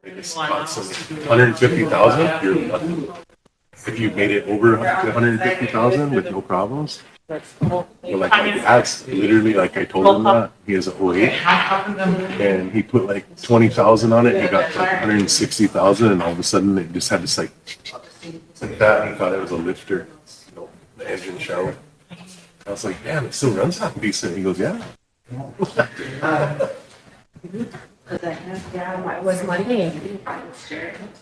It's constantly 150,000. You're lucky. If you made it over 150,000 with no problems, well, like my dad's literally like I told him that he has a '08 and he put like 20,000 on it. He got like 160,000, and all of a sudden it just had this like that. And he thought it was a lifter, the engine shower. I was like, damn, it still runs half decent. He goes, yeah. Yeah, it was Monday.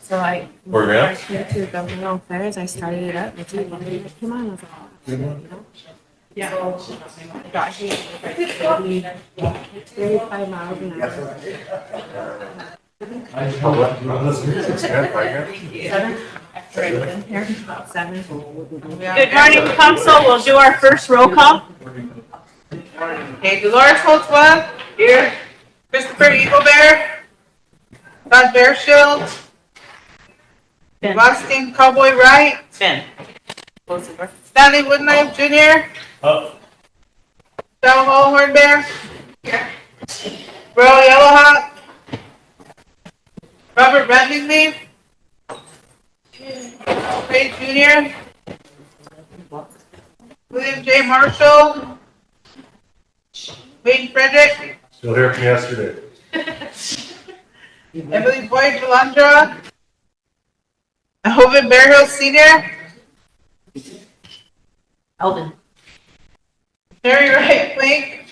So I came to governmental affairs. I started it up. It's like Monday it came on. I was like, you know? Yeah. So I got here like 35 miles an hour. Seven. Good morning, council. We'll do our first roll call. Okay, Dolores Holtzwell, here. Christopher Eaglebear, Todd Bearshield, Ben. Rustin Cowboy Wright, Ben. Stanley Woodknife Jr., Sal Hall Hornbear, Bro Yellowhawk, Robert Brandingleaf, Ray Jr., William J. Marshall, Wayne Frederick, Still here from yesterday. Emily Boyd Valandra, Hovind Bearhill Sr., Elvin. Terry Wright Flink,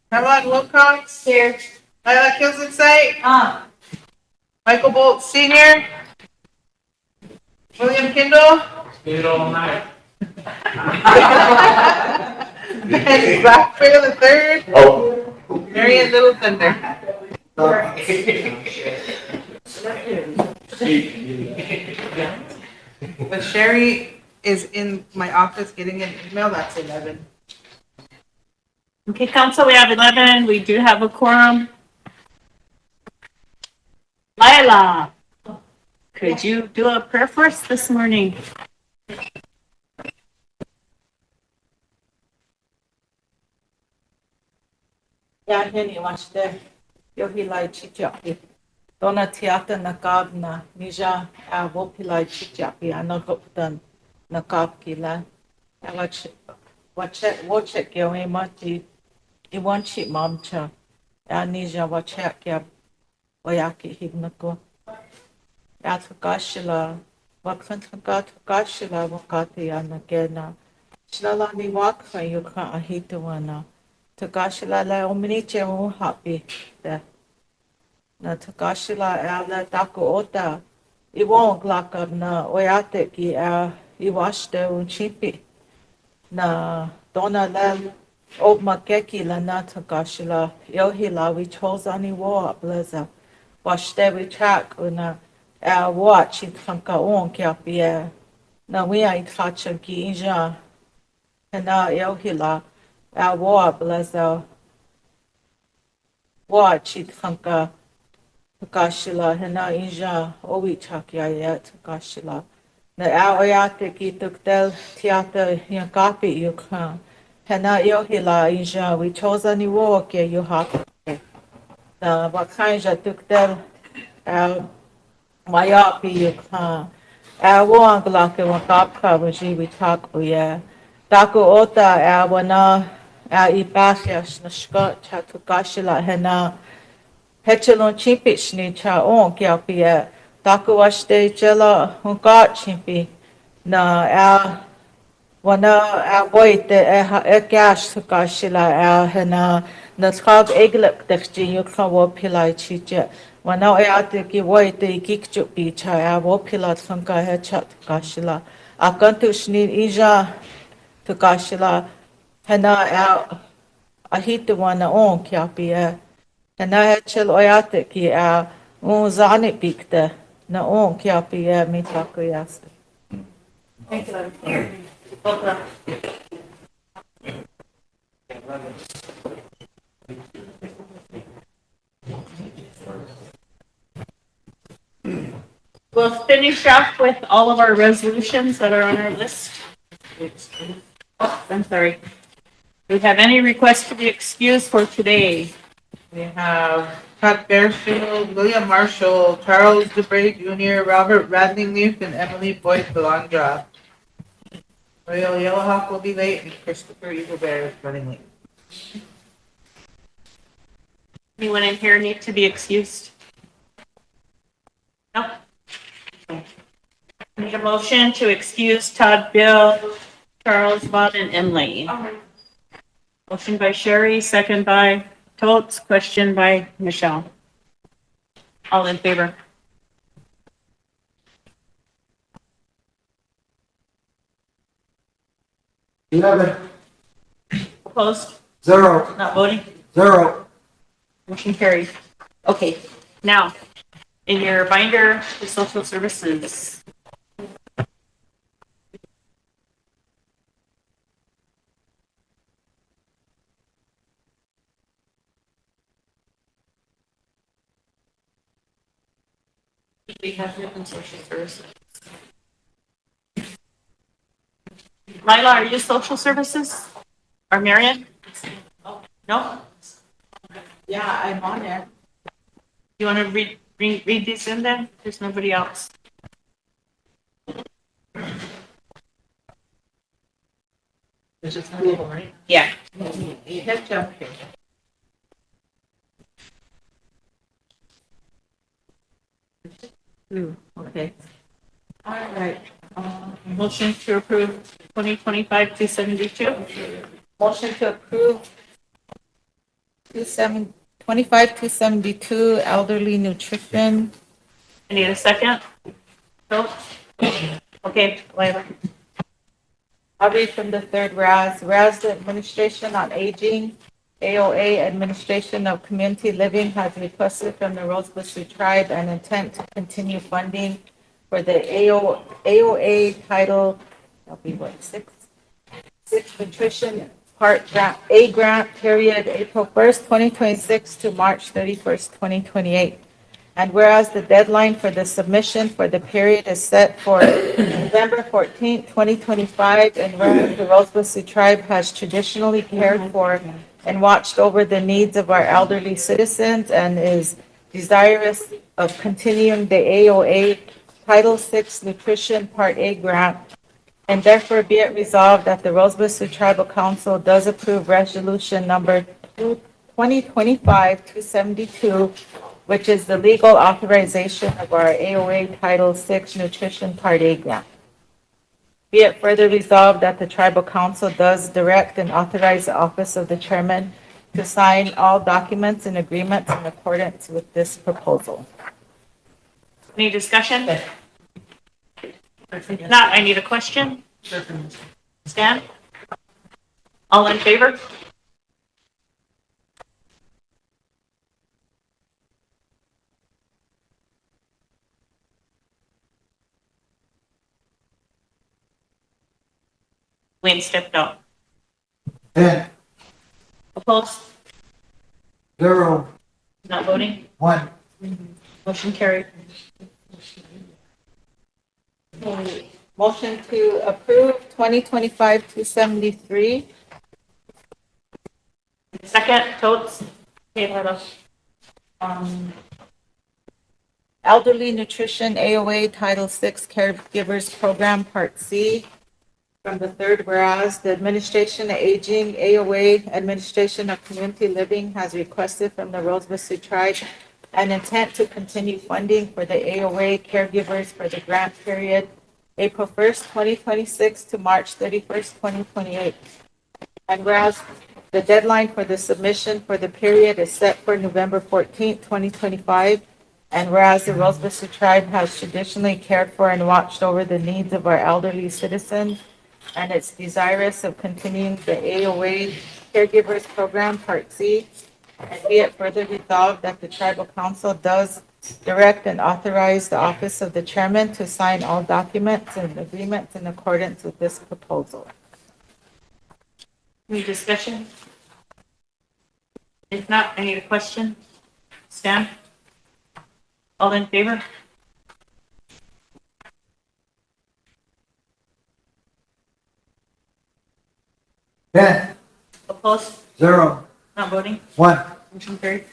Caroline Wilcox, Here. Lila Kilsinsite, Michael Bolt Sr., William Kindle, and Black Trail III, Oh, Marion Little Thunder. But Sherry is in my office getting an email. That's 11. Okay, council, we have 11. We do have a quorum. Lila, could you do a prayer for us this morning? Ya heni washte yo hilai chichapi. Dona tiata nakab na nija a wopilai chichapi anogoptan nakab kila. Wachek yo emati iwanchi mamcha. Ya nija wachek ya wayaki hibnako. Ya tukashila wakantaka tukashila wakati ya nagena. Shalani wakfa yuka ahitawana. Takashila la omniche mo happy da na takashila ala Dakota I won't lock up na oyate ki iwashte un chipi na dona la ob makeki la na takashila yohila we chose ani wo blaza washte we track una watch it kanka on kia na we ai tacha ki inja na yohila war blaza watch it kanka takashila hena inja owi chakia ya takashila na aoyate ki tuktel tiata ya kapi yukha hena yohila inja we chose ani wo ke you have na wakanja tuktel mayapi yukha wangla ke wakapka we talk ya Dako ota wana ibasias na shka cha tukashila hena hechelon chimpich ni cha on kia pia dako washte jela hunka chimpi na wana boite gash tukashila hena na skag eglek dekji yukha wo pilai chiche wana ate ki woite kikchu pi cha wo pilat hunka hecha tukashila akantu shni ija Tukashila hena ahita wana on kia pia hena hechel oyate ki zani pikte na on kia pia mitako yasta. Thank you. We'll finish up with all of our resolutions that are on our list. Oh, I'm sorry. Do we have any requests to be excused for today? We have Todd Fairfield, William Marshall, Charles DeBrey Jr., Robert Radlingleaf, and Emily Boyd Belandra. Royal Yellowhawk will be late, and Christopher Eagle Bear is running late. Anyone in here need to be excused? No? Need a motion to excuse Todd, Bill, Charles, Bob, and Emily. Motion by Sherry, second by Totes, question by Michelle. All in favor? Opposed? 0, Not voting? 0. Motion carried. Okay, now, in your binder, the social services. We have different social services. Lila, are you social services? Or Marion? No? Yeah, I'm on there. You want to read these in then? There's nobody else. There's just two of them, right? Yeah. You have to, okay. Okay. All right. Motion to approve 2025-272. Motion to approve 25-272 elderly nutrition. I need a second. Phil? Okay, Lila. I'll read from the third whereas. Whereas the Administration on Aging, AOA Administration of Community Living has requested from the Rosebud Sioux Tribe an intent to continue funding for the AOA Title, that'll be what, six Nutrition Part Grant, A Grant period, April 1st, 2026 to March 31st, 2028. And whereas the deadline for the submission for the period is set for November 14th, 2025, and whereas the Rosebud Sioux Tribe has traditionally cared for and watched over the needs of our elderly citizens and is desirous of continuing the AOA Title VI Nutrition Part A grant, and therefore be it resolved that the Rosebud Sioux Tribal Council does approve resolution number 2025-272, which is the legal authorization of our AOA Title VI Nutrition Part A grant. Be it further resolved that the Tribal Council does direct and authorize the office of the chairman to sign all documents and agreements in accordance with this proposal. Any discussion? If not, I need a question. Stan? All in favor? Wayne stepped out. 10, Opposed? 0, Not voting? 1. Motion carried. Motion to approve 2025-273. Second, Totes? Okay, Lila. Elderly Nutrition AOA Title VI Caregivers Program Part C. From the third whereas, the Administration of Aging AOA Administration of Community Living has requested from the Rosebud Sioux Tribe an intent to continue funding for the AOA caregivers for the grant period April 1st, 2026 to March 31st, 2028. And whereas the deadline for the submission for the period is set for November 14th, 2025, and whereas the Rosebud Sioux Tribe has traditionally cared for and watched over the needs of our elderly citizens, and it's desirous of continuing the AOA Caregivers Program Part C, and be it further resolved that the Tribal Council does direct and authorize the office of the chairman to sign all documents and agreements in accordance with this proposal. Any discussion? If not, I need a question. Stan? All in favor? Ten, Opposed? 0, Not voting? 1. Motion carried.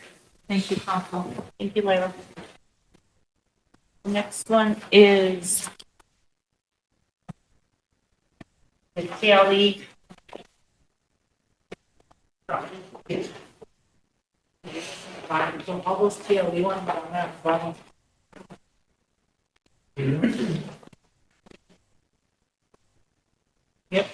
Thank you, Council. Thank you, Leila. The next one is the KLE. All those TLE ones on that bottom. Yep.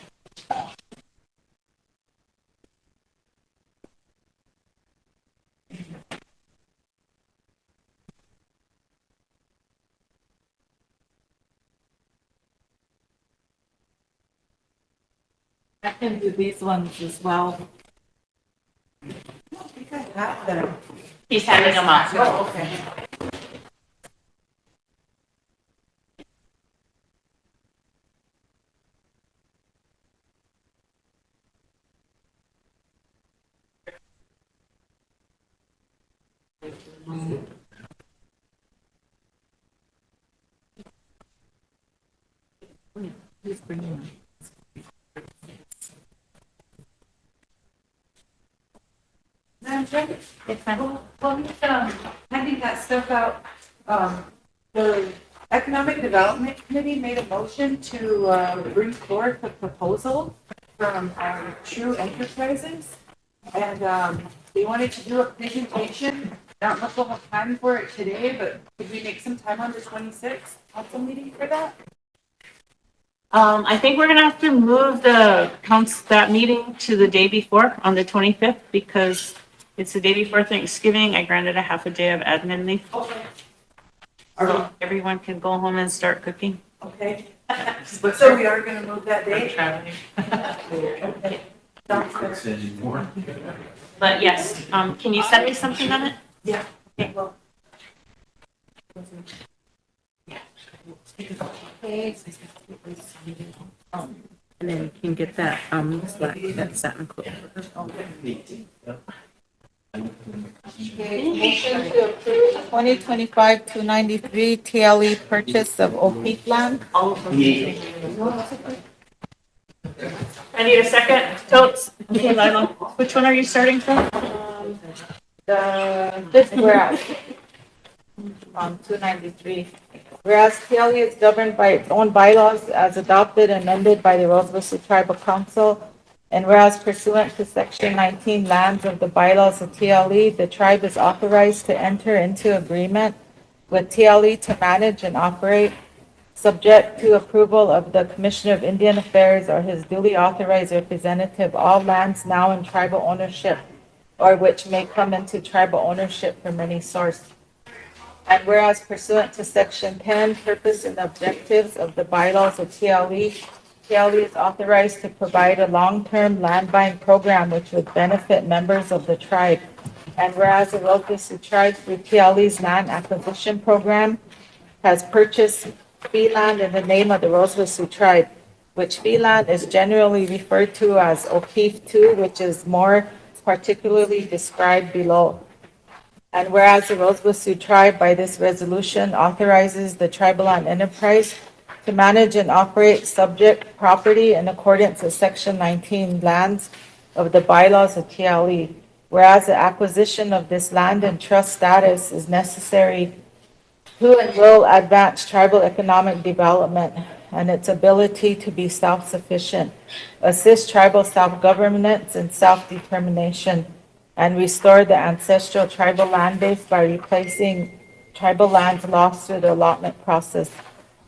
I can do these ones as well. I think I have them. He's handing them out. Oh, okay. He's bringing them. Madam Chair, well, handing that stuff out, the Economic Development Committee made a motion to bring forth a proposal from True Enterprises. And they wanted to do a presentation. I don't know if we'll have time for it today, but could we make some time on the 26th council meeting for that? I think we're gonna have to move that meeting to the day before, on the 25th, because it's the day before Thanksgiving. I granted a half a day of admin leave. Okay. So everyone can go home and start cooking. Okay. So we are gonna move that date? Okay. Sounds good. But yes, can you send me something on it? Yeah. Okay. Well, And then you can get that, slack, that satin quilt. Okay, motion to approve 2025-293 TLE purchase of O'Keefe land. All of them. I need a second. Totes. Okay, Lila, which one are you starting from? This whereas, on 293. Whereas TLE is governed by its own bylaws as adopted and amended by the Rosebud Sioux Tribal Council. And whereas pursuant to Section 19 lands of the bylaws of TLE, the tribe is authorized to enter into agreement with TLE to manage and operate, subject to approval of the Commissioner of Indian Affairs or his duly authorized representative, all lands now in tribal ownership or which may come into tribal ownership from any source. And whereas pursuant to Section 10, purpose and objectives of the bylaws of TLE, TLE is authorized to provide a long-term land buying program which would benefit members of the tribe. And whereas the Rosebud Sioux tribe through TLE's land acquisition program has purchased fee land in the name of the Rosebud Sioux tribe, which fee land is generally referred to as O'Keefe 2, which is more particularly described below. And whereas the Rosebud Sioux tribe by this resolution authorizes the tribal land enterprise to manage and operate subject property in accordance with Section 19 lands of the bylaws of TLE. Whereas the acquisition of this land and trust status is necessary to and will advance tribal economic development and its ability to be self-sufficient, assist tribal self-governance and self-determination, and restore the ancestral tribal land base by replacing tribal lands lost through the allotment process.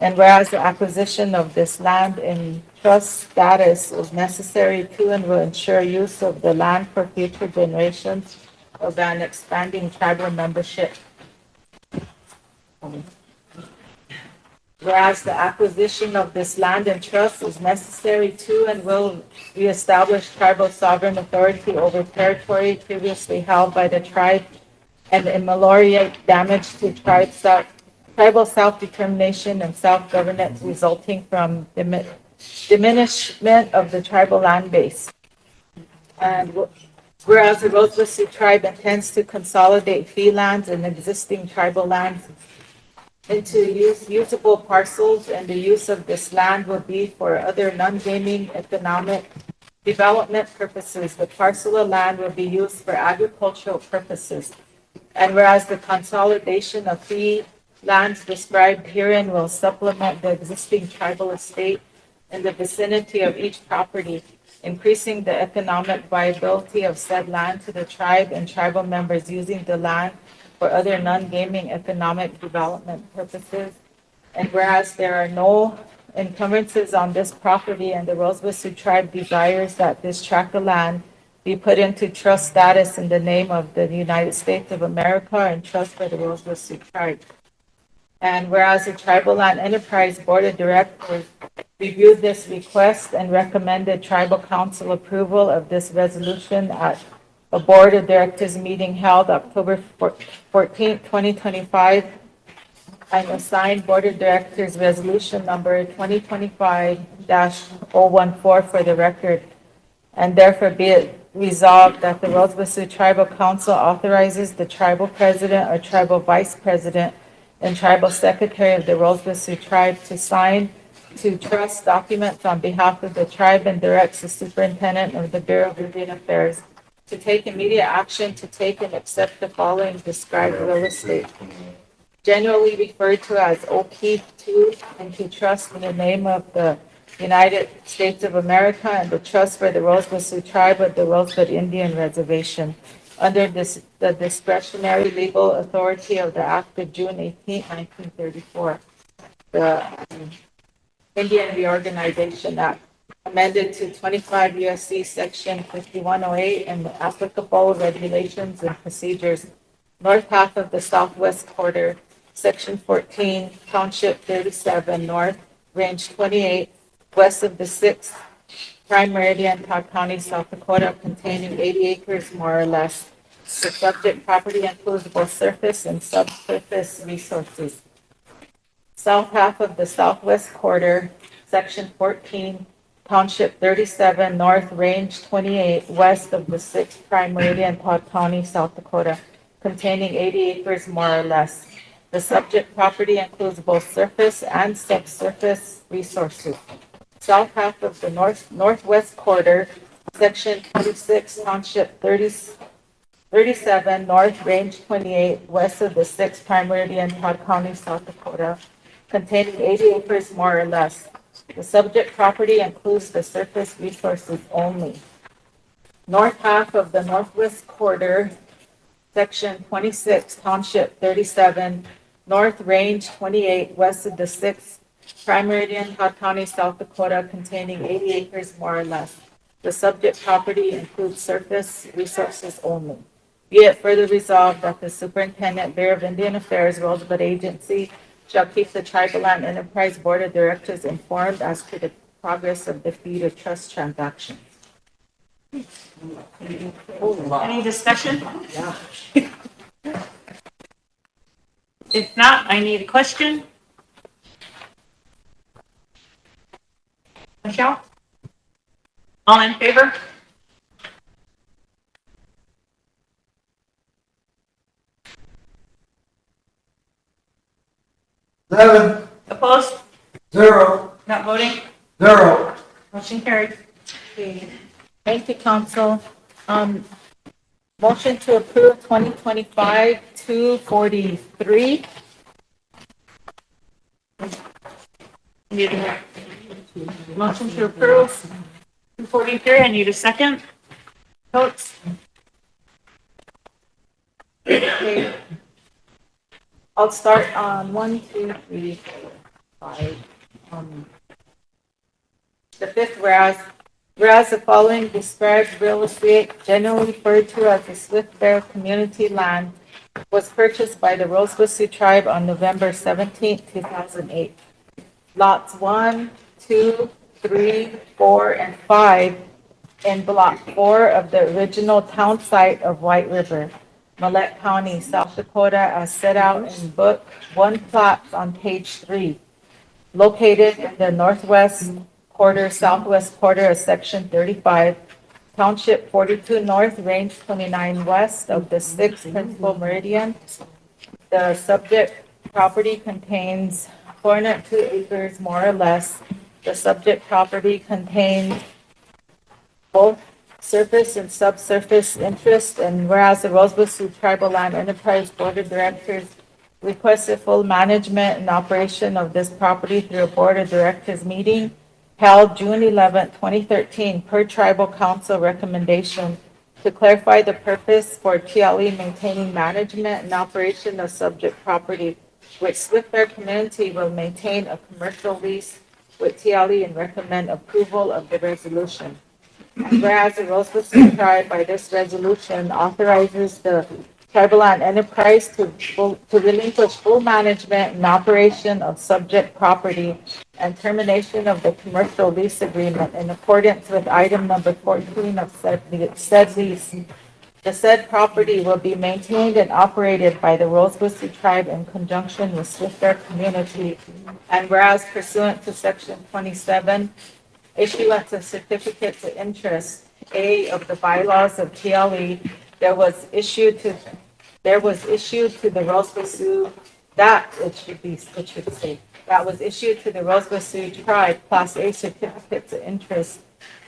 And whereas the acquisition of this land in trust status is necessary to and will ensure use of the land for future generations of an expanding tribal membership. Whereas the acquisition of this land and trust is necessary to and will reestablish tribal sovereign authority over territory previously held by the tribe and ameliorate damage to tribal self-determination and self-governance resulting from diminishment of the tribal land base. And whereas the Rosebud Sioux tribe intends to consolidate fee lands and existing tribal lands into usable parcels, and the use of this land will be for other non-gaming economic development purposes. The parcel of land will be used for agricultural purposes. And whereas the consolidation of fee lands described herein will supplement the existing tribal estate in the vicinity of each property, increasing the economic viability of said land to the tribe and tribal members using the land for other non-gaming economic development purposes. And whereas there are no encumbrances on this property and the Rosebud Sioux tribe desires that this tract of land be put into trust status in the name of the United States of America and trust for the Rosebud Sioux tribe. And whereas the Tribal Land Enterprise Board of Directors reviewed this request and recommended tribal council approval of this resolution at a Board of Directors meeting held October 14, 2025, I'm assigned Board of Directors Resolution Number 2025-014 for the record. And therefore be it resolved that the Rosebud Sioux Tribal Council authorizes the tribal president or tribal vice president and tribal secretary of the Rosebud Sioux tribe to sign to trust documents on behalf of the tribe and directs the superintendent of the Bureau of Indian Affairs to take immediate action to take and accept the following described real estate, generally referred to as O'Keefe 2, and to trust in the name of the United States of America and the trust for the Rosebud Sioux tribe of the Rosebud Indian Reservation under the discretionary legal authority of the Act of June 18, 1934, the Indian Reorganization Act, amended to 25 U.S.C. Section 5108 and the applicable regulations and procedures, north half of the southwest quarter, Section 14, Township 37, north, Range 28, west of the 6th Prime Meridian, Todd County, South Dakota, containing 80 acres more or less. The subject property includes both surface and subsurface resources. South half of the southwest quarter, Section 14, Township 37, north, Range 28, west of the 6th Prime Meridian, Todd County, South Dakota, containing 80 acres more or less. The subject property includes both surface and subsurface resources. South half of the northwest quarter, Section 26, Township 37, north, Range 28, west of the 6th Prime Meridian, Todd County, South Dakota, containing 80 acres more or less. The subject property includes the surface resources only. North half of the northwest quarter, Section 26, Township 37, north, Range 28, west of the 6th Prime Meridian, Todd County, South Dakota, containing 80 acres more or less. The subject property includes surface resources only. Be it further resolved that the Superintendent, Bureau of Indian Affairs, Rosebud Agency shall keep the Tribal Land Enterprise Board of Directors informed as to the progress of the deed of trust transaction. Any discussion? If not, I need a question. Michelle? All in favor? Seven, Opposed? 0, Not voting? 0. Motion carried. Thank you, Council. Motion to approve 2025-243. Need a motion to approve 243. I need a second. Votes? Okay. I'll start on 1, 2, 3, 4, 5. The fifth, whereas the following described real estate, generally referred to as the Swift Bear Community Land, was purchased by the Rosebud Sioux tribe on November 17, 2008. Lots 1, 2, 3, 4, and 5 in Block 4 of the original town site of White River, Millette County, South Dakota, as set out in Book 1 Plats on page 3, located in the northwest quarter, southwest quarter of Section 35, Township 42 North, Range 29 West of the 6th Principal Meridian. The subject property contains 402 acres more or less. The subject property contains both surface and subsurface interest, and whereas the Rosebud Sioux Tribal Land Enterprise Board of Directors requested full management and operation of this property through a Board of Directors meeting held June 11, 2013, per Tribal Council recommendation to clarify the purpose for TLE maintaining management and operation of subject property, which Swift Bear Community will maintain a commercial lease with TLE and recommend approval of the resolution. And whereas the Rosebud Sioux Tribe by this resolution authorizes the Tribal Land Enterprise to relinquish full management and operation of subject property and termination of the commercial lease agreement in accordance with item number 14 of said lease. The said property will be maintained and operated by the Rosebud Sioux Tribe in conjunction with Swift Bear Community. And whereas pursuant to section 27, issuance of certificates of interest, A, of the bylaws of TLE, there was issued to the Rosebud Sioux, that was issued to the Rosebud Sioux Tribe, Class A certificates of interest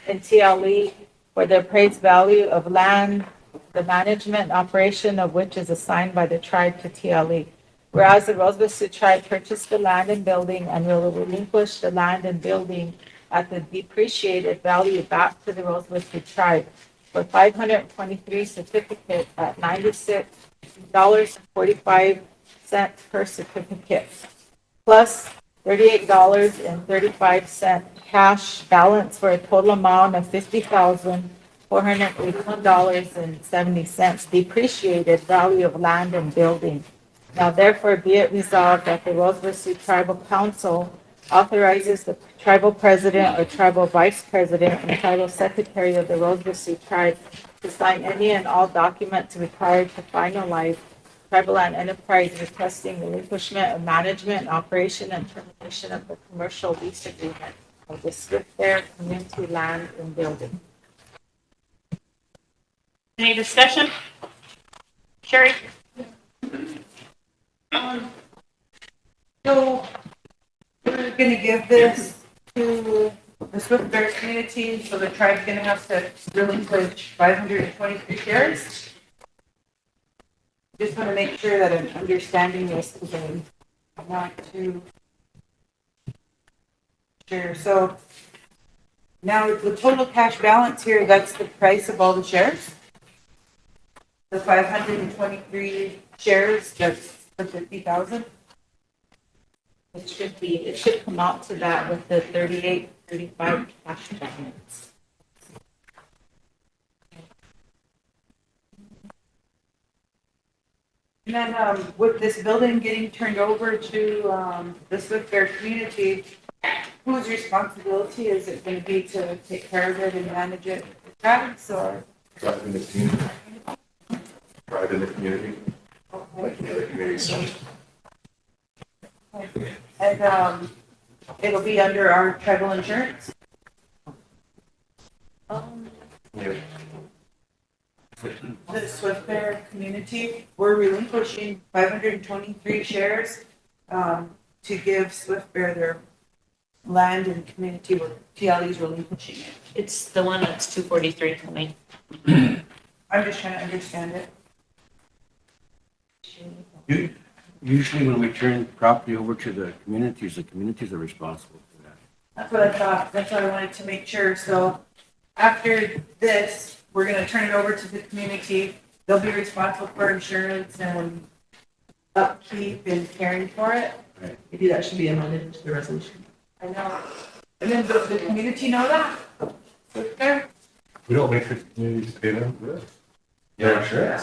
in TLE for the appraised value of land, the management and operation of which is assigned by the tribe to TLE. Whereas the Rosebud Sioux Tribe purchased the land and building and will relinquish the land and building at the depreciated value back to the Rosebud Sioux Tribe for 523 certificates at $96.45 per certificate, plus $38.35 cash balance for a total amount of $50,481.70 depreciated value of land and building. Now therefore be it resolved that the Rosebud Sioux Tribal Council authorizes the tribal president or tribal vice president and tribal secretary of the Rosebud Sioux Tribe to sign any and all documents required to finalize Tribal Land Enterprise requesting relinquishment of management, operation, and termination of the commercial lease agreement of the Swift Bear Community Land and Building. Any discussion? Sherry? So we're gonna give this to the Swift Bear community, so the tribe's gonna have to relinquish 523 shares. Just wanna make sure that I'm understanding this, because I'm not too sure. So now the total cash balance here, that's the price of all the shares? The 523 shares, that's for 50,000? It should come out to that with the 38.35 cash balance. And then with this building getting turned over to the Swift Bear community, whose responsibility is it going to be to take care of it and manage it? Tribes or? Tribe in the community. Tribe in the community. Like the other communities. And it'll be under our tribal insurance? Yeah. The Swift Bear community, we're relinquishing 523 shares to give Swift Bear their land and community where TLE's relinquishing it. It's the one that's 243 for me. I'm just trying to understand it. Usually when we turn property over to the communities are responsible for that. That's what I thought. That's what I wanted to make sure. So after this, we're going to turn it over to the community. They'll be responsible for insurance and upkeep and caring for it. Maybe that should be amended to the resolution. I know. And then does the community know that? Swift Bear? We don't make the communities pay them for this. Yeah, sure.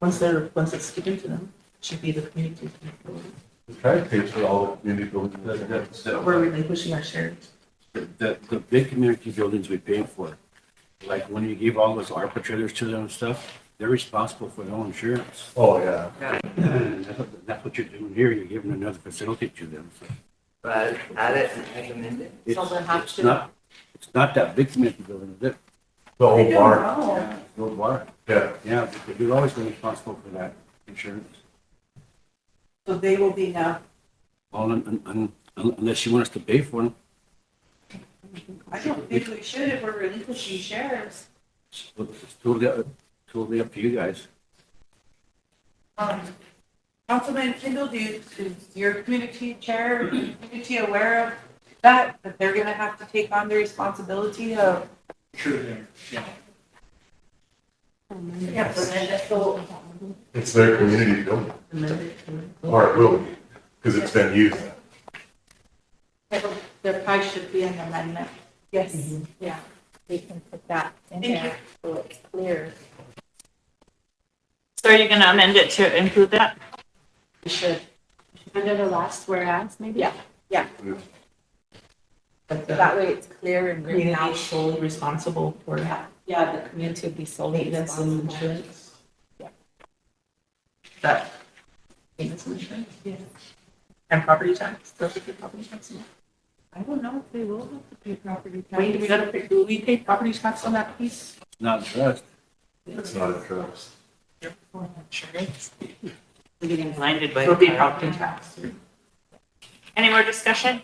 Once it's given to them, it should be the community. The tribe pays for all the community buildings. But we're relinquishing our shares. The big community buildings we paid for, like when you give all those ARPA trailers to them and stuff, they're responsible for their own insurance. Oh, yeah. And that's what you're doing here, you're giving another facility to them. So But add it and recommend it. It's, So they have it's to- not, it's not that big community building, is it? The whole bar. Oh. The old bar. Yeah. Yeah, but we've always been responsible for that insurance. So they will be now. Well, unless you want us to pay for them. I don't think we should if we're relinquishing shares. It's totally up to you guys. Councilman Kendall, is your community chair, community aware of that they're gonna have to take on the responsibility of? Yeah, so then so It's their community building. Or it will be, because it's been used. There probably should be an amendment. yes. Yeah, they can put that in Thank there so it's clear. So are you gonna amend it to include that? We should. Under the last whereas, maybe? Yeah. But the That way it's clear and written community out. is solely responsible for Yeah, the community will be solely maintenance and responsible. insurance. That. Maintenance and insurance? Yeah. And property tax, those are the property tax. I don't know if they will have to pay property tax. Wait, do we pay property tax on that piece? Not trust. It's not a trust. Insurance. I'm getting blinded by. It'll be property tax. Any more discussion?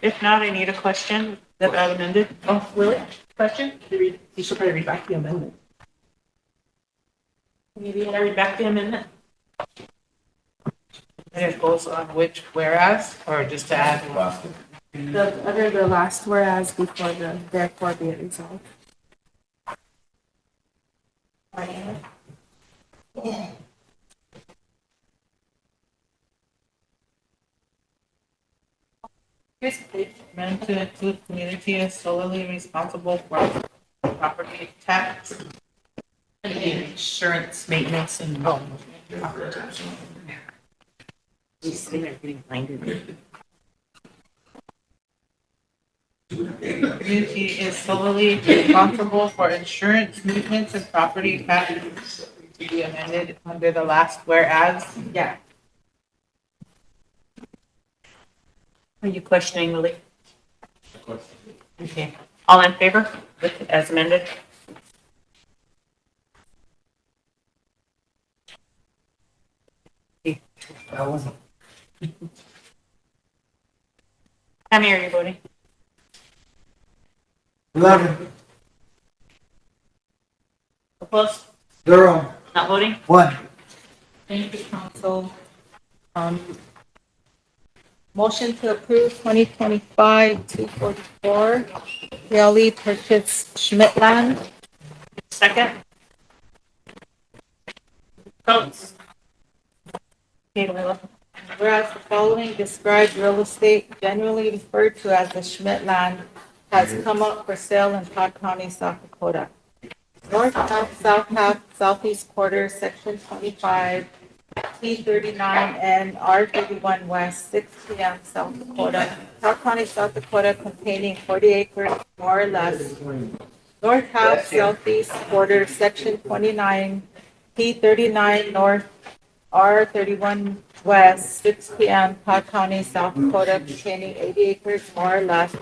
If not, I need a question that I amended. Oh, really? Question? You should probably read back the amendment. Maybe I read back the amendment. And it goes on which whereas, or just to add? Under the last whereas before the therefore be it resolved. Meant to include community is solely responsible for property tax. And insurance, maintenance, and. Oh. He's sitting there getting blinded. Community is solely responsible for insurance, maintenance, and property tax to be amended under the last whereas. Yeah. Are you questioning, Lily? Okay. All in favor with as amended? I wasn't. Tammy, are you voting? 11, Opposed? 0, Not voting? 1. Thank you, council. Motion to approve 2025-244 Yali purchase Schmidt land. Second? Votes? Okay, Lila. Whereas the following described real estate generally referred to as the Schmidt land has come up for sale in Todd County, South Dakota. North half, south half, southeast quarter, section 25, T39 and R31 west, 6 p.m. South Dakota. Todd County, South Dakota containing 40 acres more or less. North half, southeast quarter, section 29, T39 north, R31 west, 6 p.m. Todd County, South Dakota containing 80 acres more or less.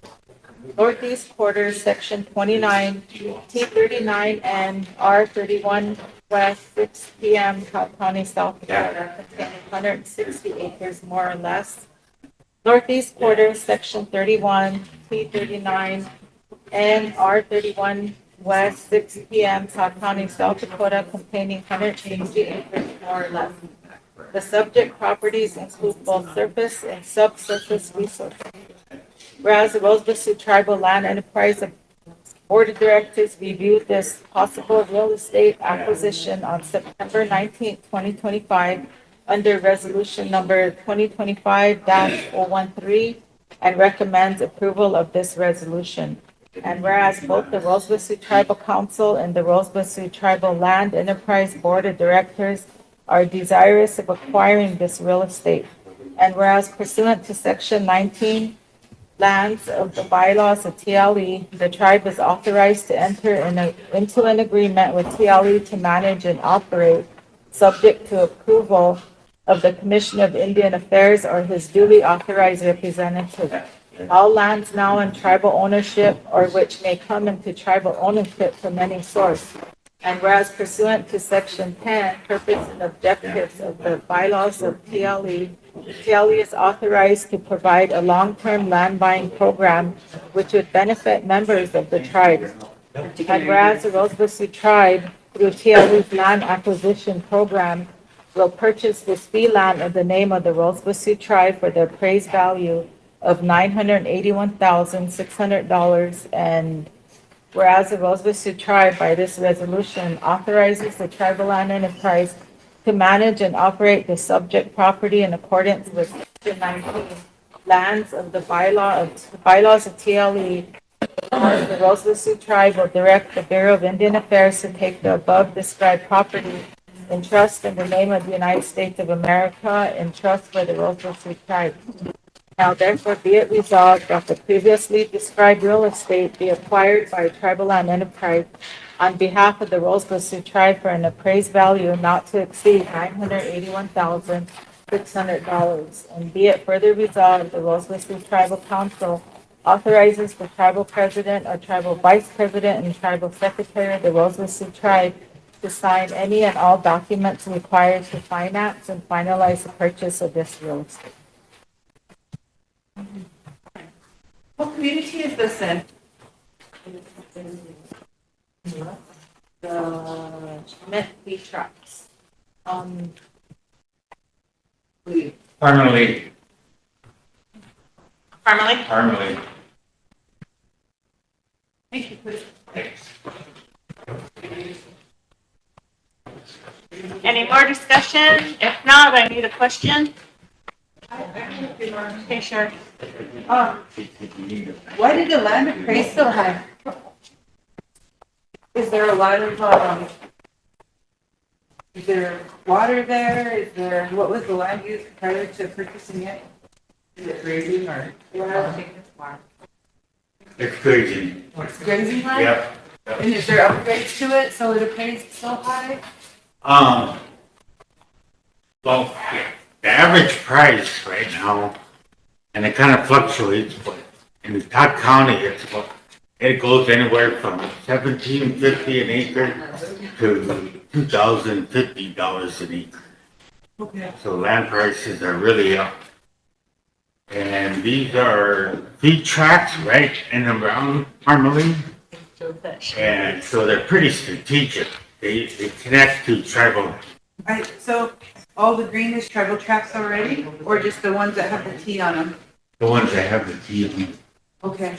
Northeast quarter, section 29, T39 and R31 west, 6 p.m. Todd County, South Dakota containing 160 acres more or less. Northeast quarter, section 31, T39 and R31 west, 6 p.m. Todd County, South Dakota containing 160 acres more or less. The subject properties include both surface and subsurface resources. Whereas the Rosebud Sioux Tribal Land Enterprise Board of Directors reviewed this possible real estate acquisition on September 19, 2025, under resolution number 2025-013, and recommends approval of this resolution. And whereas both the Rosebud Sioux Tribal Council and the Rosebud Sioux Tribal Land Enterprise Board of Directors are desirous of acquiring this real estate. And whereas pursuant to section 19 lands of the bylaws of TLE, the tribe is authorized to enter into an agreement with TLE to manage and operate, subject to approval of the Commission of Indian Affairs or his duly authorized representative. All lands now in tribal ownership or which may come into tribal ownership from any source. And whereas pursuant to section 10, purpose and objectives of the bylaws of TLE, TLE is authorized to provide a long-term land buying program which would benefit members of the tribe. And whereas the Rosebud Sioux tribe, through TLE's land acquisition program, will purchase this fee land in the name of the Rosebud Sioux tribe for the appraised value of $981,600. And whereas the Rosebud Sioux tribe, by this resolution, authorizes the tribal land enterprise to manage and operate the subject property in accordance with Section 19 lands of the bylaws of TLE. The Rosebud Sioux tribe will direct the Bureau of Indian Affairs to take the above described property in trust in the name of the United States of America in trust for the Rosebud Sioux tribe. Now therefore be it resolved that the previously described real estate be acquired by Tribal Land Enterprise on behalf of the Rosebud Sioux tribe for an appraised value not to exceed $981,600. And be it further resolved, the Rosebud Sioux Tribal Council authorizes the tribal president or tribal vice president and tribal secretary of the Rosebud Sioux tribe to sign any and all documents required to finance and finalize the purchase of this real estate. What community is this in? The Schmidt Lee trucks. Parmalee. Parmalee? Thank you, please. Any more discussion? If not, I need a question. Okay, sure. Why did the land appraise so high? Is there a lot of, is there water there? Is there, what was the land use prior to purchasing it? Is it grazing or? It's crazy. It's grazing land? Yep. And is there upgrades to it so it appraised so high? Well, the average price right now, and it kind of fluctuates, but in Todd County, it goes anywhere from $1,750 an acre to $2,050 an acre. Okay. So land prices are really up. And these are feed tracks right in and around Parmalee. And so they're pretty strategic. They connect to tribal. Right, so all the green is tribal tracks already, or just the ones that have the T on them? The ones that have the TV. Okay.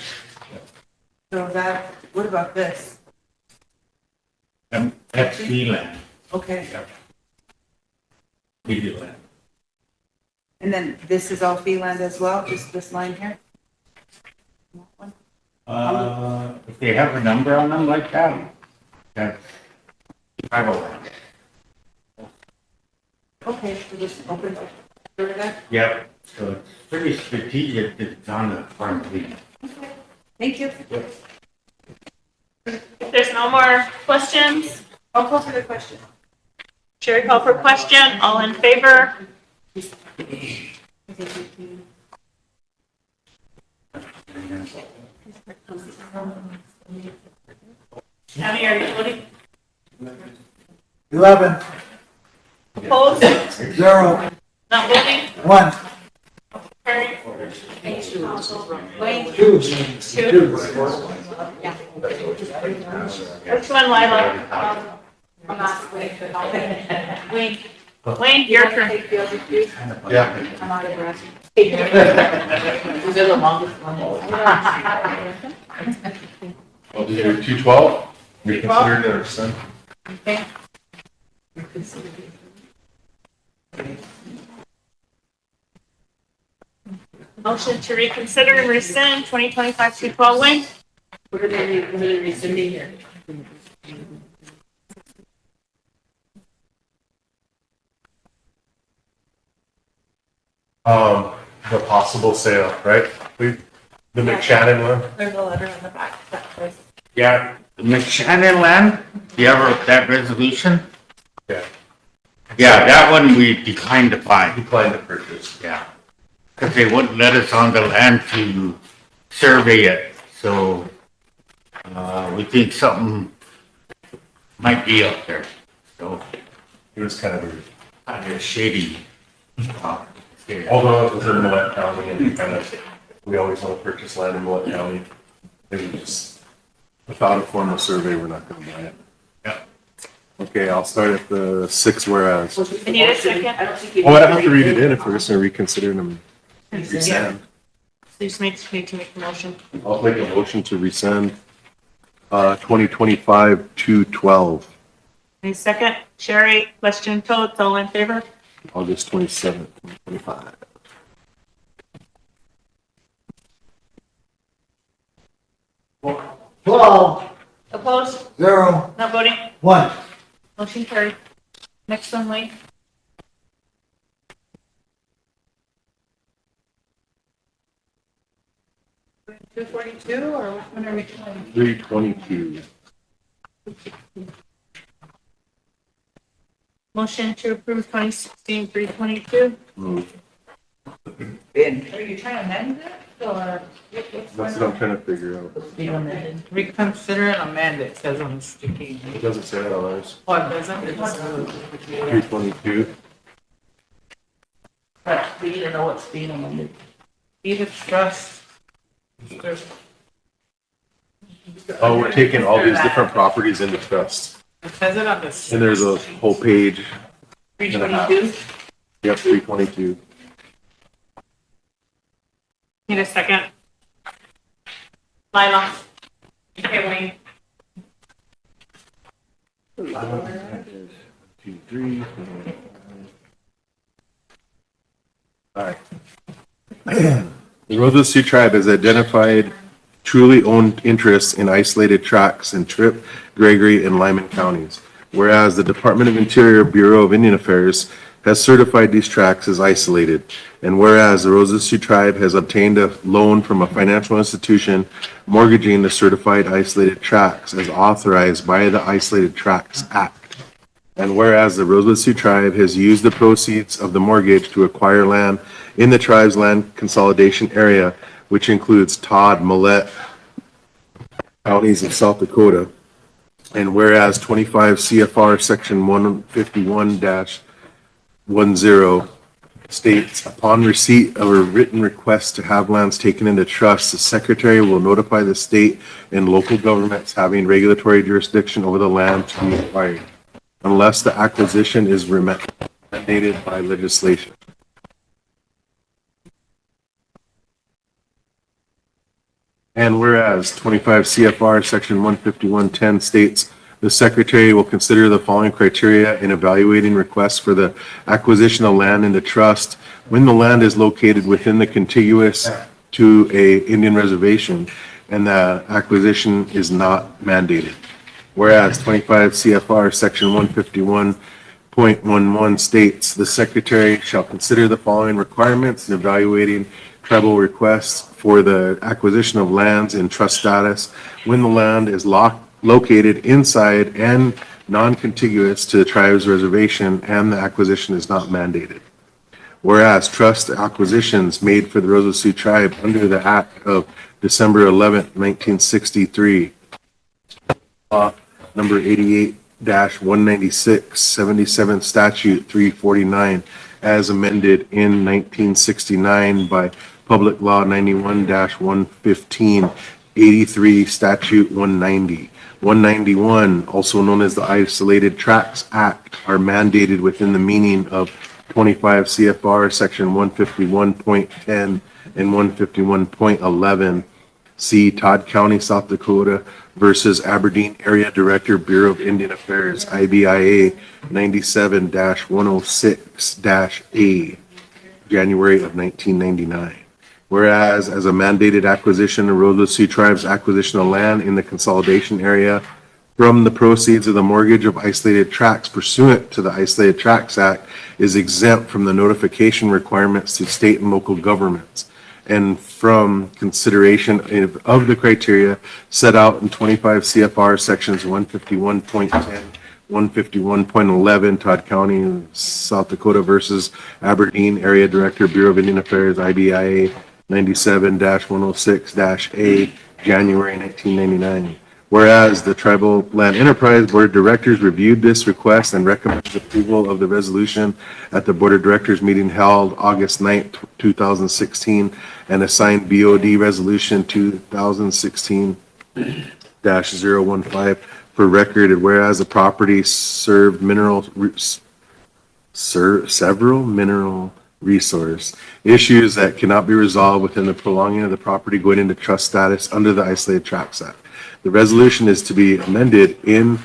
So that, what about this? That's fee land. Okay. Fee land. And then this is all fee land as well, just this line here? If they have a number on them like that, that's tribal land. Okay, so just open up for that. Yep, so it's pretty strategic that it's on the farm fee. Thank you. If there's no more questions, I'll call for the question. Sherry call for question. All in favor? Tammy, are you voting? 11, Opposed? 0, Not voting? 1, Carried. 2. Which one, Lila? Wayne. Wayne, your turn. Take the other three. Yeah. I'm out of breath. These are the longest ones. Well, did you do 212? Reconsider it or rescind? Okay. Motion to reconsider and rescind 2025-212, Wayne? What are they rescinding here? The possible sale, right? The McShannon one? There's a letter on the back. Yeah, the McShannon land, you ever, that resolution? Yeah. Yeah, that one we declined to buy. Declined to purchase. Yeah. Because they wouldn't let us on the land to survey it, so, we think something might be up there, so, It was kind of weird. kind of shady. Although it was in Millette County and we always want to purchase land in Millette County. They would just Without a formal survey, we're not gonna buy it. Yeah. Okay, I'll start at the 6 whereas. I need a second. Oh, I'd have to read it in if we're just gonna reconsider them. Resend. Please need to make a motion. I'll make a motion to resend, 2025-212, Any second? Sherry, question Toads, all in favor? August 27th, 2025. 12, Opposed? 0, Not voting? 1. Motion carried. Next one, Lee. Two forty-two, or which one are we doing? 322. Motion to approve 2016-322. Move. Ben, Are you trying to amend it, or? That's what I'm trying to figure out. Reconsider and amend it, says on the sticky. It doesn't say that on ours. Oh, it doesn't? It doesn't. 322. But we need to know what's being amended. Deed of trust. Oh, we're taking all these different properties into trust. It says it on the. And there's a whole page. 322. Yep, 322. Need a second? Lila. Okay, Wayne. 2, 3. All right. The Rosebud Sioux tribe has identified truly owned interests in isolated tracts in Tripp, Gregory, and Lyman counties. Whereas the Department of Interior Bureau of Indian Affairs has certified these tracts as isolated. And whereas the Rosebud Sioux tribe has obtained a loan from a financial institution mortgaging the certified isolated tracts as authorized by the Isolated Tracts Act. And whereas the Rosebud Sioux tribe has used the proceeds of the mortgage to acquire land in the tribe's land consolidation area, which includes Todd, Millette counties of South Dakota. And whereas 25 CFR section 151-10 states, upon receipt of a written request to have lands taken into trust, the secretary will notify the state and local governments having regulatory jurisdiction over the land to be acquired, unless the acquisition is mandated by legislation. And whereas 25 CFR section 151-10 states, the secretary will consider the following criteria in evaluating requests for the acquisition of land into trust when the land is located within the contiguous to a Indian reservation and the acquisition is not mandated. Whereas 25 CFR section 151.11 states, the secretary shall consider the following requirements in evaluating tribal requests for the acquisition of lands in trust status when the land is located inside and non-contiguous to the tribe's reservation and the acquisition is not mandated. Whereas trust acquisitions made for the Rosebud Sioux tribe under the Act of December 11th, 1963, number 88-196, 77 statute 349, as amended in 1969 by Public Law 91-115, 83 statute 190. 191, also known as the Isolated Tracts Act, are mandated within the meaning of 25 CFR section 151.10 and 151.11. See Todd County, South Dakota versus Aberdeen Area Director, Bureau of Indian Affairs, IBIA 97-106-A, January of 1999. Whereas as a mandated acquisition, the Rosebud Sioux tribe's acquisition of land in the consolidation area from the proceeds of the mortgage of isolated tracts pursuant to the Isolated Tracts Act is exempt from the notification requirements to state and local governments and from consideration of the criteria set out in 25 CFR sections 151.10, 151.11, Todd County, South Dakota versus Aberdeen Area Director, Bureau of Indian Affairs, IBIA 97-106-A, January 1999. Whereas the Tribal Land Enterprise Board of Directors reviewed this request and recommends approval of the resolution at the Board of Directors meeting held August 9th, 2016, and assigned BOD Resolution 2016 015 for record, and whereas the property served several mineral resource issues that cannot be resolved within the prolonging of the property going into trust status under the Isolated Tracts Act. The resolution is to be amended and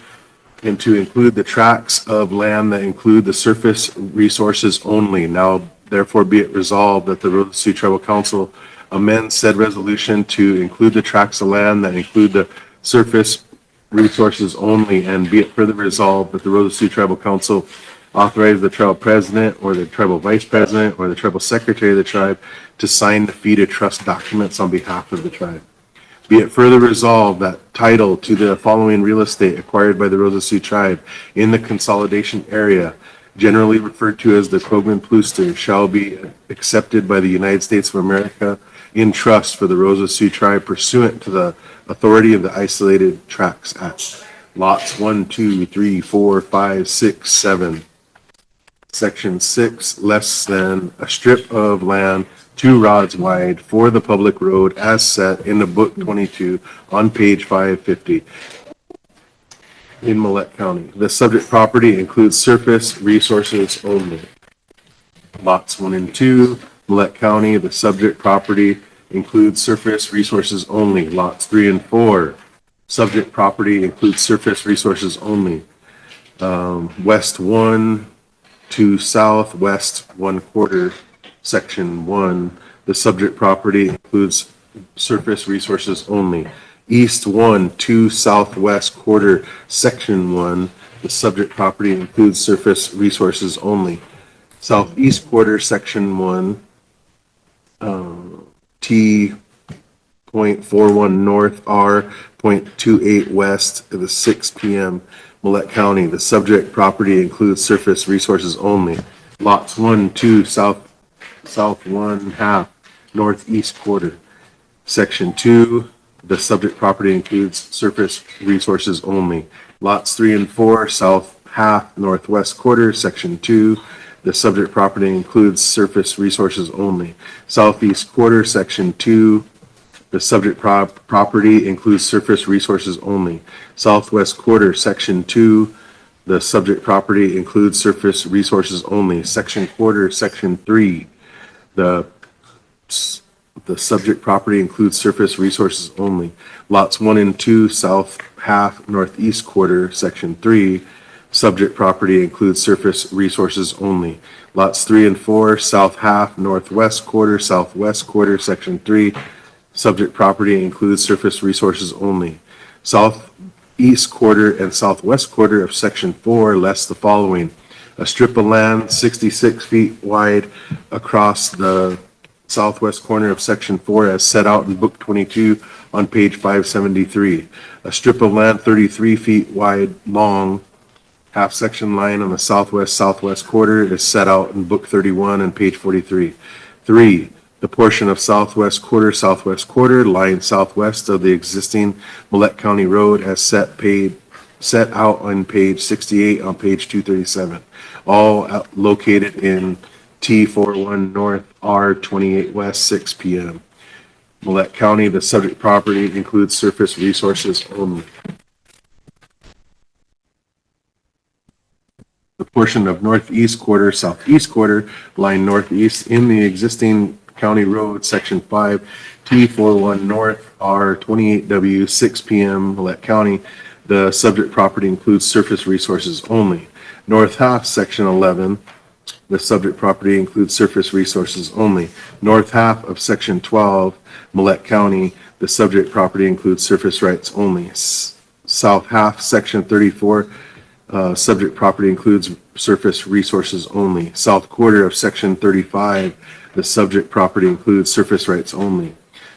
to include the tracts of land that include the surface resources only. Now, therefore, be it resolved that the Rosebud Sioux Tribal Council amends said resolution to include the tracts of land that include the surface resources only, and be it further resolved that the Rosebud Sioux Tribal Council authorize the tribal president or the tribal vice president or the tribal secretary of the tribe to sign the fee to trust documents on behalf of the tribe. Be it further resolved that title to the following real estate acquired by the Rosebud Sioux tribe in the consolidation area, generally referred to as the Krogman-Plooster, shall be accepted by the United States of America in trust for the Rosebud Sioux tribe pursuant to the authority of the Isolated Tracts Act. Lots 1, 2, 3, 4, 5, 6, 7. Section 6, less than a strip of land 2 rods wide for the public road as set in the book 22 on page 550 in Millette County. The subject property includes surface resources only. Lots 1 and 2, Millette County. The subject property includes surface resources only. Lots 3 and 4, subject property includes surface resources only. West 1 to southwest 1/4, section 1, the subject property includes surface resources only. East 1 to southwest 1/4, section 1, the subject property includes surface resources only. Southeast 1/4, section 1, T.41 north, R.28 west of the 6 p.m. Millette County. The subject property includes surface resources only. Lots 1, 2, south 1/2, northeast 1/4. Section 2, the subject property includes surface resources only. Lots 3 and 4, south 1/2, northwest 1/4. Section 2, the subject property includes surface resources only. Southeast 1/4, section 2, the subject property includes surface resources only. Southwest 1/4, section 2, the subject property includes surface resources only. Section 1/4, section 3, the subject property includes surface resources only. Lots 1 and 2, south 1/2, northeast 1/4, section 3, subject property includes surface resources only. Lots 3 and 4, south 1/2, northwest 1/4, southwest 1/4, section 3, subject property includes surface resources only. Southeast 1/4 and southwest 1/4 of section 4 less the following: a strip of land 66 feet wide across the southwest corner of section 4 as set out in book 22 on page 573. A strip of land 33 feet wide long, half section line on the southwest 1/4 is set out in book 31 and page 43. 3. The portion of southwest 1/4 lying southwest of the existing Millette County Road as set out on page 68 on page 237. All located in T41 north, R28 west, 6 p.m. Millette County. The subject property includes surface resources only. The portion of northeast 1/4, southeast 1/4 lying northeast in the existing County Road, section 5, T41 north, R28W, 6 p.m. Millette County. The subject property includes surface resources only. North 1/2, section 11. The subject property includes surface resources only. North 1/2 of section 12, Millette County. The subject property includes surface rights only. South 1/2, section 34. Subject property includes surface resources only. South 1/4 of section 35, the subject property includes surface rights only.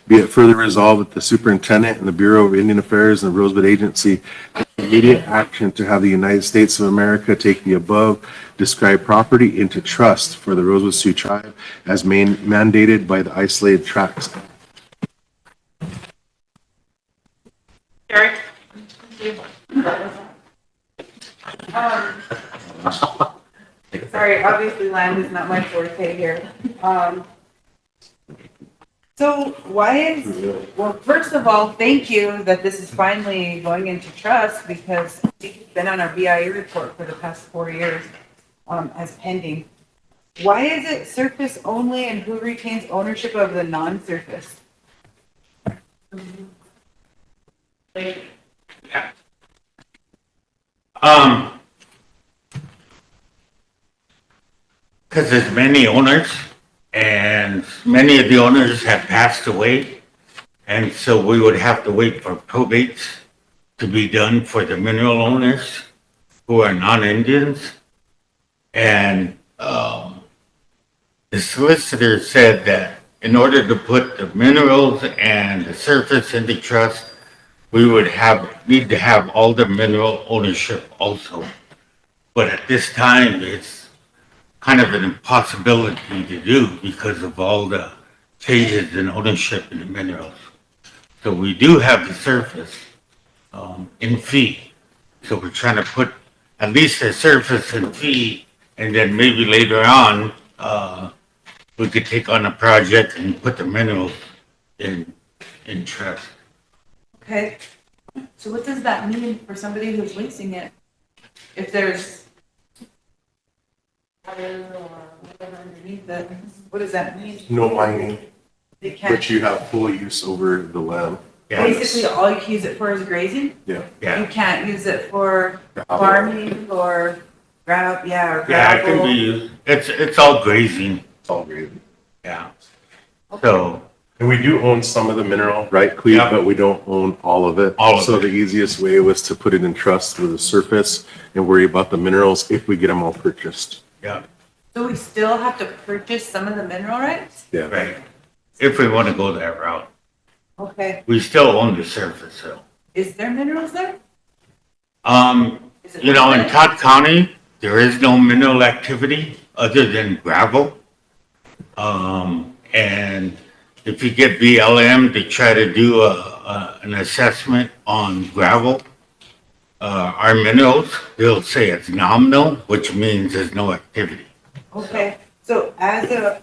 Be it further resolved that the superintendent and the Bureau of Indian Affairs and the Rosebud Agency take immediate action to have the United States of America take the above described property into trust for the Rosebud Sioux tribe as mandated by the Isolated Tracts. Eric? Sorry, obviously land is not my forte here. So why is, well, first of all, thank you that this is finally going into trust because it's been on our BIA report for the past 4 years, as pending. Why is it surface only and who retains ownership of the non-surface? Because there's many owners, and many of the owners have passed away, and so we would have to wait for probates to be done for the mineral owners who are non-Indians. And the solicitor said that in order to put the minerals and the surface into trust, we would need to have all the mineral ownership also. But at this time, it's kind of an impossibility to do because of all the changes in ownership in the minerals. So we do have the surface in fee. So we're trying to put at least the surface in fee, and then maybe later on, we could take on a project and put the minerals in trust. Okay, so what does that mean for somebody who's leasing it? If there's water or whatever underneath it, what does that mean? No mining, They can't, but you have full use over the land. Yeah, basically all you can use it for is grazing? Yeah. yeah, You can't use it for Gravel. farming or or yeah, it can gravel? be used. It's all grazing, It's all great. yeah. So, And we do own some of the mineral, right, Cleve, Yeah. but we don't own all of it. All of So it. the easiest way was to put it in trust with the surface and worry about the minerals if we get them all purchased. yeah, So we still have to purchase some of the mineral rights? Yeah. right. If we want to go that route, Okay, we still own the surface, so. is there minerals there? Is it You know, in permanent? Todd County, there is no mineral activity other than gravel. And if you get BLM to try to do an assessment on gravel, our minerals, they'll say it's nominal, which means there's no activity. Okay, so as a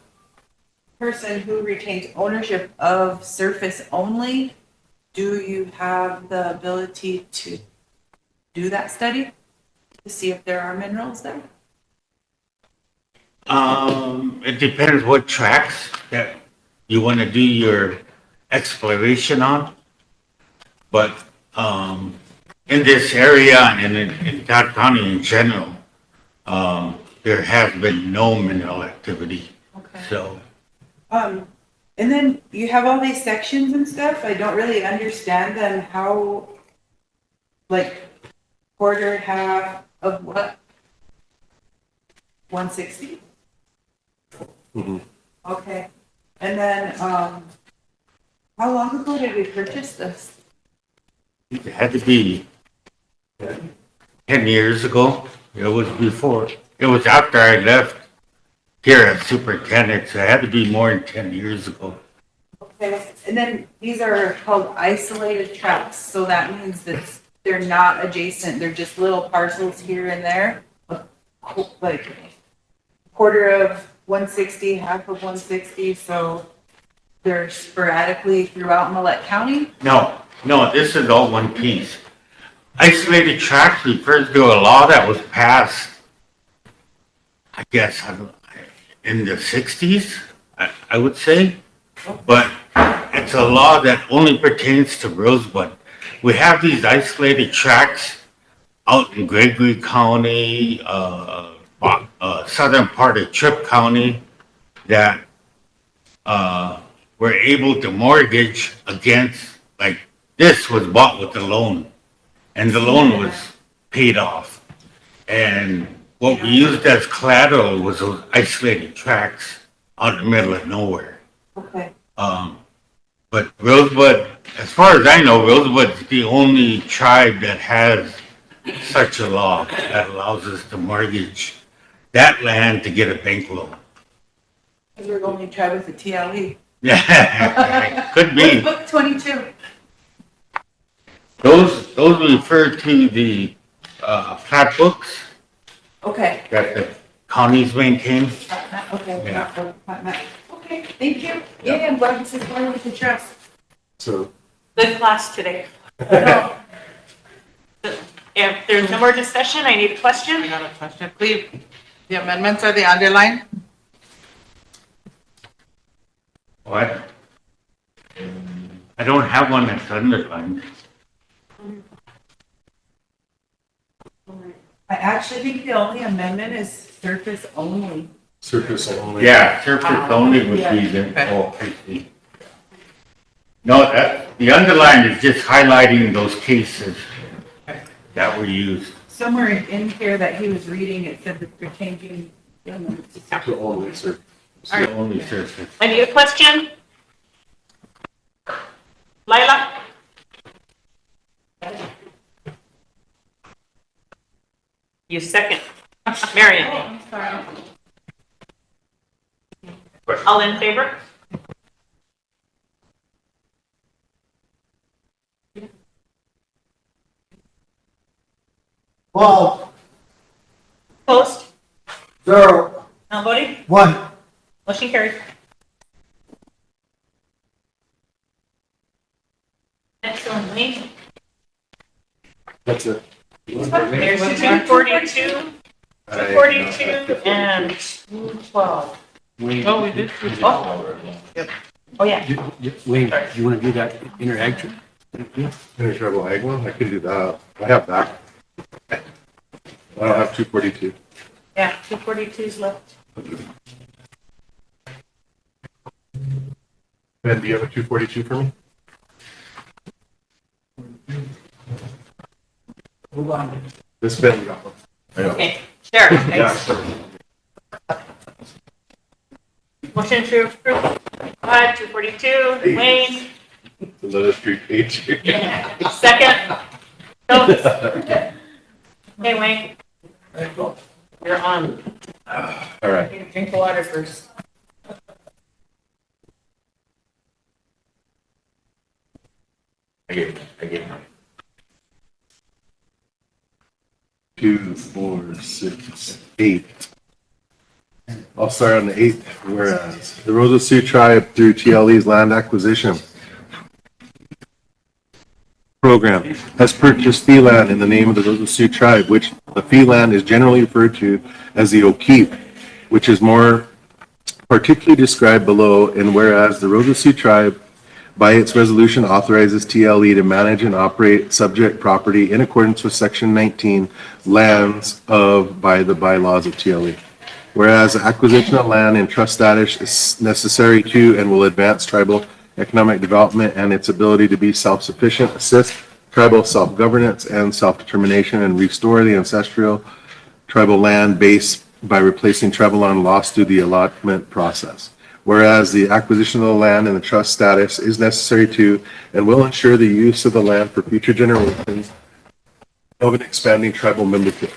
person who retains ownership of surface only, do you have the ability to do that study? To see if there are minerals there? It depends what tracks that you want to do your exploration on. But, in this area and in Todd County in general, there has been no mineral activity. Okay. So, And then you have all these sections and stuff. I don't really understand them. How, like, quarter, half of what? 160? Mhm. Okay. And then, how long ago did we purchase this? it had to be 10 years ago. It was before, it was after I left here as superintendent, so it had to be more than 10 years ago. Okay. And then these are called isolated tracts. So that means that they're not adjacent. They're just little parcels here and there. Like quarter of 160, half of 160. So they're sporadically throughout Millette County. No, this is all one piece. Isolated tracts refers to a law that was passed, I guess, in the 60s, I would say. But it's a law that only pertains to Rosebud. We have these isolated tracts out in Gregory County, southern part of Tripp County, that we're able to mortgage against, like, this was bought with a loan, and the loan was paid off. And what we used as collateral was those isolated tracts out in the middle of nowhere. Okay. But Rosebud, as far as I know, Rosebud's the only tribe that has such a law that allows us to mortgage that land to get a bank loan. Because we're the only tribe with a TLE. Yeah, could be. Book 22. Those refer to the plat books Okay. that the counties maintain. Okay. Yeah. Okay. Okay, thank you. Yeah, I'm glad this is one we can trust. So, Good class today. If there's no more discussion, I need a I question. got a question. Please, the amendments are the underlined? What? I don't have one that's underlined. I actually think the only amendment is surface only. surface only. Yeah, surface only would be the, oh, I see. No, the underline is just highlighting those cases that were used. Somewhere in here that he was reading, it said that they're changing. The only surface. The only surface. I need a question. Lila? You second. Marion? All in favor? Well, Opposed? 0, Not voting? 1. Motion carried. Next one, Lee. That's it. There's 242, 242, and 212. Wayne, Oh, we did. Oh, yeah. Wayne, you want to do that interaction? Intertribal ag one, I can do that. I have that. I don't have 242. Yeah, 242's left. Ben, do you have a 242 for me? Hold on. This Ben got one. I know. Okay, Sharon, Yeah, thanks. sure. Motion to approve. 242, Wayne, The letter street page. second. Notes. Hey, Wayne, you're on. All right. Drink water first. I get mine. 2, 4, 6, 8. I'll start on the 8th, whereas the Rosebud Sioux Tribe through TLE's land acquisition program has purchased fee land in the name of the Rosebud Sioux Tribe, which the fee land is generally referred to as the O'Keefe, which is more particularly described below, and whereas the Rosebud Sioux Tribe by its resolution authorizes TLE to manage and operate subject property in accordance with Section 19 lands by the bylaws of TLE. Whereas the acquisition of land in trust status is necessary to and will advance tribal economic development and its ability to be self-sufficient, assist tribal self-governance and self-determination, and restore the ancestral tribal land base by replacing tribal land lost through the allotment process. Whereas the acquisition of the land in the trust status is necessary to and will ensure the use of the land for future generations of an expanding tribal membership.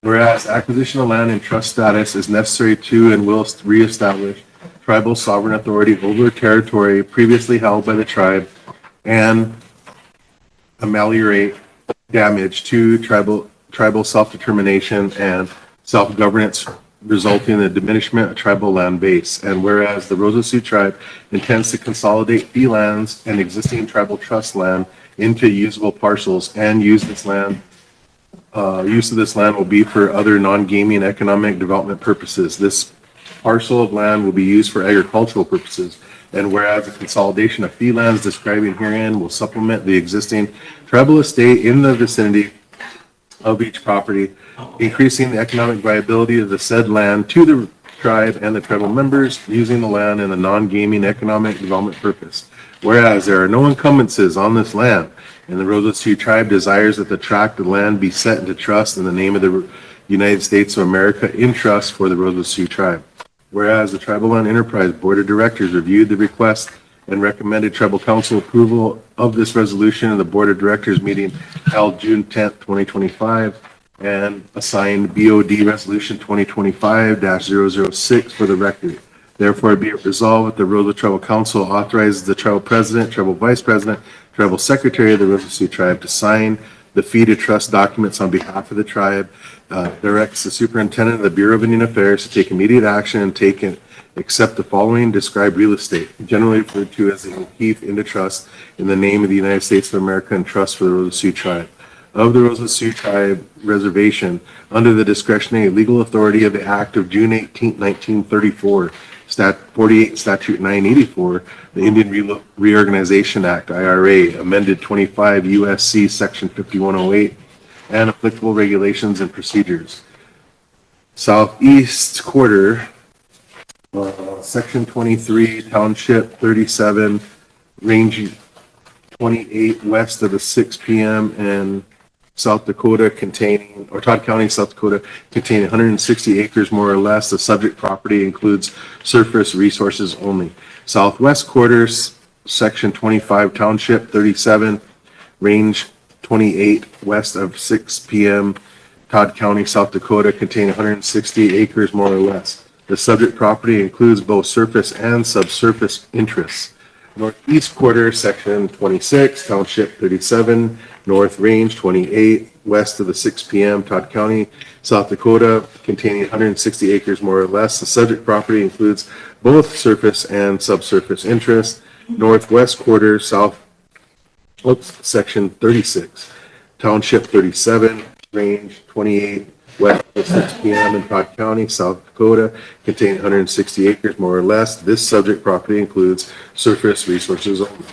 Whereas acquisition of land in trust status is necessary to and will reestablish tribal sovereign authority over territory previously held by the tribe and ameliorate damage to tribal self-determination and self-governance, resulting in the diminishment of tribal land base. And whereas the Rosebud Sioux Tribe intends to consolidate fee lands and existing tribal trust land into usable parcels and use of this land will be for other non-gaming economic development purposes. This parcel of land will be used for agricultural purposes. And whereas the consolidation of fee lands describing herein will supplement the existing tribal estate in the vicinity of each property, increasing the economic viability of the said land to the tribe and the tribal members using the land in a non-gaming economic development purpose. Whereas there are no encumbrances on this land, and the Rosebud Sioux Tribe desires that the tract of land be set into trust in the name of the United States of America in trust for the Rosebud Sioux Tribe. Whereas the Tribal Land Enterprise Board of Directors reviewed the request and recommended Tribal Council approval of this resolution in the Board of Directors meeting held June 10th, 2025, and assigned BOD Resolution 2025-006 for the record. Therefore, be it resolved that the Rosebud Tribal Council authorizes the Tribal President, Tribal Vice President, Tribal Secretary of the Rosebud Sioux Tribe to sign the fee to trust documents on behalf of the tribe, directs the superintendent of the Bureau of Indian Affairs to take immediate action and take it, except the following described real estate, generally referred to as the O'Keefe into trust in the name of the United States of America and trust for the Rosebud Sioux tribe. Of the Rosebud Sioux tribe reservation, under the discretionary legal authority of the Act of June 18, 1934, 48 Statute 984, the Indian Reorganization Act, IRA, amended 25 USC Section 5108, and applicable regulations and procedures. Southeast quarter, Section 23, Township 37, Range 28, west of the 6 p.m. and South Dakota containing, or Todd County, South Dakota, containing 160 acres more or less. The subject property includes surface resources only. Southwest quarters, Section 25, Township 37, Range 28, west of 6 p.m., Todd County, South Dakota, containing 160 acres more or less. The subject property includes both surface and subsurface interests. Northeast quarter, Section 26, Township 37, North Range 28, west of the 6 p.m., Todd County, South Dakota, containing 160 acres more or less. The subject property includes both surface and subsurface interests. Northwest quarter, Section 36, Township 37, Range 28, west of 6 p.m. in Todd County, South Dakota, containing 160 acres more or less. This subject property includes surface resources only.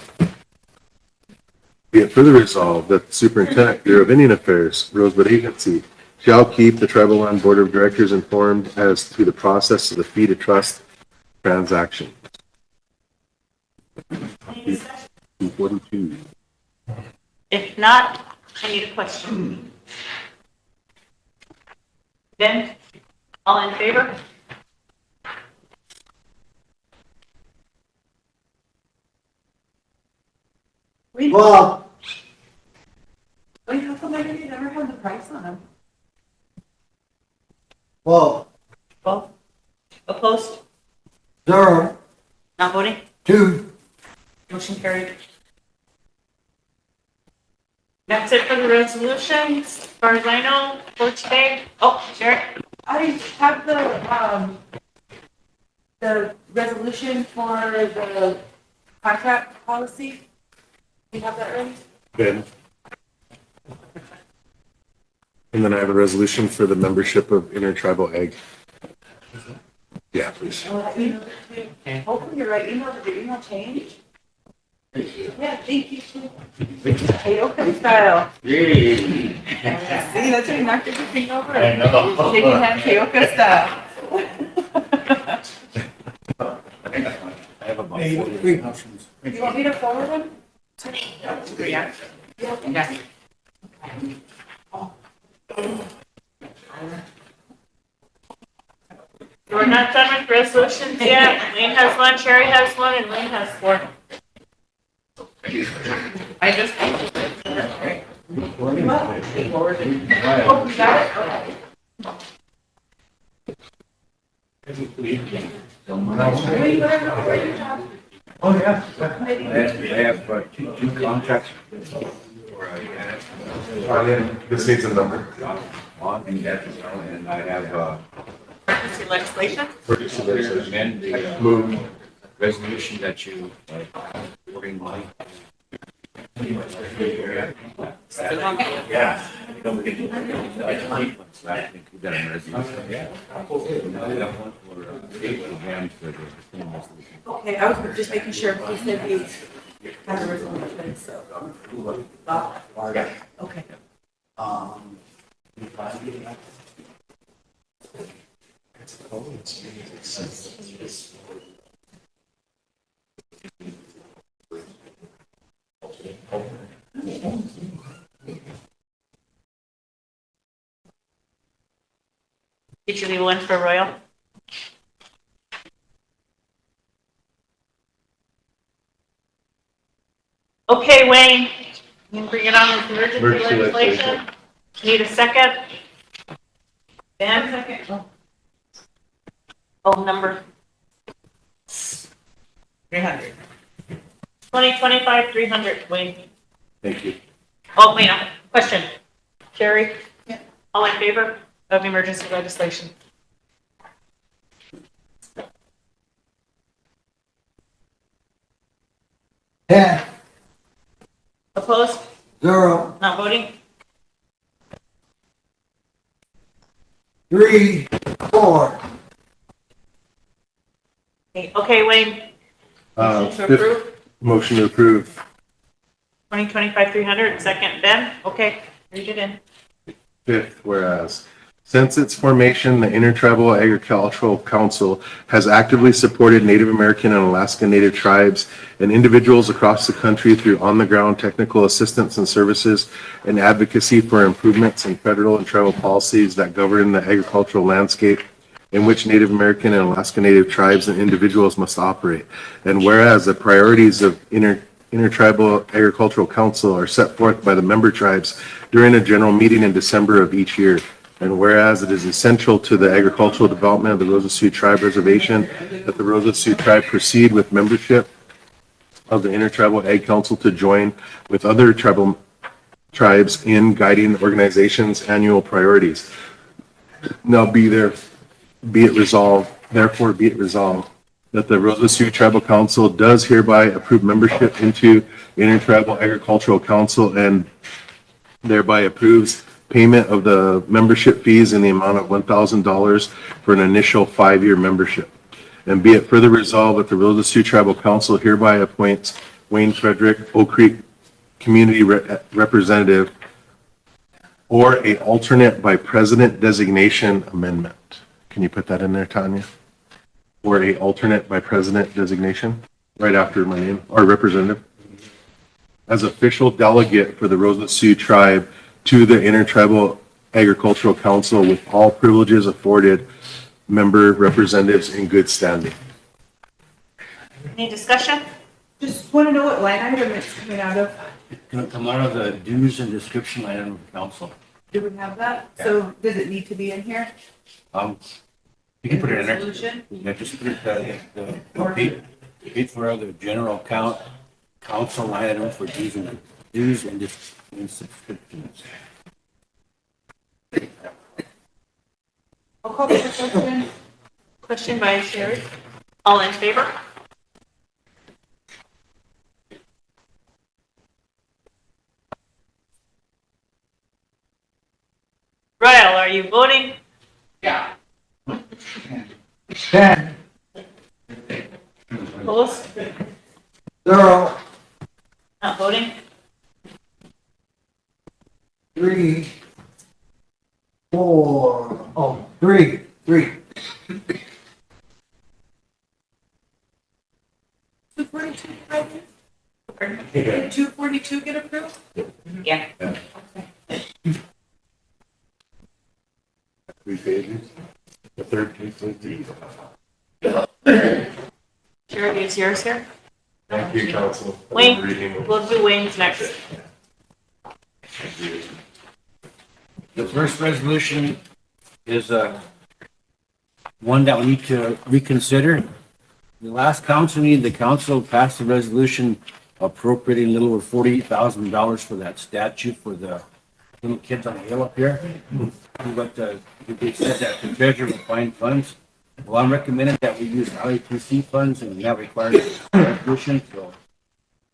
Be it further resolved that the Superintendent, Bureau of Indian Affairs, Rosebud Agency, shall keep the Tribal Land Board of Directors informed as to the process of the fee to trust transaction. 242. If not, I need a question. Ben, all in favor? well, Wait, how come I didn't ever have the price on them? well, Both? Opposed? 0, Not voting? 2, Motion carried. That's it for the resolutions, as far as I know, for today. Oh, Sherry? I have the resolution for the contract policy. You have that ready? Ben. And then I have a resolution for the membership of Intertribal Ag. Yeah, please. Hopefully your right email, did your email change? Yeah, thank you. Hey, okay, style. Yay. See, that's how you knocked everything over. I know. Shaking hand, Keoka style. I have about Hey, 40 three. options. You want me to forward them? Yeah. Yeah. We're not done with resolutions yet. Wayne has one, Sherry has one, and Wayne has 4. I just. Forwarded. Oh, you got it? Okay. oh, yeah. I have two contracts. This needs a number. On, and I have, Emergency legislation? amend the Move. resolution that you, ordering money. Yeah. I think we got a resolution. Yeah. Now we have one for, safety dams for the same resolution. Okay, I was just making sure because he said he had a resolution, so. Okay. Did you leave one for Royal? Okay, Wayne, you can bring it on with emergency Emergency legislation. Need a second? Ben? Second. Oh, number 300. 2025-300, Wayne. Thank you. Oh, wait, question. Sherry? All in favor of emergency legislation? Ten, Opposed? zero, Not voting? 3, 4. Okay, Wayne, motion to Fifth, approve, motion to approve. 2025-300, second, Ben, okay, read it in. Fifth, whereas, since its formation, the Intertribal Agricultural Council has actively supported Native American and Alaska Native tribes and individuals across the country through on-the-ground technical assistance and services and advocacy for improvements in federal and tribal policies that govern the agricultural landscape in which Native American and Alaska Native tribes and individuals must operate. And whereas the priorities of Intertribal Agricultural Council are set forth by the member tribes during a general meeting in December of each year. And whereas it is essential to the agricultural development of the Rosebud Sioux Tribe Reservation that the Rosebud Sioux Tribe proceed with membership of the Intertribal Ag Council to join with other tribal tribes in guiding the organization's annual priorities. Now be it resolved, therefore be it resolved that the Rosebud Sioux Tribal Council does hereby approve membership into Intertribal Agricultural Council and thereby approves payment of the membership fees in the amount of $1,000 for an initial 5-year membership. And be it further resolved that the Rosebud Sioux Tribal Council hereby appoints Wayne Frederick, Oak Creek Community Representative, or a alternate by president designation amendment. Can you put that in there, Tanya? Or a alternate by president designation, right after my name, or representative, as official delegate for the Rosebud Sioux Tribe to the Intertribal Agricultural Council with all privileges afforded member representatives in good standing. Any discussion? Just want to know what line item it's coming out of. It's gonna come out of the dues and description item of the council. Do we have that? So does it need to be in here? You can put it in there. Resolution? Yeah, just put it, paid for the general council line item for dues and subscriptions. I'll call for the question. Question by Sherry. All in favor? Ryle, are you voting? 10, Opposed? 0, Not voting? 3, 4. Oh, 3. 242, right? Did 242 get approved? Yeah. 3 pages. The third page. Sherry, is yours here? Thank you, council. Wayne, we'll do Wayne's next. The first resolution is one that we need to reconsider. The last council meeting, the council passed a resolution appropriating a little over $48,000 for that statue for the little kids on the hill up here. But they said that the treasurer will find funds. Well, I'm recommending that we use LATC funds and we have required resolution, so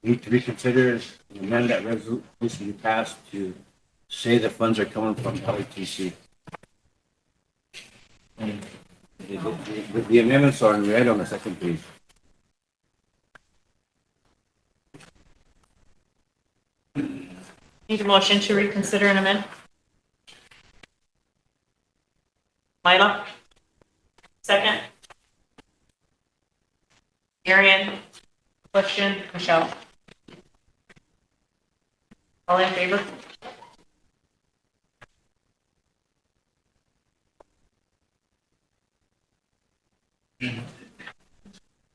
we need to reconsider and amend that resolution we passed to say the funds are coming from LATC. The amendments are in red on the second page. Need a motion to reconsider and amend? Mila? Second? Arian? Question? Michelle? All in favor?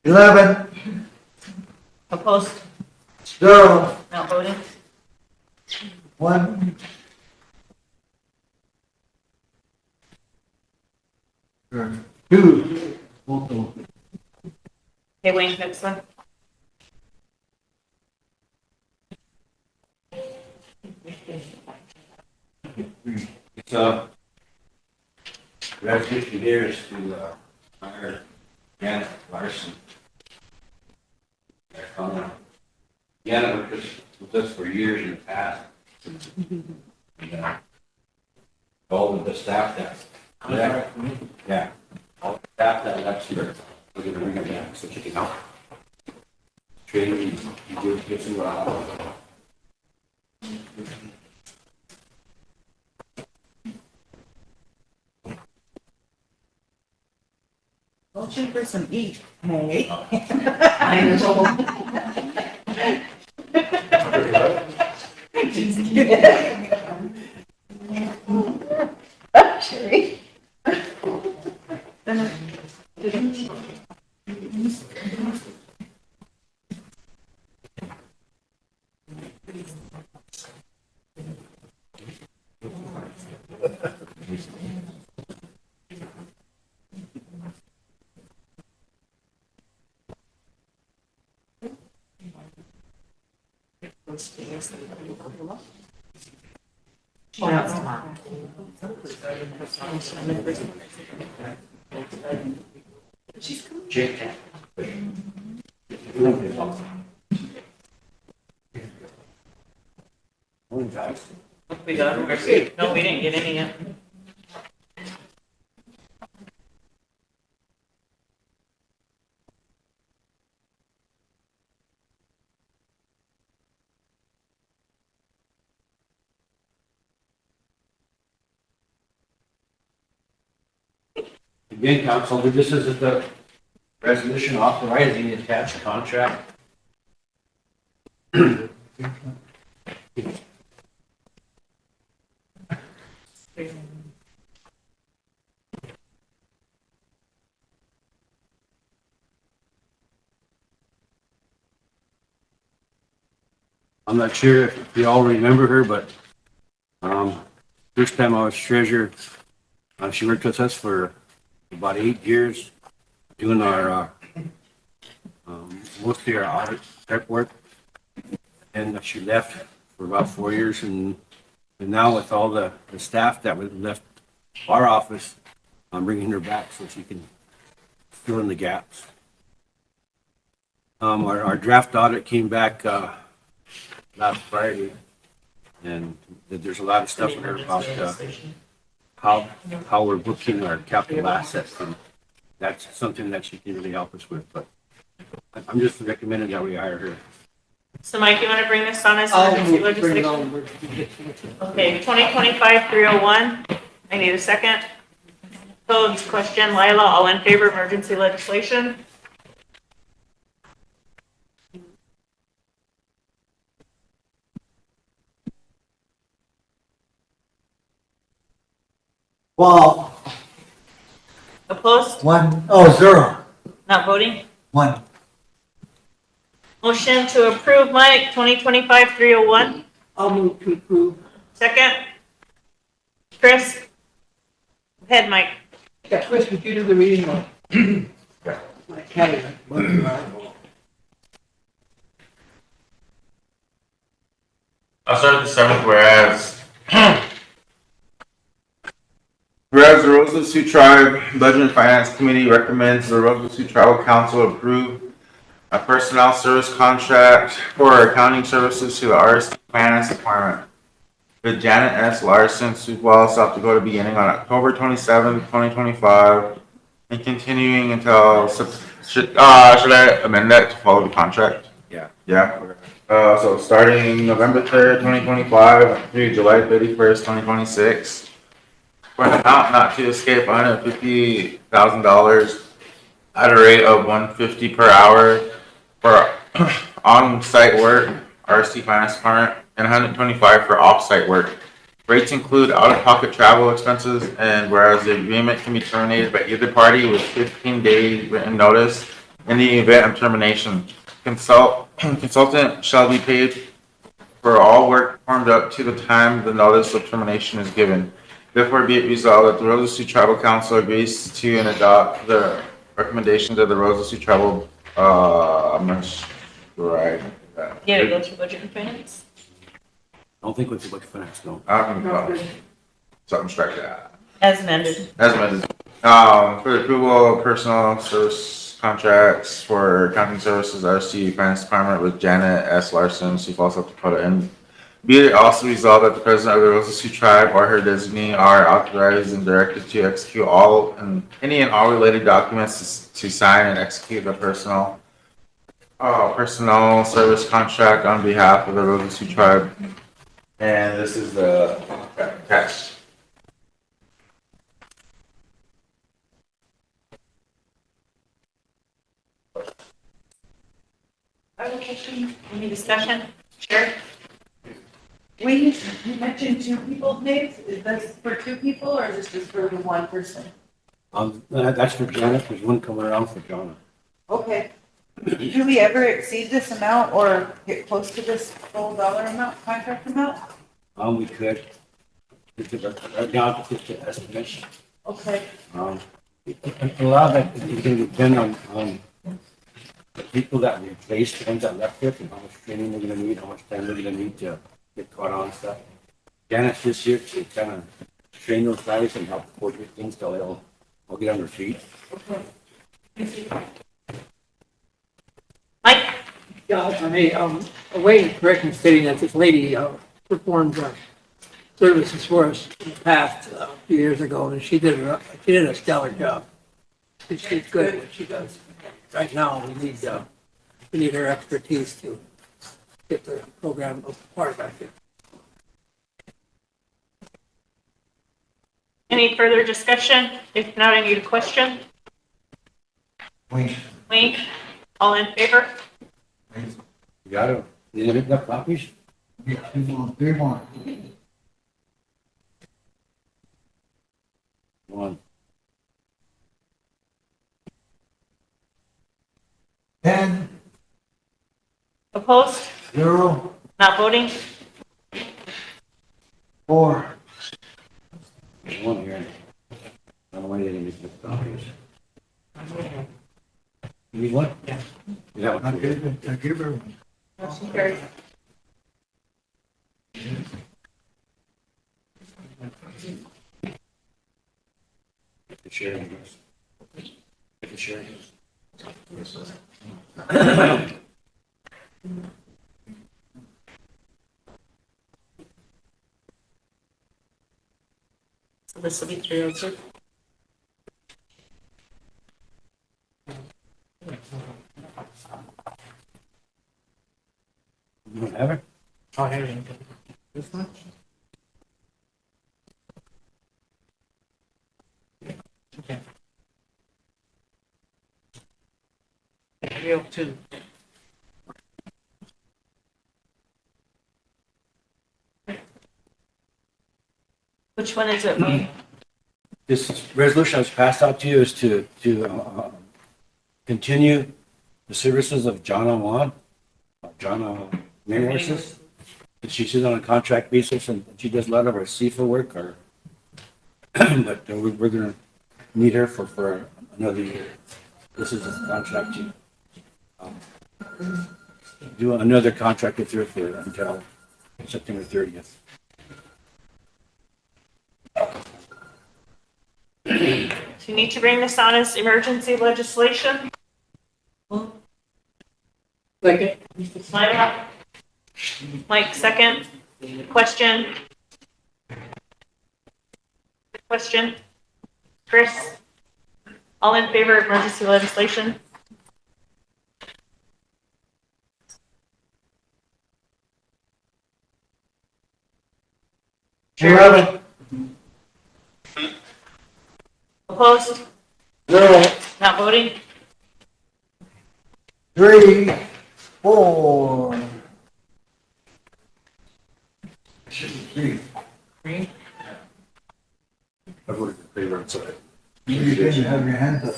Eleven, Opposed? 0, Not voting? 1. 2. Okay, Wayne, next one. So, resolution here is to, hire Janet Larson. Janet was with us for years in the past. And, all of the staff that, yeah, all the staff that left here, we're gonna bring it back so she can help. Training, you do, get some, Motion for some eat, hey? Sherry. Jake. Morning, guys. We got, no, we didn't get any yet. Again, council, this is the resolution authorizing the attached contract. I'm not sure if you all remember her, but first time I was treasurer, she worked with us for about 8 years, doing our mostly our audit type work. And she left for about 4 years, and now with all the staff that was left our office, I'm bringing her back so she can fill in the gaps. Our draft audit came back last Friday, and there's a lot of stuff in there about how we're booking our capital assets, and that's something that she can really help us with. But I'm just recommending that we hire her. So Mike, you want to bring this on as emergency legislation? Okay, 2025-301. I need a second. Codes, question, Lila, all in favor of emergency legislation? Well, Opposed? 0. Not voting? 1. Motion to approve, Mike, 2025-301. I'll move to approve. Second? Chris? Go ahead, Mike. Yeah, Chris, would you do the reading of my cabinet? I'll start with the seventh, whereas the Rosebud Sioux Tribe Budget and Finance Committee recommends the Rosebud Sioux Tribal Council approve a personnel service contract for accounting services to the RST Finance Department with Janet S. Larson, Sioux Falls, South Dakota, beginning on October 27, 2025, and continuing until, should I amend that to follow the contract? Yeah. Yeah. So starting November 3rd, 2025 through July 31st, 2026, for an amount not to escape $150,000 at a rate of $150 per hour for on-site work, RST Finance Department, and $125 for off-site work. Rates include out-of-pocket travel expenses, and whereas the agreement can be terminated by either party with 15-day written notice in the event of termination. Consultant shall be paid for all work performed up to the time the notice of termination is given. Therefore, be it resolved that the Rosebud Sioux Tribal Council agrees to and adopt the recommendations of the Rosebud Sioux Tribal. I'm not sure I. Yeah, to go through budget and finance. I don't think we have to look at finance, no. So I'm strike that. As amended. As amended. For the approval of personal service contracts for accounting services, RC Finance Department with Janet S. Larson, Sioux Falls, South Dakota. And be it also resolved that the president of the Rosebud Sioux tribe or her designee are authorized and directed to execute all and any and all related documents to sign and execute the personal service contract on behalf of the Rosebud Sioux tribe. And this is the text. I have a question. Any discussion? Sure. You mentioned two people's names. Is this for two people or is this just for the one person? That's for Janet. There's one coming around for Jonna. Okay. Do we ever exceed this amount or get close to this full dollar amount, contract amount? We could. Right now, it's just an estimation. Okay. A lot of that is going to depend on the people that we replaced, the ones that left it, and how much training they're going to need, how much time they're going to need to get caught on stuff. Janet's this year to kind of train those guys and help coordinate things till they'll get on their feet. Mike? Yeah, if I may, a way of correctly stating that this lady performed services for us in the past a few years ago, and she did a stellar job. She's good at what she does. Right now, we need her expertise to get the program apart back there. Any further discussion? If not, I need a question. Wink. Wink? All in favor? You got to, you need enough copies? Three more. One. 10, Opposed? 0, Not voting? 4. There's one here. I don't know why they didn't make the copies. You need one? Yeah. That one. I give her one. Motion carries. Get the sharing. Get the sharing. So this will be 302. You don't have it? Oh, here you go. This one? Okay. 302. Which one is it, Wayne? This resolution I was passed out to you is to continue the services of Jonna Horses. She's on a contract basis and she does a lot of our CFA work, but we're going to need her for another year. This is a contract to do another contract with her for until September 30th. Do you need to bring this on as emergency legislation? Second. Mr. Snyder? Mike, second. Question? Question? Chris? All in favor of emergency legislation? Chair. Opposed? 0, Not voting? 3, 4. Three. I voted in favor, I'm sorry. You didn't have your hand up.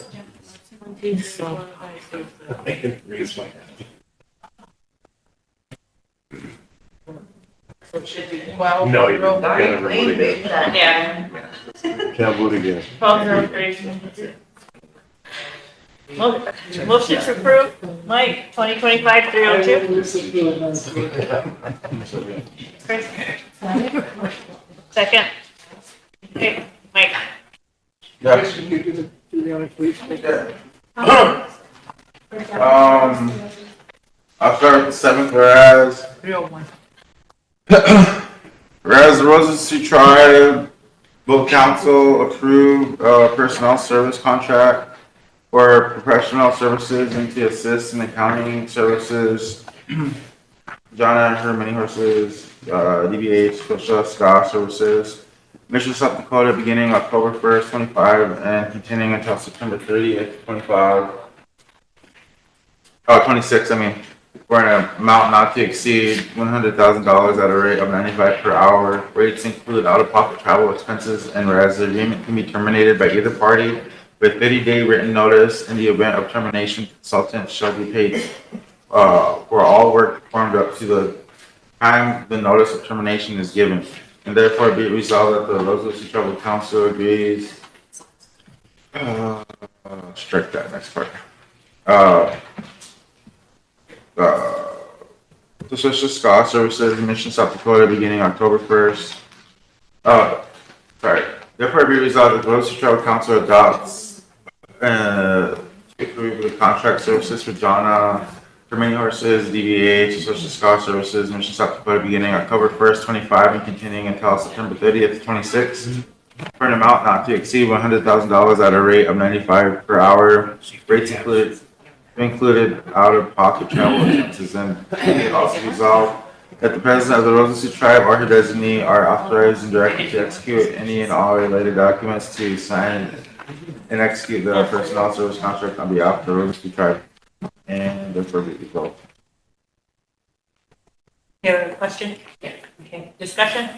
I can raise my hand. So it should be 12. No, you zero, can't ever vote again. Yeah. Can't vote again. 12-0-3. Motion to approve, Mike, 2025-302. Chris? Second. Okay, Mike. Yes. Can you do the honor, please? I'll start with the seventh, whereas. 301. Whereas the Rosebud Sioux Tribe, both council approved personnel service contract for professional services and to assist in accounting services. John and her mini horses, DBH, Scotia Ska Services, Mission South Dakota, beginning October 1st, 25, and continuing until September 30th, 25. 26, I mean, for an amount not to exceed $100,000 at a rate of 95 per hour. Rates include out-of-pocket travel expenses, and whereas the agreement can be terminated by either party with 30-day written notice. In the event of termination, consultants shall be paid for all work performed up to the time the notice of termination is given. And therefore be it resolved that the Rosebud Sioux Tribal Council agrees. Strike that next part. The Social Ska Services in Mission, South Dakota, beginning October 1st. Therefore be resolved that the Rosebud Sioux Tribal Council adopts approve the contract services for Jonna, for mini horses, DBH, Social Ska Services, Mission, South Dakota, beginning October 1st, 25, and continuing until September 30th, 26, for an amount not to exceed $100,000 at a rate of 95 per hour. Rates included out-of-pocket travel expenses, and it also resolved that the president of the Rosebud Sioux Tribe or her designee are authorized and directed to execute any and all related documents to sign and execute the personnel service contract on behalf of the Rosebud Sioux Tribe. And therefore be resolved. You have a question? Yeah. Okay, discussion?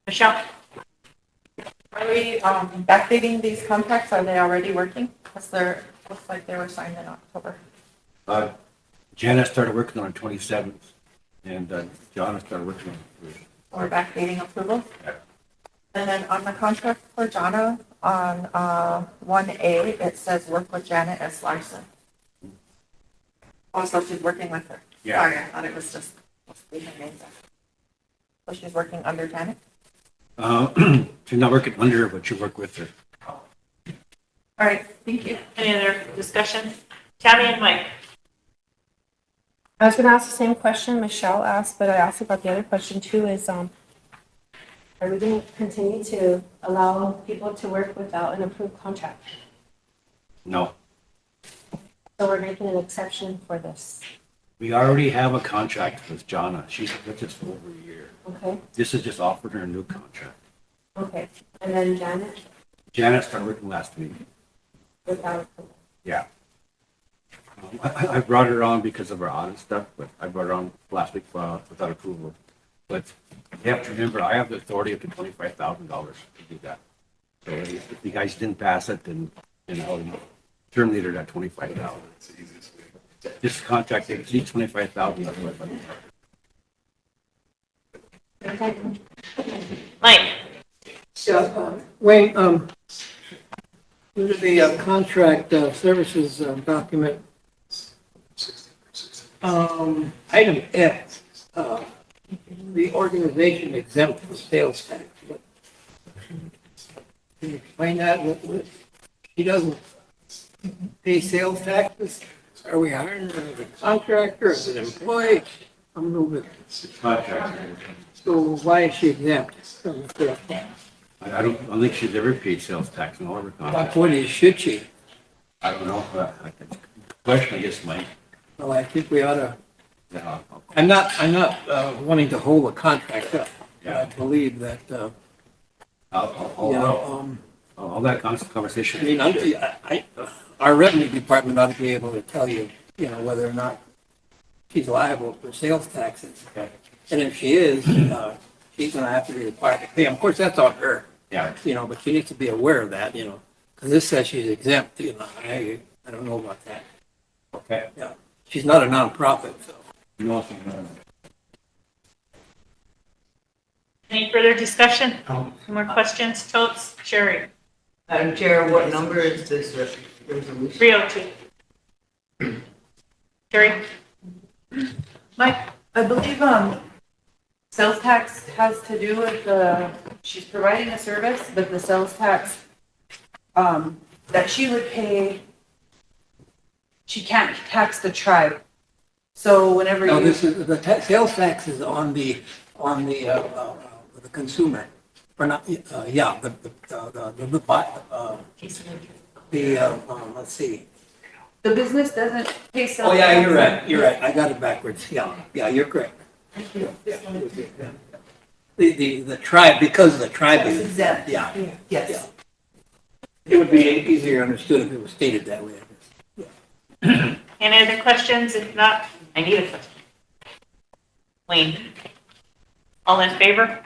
Michelle? Are we backdating these contracts? Are they already working? Because they're, looks like they were signed in October. Janet started working on the 27th, and John started working on the 1st. We're backdating approval? Yeah. And then on the contract for Jonna, on 1A, it says work with Janet S. Larson. Oh, so she's working with her. Yeah. Sorry, I thought it was just, her name. So she's working under Janet? She's not working under her, but she worked with her. All right, thank you. Any other discussion? Tammy and Mike? I was gonna ask the same question Michelle asked, but I also got the other question too, is, are we gonna continue to allow people to work without an approved contract? No, So we're making an exception for this, we already have a contract with Jonna. She's with us for over a year. okay? This is just offered her a new contract. Okay, and then Janet, Janet started working last week. without approval. Yeah. I brought her on because of her audit stuff, but I brought her on last week without approval. But you have to remember, I have the authority up to $25,000 to do that. So if you guys didn't pass it, then I'll terminate her at $25,000. This contract exceeds $25,000. That's what I'm Mike? Yeah, Wayne, under the contract services document, item F, the organization exempt from sales tax. Can you explain that? She doesn't pay sales taxes? Are we hiring her as a contractor, as an employee? I'm a little bit, Contract. so why is she exempt from the sales tax? I don't think she's ever paid sales tax in all of her My contracts. point is, should she? I don't know. Question, I guess, Mike. Well, I think we ought to, Yeah, I'm not wanting to hold a contract up. Yeah. I believe that, all that conversation. I mean, our revenue department ought to be able to tell you, whether or not she's liable for sales taxes. Okay. And if she is, she's gonna have to be required to pay. Of course, that's on her, Yeah. but she needs to be aware of that, because this says she's exempt, I don't know about that. Okay. Yeah, she's not a nonprofit, so. No, Any further discussion? More questions? Totes? Sherry? Madam Chair, what number is this resolution? 302. Sherry? Mike, I believe, sales tax has to do with the she's providing a service, but the sales tax, that she would pay, she can't tax the tribe. So whenever No, you, this is, the sales tax is on the consumer, or not, yeah, let's see. the business doesn't pay sales. Oh, yeah, tax. you're right, I got it backwards, yeah, you're correct. The tribe, because the tribe is Exempt. yeah. Yes. It would be easier understood if it was stated that way. Any other questions? If not, I need a question. Wayne? All in favor?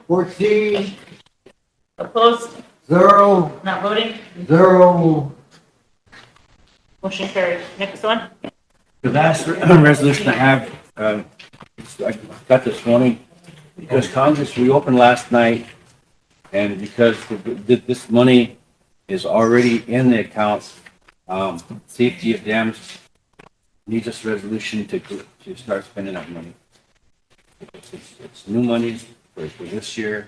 14, Opposed? 0, Not voting? 0. Motion carried. Next one? The last resolution I have, I got this morning, because Congress reopened last night, and because this money is already in the accounts, safety of dams needs this resolution to start spending that money. It's new money for this year.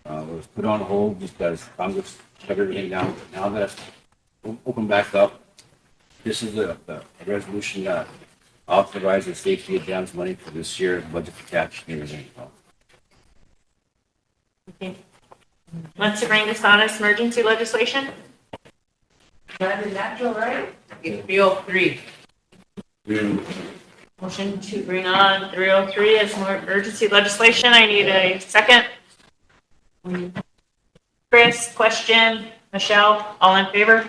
It was put on hold because Congress shut everything down. Now that it's open back up, this is a resolution that authorizes safety of dams money for this year, budget attached and everything. Okay. Want to bring this on as emergency legislation? That is natural, right? It's Bill 3. Motion to bring on 303 as more emergency legislation. I need a second. Chris, question, Michelle, all in favor?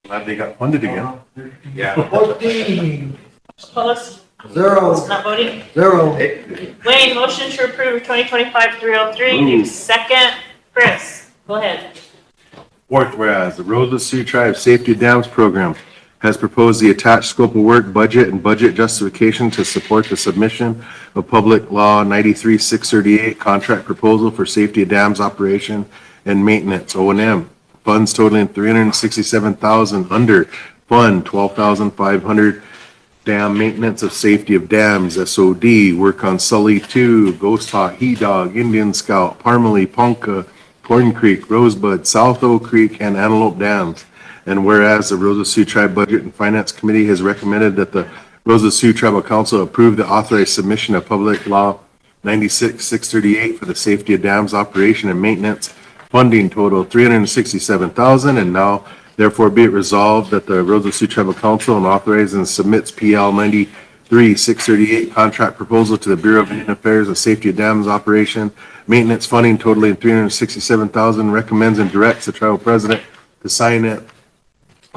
Glad they got funded again. Yeah. 14, Opposed? 0, Not voting? 0. Wayne, motion to approve 2025-303. Need a second. Chris, go ahead. Fourth, whereas the Rosebud Sioux Tribe Safety Dams Program has proposed the attached scope of work, budget, and budget justification to support the submission of Public Law 93-638 contract proposal for safety of dams operation and maintenance, O&M. Funds totaling $367,000 under Fund 12,500 Dam Maintenance of Safety of Dams, SOD, work on Sully 2, Ghost Hawk, He Dog, Indian Scout, Parmalee, Ponca, Corn Creek, Rosebud, South Oak Creek, and Antelope Dams. And whereas the Rosebud Sioux Tribe Budget and Finance Committee has recommended that the Rosebud Sioux Tribal Council approve the authorized submission of Public Law 96-638 for the safety of dams operation and maintenance, funding total $367,000, and now therefore be it resolved that the Rosebud Sioux Tribal Council and authorizes and submits PL 93-638 contract proposal to the Bureau of Indian Affairs and Safety of Dams Operation Maintenance, funding totaling $367,000, recommends and directs the tribal president to sign it,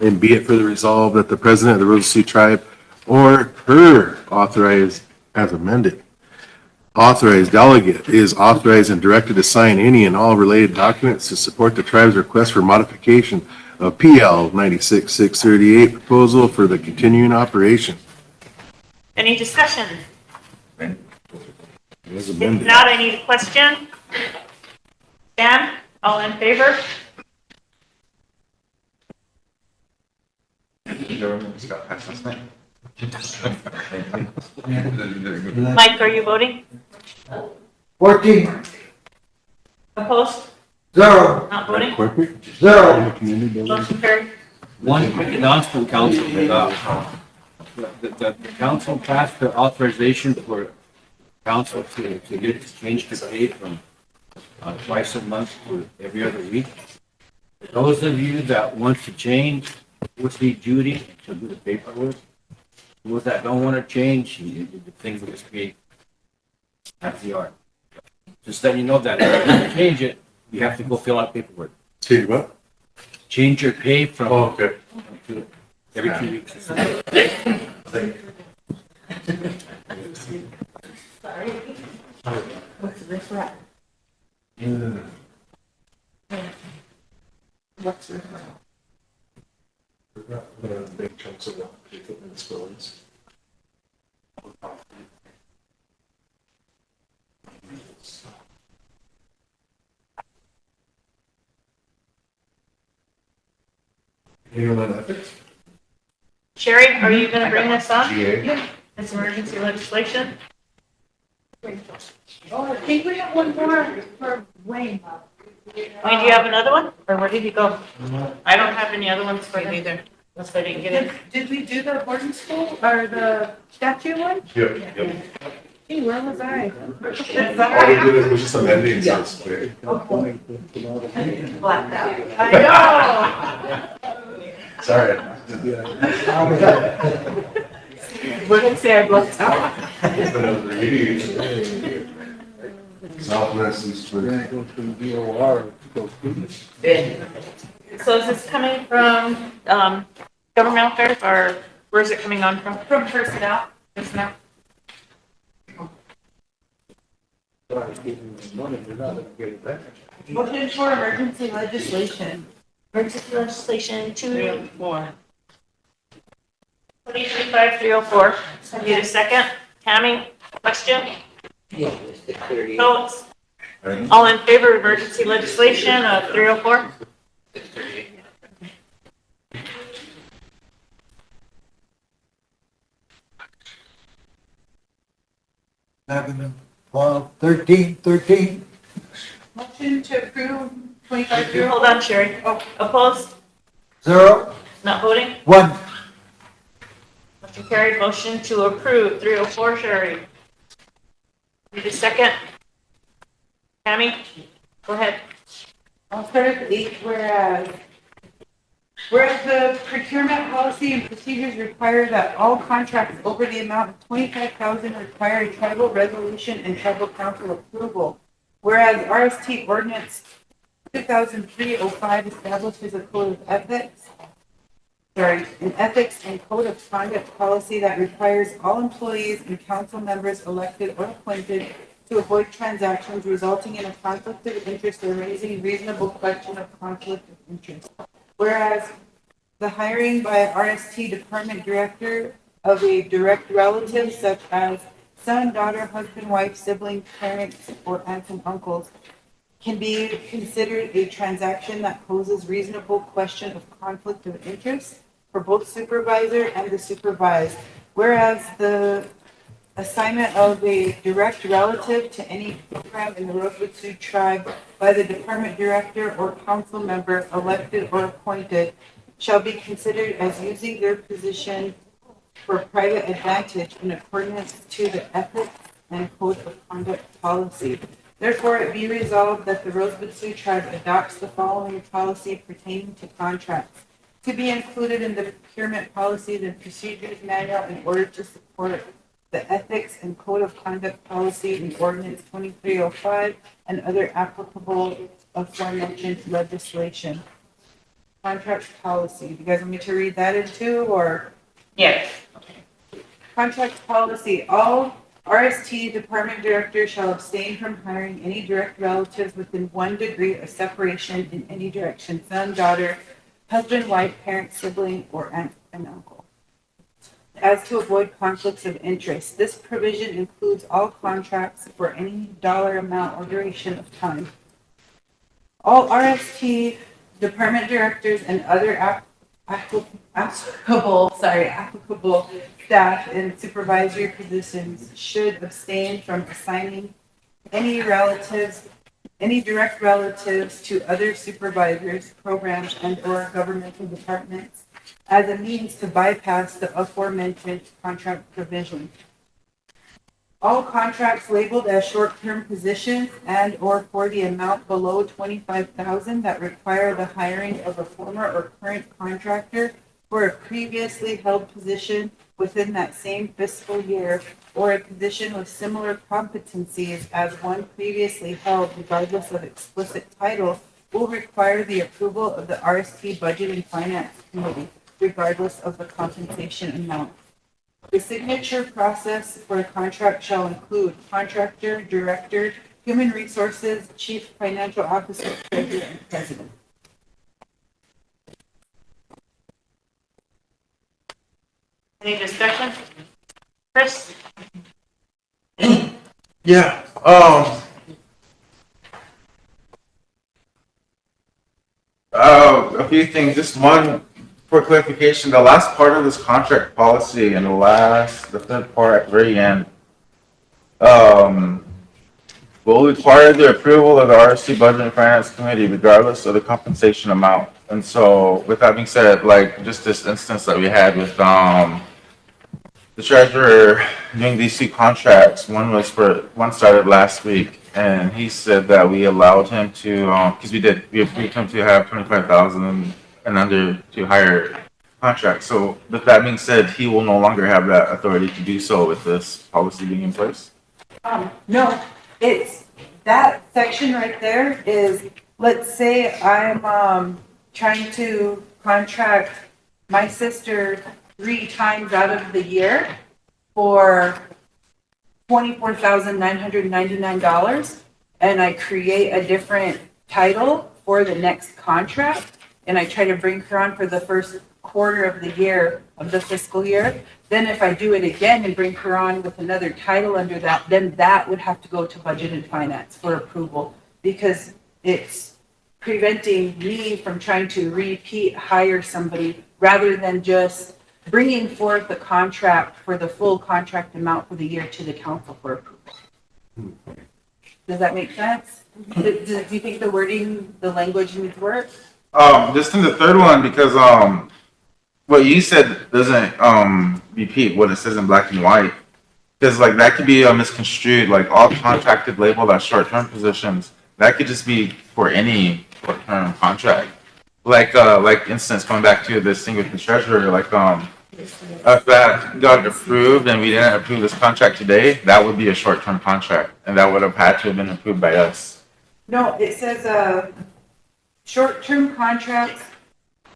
and be it further resolved that the president of the Rosebud Sioux Tribe or her authorized as amended authorized delegate is authorized and directed to sign any and all related documents to support the tribe's request for modification of PL 96-638 proposal for the continuing operation. Any discussion? As If amended. not, I need a question. Sam, all in favor? Mike, are you voting? 14, Opposed? 0, Not voting? 0. Motion carried. One quick announcement, council. The council passed the authorization for council to get this change to pay from twice a month to every other week. Those of you that want to change, we'll see Judy to do the paperwork. Those that don't want to change, the things will just be as they are. Just letting you know that if you change it, you have to go fill out paperwork. Change what? Change your pay from Okay. to every 2 weeks. What's this wrap? What's this wrap? Big chunks of equipment spillings. Anyone on ethics? Sherry, are you gonna bring this up? GA? This emergency legislation? Oh, I think we have one more for Wayne. Wayne, do you have another one? Or where did he go? I don't have any other ones for him either. Unless I didn't get it. Did we do the boarding school or the statue one? Yep, yep. Gee, where was I? All we did was just amending, so it's quick. Blacked out. I know. Sorry. What did I say? I blacked out. Southwest is for. So is this coming from, government affairs or where's it coming on from? From personnel. Personnel. Motion for emergency legislation. Emergency legislation 204. 2025-304. Need a second? Tammy, question? Votes? All in favor of emergency legislation of 304? 11, 12, 13, 13. Motion to approve 25 Hold on, Sherry. Oh, opposed? 0, Not voting? 1. Motion carried. Motion to approve 304, Sherry. Need a second? Tammy, go ahead. I'll start at 8, whereas the procurement policy and procedures require that all contracts over the amount of 25,000 require a tribal resolution and tribal council approval. Whereas RST ordinance 2003-05 establishes a code of ethics, an ethics and code of conduct policy that requires all employees and council members elected or appointed to avoid transactions resulting in a conflict of interest or raising reasonable question of conflict of interest. Whereas the hiring by RST department director of a direct relative such as son, daughter, husband, wife, sibling, parents, or aunts and uncles can be considered a transaction that poses reasonable question of conflict of interest for both supervisor and the supervised. Whereas the assignment of a direct relative to any program in the Rosebud Sioux tribe by the department director or council member elected or appointed shall be considered as using their position for private advantage in accordance to the ethics and code of conduct policy. Therefore, it be resolved that the Rosebud Sioux tribe adopts the following policy pertaining to contracts to be included in the procurement policies and procedures manual in order to support the ethics and code of conduct policy in ordinance 2305 and other applicable aforementioned legislation. Contract policy. Do you guys want me to read that into or? Yes. Contract policy. All RST department directors shall abstain from hiring any direct relatives within 1 degree of separation in any direction, son, daughter, husband, wife, parent, sibling, or aunt and uncle, as to avoid conflicts of interest. This provision includes all contracts for any dollar amount or duration of time. All RST department directors and other applicable staff in supervisory positions should abstain from assigning any direct relatives to other supervisors, programs, and/or governmental departments as a means to bypass the aforementioned contract provision. All contracts labeled as short-term positions and/or for the amount below $25,000 that require the hiring of a former or current contractor for a previously held position within that same fiscal year, or a position with similar competencies as one previously held, regardless of explicit title, will require the approval of the RST Budget and Finance Committee, regardless of the compensation amount. The signature process for a contract shall include contractor, director, human resources, chief financial officer, treasurer, and president. Any discussion? Chris? Yeah, a few things. Just one, for clarification, the last part of this contract policy and the third part at the very end, will require the approval of the RSC Budget and Finance Committee regardless of the compensation amount. And so with that being said, like just this instance that we had with, the treasurer doing these two contracts, one started last week, and he said that we allowed him to, cause we approved him to have 25,000 and under to hire contracts. So with that being said, he will no longer have that authority to do so with this policy being in place. No, it's, that section right there is, let's say I'm, trying to contract my sister 3 times out of the year for $24,999, and I create a different title for the next contract, and I try to bring her on for the first quarter of the year of the fiscal year. Then if I do it again and bring her on with another title under that, then that would have to go to Budget and Finance for approval, because it's preventing me from trying to repeat hire somebody rather than just bringing forth the contract for the full contract amount for the year to the council for approval. Does that make sense? Do you think the wording, the language needs work? Just in the third one, because, what you said doesn't, repeat what it says in black and white. Because like that could be misconstrued, like all contracted labeled as short-term positions. That could just be for any short-term contract. Like instance, coming back to this thing with the treasurer, like, if that got approved and we didn't approve this contract today, that would be a short-term contract, and that would have had to have been approved by us. No, it says, short-term contracts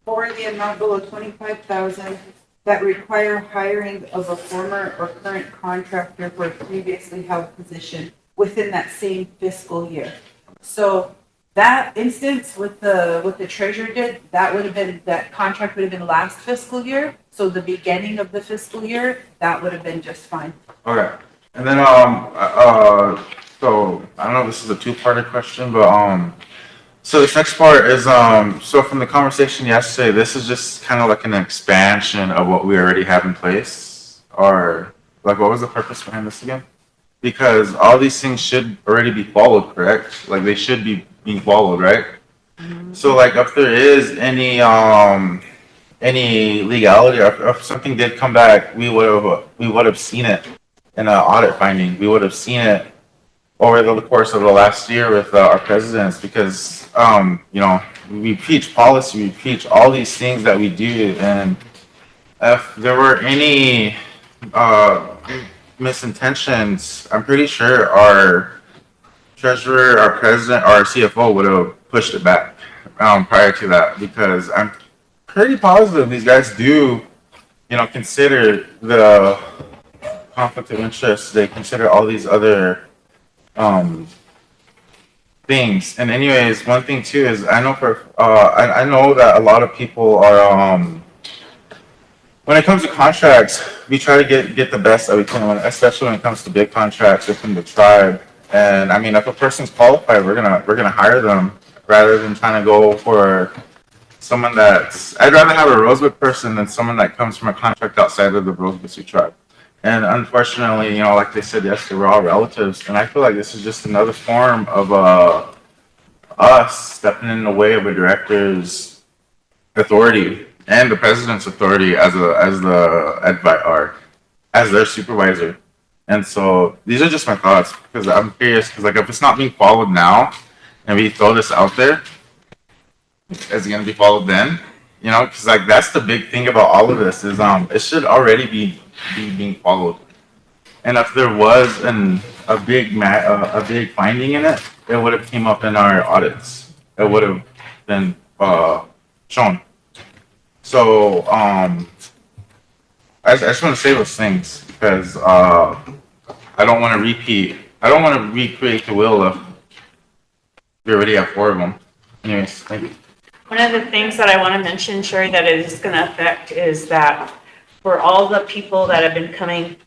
for the amount below 25,000 that require hiring of a former or current contractor for a previously held position within that same fiscal year. So that instance with the treasurer did, that would have been, that contract would have been last fiscal year. So the beginning of the fiscal year, that would have been just fine. Okay. And then, so I don't know if this is a two-parter question, but, so this next part is, so from the conversation yesterday, this is just kind of like an expansion of what we already have in place, or like, what was the purpose behind this again? Because all these things should already be followed, correct? Like they should be being followed, right? So like if there is any legality, or if something did come back, we would have seen it in an audit finding. We would have seen it over the course of the last year with our presidents, because you know, we preach policy, we preach all these things that we do, and if there were any misintentions, I'm pretty sure our treasurer, our president, our CFO would have pushed it back prior to that, because I'm pretty positive these guys do, you know, consider the conflict of interest. They consider all these other things. And anyways, one thing too is I know I know that a lot of people are when it comes to contracts, we try to get the best that we can, especially when it comes to big contracts within the tribe. And I mean, if a person's qualified, we're gonna hire them rather than trying to go for someone that's. I'd rather have a Rosebud person than someone that comes from a contract outside of the Rosebud Sioux tribe. And unfortunately, you know, like they said yesterday, we're all relatives, and I feel like this is just another form of us stepping in the way of a director's authority and the president's authority as their supervisor. And so these are just my thoughts, because I'm curious, because like if it's not being followed now and we throw this out there, is it going to be followed then? You know, because like that's the big thing about all of this is it should already be being followed. And if there was a big finding in it, it would have came up in our audits. It would have been shown. So I just want to say those things, because I don't want to repeat. I don't want to recreate the wheel if we already have 4 of them. Anyways, thank you. One of the things that I want to mention, Sherry, that it is going to affect is that for all the people that have been coming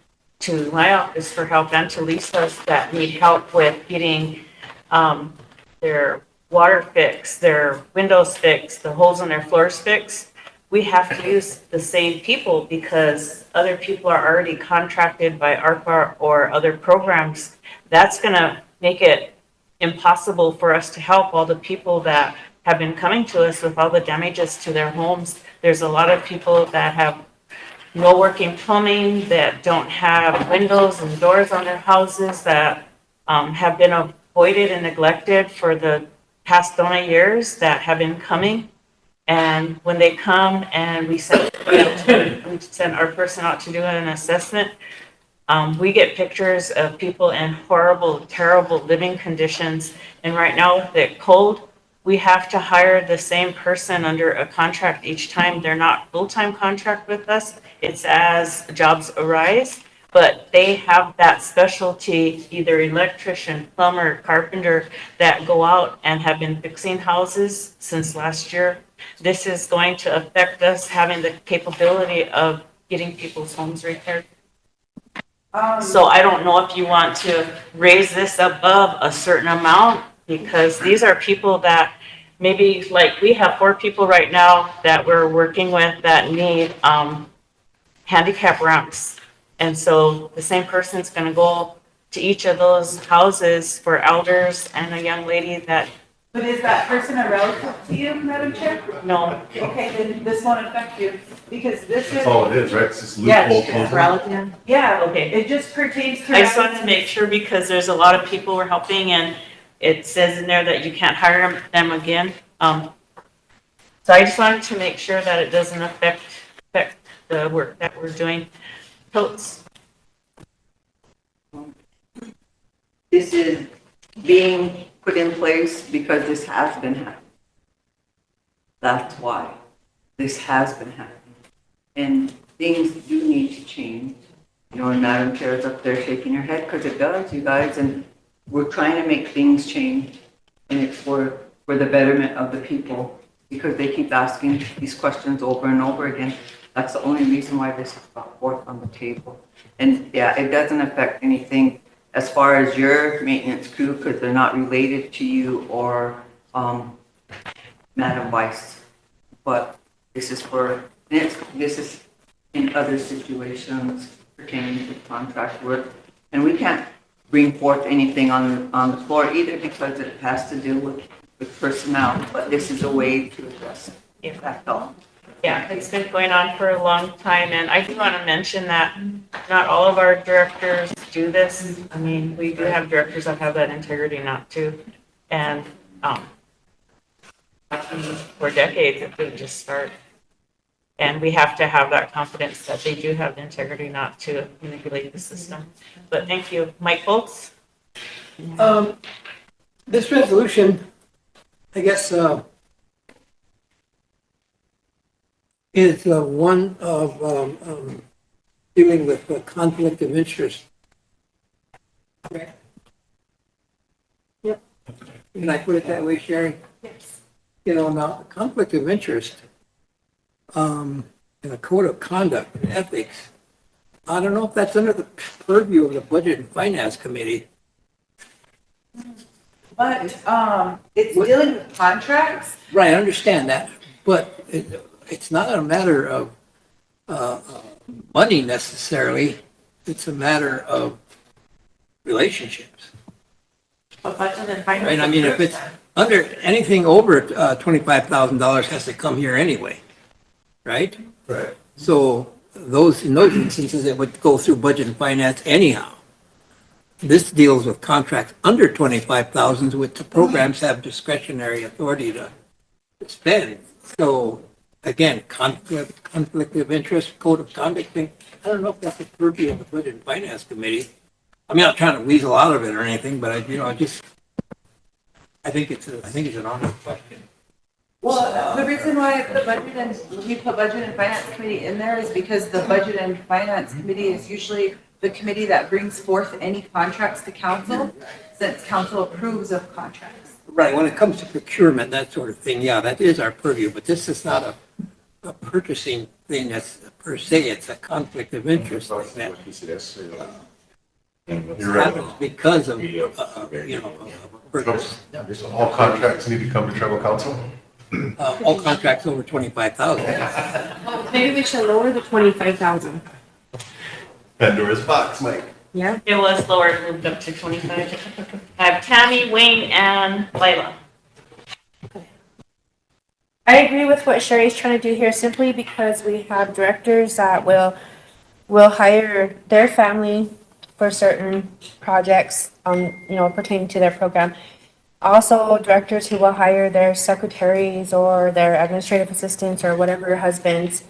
to my office for help and to Lisa's that need help with getting their water fixed, their windows fixed, the holes in their floors fixed, we have to use the same people because other people are already contracted by ARPA or other programs. That's gonna make it impossible for us to help all the people that have been coming to us with all the damages to their homes. There's a lot of people that have no working plumbing, that don't have windows and doors on their houses, that have been avoided and neglected for the past donut years that have been coming. And when they come and we send our person out to do an assessment, we get pictures of people in horrible, terrible living conditions. And right now with the cold, we have to hire the same person under a contract each time. They're not full-time contract with us. It's as jobs arise, but they have that specialty, either electrician, plumber, carpenter, that go out and have been fixing houses since last year. This is going to affect us having the capability of getting people's homes repaired. So I don't know if you want to raise this above a certain amount, because these are people that maybe, like, we have 4 people right now that we're working with that need handicap ramps. And so the same person's gonna go to each of those houses for elders and a young lady that, But is that person a relative to you, Madam Chair? no, Okay, then this won't affect you, because this is. That's all it is, right? It's just Yes, loophole it's closing. relative. Yeah, Okay. it just pertains to. I just wanted to make sure because there's a lot of people we're helping and it says in there that you can't hire them again. So I just wanted to make sure that it doesn't affect the work that we're doing. Totes. This is being put in place because this has been happening. That's why this has been happening. And things do need to change. You know, and Madam Chair is up there shaking her head because it does, you guys, and we're trying to make things change. And it's for the betterment of the people, because they keep asking these questions over and over again. That's the only reason why this is brought forth on the table. And yeah, it doesn't affect anything as far as your maintenance crew, because they're not related to you or Madam Weiss. But this is this is in other situations pertaining to contract work. And we can't bring forth anything on the floor either because it has to do with personnel. But this is a way to address it, if that's all. Yeah, it's been going on for a long time, and I do want to mention that not all of our directors do this. I mean, we do have directors that have that integrity not to, and for decades it didn't just start. And we have to have that confidence that they do have the integrity not to manipulate the system. But thank you. Mike Foltz? This resolution, I guess, is one of dealing with a conflict of interest. Correct? Yep. Can I put it that way, Sherry? Yes. You know, now, conflict of interest, in a code of conduct and ethics, I don't know if that's under the purview of the Budget and Finance Committee. But it's dealing with contracts. Right, I understand that, but it's not a matter of money necessarily. It's a matter of relationships. Right, I mean, if it's under, anything over $25,000 has to come here anyway, right? Right. So in those instances, it would go through Budget and Finance anyhow. This deals with contracts under 25,000, which the programs have discretionary authority to spend. So again, conflict of interest, code of conduct thing, I don't know if that's the purview of the Budget and Finance Committee. I'm not trying to weasel out of it or anything, but I think it's an honest question. Well, the reason why we put Budget and Finance Committee in there is because the Budget and Finance Committee is usually the committee that brings forth any contracts to council, since council approves of contracts. Right, when it comes to procurement, that sort of thing, yeah, that is our purview, but this is not a purchasing thing that's per se, it's a conflict of interest thing that You're right. happens because of, a purchase. All contracts need to come to tribal council? all contracts over 25,000. Maybe we should lower the 25,000. Pandora's box, Mike. Yeah. It was lowered, moved up to 25. I have Tammy, Wayne, and Lila. I agree with what Sherry's trying to do here simply because we have directors that will hire their family for certain projects, pertaining to their program. Also, directors who will hire their secretaries or their administrative assistants or whatever husbands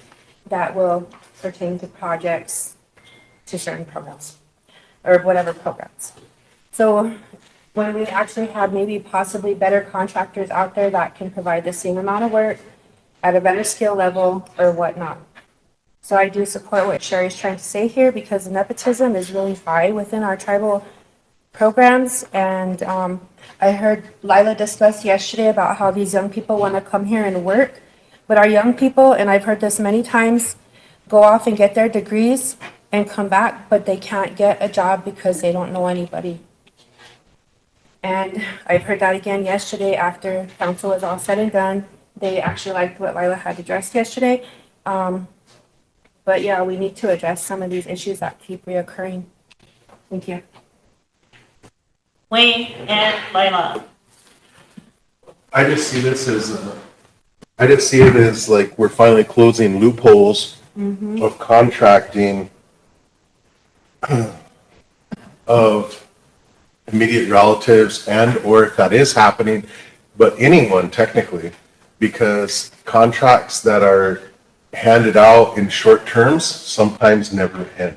that will pertain to projects, to certain programs, or whatever programs. So when we actually have maybe possibly better contractors out there that can provide the same amount of work at a better skill level or whatnot. So I do support what Sherry's trying to say here because nepotism is really high within our tribal programs. And I heard Lila discuss yesterday about how these young people want to come here and work. But our young people, and I've heard this many times, go off and get their degrees and come back, but they can't get a job because they don't know anybody. And I've heard that again yesterday after council was all said and done. They actually liked what Lila had addressed yesterday. But yeah, we need to address some of these issues that keep reoccurring. Thank you. Wayne and Lila. I just see this as, I just see it as like we're finally closing loopholes of contracting of immediate relatives and or if that is happening, but anyone technically, because contracts that are handed out in short terms sometimes never end.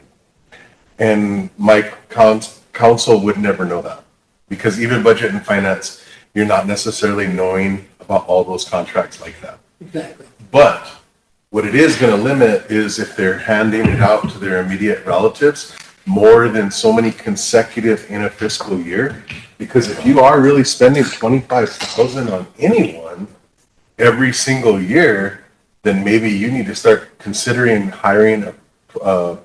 And my council would never know that because even budget and finance, you're not necessarily knowing about all those contracts like that. Exactly. But what it is going to limit is if they're handing it out to their immediate relatives more than so many consecutive in a fiscal year. Because if you are really spending 25,000 on anyone every single year, then maybe you need to start considering hiring a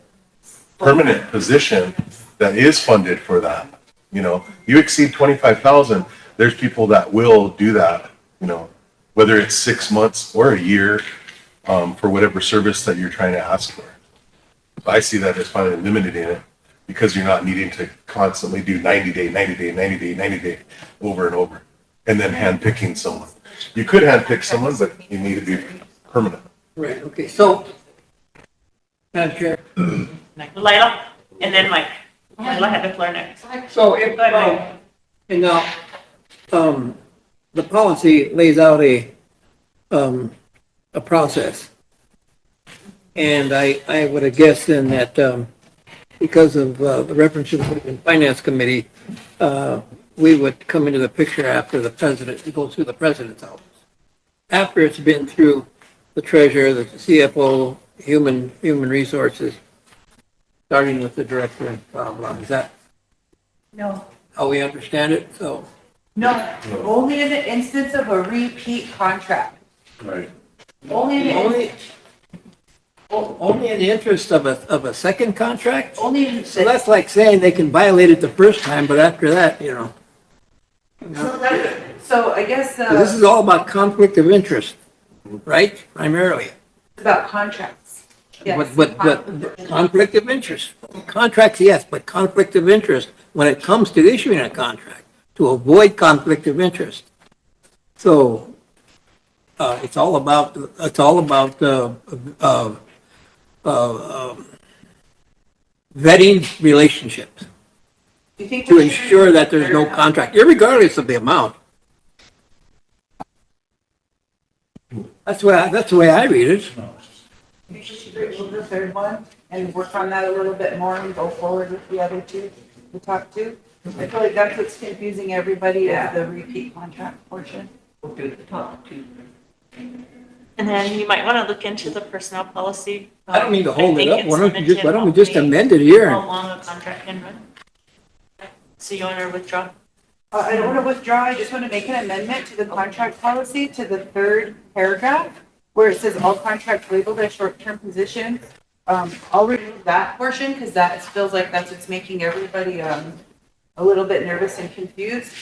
permanent position that is funded for that. You know, you exceed 25,000, there's people that will do that, you know, whether it's 6 months or a year, for whatever service that you're trying to ask for. So I see that as finally limiting it because you're not needing to constantly do 90 day over and over and then handpicking someone. You could handpick someone, but you need to be permanent. Right, okay, so, Madam Chair, Lila, and then Mike. Lila had the floor next. so if, and now, the policy lays out a process. And I would have guessed then that, because of the references in Finance Committee, we would come into the picture after the president, it goes through the president's office. After it's been through the treasurer, the CFO, human resources, starting with the director and blah, blah. Is that No, how we understand it? So, no, only in the instance of a repeat contract. Right. Only in the, only in the interest of a second contract? only in So that's like saying they can violate it the first time, but after that, you know. So I guess, This is all about conflict of interest, right? Primarily. about contracts. Yes. But conflict of interest. Contracts, yes, but conflict of interest when it comes to issuing a contract, to avoid conflict of interest. So, it's all about vetting relationships Do you think to we should- ensure that there's no contract, irregardless of the amount. That's the way I read it. We should remove the third one and work on that a little bit more and go forward with the other two, the top two. I feel like that's what's confusing everybody is the repeat contract portion. We'll do the top two. And then you might want to look into the personnel policy. I don't mean to hold it think up. it's Why don't we just limited amend it here? How long a contract can run. So you want to withdraw? I don't want to withdraw, I just want to make an amendment to the contract policy to the third paragraph where it says all contracts labeled as short-term positions. I'll remove that portion because that feels like that's what's making everybody a little bit nervous and confused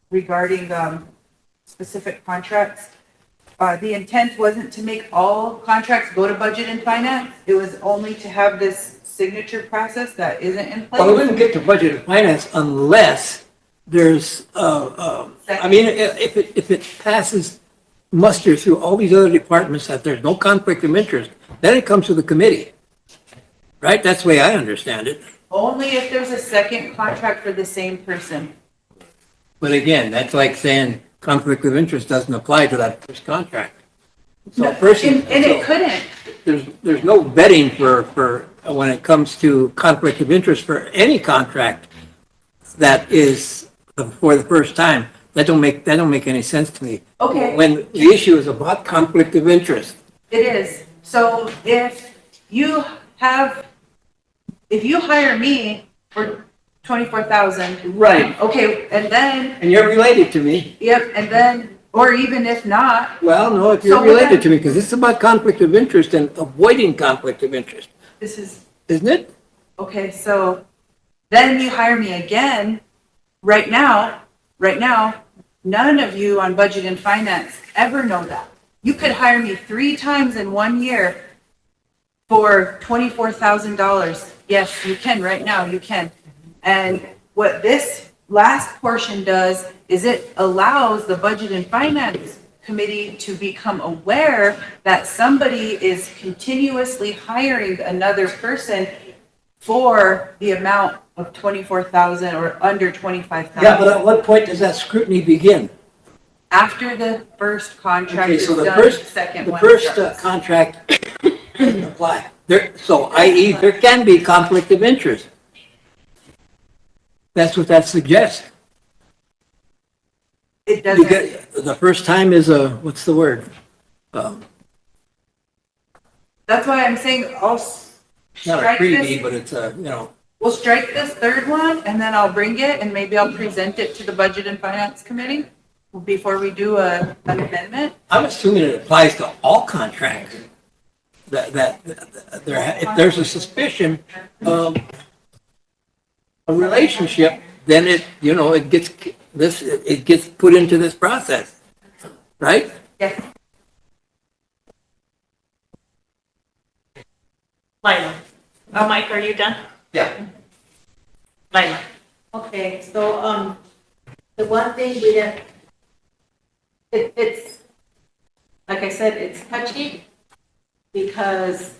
regarding specific contracts. the intent wasn't to make all contracts go to budget and finance. It was only to have this signature process that isn't in Well, we place. wouldn't get to budget and finance unless there's, I mean, if it passes muster through all these other departments that there's no conflict of interest, then it comes to the committee. Right? That's the way I understand it. Only if there's a second contract for the same person. But again, that's like saying conflict of interest doesn't apply to that first contract. So a person. And it couldn't. There's no vetting for, when it comes to conflict of interest for any contract that is for the first time. That don't make any sense to me. Okay. When the issue is about conflict of interest. It is. So if you hire me for 24,000. Right. Okay, and then, And you're related to me. yep, and then, or even if not, Well, no, if you're So related to me, because it's about conflict of interest and avoiding conflict of interest, this is, isn't it? okay, so then you hire me again. Right now, none of you on budget and finance ever know that. You could hire me 3 times in 1 year for $24,000. Yes, you can right now, you can. And what this last portion does is it allows the budget and finance committee to become aware that somebody is continuously hiring another person for the amount of 24,000 or under 25,000. Yeah, but at what point does that scrutiny begin? After the first contract Okay, is so the done, first, second the one first starts. contract doesn't apply. So i.e., there can be conflict of interest. That's what that suggests. It doesn't, Because the first time is what's the word? that's why I'm saying I'll Not a strike freebie, this. but it's We'll strike this third one and then I'll bring it and maybe I'll present it to the budget and finance committee before we do an amendment. I'm assuming it applies to all contracts. That if there's a suspicion of a relationship, then it gets put into this process, right? Yes. Lila. Mike, are you done? Yeah. Lila. Okay, so, the one thing we didn't, it's, like I said, it's touchy because,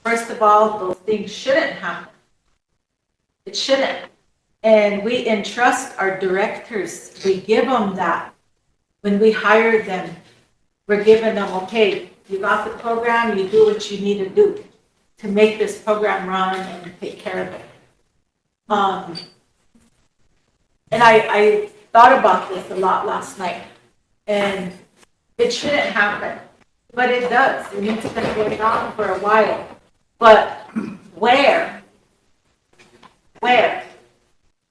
first of all, those things shouldn't happen. It shouldn't. And we entrust our directors, we give them that. When we hire them, we're giving them, okay, you got the program, you do what you need to do to make this program run and take care of it. And I thought about this a lot last night, and it shouldn't happen, but it does. And it's been going on for a while. But where?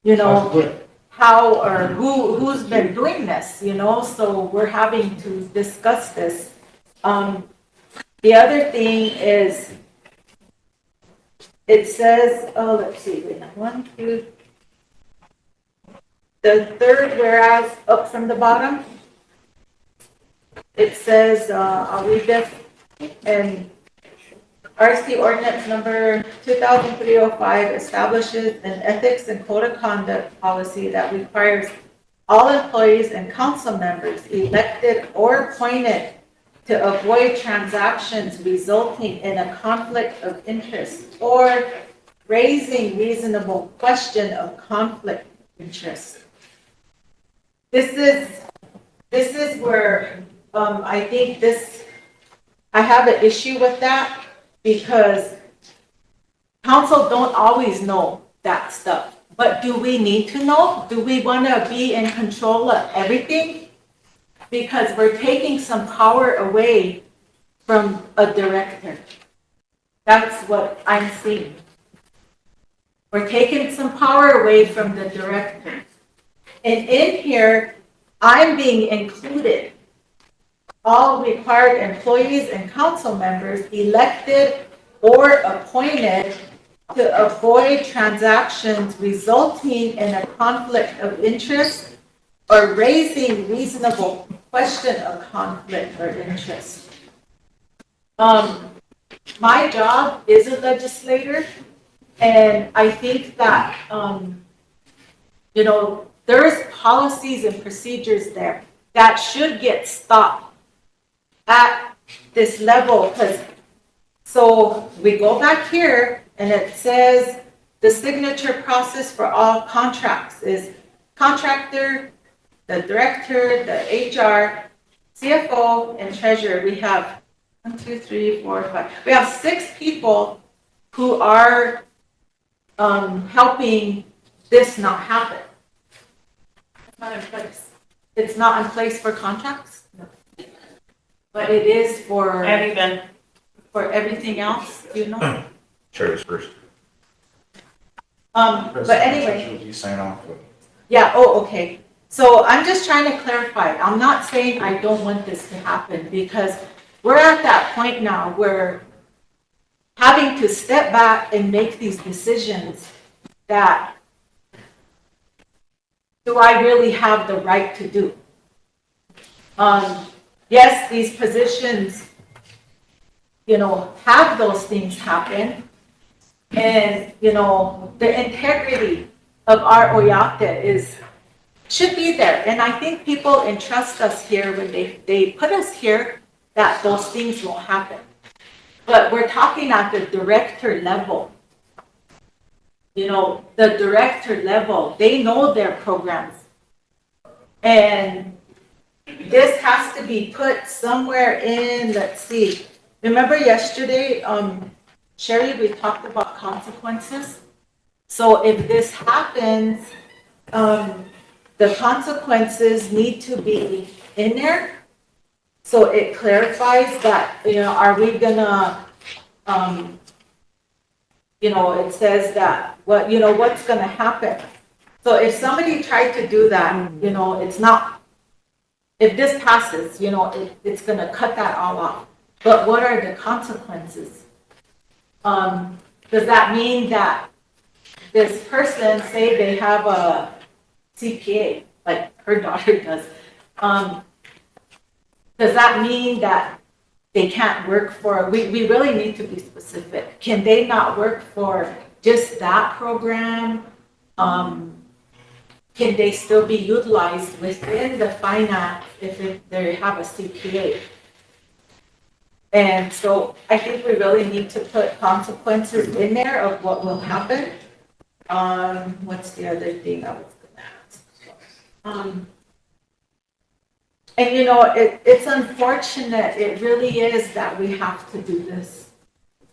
You know, how or who's been doing this, you know? So we're having to discuss this. The other thing is, it says, oh, let's see, wait, 1, 2, the third whereas up from the bottom, it says, I'll read this, and RC ordinance number 2003-05 establishes an ethics and code of conduct policy that requires all employees and council members elected or appointed to avoid transactions resulting in a conflict of interest or raising reasonable question of conflict of interest. This is where I think I have an issue with that because council don't always know that stuff. But do we need to know? Do we want to be in control of everything? Because we're taking some power away from a director. That's what I'm seeing. We're taking some power away from the director. And in here, I'm being included. All required employees and council members elected or appointed to avoid transactions resulting in a conflict of interest or raising reasonable question of conflict or interest. My job is a legislator, and I think that, you know, there's policies and procedures there that should get stopped at this level, because so we go back here and it says the signature process for all contracts is contractor, the director, the HR, CFO, and treasurer. We have 1, 2, 3, 4, 5. We have 6 people who are helping this not happen. It's not in place. It's not in place for contracts? No. But it is for... Have you been? For everything else, you know? Sherry's first. But anyway... You sign off. Yeah, oh, okay. So I'm just trying to clarify. I'm not saying I don't want this to happen, because we're at that point now where having to step back and make these decisions that do I really have the right to do? Yes, these positions, you know, have those things happen. And, you know, the integrity of our Oyate should be there. And I think people entrust us here when they put us here that those things won't happen. But we're talking at the director level. You know, the director level, they know their programs. And this has to be put somewhere in, let's see. Remember yesterday, Sherry, we talked about consequences. So if this happens, the consequences need to be in there. So it clarifies that, you know, are we gonna, you know, it says that, what, you know, what's gonna happen. So if somebody tried to do that, you know, it's not, if this passes, you know, it's gonna cut that all off. But what are the consequences? Does that mean that this person, say they have a CPA, like her daughter does, does that mean that they can't work for, we really need to be specific. Can they not work for just that program? Can they still be utilized within the finance if they have a CPA? And so I think we really need to put consequences in there of what will happen. What's the other thing I was gonna ask? And you know, it's unfortunate, it really is that we have to do this.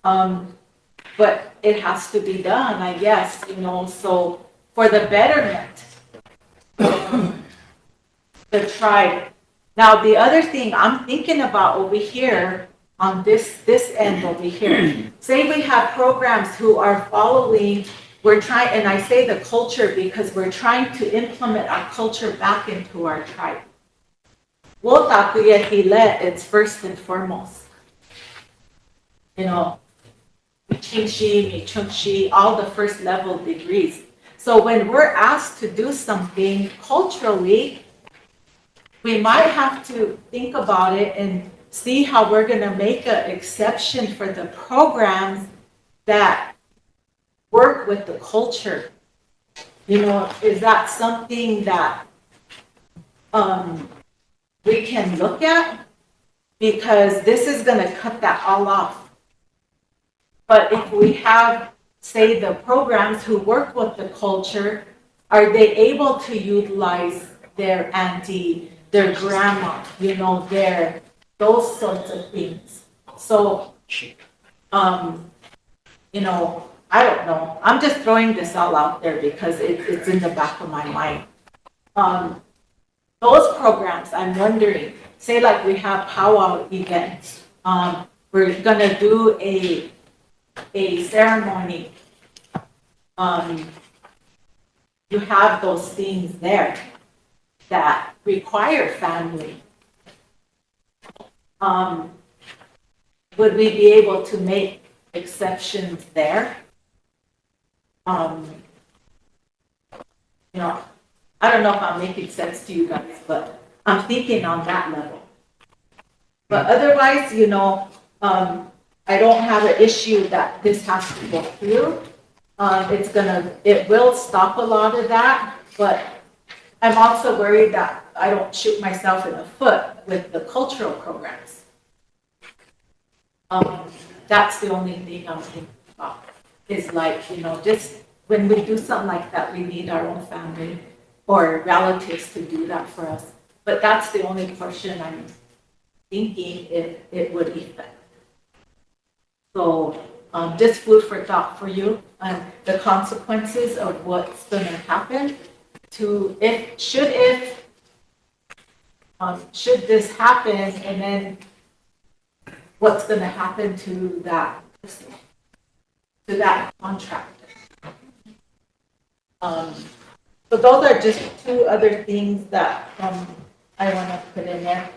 But it has to be done, I guess, you know, so for the betterment of the tribe. Now, the other thing I'm thinking about over here, on this end over here, say we have programs who are following, we're trying, and I say the culture because we're trying to implement our culture back into our tribe. It's first and foremost. You know, Chingshi, all the first level degrees. So when we're asked to do something culturally, we might have to think about it and see how we're going to make an exception for the programs that work with the culture. You know, is that something that we can look at? Because this is going to cut that all off. But if we have, say, the programs who work with the culture, are they able to utilize their auntie, their grandma, you know, those sorts of things? So, you know, I don't know. I'm just throwing this all out there because it's in the back of my mind. Those programs, I'm wondering, say like we have powwow events. We're gonna do a ceremony. You have those things there that require family. Would we be able to make exceptions there? You know, I don't know if I'm making sense to you guys, but I'm thinking on that level. But otherwise, you know, I don't have an issue that this has to go through. It will stop a lot of that, but I'm also worried that I don't shoot myself in the foot with the cultural programs. That's the only thing I'm thinking about, is like, you know, just when we do something like that, we need our own family or relatives to do that for us. But that's the only portion I'm thinking it would affect. So just food for thought for you, and the consequences of what's going to happen to should this happen, and then what's going to happen to that contractor. So those are just two other things that I want to put in there.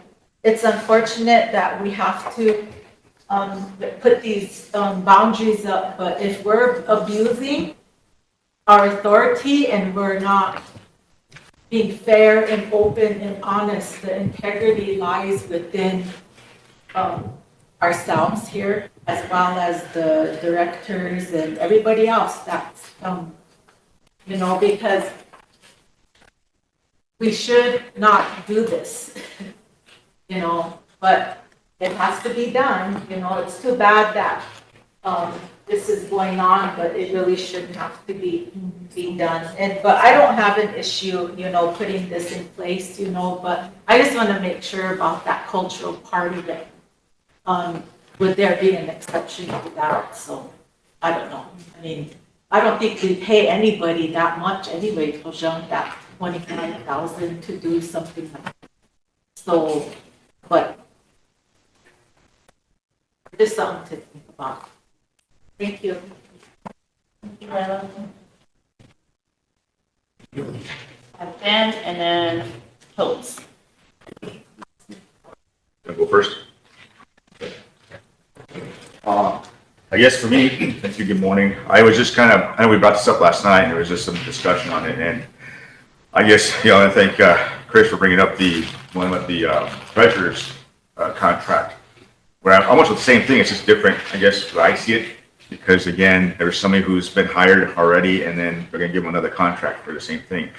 It's unfortunate that we have to put these boundaries up, but if we're abusing our authority and we're not being fair and open and honest, the integrity lies within ourselves here, as well as the directors and everybody else. That's you know, because we should not do this, you know, but it has to be done. You know, it's too bad that this is going on, but it really shouldn't have to be done. But I don't have an issue, you know, putting this in place, you know, but I just want to make sure about that cultural part of it. Would there be an exception to that? So I don't know. I mean, I don't think we pay anybody that much anyway, Jojang, that $25,000 to do something like that. So, but just something to think about. Thank you. Thank you, Lila. Ben, and then Totes. I'll go first. I guess for me, thank you, good morning. I was just kind of, I know we brought this up last night, and there was just some discussion on it, and I guess, you know, I thank Chris for bringing up the one with the treasurer's contract, where almost the same thing, it's just different, I guess, I see it, because again, there's somebody who's been hired already, and then they're gonna give them another contract for the same thing.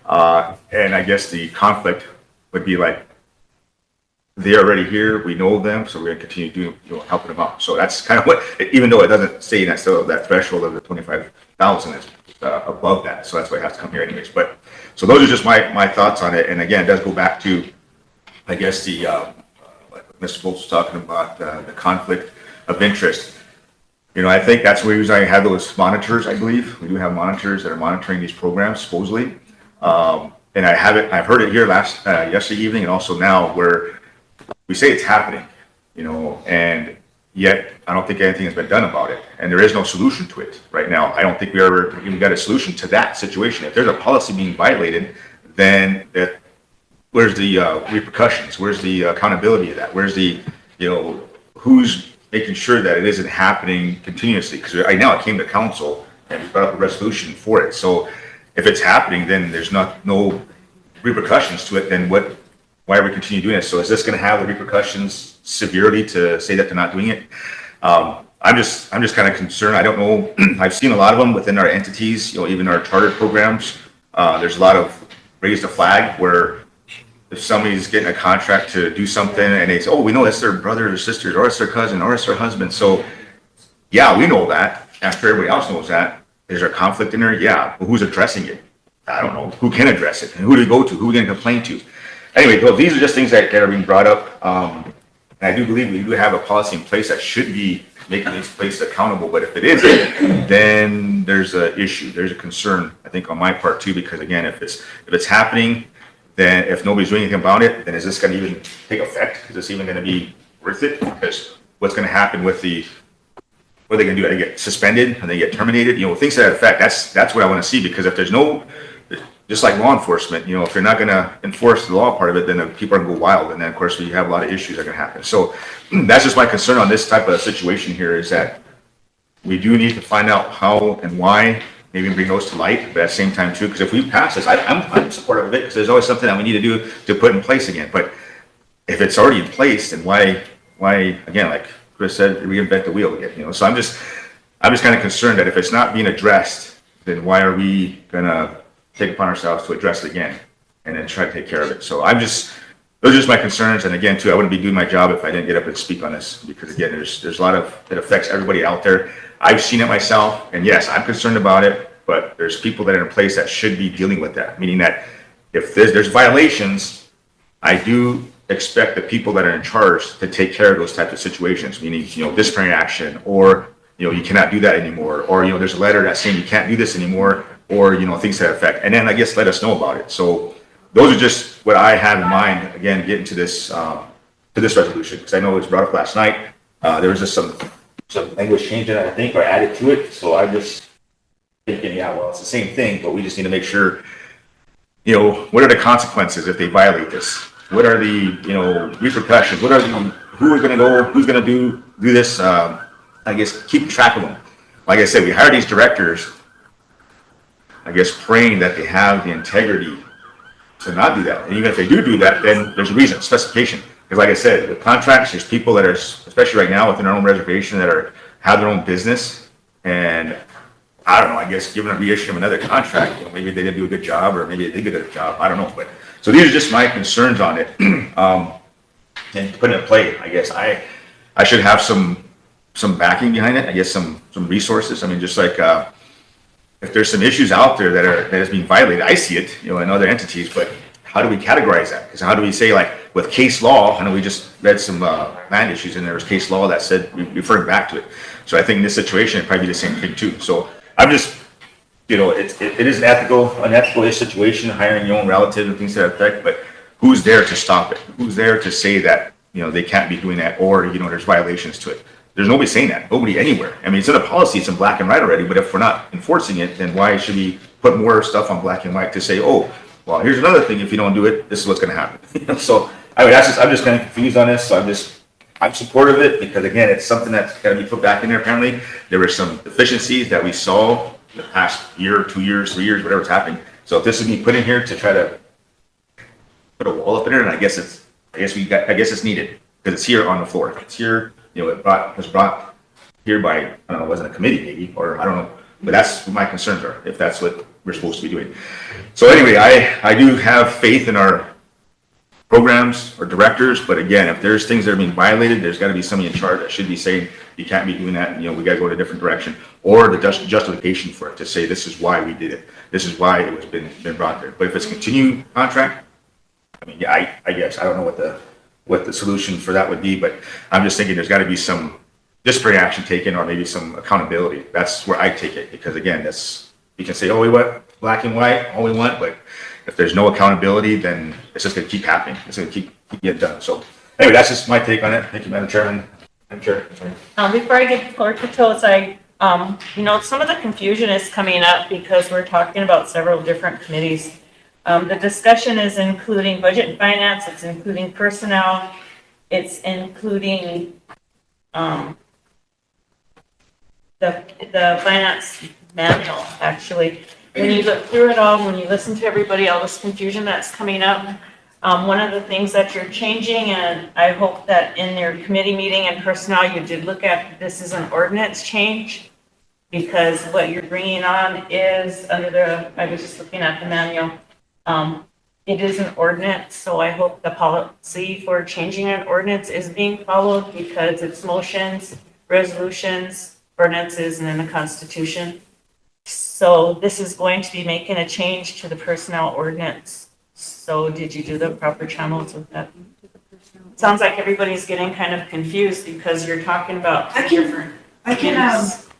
And I guess the conflict would be like, they're already here, we know them, so we're gonna continue doing, you know, helping them out. So that's kind of what, even though it doesn't say that, still that threshold of the 25,000 is above that, so that's why it has to come here anyways. But so those are just my thoughts on it. And again, it does go back to, I guess, the like Mr. Bolts was talking about, the conflict of interest. You know, I think that's the reason I have those monitors. I believe we do have monitors that are monitoring these programs supposedly, and I've heard it here yesterday evening, and also now, where we say it's happening, you know, and yet I don't think anything has been done about it, and there is no solution to it right now. I don't think we ever even got a solution to that situation. If there's a policy being violated, then where's the repercussions? Where's the accountability of that? Where's the, you know, who's making sure that it isn't happening continuously? Because right now it came to council and we brought up a resolution for it. So if it's happening, then there's no repercussions to it. Then why are we continue doing it? So is this going to have the repercussions severely to say that they're not doing it? I'm just kind of concerned. I don't know. I've seen a lot of them within our entities, you know, even our charter programs. There's a lot of raise the flag where if somebody's getting a contract to do something and they say, oh, we know it's their brother or sister, or it's their cousin, or it's their husband. So yeah, we know that. After everybody else knows that, is there a conflict in there? Yeah. Well, who's addressing it? I don't know. Who can address it? And who do we go to? Who are we going to complain to? Anyway, well, these are just things that are being brought up. And I do believe we do have a policy in place that should be making these places accountable. But if it isn't, then there's an issue. There's a concern, I think, on my part too, because again, if it's happening, then if nobody's doing anything about it, then is this going to even take effect? Is this even going to be worth it? Because what's going to happen with what are they going to do? Are they get suspended? Are they get terminated? You know, things to that effect. That's what I want to see, because if there's no, just like law enforcement, you know, if they're not going to enforce the law part of it, then people are going to go wild. And then, of course, we have a lot of issues that are going to happen. So that's just my concern on this type of situation here, is that we do need to find out how and why maybe bring those to light, but at the same time too, because if we pass this, I'm supportive of it, because there's always something that we need to do to put in place again. But if it's already in place, then why, again, like Chris said, reinvent the wheel again, you know? So I'm just kind of concerned that if it's not being addressed, then why are we gonna take upon ourselves to address it again and then try to take care of it? So those are just my concerns. And again, too, I wouldn't be doing my job if I didn't get up and speak on this, because again, there's a lot of, it affects everybody out there. I've seen it myself, and yes, I'm concerned about it, but there's people that are in place that should be dealing with that, meaning that if there's violations, I do expect the people that are in charge to take care of those types of situations, meaning, you know, disciplinary action, or, you know, you cannot do that anymore, or, you know, there's a letter that's saying you can't do this anymore, or, you know, things to that effect. And then I guess let us know about it. So those are just what I have in mind, again, getting to this resolution, because I know it was brought up last night. There was just some language change in it, I think, or added to it. So I'm just thinking, yeah, well, it's the same thing, but we just need to make sure, you know, what are the consequences if they violate this? What are the, you know, repercussions? What are the, who are going to go, who's going to do this? I guess keep track of them. Like I said, we hire these directors, I guess, praying that they have the integrity to not do that. And even if they do that, then there's a reason, specification. Because like I said, the contracts, there's people that are, especially right now within our own reservation, that have their own business. And I don't know, I guess given a reissue of another contract, you know, maybe they didn't do a good job, or maybe they did a good job. I don't know. But so these are just my concerns on it. And putting it in play, I guess I should have some backing behind it. I guess some resources. I mean, just like if there's some issues out there that is being violated, I see it, you know, in other entities, but how do we categorize that? Because how do we say, like, with case law, I know we just read some land issues, and there was case law that said, we referred back to it. So I think in this situation, it'd probably be the same thing too. So I'm just, you know, it is an unethical-ish situation, hiring your own relative and things to that effect, but who's there to stop it? Who's there to say that, you know, they can't be doing that, or, you know, there's violations to it? There's nobody saying that, nobody anywhere. I mean, it's in a policy, it's in black and white already, but if we're not enforcing it, then why should we put more stuff on black and white to say, oh, well, here's another thing, if you don't do it, this is what's gonna happen. So, I mean, I'm just kind of confused on this, so I'm supportive of it, because again, it's something that's gotta be put back in there apparently. There were some deficiencies that we saw in the past year, 2 years, 3 years, whatever's happening. So if this is being put in here to try to put a wall up in there, and I guess it's needed, because it's here on the floor. It's here, you know, it was brought here by, I don't know, wasn't a committee maybe, or I don't know, but that's what my concerns are, if that's what we're supposed to be doing. So anyway, I do have faith in our programs or directors, but again, if there's things that are being violated, there's got to be somebody in charge that should be saying, you can't be doing that, you know, we got to go in a different direction, or the justification for it, to say this is why we did it, this is why it was been brought there. But if it's a continuing contract, I mean, yeah, I guess I don't know what the solution for that would be, but I'm just thinking there's got to be some disciplinary action taken, or maybe some accountability. That's where I take it, because again, you can say, oh, we want black and white all we want, but if there's no accountability, then it's just going to keep happening. It's going to keep getting done. So anyway, that's just my take on it. Thank you, Madam Chairman. Madam Chair. Before I get forward to Totes, you know, some of the confusion is coming up because we're talking about several different committees. The discussion is including budget and finance, it's including personnel, it's including the finance manual, actually. When you look through it all, when you listen to everybody, all this confusion that's coming up, one of the things that you're changing, and I hope that in your committee meeting and personnel, you did look at this as an ordinance change, because what you're bringing on is under I was just looking at the manual, it is an ordinance, so I hope the policy for changing an ordinance is being followed, because it's motions, resolutions, ordinances, and then the Constitution. So this is going to be making a change to the personnel ordinance. So did you do the proper channels with that? Sounds like everybody's getting kind of confused because you're talking about different. I can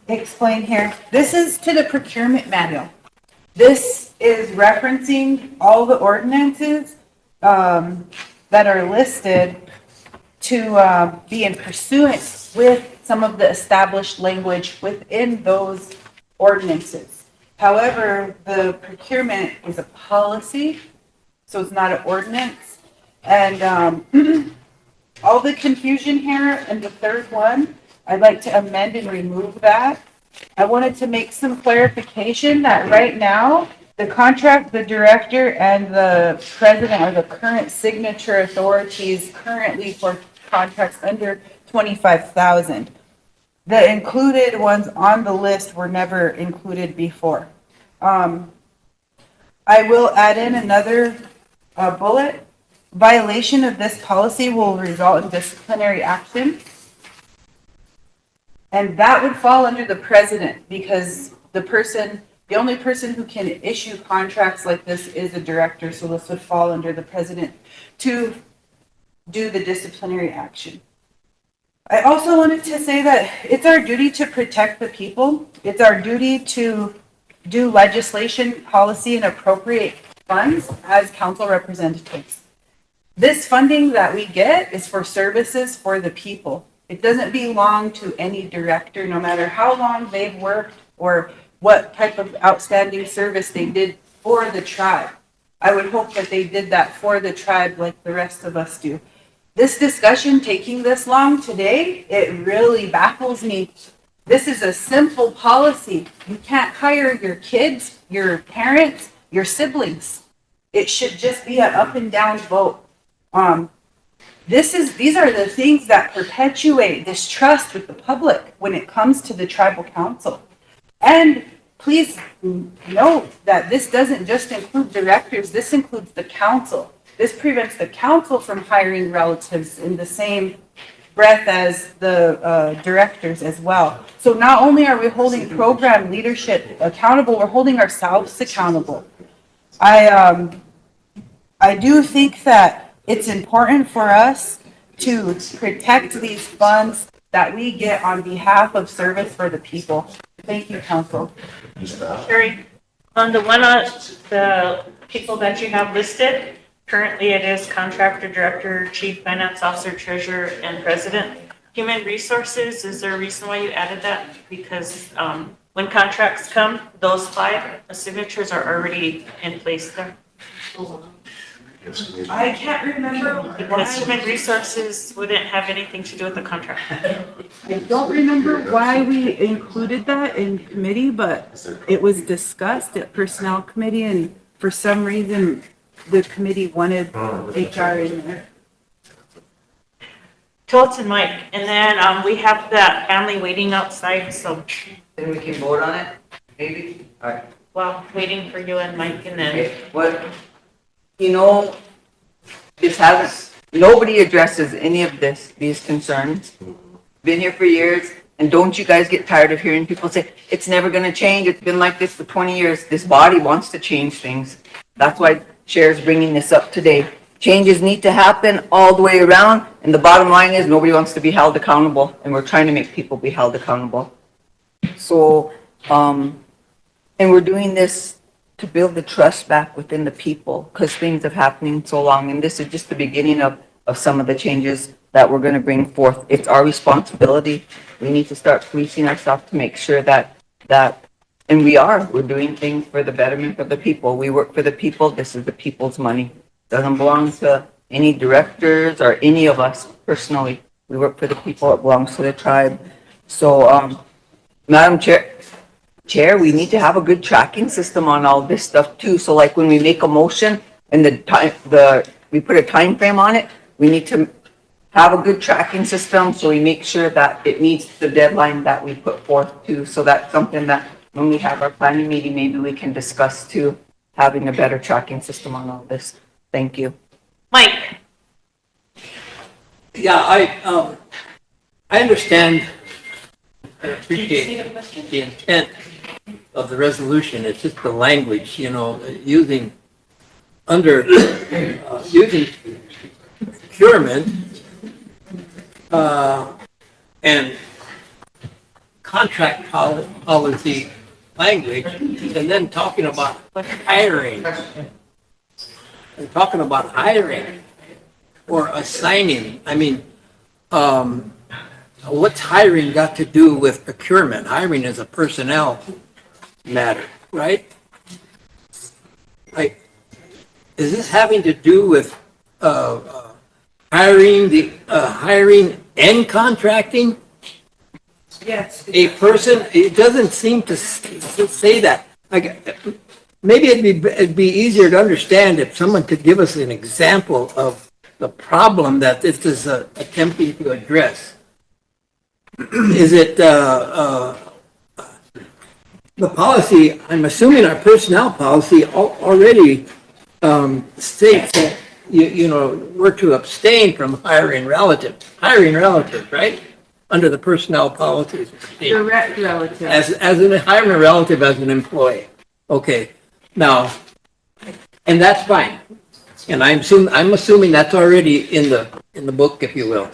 explain here. This is to the procurement manual. This is referencing all the ordinances that are listed to be in pursuance with some of the established language within those ordinances. However, the procurement is a policy, so it's not an ordinance. And all the confusion here in the third one, I'd like to amend and remove that I wanted to make some clarification that right now, the contract, the director and the president are the current signature authorities currently for contracts under 25,000. The included ones on the list were never included before. I will add in another bullet. Violation of this policy will result in disciplinary action. And that would fall under the president because the only person who can issue contracts like this is a director. So this would fall under the president to do the disciplinary action. I also wanted to say that it's our duty to protect the people. It's our duty to do legislation, policy, and appropriate funds as council representatives. This funding that we get is for services for the people. It doesn't belong to any director, no matter how long they've worked or what type of outstanding service they did for the tribe. I would hope that they did that for the tribe like the rest of us do. This discussion taking this long today, it really baffles me. This is a simple policy. You can't hire your kids, your parents, your siblings. It should just be an up and down vote. These are the things that perpetuate distrust with the public when it comes to the tribal council. And please note that this doesn't just include directors, this includes the council. This prevents the council from hiring relatives in the same breath as the directors as well. So not only are we holding program leadership accountable, we're holding ourselves accountable. I do think that it's important for us to protect these funds that we get on behalf of service for the people. Thank you, council. Sherry, on the people that you have listed, currently it is contractor, director, chief finance officer, treasurer, and president. Human resources, is there a reason why you added that? Because when contracts come, those 5 signatures are already in place there. I can't remember Because human resources wouldn't have anything to do with the contract. I don't remember why we included that in committee, but it was discussed at personnel committee, and for some reason, the committee wanted HR in there. Totes and Mike, and then we have that family waiting outside, so, Then we can vote on it, maybe? well, waiting for you and Mike, and then, Okay, what, this hasn't, nobody addresses any of these concerns. Been here for years, and don't you guys get tired of hearing people say, it's never gonna change, it's been like this for 20 years. This body wants to change things. That's why Chair's bringing this up today. Changes need to happen all the way around, and the bottom line is nobody wants to be held accountable, and we're trying to make people be held accountable. So, and we're doing this to build the trust back within the people, because things have happened so long, and this is just the beginning of some of the changes that we're going to bring forth. It's our responsibility. We need to start policing ourselves to make sure that, and we're doing things for the betterment of the people. We work for the people. This is the people's money. It doesn't belong to any directors or any of us personally. We work for the people. It belongs to the tribe. So, Madam Chair, we need to have a good tracking system on all this stuff too. So like when we make a motion and we put a time frame on it, we need to have a good tracking system so we make sure that it meets the deadline that we put forth too. So that's something that when we have our planning meeting, maybe we can discuss too, having a better tracking system on all this. Thank you. Mike, Yeah, I understand and appreciate the intent of the resolution. It's just the language, using procurement and contract policy language, and then talking about hiring. And talking about hiring or assigning. I mean, what's hiring got to do with procurement? Hiring is a personnel matter, right? Like, is this having to do with hiring and contracting? Yes. a person, it doesn't seem to say that. Like, maybe it'd be easier to understand if someone could give us an example of the problem that this is attempting to address. Is it, the policy, I'm assuming our personnel policy already states that, you know, we're to abstain from hiring relatives, right? Under the personnel policies. Direct relative. As in hiring a relative as an employee. Okay, now, and that's fine. And I'm assuming that's already in the book, if you will.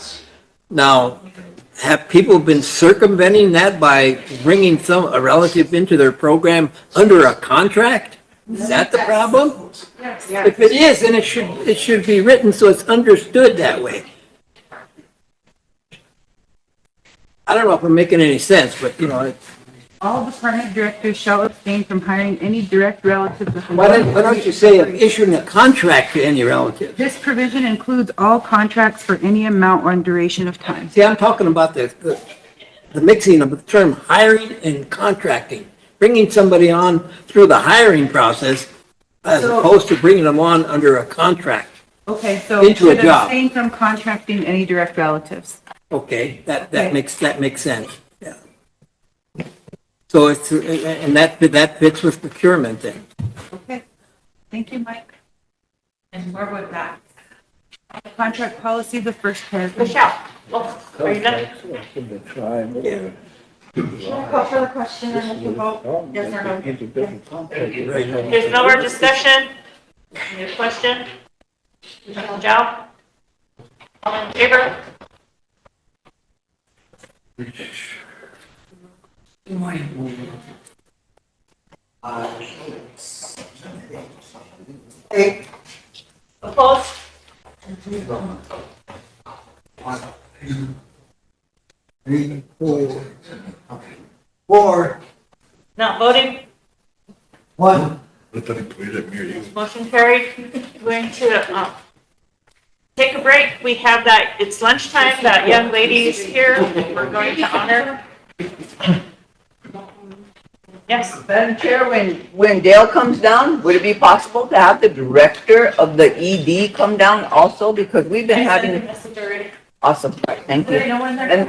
Now, have people been circumventing that by bringing a relative into their program under a contract? Is that the problem? Yes. If it is, then it should be written so it's understood that way. I don't know if I'm making any sense, but you know, All department directors shall abstain from hiring any direct relatives of. why don't you say of issuing a contract to any relative? This provision includes all contracts for any amount or duration of time. See, I'm talking about the mixing of the term hiring and contracting, bringing somebody on through the hiring process as opposed to bringing them on under a contract. Okay, so Into a should job. abstain from contracting any direct relatives. Okay, that makes sense, yeah. So it's, and that fits with procurement then. Okay, thank you, Mike. And where would that? Contract policy, the first paragraph. Michelle, are you done? Yeah. Call for the question and we'll vote yes or no. There's no more discussion? Any question? Joe? All in favor? Opposed? Three, four, Not voting? one. Motion carried. Going to, take a break. We have that, it's lunchtime, that young lady is here. We're going to honor. Yes, Madam Chair, when Dale comes down, would it be possible to have the director of the ED come down also? Because we've been having, message already. awesome, thank you. No one there.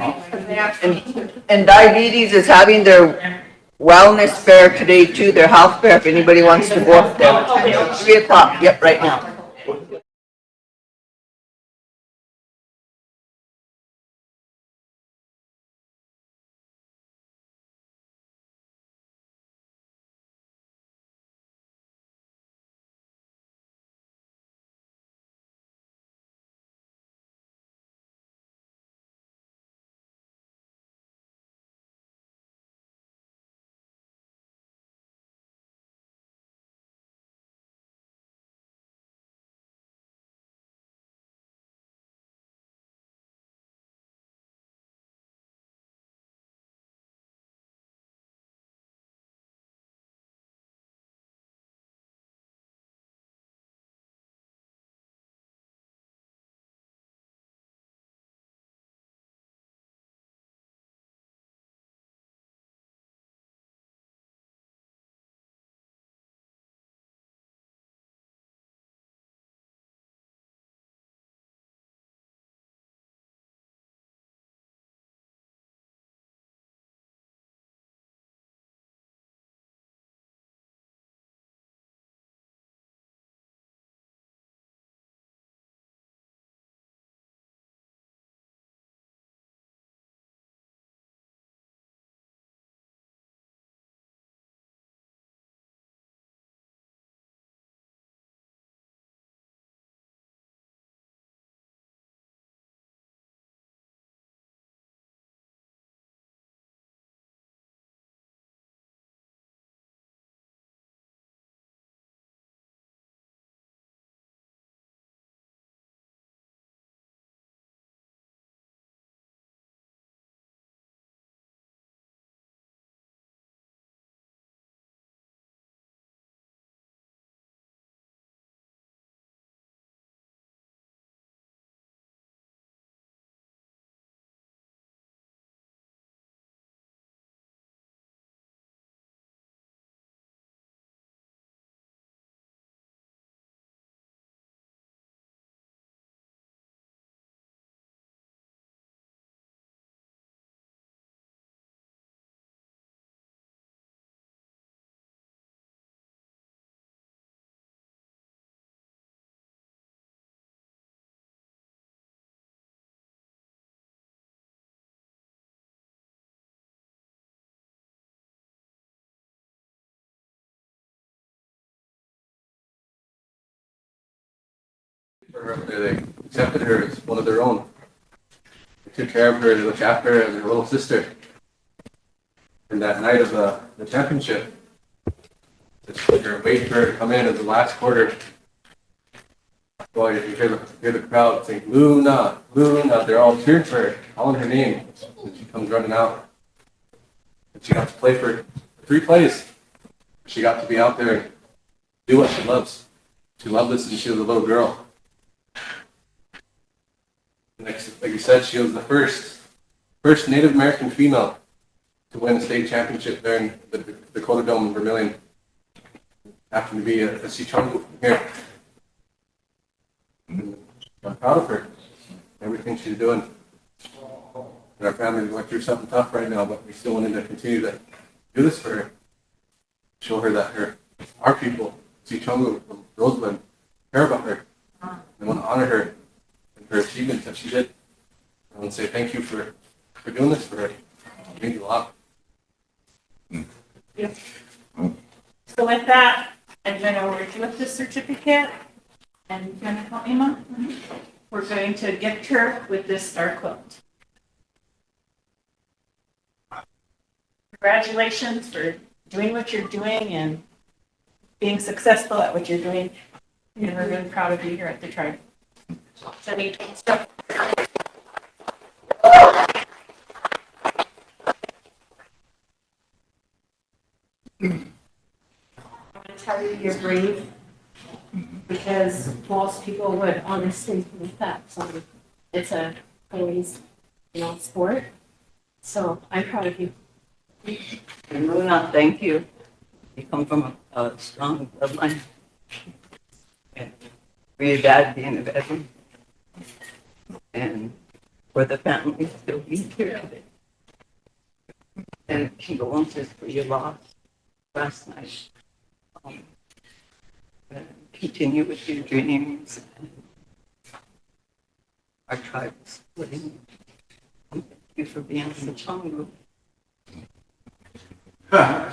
And diabetes is having their wellness fair today too, their health fair, if anybody wants to go up there. 3 o'clock, yep, right now. her up there. They accepted her as one of their own. They took care of her, they looked after her as their little sister. And that night of the championship, they were waiting for her to come in the last quarter. Boy, you hear the crowd saying, Luna, Luna. They're all cheering for her, calling her name. And she comes running out. And she got to play for 3 plays. She got to be out there and do what she loves. She loved this since she was a little girl. Like you said, she was the first Native American female to win a state championship there in the Dakota Dome in Vermilion. Happened to be a Sichongu here. I'm proud of her. Everything she's doing. And our family is going through something tough right now, but we still wanted to continue to do this for her. Show her that our people, Sichongu from Rosebud, care about her. They want to honor her and her achievements that she did. I want to say thank you for doing this for her. It means a lot. Yep. So with that, I'm going to award you with the certificate. And you're going to help me, Mom? We're going to gift her with this star quilt. Congratulations for doing what you're doing and being successful at what you're doing. And we're really proud of you here at the tribe. So we stuff. I'm going to tell you you're brave because most people would honestly think that. So it's a always, sport. So I'm proud of you. And Luna, thank you. You come from a strong bloodline. And for your dad being a veteran. And for the family still being here today. And condolences for your loss last night. And continue with your dreams. Our tribe is supporting you. Thank you for being such a I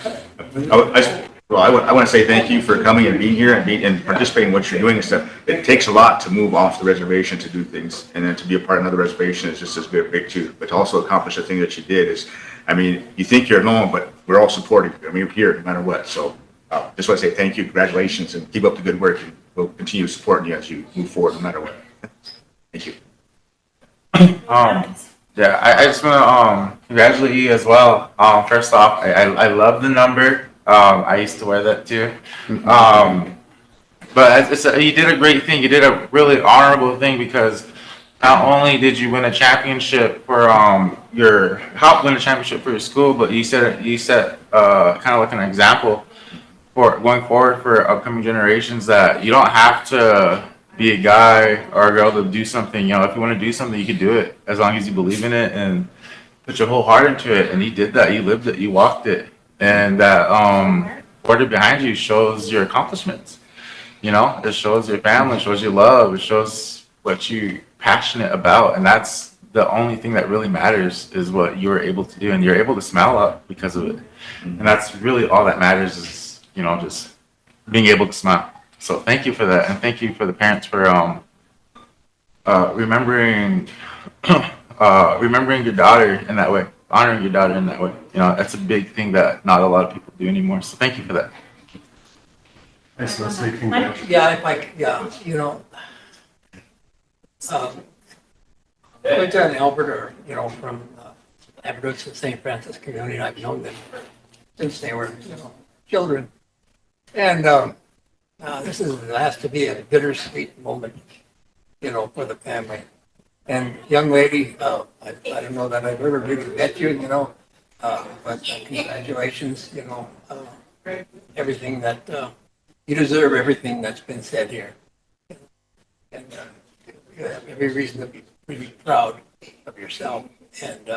want to say thank you for coming and being here and participating in what you're doing and stuff. It takes a lot to move off the reservation to do things, and then to be a part of another reservation is just as big too. But to also accomplish the thing that you did is, you think you're alone, but we're all supporting you. We're here no matter what. So just want to say thank you, congratulations, and keep up the good work. And we'll continue supporting you as you move forward no matter what. Thank you. Yeah, I just want to congratulate you as well. First off, I love the number. I used to wear that too. But you did a great thing. You did a really honorable thing because not only did you win a championship for help win a championship for your school, but you set kind of like an example for going forward for upcoming generations that you don't have to be a guy or a girl to do something. If you want to do something, you can do it as long as you believe in it and put your whole heart into it. And you did that. You lived it. You walked it. And that order behind you shows your accomplishments. It shows your family, it shows your love, it shows what you're passionate about. And that's the only thing that really matters is what you're able to do. And you're able to smile up because of it. And that's really all that matters is, just being able to smile. So thank you for that, and thank you for the parents for remembering your daughter in that way, honoring your daughter in that way. That's a big thing that not a lot of people do anymore. So thank you for that. Nice, Leslie. Congratulations. Went down to Alberta, from Aberdeen to St. Francis community. I've known them since they were, children. And this has to be a bittersweet moment, for the family. And young lady, I don't know that I've ever really met you, but congratulations, everything that, you deserve everything that's been said here. And you have every reason to be really proud of yourself. And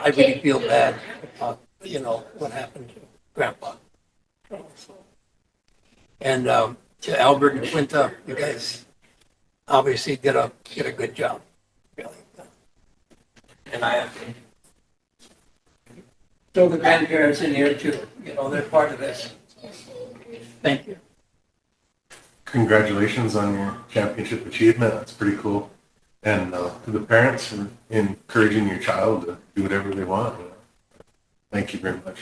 I really feel bad about, what happened to Grandpa. And to Albert and Quinta, you guys obviously did a good job, really. And I throw the grandparents in here too. They're part of this. Thank you. congratulations on your championship achievement. That's pretty cool. And to the parents for encouraging your child to do whatever they want. Thank you very much.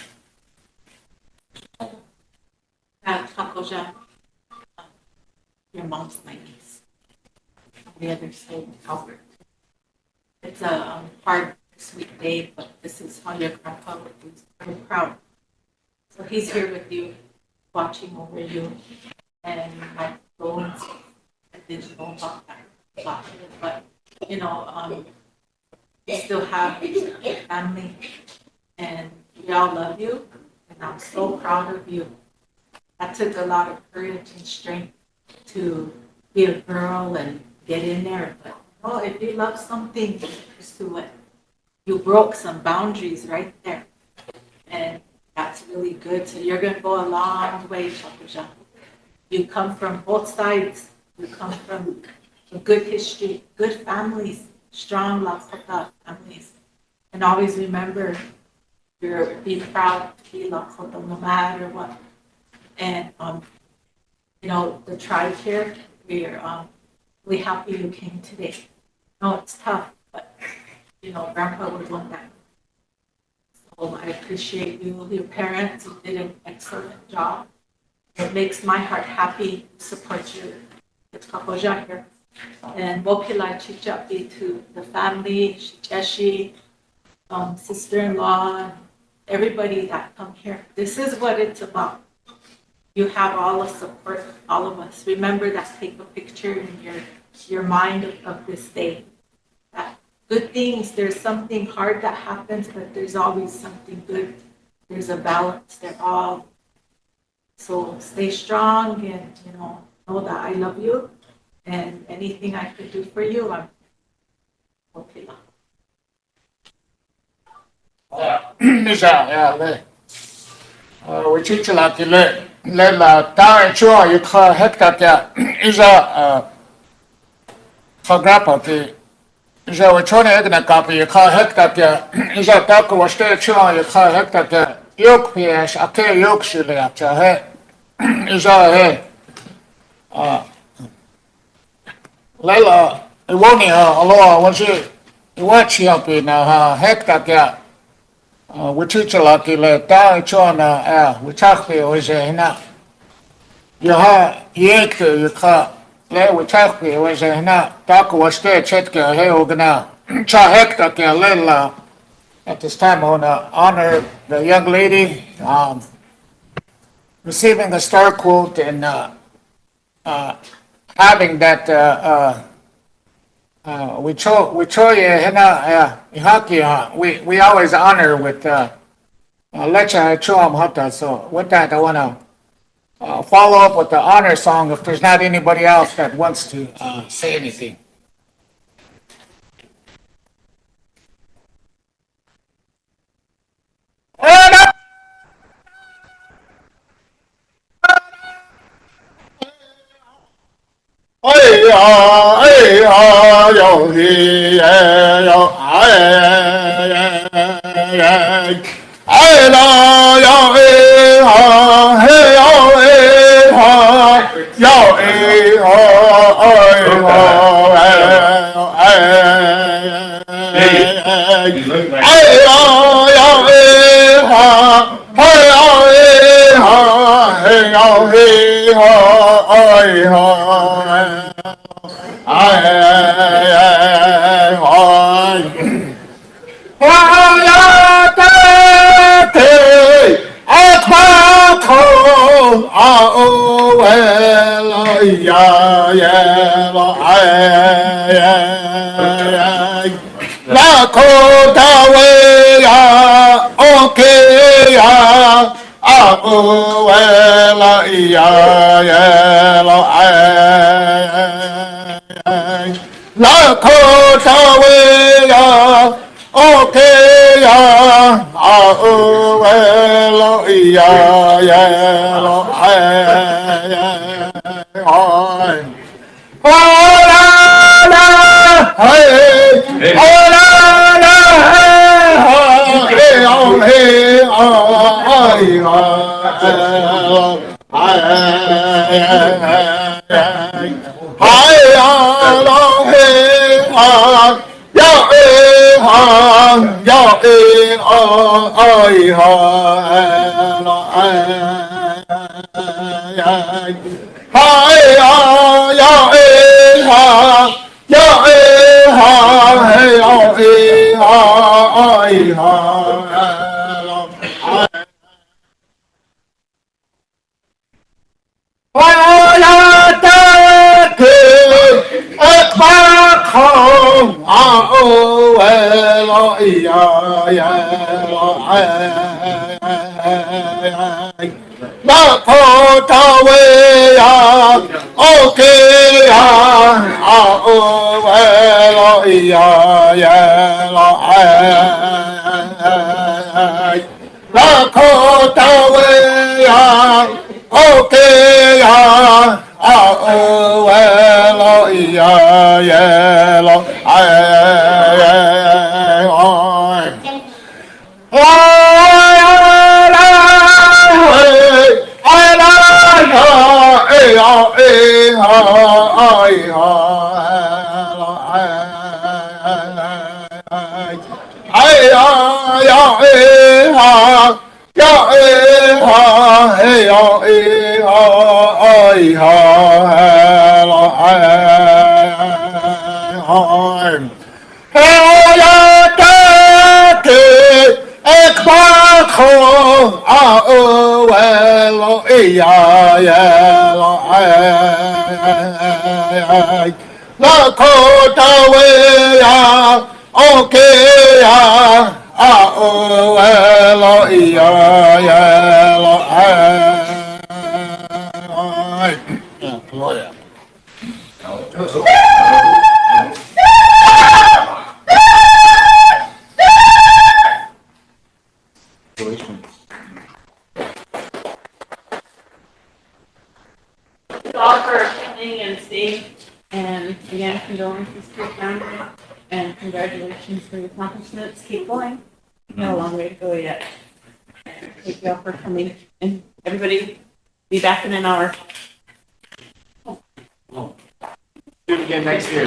Takoja, your mom's my niece. On the other side, Albert. It's a hard, sweet day, but this is how your grandpa would be very proud. So he's here with you, watching over you, and my bones, I didn't know about that, but you know, you still have your family, and we all love you, and I'm so proud of you. That took a lot of courage and strength to be a girl and get in there, but oh, if you love something, pursue it. You broke some boundaries right there, and that's really good. So you're going to go a long way, Shakuja. You come from both sides. You come from a good history, good families, strong Lakota families. And always remember, be proud to be Lakota no matter what. And, you know, the tribe here, we're really happy you came today. No, it's tough, but, you know, Grandpa would want that. So I appreciate you, your parents. You did an excellent job. It makes my heart happy to support you. It's Kakoja here. And Wokila Chichapi to the family, Shicheshi, sister-in-law, everybody that come here. This is what it's about. You have all the support, all of us. Remember that, take a picture in your mind of this day. That good things, there's something hard that happens, but there's always something good. There's a balance. They're all. So stay strong and, you know that I love you. And anything I could do for you, I'm okay. We teach a lot to learn. Let la ta chua you call hectare is a grandpa is a chone egna copy you call hectare is a taco was stay chua you call hectare yok pies a ke yok shile after he is a Layla it won't allow was it watch up in hectare we teach a lot to let ta chua we talk to is a you have yet you can let we talk to is a talk was there check hey ogna cha hector can let at this time I want to honor the young lady receiving the star quote and having that we always honor with lecha chuam hata. So with that I want to follow up with the honor song if there's not anybody else that wants to say anything. ya ê ơi ha lo hai ya ê ha ya ê ha hey ya ê ha ai ha lo la ta ke ba không ô lo ya lo ba pho ta we ya ok ya ô lo lo ba pho ta we ya ok ya lo lo Dakota way ya, okay ya, lo ya lo Gloria. Thank you all for attending and staying. And again, condolences to your family and congratulations for your accomplishments. Keep going. You have a long way to go yet. Thank you all for coming. And everybody be back in an hour. Do it again next year.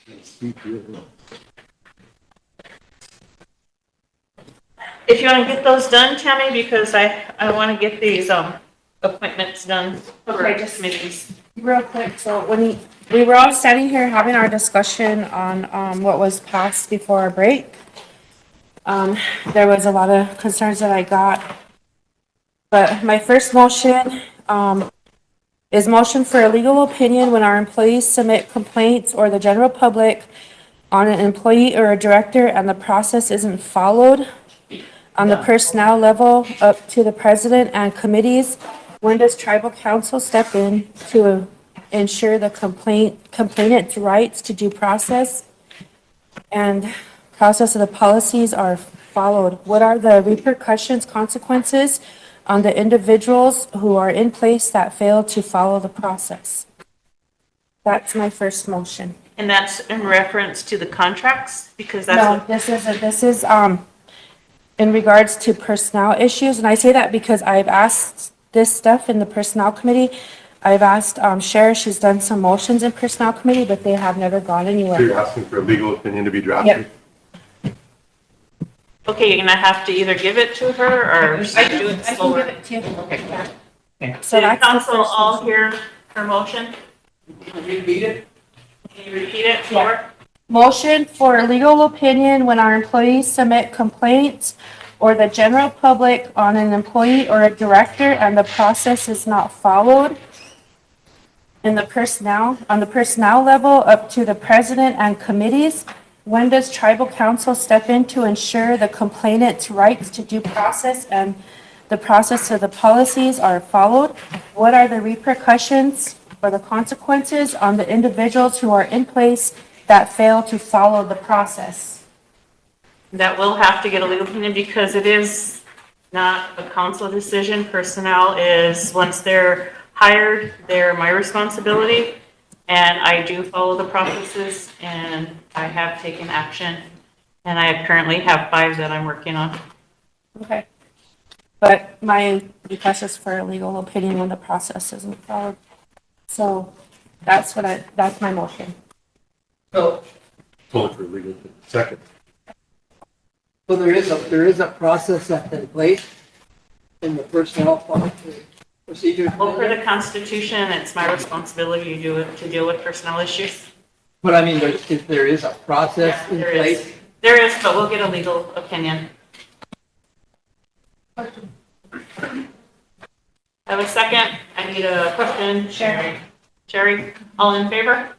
If you want to get those done, Tammy, because I want to get these, appointments done for Okay, just- committees. Real quick, so when we were all standing here having our discussion on, what was passed before our break, there was a lot of concerns that I got. But my first motion, is motion for a legal opinion when our employees submit complaints or the general public on an employee or a director and the process isn't followed. On the personnel level, up to the president and committees, when does tribal council step in to ensure the complainant's rights to due process and process of the policies are followed? What are the repercussions, consequences on the individuals who are in place that fail to follow the process? That's my first motion. And that's in reference to the contracts, because that's No, what, this is, in regards to personnel issues, and I say that because I've asked this stuff in the personnel committee. I've asked, Cher, she's done some motions in personnel committee, but they have never gone So anywhere. you're asking for a legal opinion to be drafted? okay, you're gonna have to either give it to her or do it I can give slower. it to you. Okay. So Did that's the council first all motion. hear her motion? Repeat it? Can you repeat it slower? Motion for legal opinion when our employees submit complaints or the general public on an employee or a director and the process is not followed. In the personnel, on the personnel level, up to the president and committees, when does tribal council step in to ensure the complainant's rights to due process and the process of the policies are followed? What are the repercussions or the consequences on the individuals who are in place that fail to follow the process? That will have to get a legal opinion because it is not a council decision. Personnel is, once they're hired, they're my responsibility. And I do follow the processes and I have taken action. And I currently have 5 that I'm working on. Okay. But my request is for a legal opinion when the process isn't followed. So that's my motion. So, Told for a legal opinion. Second. so there is a process that's in place in the personnel procedures. Well, per the Constitution, it's my responsibility to deal with personnel issues. But I mean, there is a process Yeah, in there is. place. There is, but we'll get a legal opinion. Have a second. I need a question. Sherry. Sherry, all in favor?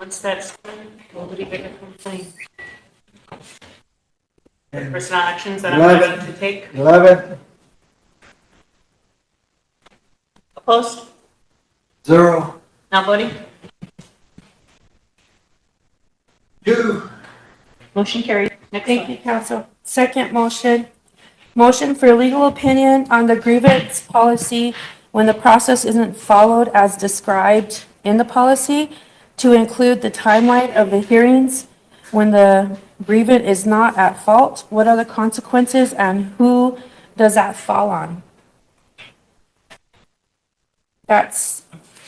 Once that's done, nobody make a complaint. Personnel actions that I'm ready to take. 11, Opposed? 0, Not voting? 2. Motion carried. Next Thank one. you, council. Second motion, motion for legal opinion on the grievance policy when the process isn't followed as described in the policy to include the timeline of the hearings when the grievant is not at fault. What are the consequences and who does that fall on? That's,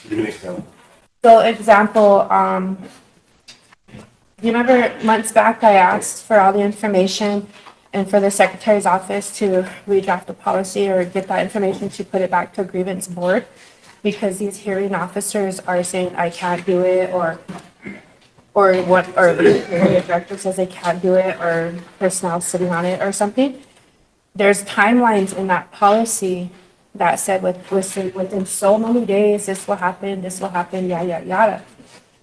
Give me an example. so example, you remember months back I asked for all the information and for the secretary's office to redraft the policy or get that information to put it back to a grievance board? Because these hearing officers are saying I can't do it or the director says they can't do it or personnel sitting on it or something. There's timelines in that policy that said within so many days, this will happen, yada, yada.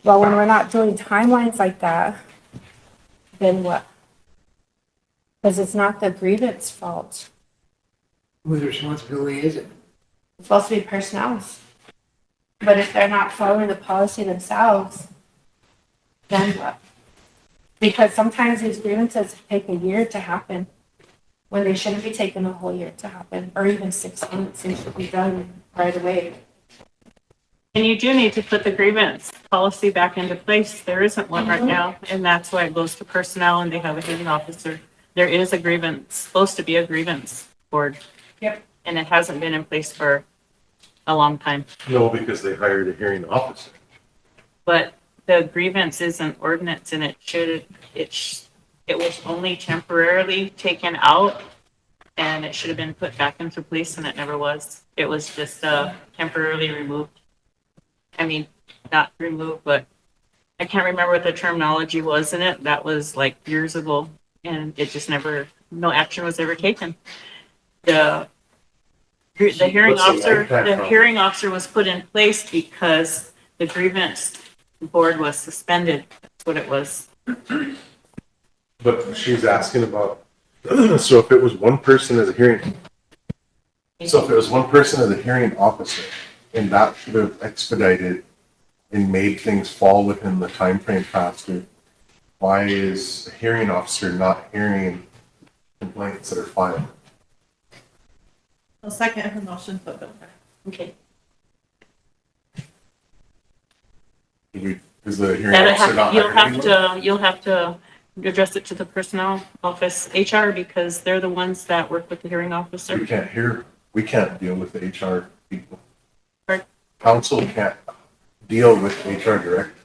Well, when we're not doing timelines like that, then what? Because it's not the grievance fault. Whose responsibility is it? It's supposed to be personnel's. But if they're not following the policy themselves, then what? Because sometimes these grievances take a year to happen when they shouldn't be taking a whole year to happen, or even 6 months. They should be done right away. And you do need to put the grievance policy back into place. There isn't one right now, and that's why it goes to personnel and they have a hearing officer. There is a grievance, supposed to be a grievance board. Yep. And it hasn't been in place for a long time. No, because they hired a hearing officer. But the grievance is an ordinance and it was only temporarily taken out and it should have been put back into place and it never was. It was just, temporarily removed. I mean, not removed, but I can't remember what the terminology was in it. That was like years ago and it just never, no action was ever taken. The hearing What's the officer, lifetime the problem? hearing officer was put in place because the grievance board was suspended. That's what it was. But she's asking about, so if it was one person as a hearing, so if it was one person as a hearing officer, and that should have expedited and made things fall within the time frame faster, why is a hearing officer not hearing complaints that are filed? I'll second her motion, put it back. Okay. Is the hearing officer not hiring anyone? You'll have to address it to the personnel office, HR, because they're the ones that work with the hearing officer. We can't deal with the HR people. Right. Council can't deal with HR directly.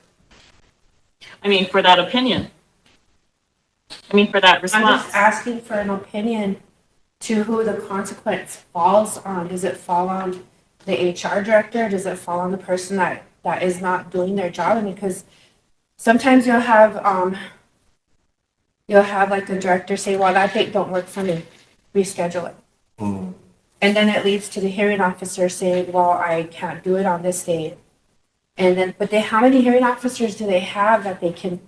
I mean, for that opinion. I mean, for that I'm response. just asking for an opinion to who the consequence falls on. Does it fall on the HR director? Does it fall on the person that is not doing their job? And because sometimes you'll have like the director say, well, that date don't work for me, reschedule it. Mm. And then it leads to the hearing officer saying, well, I can't do it on this day. And then, but how many hearing officers do they have that they can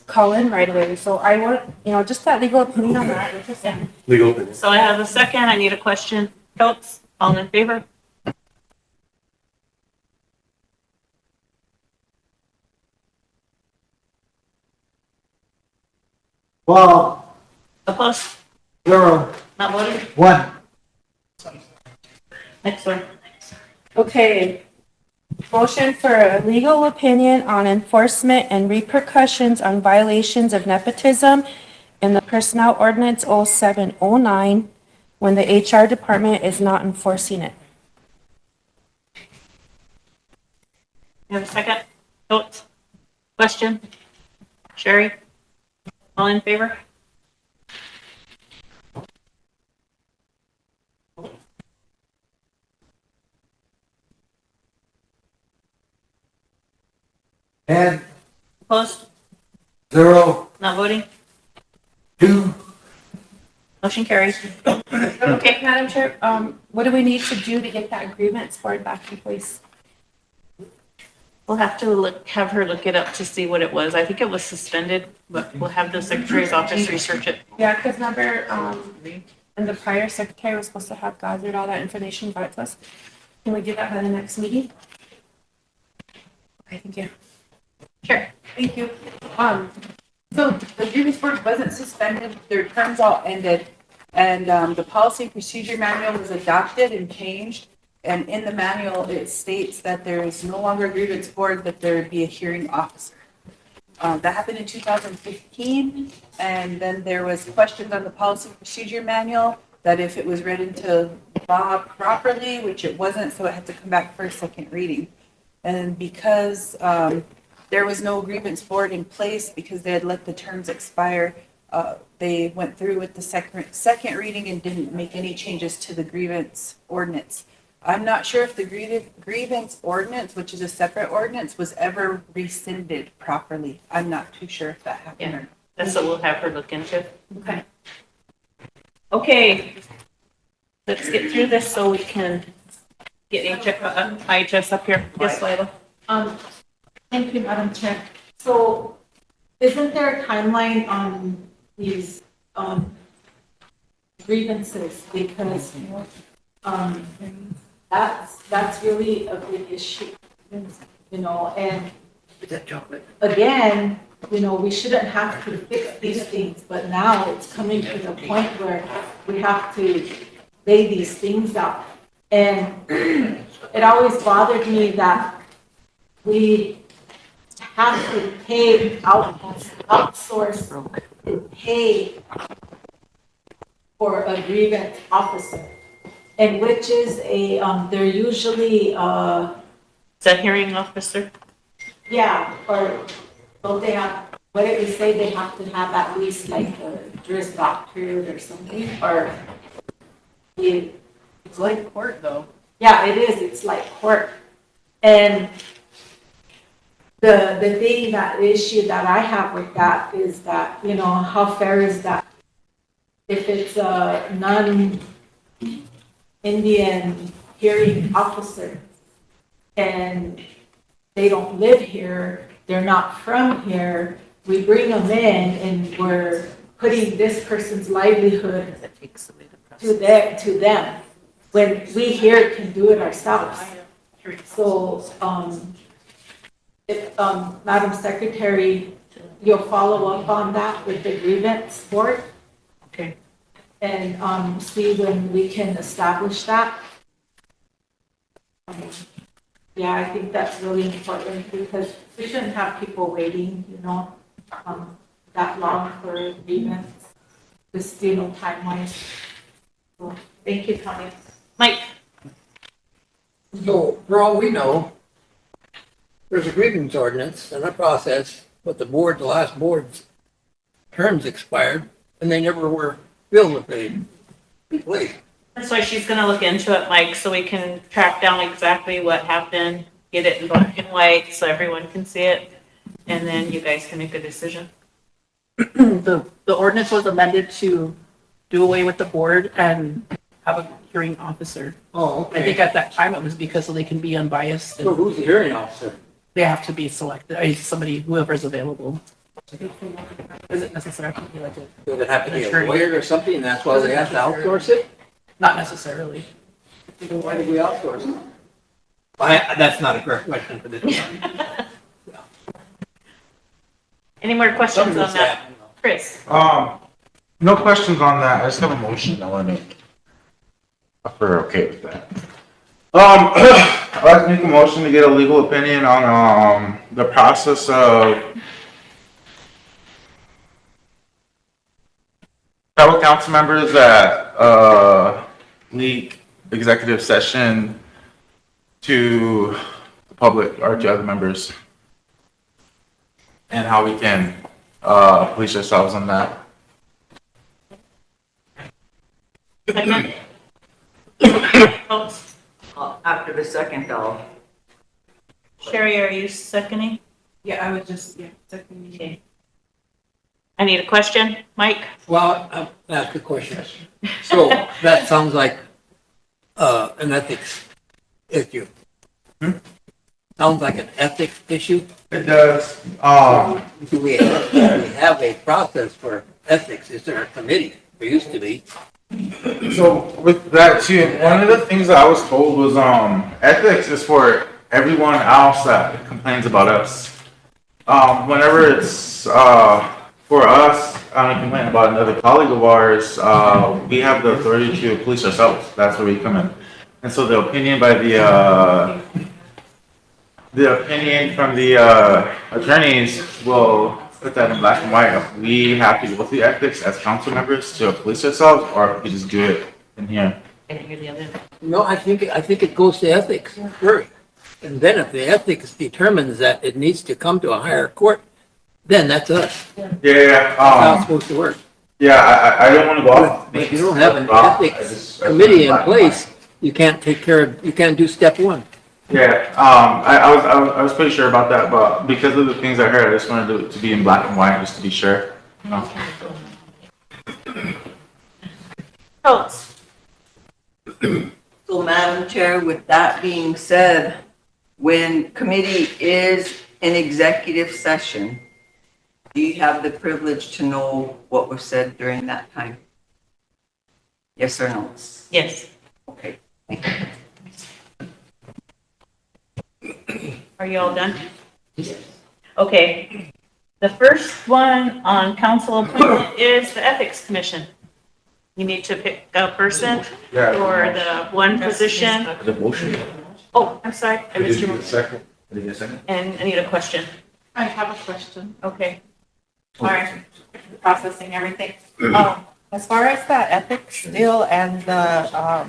call in right away? So I want, just that legal opinion on that. What you're saying. Legal opinion. So I have a second. I need a question. Votes, all in favor? Well, Opposed? 0, Not voting? 1. Next one. Okay. Motion for a legal opinion on enforcement and repercussions on violations of nepotism in the Personnel Ordinance 0709 when the HR department is not enforcing it. You have a second? Votes? Question? Sherry? All in favor? And Opposed? 0, Not voting? 2. Motion carries. Okay, Madam Chair, what do we need to do to get that grievance board back in place? We'll have to have her look it up to see what it was. I think it was suspended, but we'll have the secretary's office research it. Yeah, because remember, and the prior secretary was supposed to have gathered all that information back to us. Can we do that by the next meeting? Okay, thank you. Sure. Thank you. So the grievance board wasn't suspended, their terms all ended, and the policy and procedure manual was adopted and changed. And in the manual, it states that there is no longer a grievance board, that there would be a hearing officer. That happened in 2015, and then there was questions on the policy and procedure manual that if it was read into law properly, which it wasn't, so it had to come back for a second reading. And because there was no grievance board in place because they had let the terms expire, they went through with the second reading and didn't make any changes to the grievance ordinance. I'm not sure if the grievance ordinance, which is a separate ordinance, was ever rescinded properly. I'm not too sure if that happened or not. That's what we'll have her look into. Okay. Okay. Let's get through this so we can get IHS up here. Yes, Lila. Thank you, Madam Chair. So isn't there a timeline on these grievances? Because that's really a big issue, and again, we shouldn't have to fix these things, but now it's coming to the point where we have to lay these things out. And it always bothered me that we have to outsource and pay for a grievance officer. and which is they're usually, Is that hearing officer? yeah, or don't they have, what did we say, they have to have at least like a juris doctorate or something, or you, It's like court though. yeah, it is, it's like court. And the thing, that issue that I have with that is that, you know, how fair is that? If it's a non-Indian hearing officer and they don't live here, they're not from here, we bring them in and we're putting this person's livelihood to them, when we here can do it ourselves. So, if, Madam Secretary, you'll follow up on that with the grievance board? Okay. And, see when we can establish that? Yeah, I think that's really important because we shouldn't have people waiting, you know, that long for a grievance, just, you know, time-wise. So, thank you, Tanya. Mike? So, for all we know, there's a grievance ordinance and a process, but the last board's terms expired and they never were billed or paid. Please. That's why she's gonna look into it, Mike, so we can track down exactly what happened, get it in black and white so everyone can see it, and then you guys can make a decision. The ordinance was amended to do away with the board and have a hearing officer. Oh, I think at that time it was because so they can be unbiased So and who's the hearing officer? they have to be selected, somebody, whoever's available. Is it necessary to be like a, Does it have to be a lawyer or something, and that's why they have to outsource it? not necessarily. Then why did we outsource it? That's not a correct question for this. Any more questions on Something's that? happening. Chris? No questions on that. I just have a motion I want to make. If we're okay with that. I'd like to make a motion to get a legal opinion on, the process of fellow council members that, leak executive session to the public or to other members. And how we can, police ourselves on that. Second? Votes. After the second, I'll. Sherry, are you seconding? Yeah, I would just, yeah, second. Okay. I need a question, Mike? Well, I'll ask a question. So that sounds like an ethics issue. Sounds like an ethics issue. It does. Do we have a process for ethics? Is there a committee? There used to be. So with that too, one of the things that I was told was, ethics is for everyone else that complains about us. Whenever it's, for us, on a complaint about another colleague of ours, we have the authority to police ourselves. That's where we come in. And so the opinion by the opinion from the, attorneys will put that in black and white. If we have to go through ethics as council members to police ourselves, or if we just do it in here. No, I think it goes to ethics first. And then if the ethics determines that it needs to come to a higher court, then that's us. Yeah, That's how it's supposed to work. yeah, I don't want to go off. But if you don't have an ethics committee in place, you can't you can't do step one. Yeah, I was pretty sure about that, but because of the things I heard, I just wanted it to be in black and white, just to be sure. You know? Votes. So Madam Chair, with that being said, when committee is in executive session, do you have the privilege to know what was said during that time? Yes or no? Yes. Okay. Are you all done? Yes. Okay. The first one on council appointment is the Ethics Commission. You need to pick a person for the one position. The motion. Oh, I'm sorry. I missed your motion. Second. Did you get a second? And I need a question. I have a question. Okay. Sorry, processing everything. As far as the ethics deal and the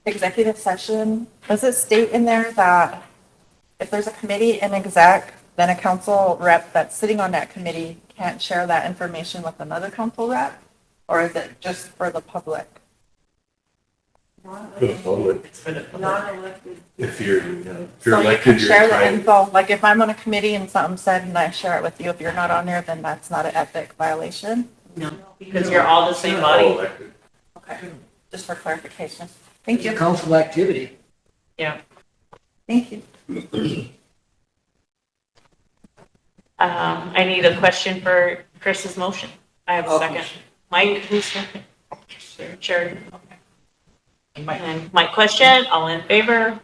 executive session, does it state in there that if there's a committee in exec, then a council rep that's sitting on that committee can't share that information with another council rep? Or is it just for the public? For the public. Non-elected. If you're So you elected, can you're share the trying. info, like if I'm on a committee and something said and I share it with you, if you're not on there, then that's not an ethic violation? No, because you're all the same All body. elected. Okay, just for clarification. Thank you. Council activity. Yeah. Thank you. I need a question for Chris's motion. I have a Okay. second. Mike, who's second? Sherry. Okay. And my question, all in favor?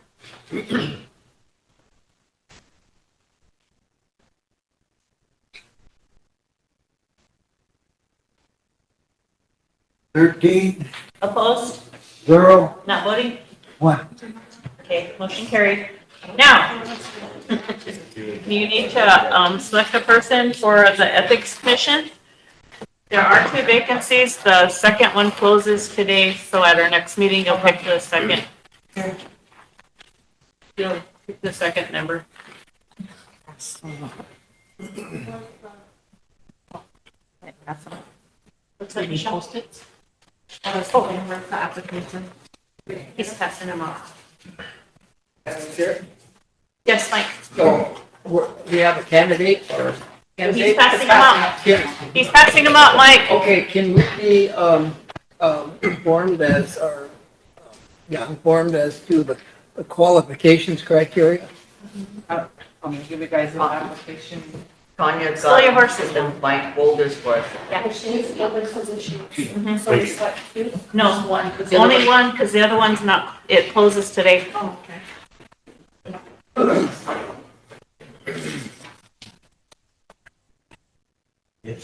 13, Opposed? 0, Not voting? 1. Okay, motion carried. Now, you need to select a person for the Ethics Commission. There are 2 vacancies. The second one closes today, so at our next meeting, you'll pick the second. You'll pick the second member. Looks like Michelle. The application. He's passing them off. Sure. Yes, Mike. So, we have a candidate or? He's passing them out. He's passing them out, Mike. Okay, can we be, informed as, informed as to the qualifications criteria? I'm gonna give you guys an application. Tanya's Slow your got horses down. blank folders for us. Mhm. So we select 2? No, one. Only one, because the other one's not, it closes today. Oh, okay. Did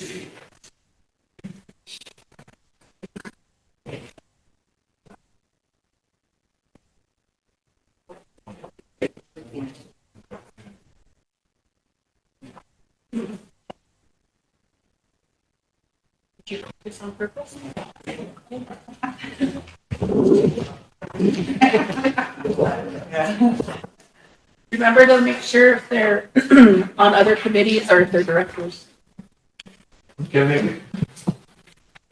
you put this on purpose? Remember to make sure if they're on other committees or if they're directors. Can they?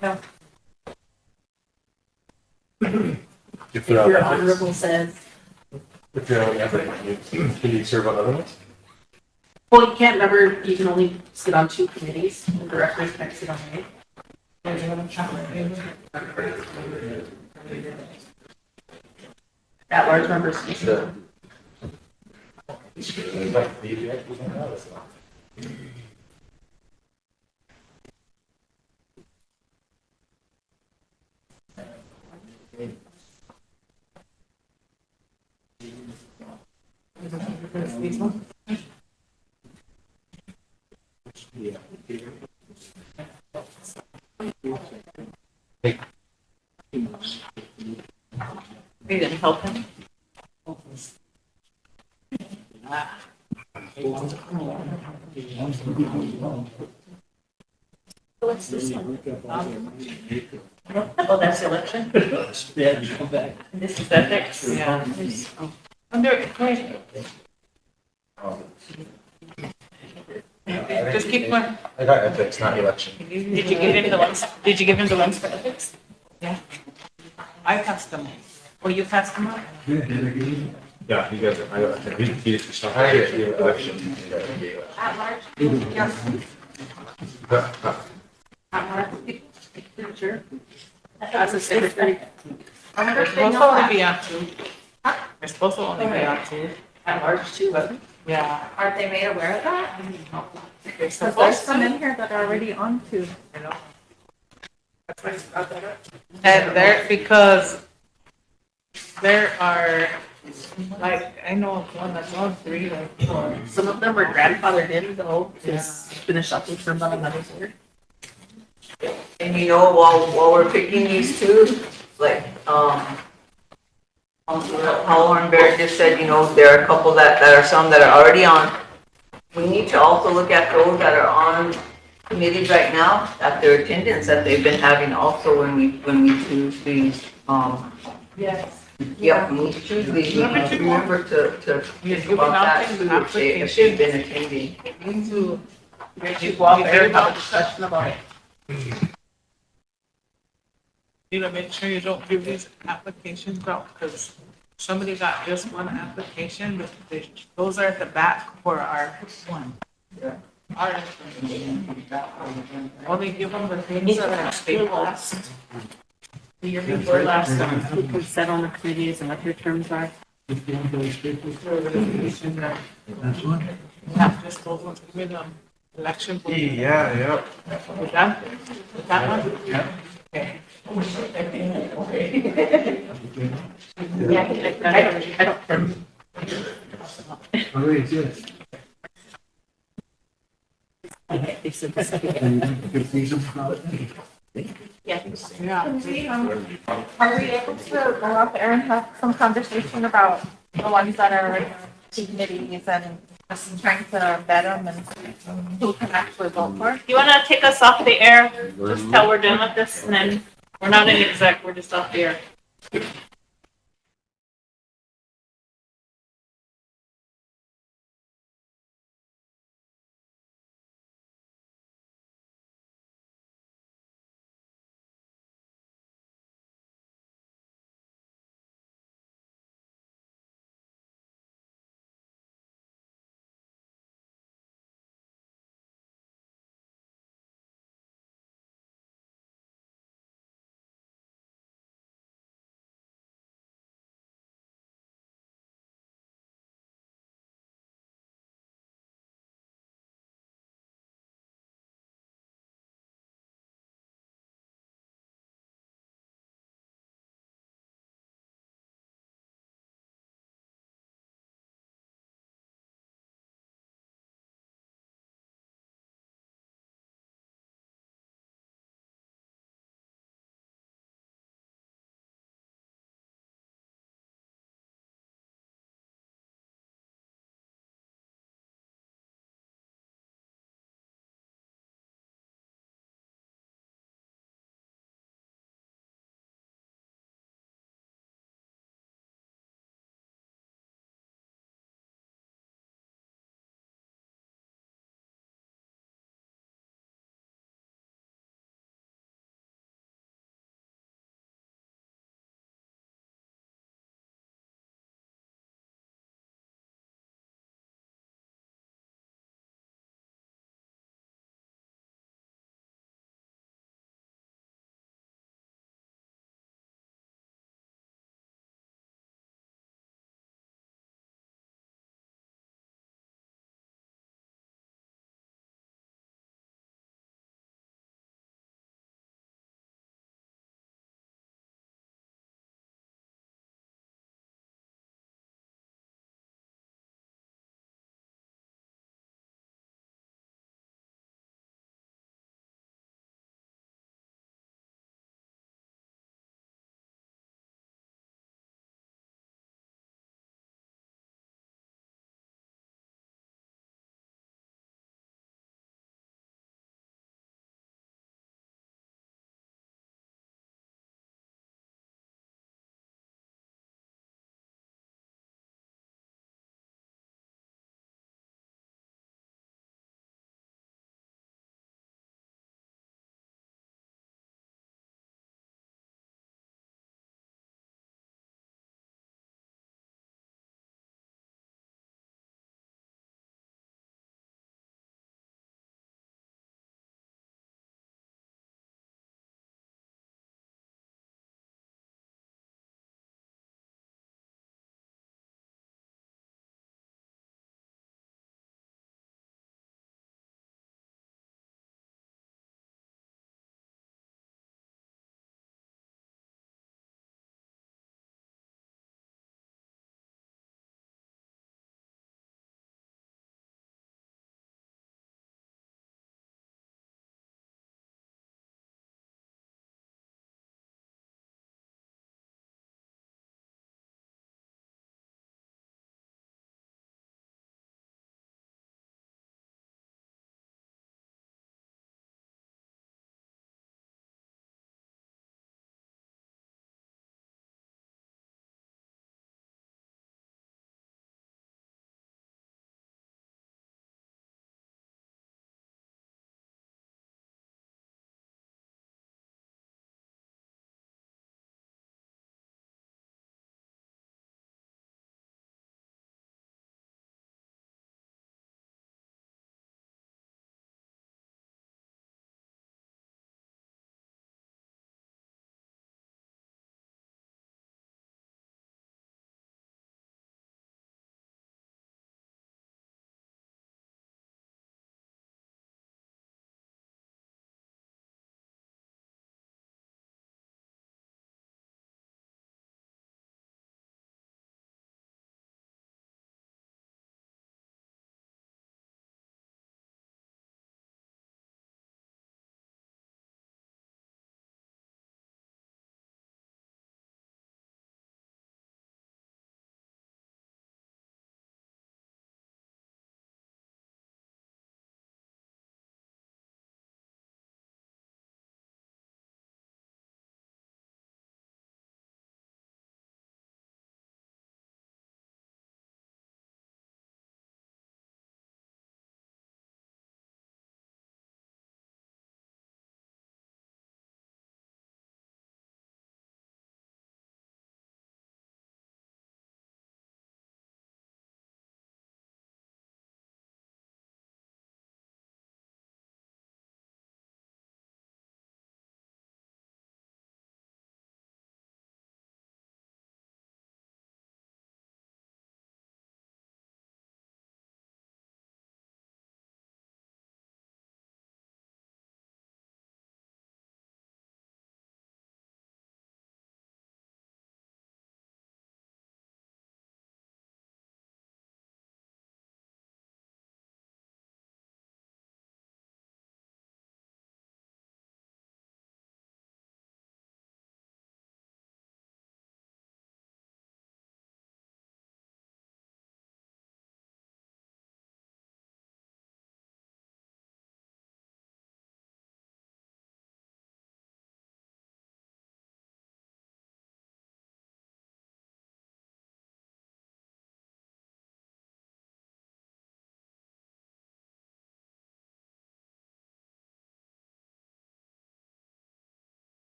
No. If they're on Your ethics, honorable says. if they're on ethics, can you serve on other ones? Well, you can't remember, you can only sit on 2 committees, and directors can't sit on 8. That large number is. Are you gonna help him? What's this one? Oh, that's the election? Yeah, you come back. This is ethics? Yeah. Under, okay. Just keep going. I got ethics, not election. Did you give him the ones, did you give him the ones for ethics? I passed them. Or you passed them out? Yeah, you guys, I got, he just, I get the election. At large? Yes. At large? Sure. As a secretary. I'm supposed to only be on 2. We're supposed to only be on 2. At large too, but. Yeah. Aren't they made aware of that? They're Because supposed there's to. some in here that are already on to. I know. That's why it's got that up. And there, because there are, like, I know of one that's on 3, like 4. Some of them were grandfathered in though, just finish up with them on another board. And you know, while we're picking these 2, like, Howard Bear just said, you know, there are a couple that are some that are already on. We need to also look at those that are on committees right now, at their attendance that they've been having also when we choose these, Yes. Yep, me too. Remember to think about that too, if they've been attending. Me too. You go out there and have a discussion about it. You know, make sure you don't give these applications out, because somebody got just one application, but those are at the back for our one. Our information. Only give them the things that are stabilized. The year before last, who can sit on the committees and what your terms are. Not just those ones, give me them election. Yeah. With that, with that one? Yeah. Okay. Yeah, I don't. They said the second. Yeah. Yeah. Are we able to go out there and have some conversation about the ones that are in the committees and just trying to vet them and who can actually vote for? You wanna take us off the air, just till we're done with this, and then, we're not in exec, we're just off the air.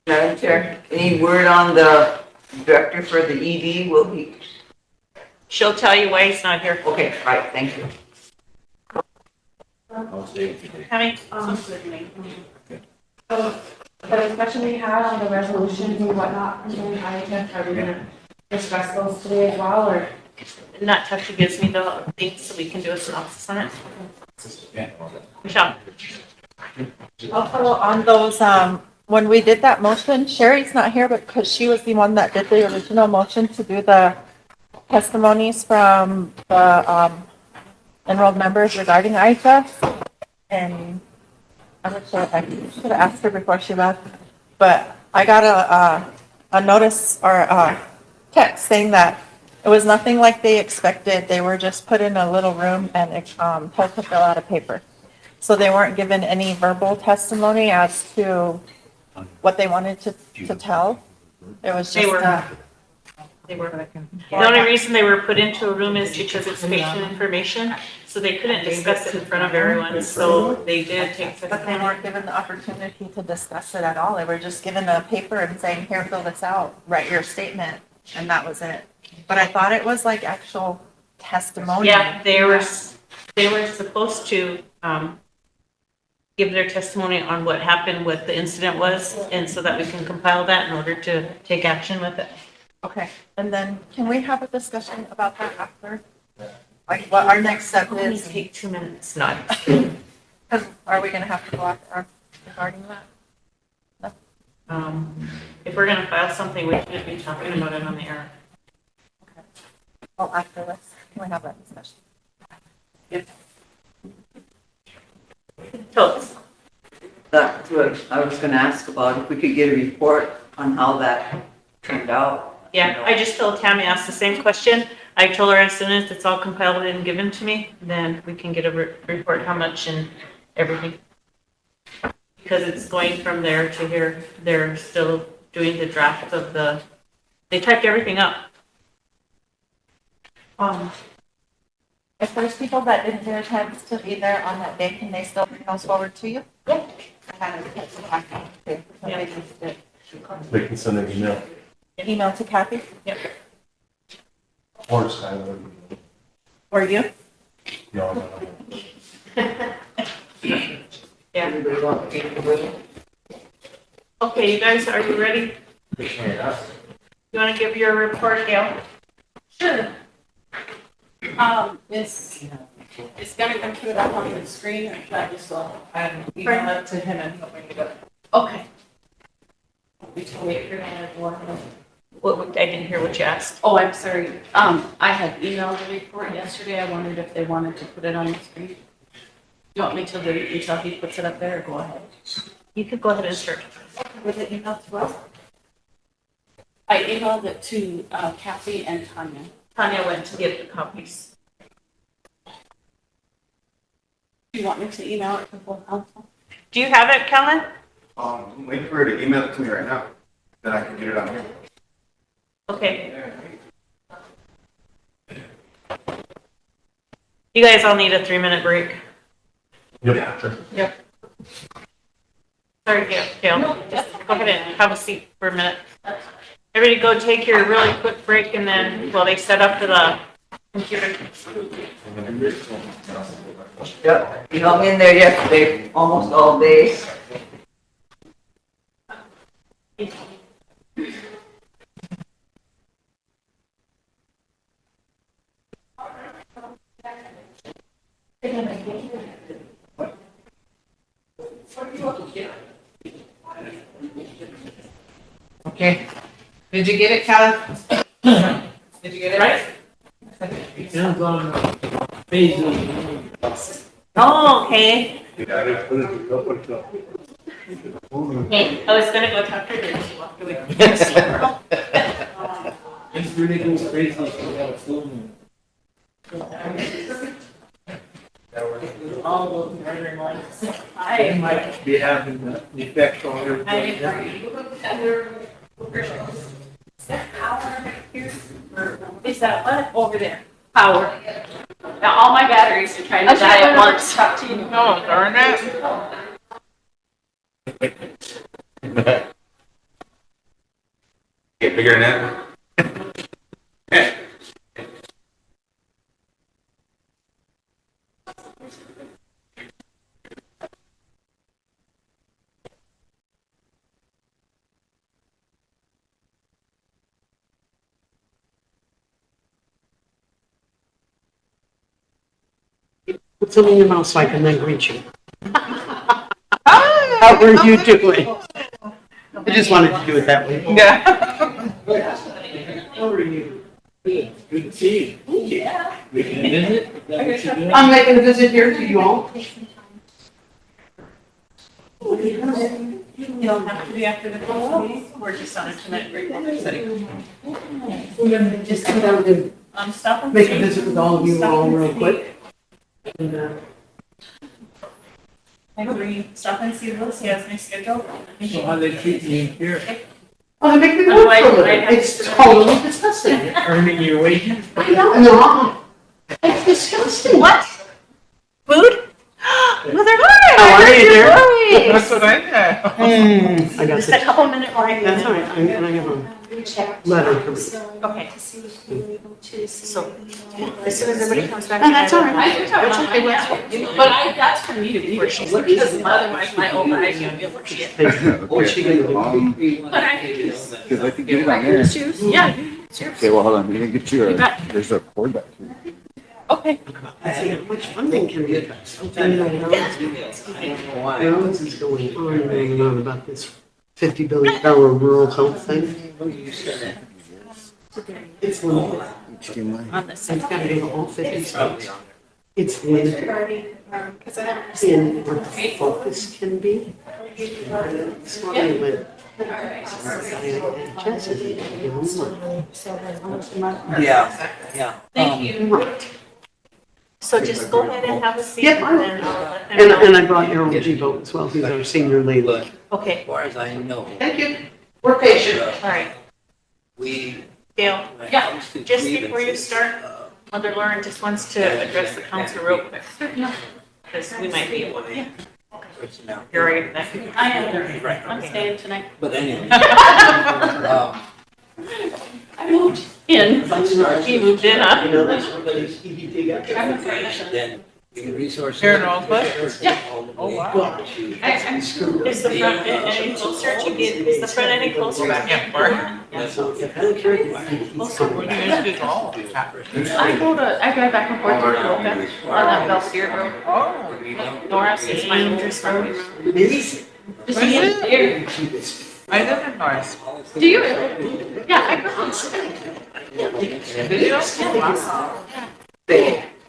Madam Chair, any word on the director for the ED? Will he? She'll tell you why he's not here. Okay, right, thank you. I'll stay with you. Tammy? So the discussion we had on the resolutions and whatnot, and then I just, are we gonna discuss those today as well, or? Not Tasha gives me the things so we can do a synopsis on it. Michelle? Also, on those, when we did that motion, Sherry's not here, but because she was the one that did the original motion to do the testimonies from the, enrolled members regarding IFS. And I'm not sure, I should have asked her before she left, but I got a notice or a text saying that it was nothing like they expected. They were just put in a little room and, told to fill out a paper. So they weren't given any verbal testimony as to what they wanted to tell. It was They just, were. The only reason they were put into a room is because it's patient information, so they couldn't discuss it in front of everyone, so they did take. but they weren't given the opportunity to discuss it at all. They were just given a paper and saying, here, fill this out, write your statement, and that was it. But I thought it was like actual testimony. Yeah, they were supposed to, give their testimony on what happened, what the incident was, and so that we can compile that in order to take action with it. Okay, and then can we have a discussion about that after? Like what our next step Only is? take 2 minutes, not. Are we gonna have to go after regarding that? If we're gonna file something, we should be talking about it on the air. Oh, after this, can we have that discussion? Totes. That's what I was gonna ask about, if we could get a report on how that turned out. Yeah, I just told Tammy, asked the same question. I told her as soon as it's all compiled and given to me, then we can get a report how much and everything. Because it's going from there to here. They're still doing the draft of they typed everything up. If there's people that didn't get a chance to be there on that day, can they still bring those forward to you? Yeah. Yeah. They can send an email Email to Kathy Yep. or Skylar. or you? No. Yeah. Okay, you guys, are you ready? You want to give your report, Gail? Sure. It's gonna come put it up on the screen, or should I just, email it to him and he'll bring it up? Okay. We told me if you're gonna go on. I didn't hear what you asked. Oh, I'm sorry. I had emailed the report yesterday. I wondered if they wanted to put it on the screen. You want me to wait until he puts it up there, or go ahead? You could go ahead and start. Was it emailed to us? I emailed it to Kathy and Tanya. Tanya went to get the copies. Do you want me to email it to full council? Do you have it, Kellen? I'm waiting for her to email it to me right now, then I can get it on here. Okay. You guys all need a 3-minute break. Yep. Sure. Yep. Sorry, Gail. Just go ahead and have a seat for a minute. Everybody go take your really quick break and then, while they set up the computer. Yep, you hung in there yesterday, almost all day. Okay. Did you get it, Kellen? Did you get it? Right? Depends on phases. Oh, okay. Hey, I was gonna go talk to her, and she walked away. It's really goes crazy if you have a full moon. All those northern lights. It might be having the effect on everybody. Is that what? Over there. Power. Now, all my batteries are trying to die at once. Oh, darn it. Bigger than that? Put some in your mouth so I can then greet you. How are you doing? I just wanted to do it that way. Yeah. How are you? Good to see you. Yeah. We can visit? I'm making a visit here to you all. You don't have to be after the council meeting, we're just on a tonight break. We're gonna just come down and Stop and make a see. visit with all of you all real quick. And, I agree. Stop and see Louis, he has my schedule. So how they treat me here? oh, they make me work for a living. It's totally disgusting. Earning your wages? I know, no. It's disgusting. What? Food? Mother, How are you there? That's what I know. I got Just the, a couple minute break. that's all right. I'm gonna have a letter from you. Okay. So, as soon as everybody comes back. Oh, that's all right. That's okay, but that's for me to be where she's, because otherwise my own eyes won't be able to see it. What's she gonna do? But I. Because I can get it on there. Yeah. It's yours. Okay, well, hold on, we're gonna get you You bet. there's a cord back here. Okay. I see how much funding can be. Sometimes I don't know what else is going on about this $50 billion rural health thing. It's limited. On this. It's gotta go to all 50 states. It's limited in what the focus can be. That's why I went. Yeah. Thank you. So just go ahead and have a seat. Yep, and then I'll let them And know. I brought Errol G. Vogt as well, who's our senior lead. Okay, As far as I know. Thank you. We're patient. all right. We. Gail, yeah, just before you start, Mother Lauren just wants to address the council real quick. Because we might be able to. You're right. I am. Right. I'm staying tonight. But anyway. I moved in. He moved in, huh? You know, that's what these EDT got. Then human resources. Here in Rosebud? Yeah. Oh, wow. Well, Is the front any closer? Is the front any closer? Back and forth. so if I don't care, he's What do you guys do all the time? I drive back and forth to Dakota on that Belfield Road. Oh. Norris is my interest road. maybe. Just me and there. I live in Norris. Do you really? Yeah, I grew up. Did you?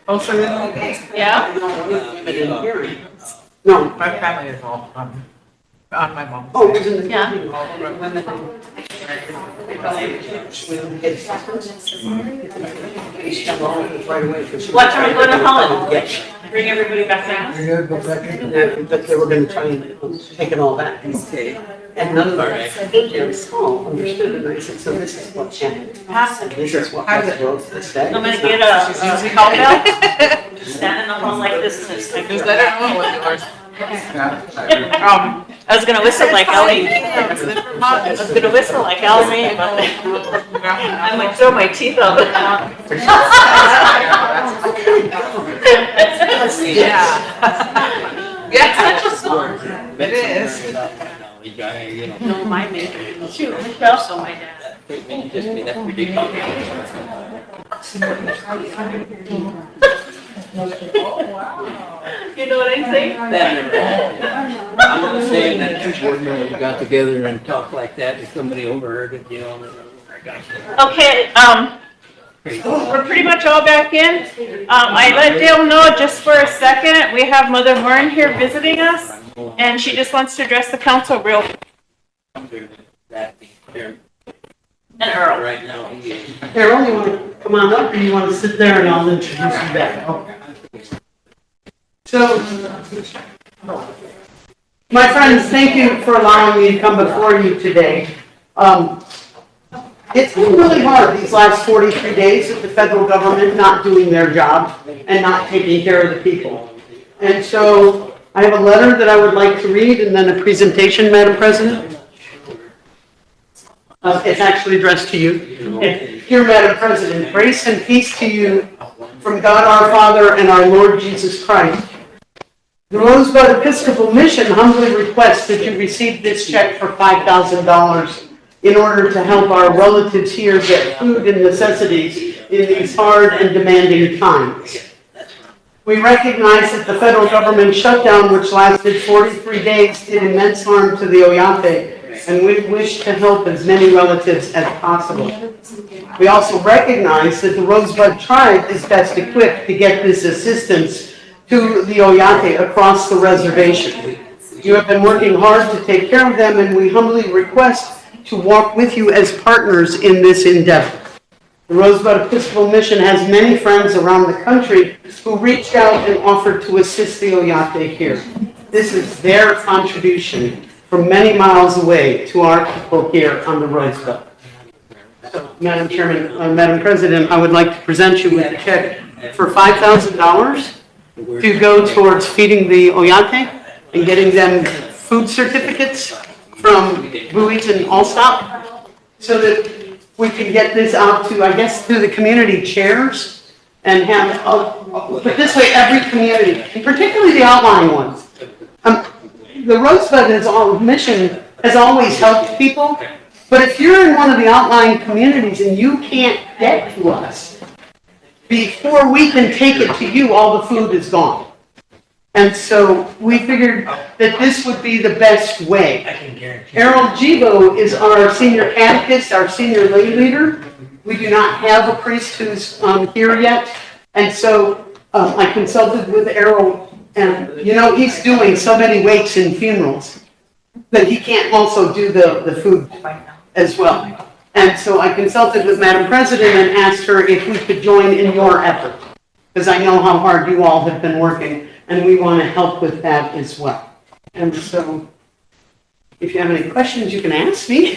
Also, Yeah? No. my family is all on my mom's. Oh, it was in the. Yeah. Right away. 'cause she- What time we go to Holland? Bring everybody back down. But they were gonna try and take it all back. Okay. And none of them said, oh, understood, and I said, so this is what happened. This is what was wrote this day. I'm gonna get a cowbell, stand in the hall like this and it's like. Just let her know what yours. I was gonna whistle like Ellie. I was gonna whistle like Ellie, but I might throw my teeth out. Yeah. Yeah, such a song. It is. No, my maker. Shoot, Michelle, so my dad. You know what I'm saying? I'm not saying that two board members got together and talked like that, if somebody overheard it, you know. Okay, we're pretty much all back in. I let Dale know just for a second, we have Mother Lauren here visiting us, and she just wants to address the council real, and Earl. Right now, he is. Harold, you wanna come on up, or you wanna sit there and I'll introduce you back? So, my friends, thank you for allowing me to come before you today. It's been really hard these last 43 days of the federal government not doing their job and not taking care of the people. And so, I have a letter that I would like to read and then a presentation, Madam President. It's actually addressed to you. Dear Madam President, grace and peace to you from God our Father and our Lord Jesus Christ. The Rosebud Episcopal Mission humbly requests that you receive this check for $5,000 in order to help our relatives here get food and necessities in these hard and demanding times. We recognize that the federal government shutdown, which lasted 43 days, did immense harm to the Oyate, and we wish to help as many relatives as possible. We also recognize that the Rosebud tribe is best equipped to get this assistance to the Oyate across the reservation. You have been working hard to take care of them, and we humbly request to walk with you as partners in this endeavor. The Rosebud Episcopal Mission has many friends around the country who reached out and offered to assist the Oyate here. This is their contribution from many miles away to our people here on the Rosebud. So, Madam Chairman, Madam President, I would like to present you with a check for $5,000 to go towards feeding the Oyate and getting them food certificates from Buoys and Allstop, so that we can get this out to, I guess, to the community chairs and have, but this way, every community, and particularly the outlying ones. The Rosebud mission has always helped people, but if you're in one of the outlying communities and you can't get to us, before we can take it to you, all the food is gone. And so we figured that this would be the best way. Errol Jibo is our senior catechist, our senior lay leader. We do not have a priest who's here yet. And so I consulted with Errol, and he's doing so many wakes and funerals that he can't also do the food as well. And so I consulted with Madam President and asked her if we could join in your effort, because I know how hard you all have been working, and we want to help with that as well. And so, if you have any questions, you can ask me.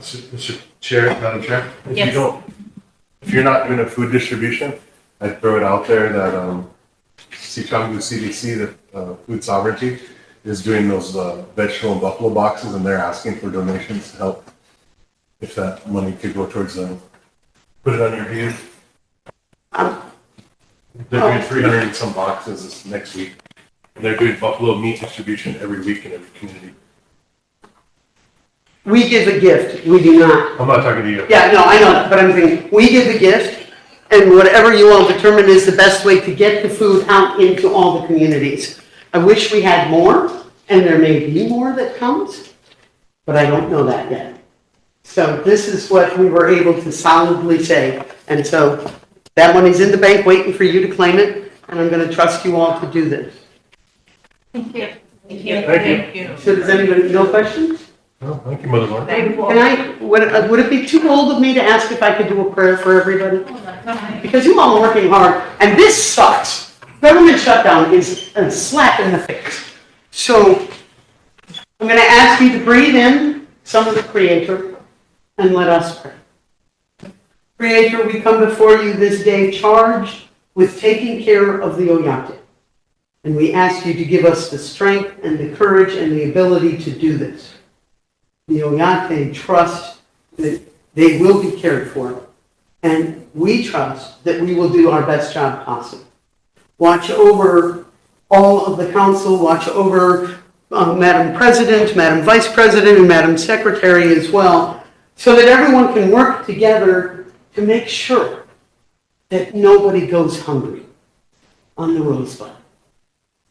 Mr. Chair, Madam Chair, Yes. if you're not doing a food distribution, I'd throw it out there that Sicangu CDC, the Food Sovereignty, is doing those vegetable and buffalo boxes, and they're asking for donations to help. If that money could go towards them, put it on your view. They're doing 300 and some boxes this next week. They're doing buffalo meat distribution every week in every community. We give a gift, we do not. I'm not talking to you. Yeah, no, I know that, but I'm thinking, we give a gift, and whatever you all determine is the best way to get the food out into all the communities. I wish we had more, and there may be more that comes, but I don't know that yet. So this is what we were able to solidly say. And so that money's in the bank waiting for you to claim it, and I'm going to trust you all to do this. Thank you. Thank you. So does anybody, no questions? Oh, thank you, Mother Lord. Would it be too bold of me to ask if I could do a prayer for everybody? Because you all are working hard, and this sucks. Government shutdown is a slap in the face. So I'm going to ask you to breathe in some of the Creator, and let us pray. Creator, we come before you this day charged with taking care of the Oyate. And we ask you to give us the strength and the courage and the ability to do this. The Oyate trust that they will be cared for. And we trust that we will do our best job possible. Watch over all of the council, watch over Madam President, Madam Vice President, and Madam Secretary as well, so that everyone can work together to make sure that nobody goes hungry on the Rosebud.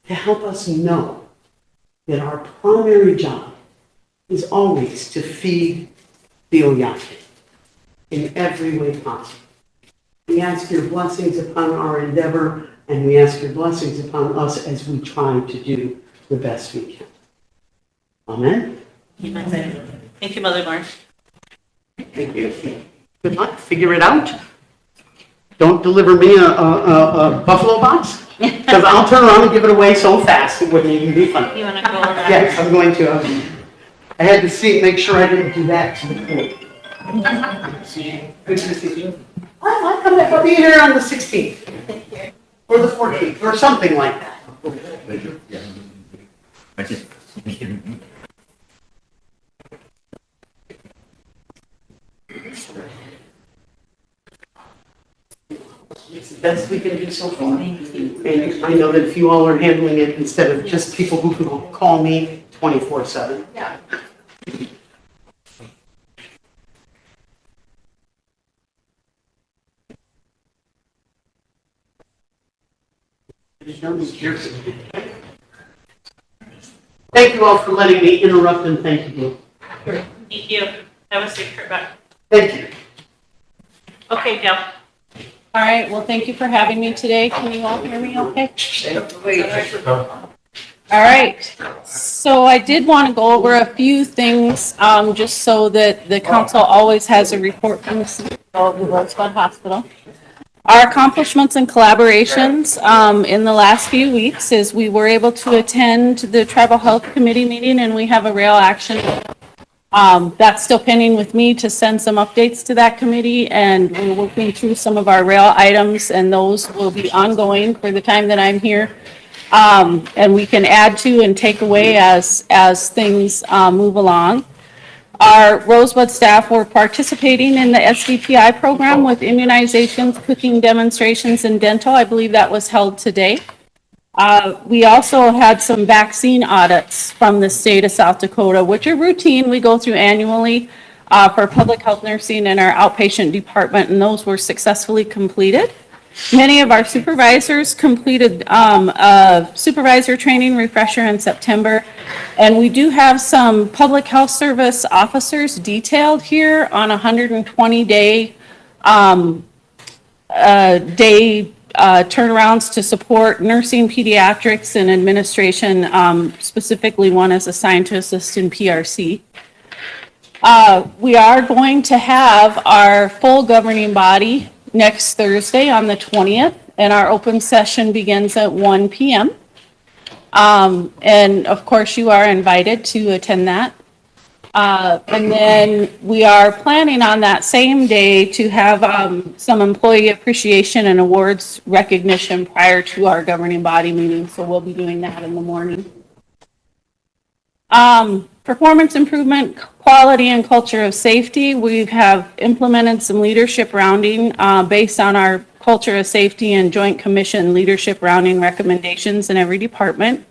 To help us know that our primary job is always to feed the Oyate in every way possible. We ask your blessings upon our endeavor, and we ask your blessings upon us as we try to do the best we can. Amen. Thank you, Mother Lauren. Thank you. Good luck. Figure it out. Don't deliver me a buffalo box, because I'll turn around and give it away so fast it wouldn't even be funny. You want to go over? Yes, I'm going to. I had to make sure I didn't do that to the court. Good to see you. I'll be here on the 16th. Or the 14th, or something like that. Thank you. Thank you. best we can do so far. And I know that if you all are handling it instead of just people who can call me 24/7. Yeah. Thank you all for letting me interrupt and thank you. Thank you. Have a safe trip back. Thank you. Okay, Dale. All right, well, thank you for having me today. Can you all hear me okay? All right, so I did want to go over a few things, just so that the council always has a report from the CEO of the Rosebud Hospital. Our accomplishments and collaborations in the last few weeks is we were able to attend the Tribal Health Committee meeting, and we have a rail action. That's still pending with me to send some updates to that committee, and we're working through some of our rail items, and those will be ongoing for the time that I'm here. And we can add to and take away as things move along. Our Rosebud staff were participating in the SDPI program with immunizations, cooking demonstrations, and dental. I believe that was held today. We also had some vaccine audits from the state of South Dakota, which are routine. We go through annually for public health nursing in our outpatient department, and those were successfully completed. Many of our supervisors completed a supervisor training refresher in September, and we do have some public health service officers detailed here on 120-day turnarounds to support nursing, pediatrics, and administration. Specifically, one is assigned to assist in PRC. We are going to have our full governing body next Thursday on the 20th, and our open session begins at 1 p.m. And of course, you are invited to attend that. And then we are planning on that same day to have some employee appreciation and awards recognition prior to our governing body meeting. So we'll be doing that in the morning. Performance improvement, quality, and culture of safety. We have implemented some leadership rounding based on our culture of safety and Joint Commission leadership rounding recommendations in every department.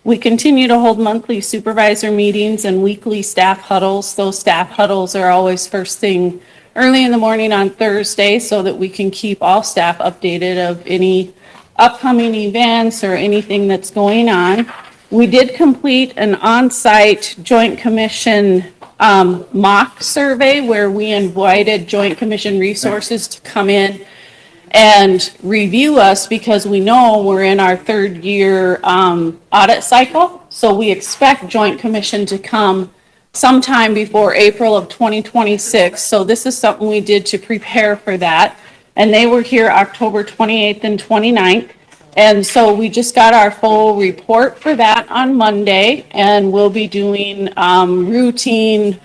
We continue to hold monthly supervisor meetings and weekly staff huddles. Those staff huddles are always first thing early in the morning on Thursday so that we can keep all staff updated of any upcoming events or anything that's going on. We did complete an on-site Joint Commission mock survey where we invited Joint Commission resources to come in and review us because we know we're in our third year audit cycle. So we expect Joint Commission to come sometime before April of 2026. So this is something we did to prepare for that. And they were here October 28th and 29th. And so we just got our full report for that on Monday, and we'll be doing routine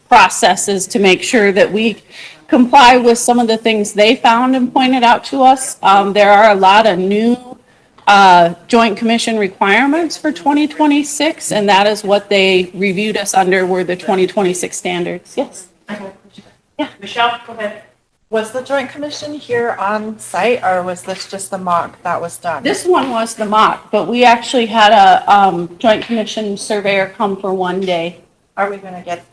processes to make sure that we comply with some of the things they found and pointed out to us. There are a lot of new Joint Commission requirements for 2026, and that is what they reviewed us under were the 2026 standards. Yes. Yeah, Michelle, go ahead. Was the Joint Commission here on site, or was this just the mock that was done? This one was the mock, but we actually had a Joint Commission surveyor come for one day. Are we going to get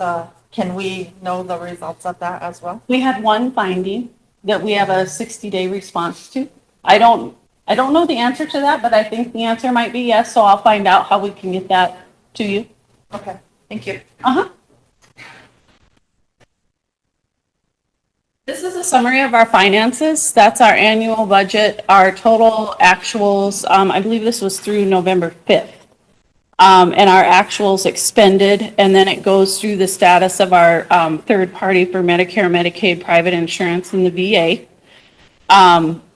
can we know the results of that as well? We had one finding that we have a 60-day response to. I don't know the answer to that, but I think the answer might be yes, so I'll find out how we can get that to you. Okay, thank you. This is a summary of our finances. That's our annual budget, our total actuals. I believe this was through November 5th. And our actuals expended, and then it goes through the status of our third party for Medicare, Medicaid, private insurance, and the VA.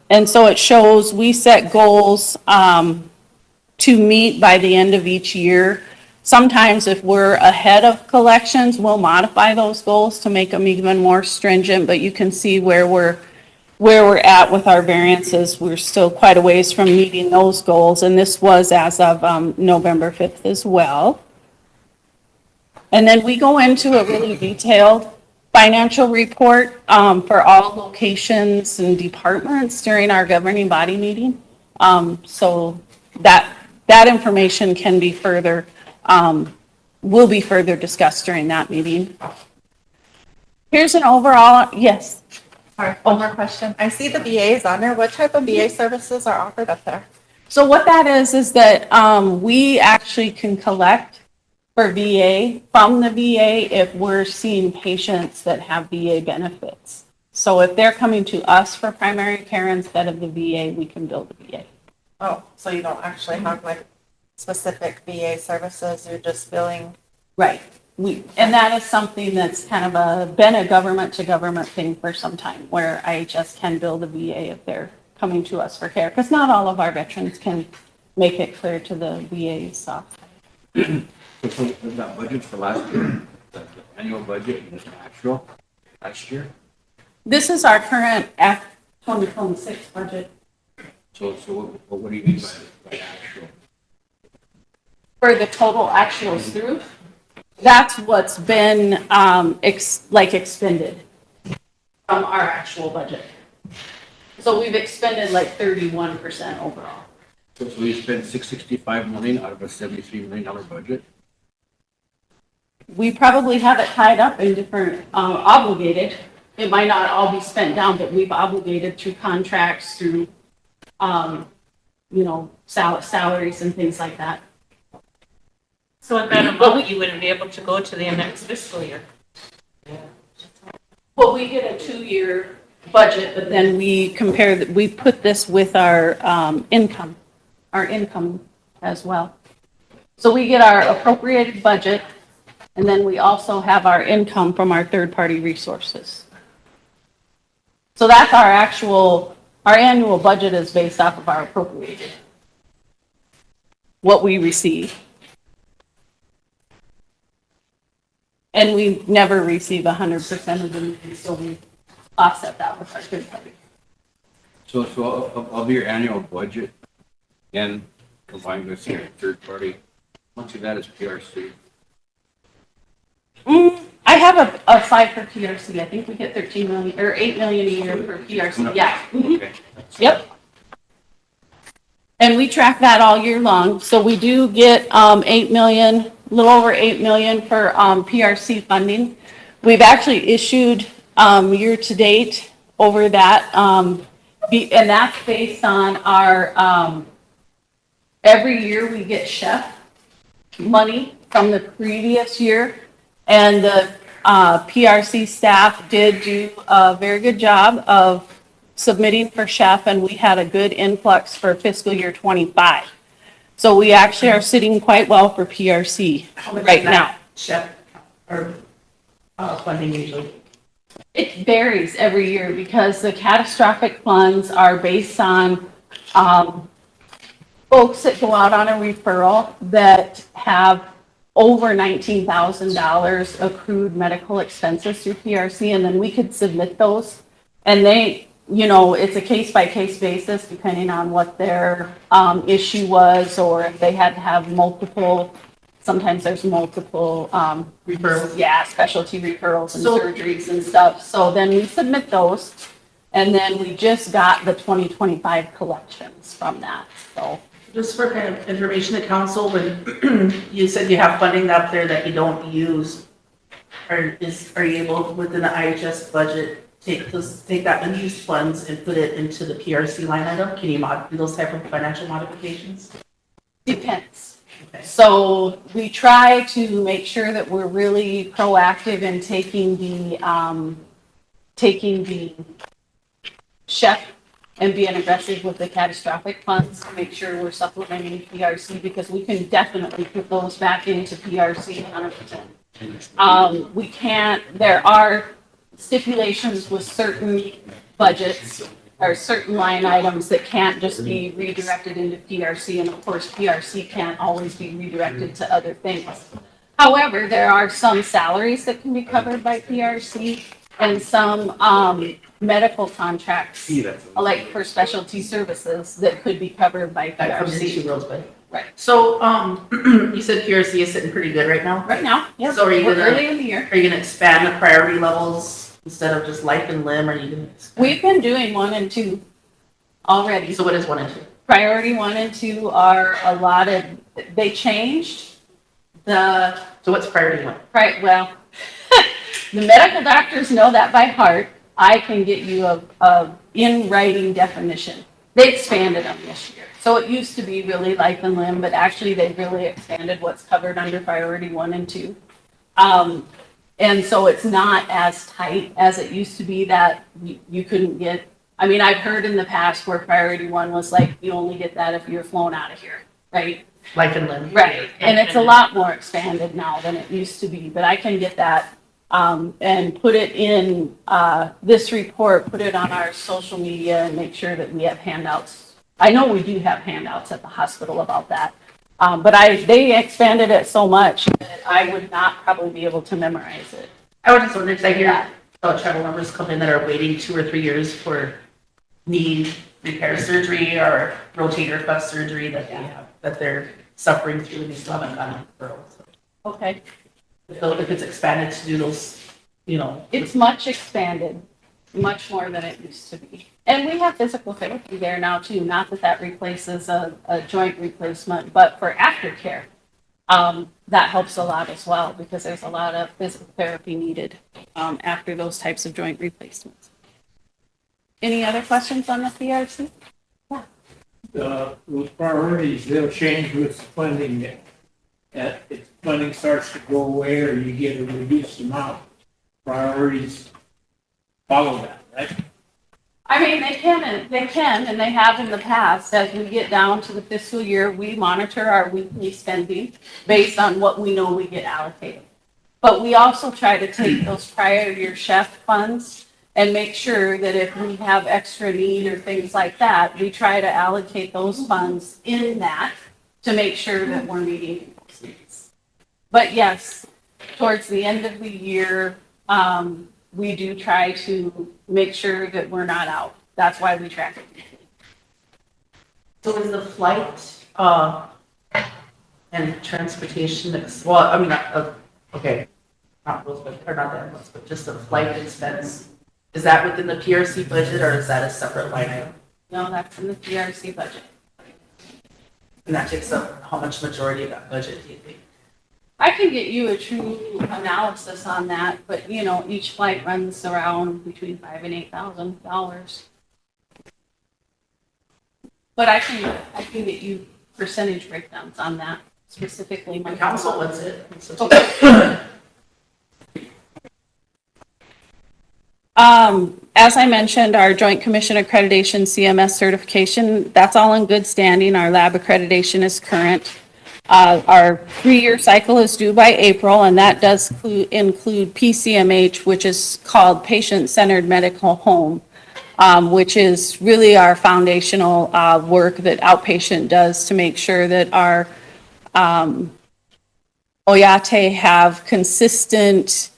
And so it shows we set goals to meet by the end of each year. Sometimes if we're ahead of collections, we'll modify those goals to make them even more stringent, but you can see where we're at with our variances. We're still quite a ways from meeting those goals, and this was as of November 5th as well. And then we go into a really detailed financial report for all locations and departments during our governing body meeting. So that information can be further, will be further discussed during that meeting. Here's an overall, yes. Sorry, one more question. I see the VAs on there. What type of VA services are offered up there? So what that is that we actually can collect for VA from the VA if we're seeing patients that have VA benefits. So if they're coming to us for primary care instead of the VA, we can bill the VA. Oh, so you don't actually have like specific VA services, you're just billing? Right. And that is something that's kind of been a government to government thing for some time, where IHS can bill the VA if they're coming to us for care, because not all of our veterans can make it clear to the VA. So Was that budget for last year, the annual budget and the actual last year? this is our current 2026 budget. So what do you mean by actual? For the total actuals through, that's what's been expended from our actual budget. So we've expended like 31% overall. So we spent $665 million out of a $73 million budget? We probably have it tied up in different, obligated. It might not all be spent down, but we've obligated through contracts, through, salaries and things like that. So with that amount, you wouldn't be able to go to the next fiscal year. Well, we get a 2-year budget, but then we put this with our income as well. So we get our appropriated budget, and then we also have our income from our third-party resources. So that's our annual budget is based off of our appropriated, what we receive. And we never receive 100% of them, so we offset that with our third party. So of your annual budget, and combined with your third party, how much of that is PRC? I have a side for PRC. I think we get 13 million or 8 million a year for PRC. Yeah. Okay. Yep. And we track that all year long. So we do get 8 million, a little over 8 million for PRC funding. We've actually issued year to date over that, and that's based on our every year we get chef money from the previous year, and the PRC staff did do a very good job of submitting for chef, and we had a good influx for fiscal year 25. So we actually are sitting quite well for PRC right now. Chef or funding usually? It varies every year because the catastrophic funds are based on folks that go out on a referral that have over $19,000 accrued medical expenses through PRC, and then we could submit those. And they, it's a case-by-case basis depending on what their issue was, or if they had to have multiple, sometimes there's multiple Referrals? Yeah, specialty referrals and surgeries and stuff. So then we submit those, and then we just got the 2025 collections from that, so. Just for kind of information to council, when you said you have funding up there that you don't use, are you able within the IHS budget, take that unused funds and put it into the PRC line item? Can you do those type of financial modifications? Depends. So we try to make sure that we're really proactive in taking the chef and being aggressive with the catastrophic funds to make sure we're supplementing PRC, because we can definitely put those back into PRC 100%. We can't, there are stipulations with certain budgets or certain line items that can't just be redirected into PRC, and of course PRC can't always be redirected to other things. However, there are some salaries that can be covered by PRC and some medical contracts, like for specialty services, that could be covered by That comes into PRC. Rosebud. Right. So, you said PRC is sitting pretty good right now? Right now, yeah. So are you We're gonna, early in the year. are you gonna expand the priority levels instead of just life and limb, or are you gonna? We've been doing 1 and 2 already. So what is 1 and 2? Priority 1 and 2 are allotted, they changed the, So what's priority 1? right, well, the medical doctors know that by heart. I can get you a in writing definition. They expanded them this year. So it used to be really life and limb, but actually they really expanded what's covered under priority 1 and 2. And so it's not as tight as it used to be that you couldn't get. I mean, I've heard in the past where priority 1 was like, you only get that if you're flown out of here, right? Life and limb. Right, and it's a lot more expanded now than it used to be, but I can get that, and put it in, this report, put it on our social media and make sure that we have handouts. I know we do have handouts at the hospital about that, but they expanded it so much that I would not probably be able to memorize it. I was just wondering, because I hear travel numbers come in that are waiting 2 or 3 years for knee repair surgery or rotator cuff surgery that they have, that they're suffering through and they still haven't gotten referrals. Okay. So if it's expanded to do those, you know. It's much expanded, much more than it used to be. And we have physical therapy there now too, not that that replaces a joint replacement, but for aftercare. That helps a lot as well because there's a lot of physical therapy needed after those types of joint replacements. Any other questions on the PRC? Those priorities, they'll change with funding. If funding starts to go away or you get a reduced amount, priorities follow that, right? I mean, they can, and they have in the past. As we get down to the fiscal year, we monitor our weekly spending based on what we know we get allocated. But we also try to take those prior year chef funds and make sure that if we have extra need or things like that, we try to allocate those funds in that to make sure that we're meeting those needs. But yes, towards the end of the year, we do try to make sure that we're not out. That's why we track it. So is the flight, and transportation, well, I mean, okay, not Rosebud, or not that much, but just the flight expense, is that within the PRC budget or is that a separate line item? No, that's in the PRC budget. And that takes up how much majority of that budget, do you think? I can get you a true analysis on that, but you know, each flight runs around between $5,000 and $8,000. But I can get you percentage breakdowns on that specifically. My council wants it. Okay. As I mentioned, our Joint Commission accreditation CMS certification, that's all in good standing. Our lab accreditation is current. Our 3-year cycle is due by April, and that does include PCMH, which is called Patient-Centered Medical Home, which is really our foundational work that outpatient does to make sure that our OYATE have consistent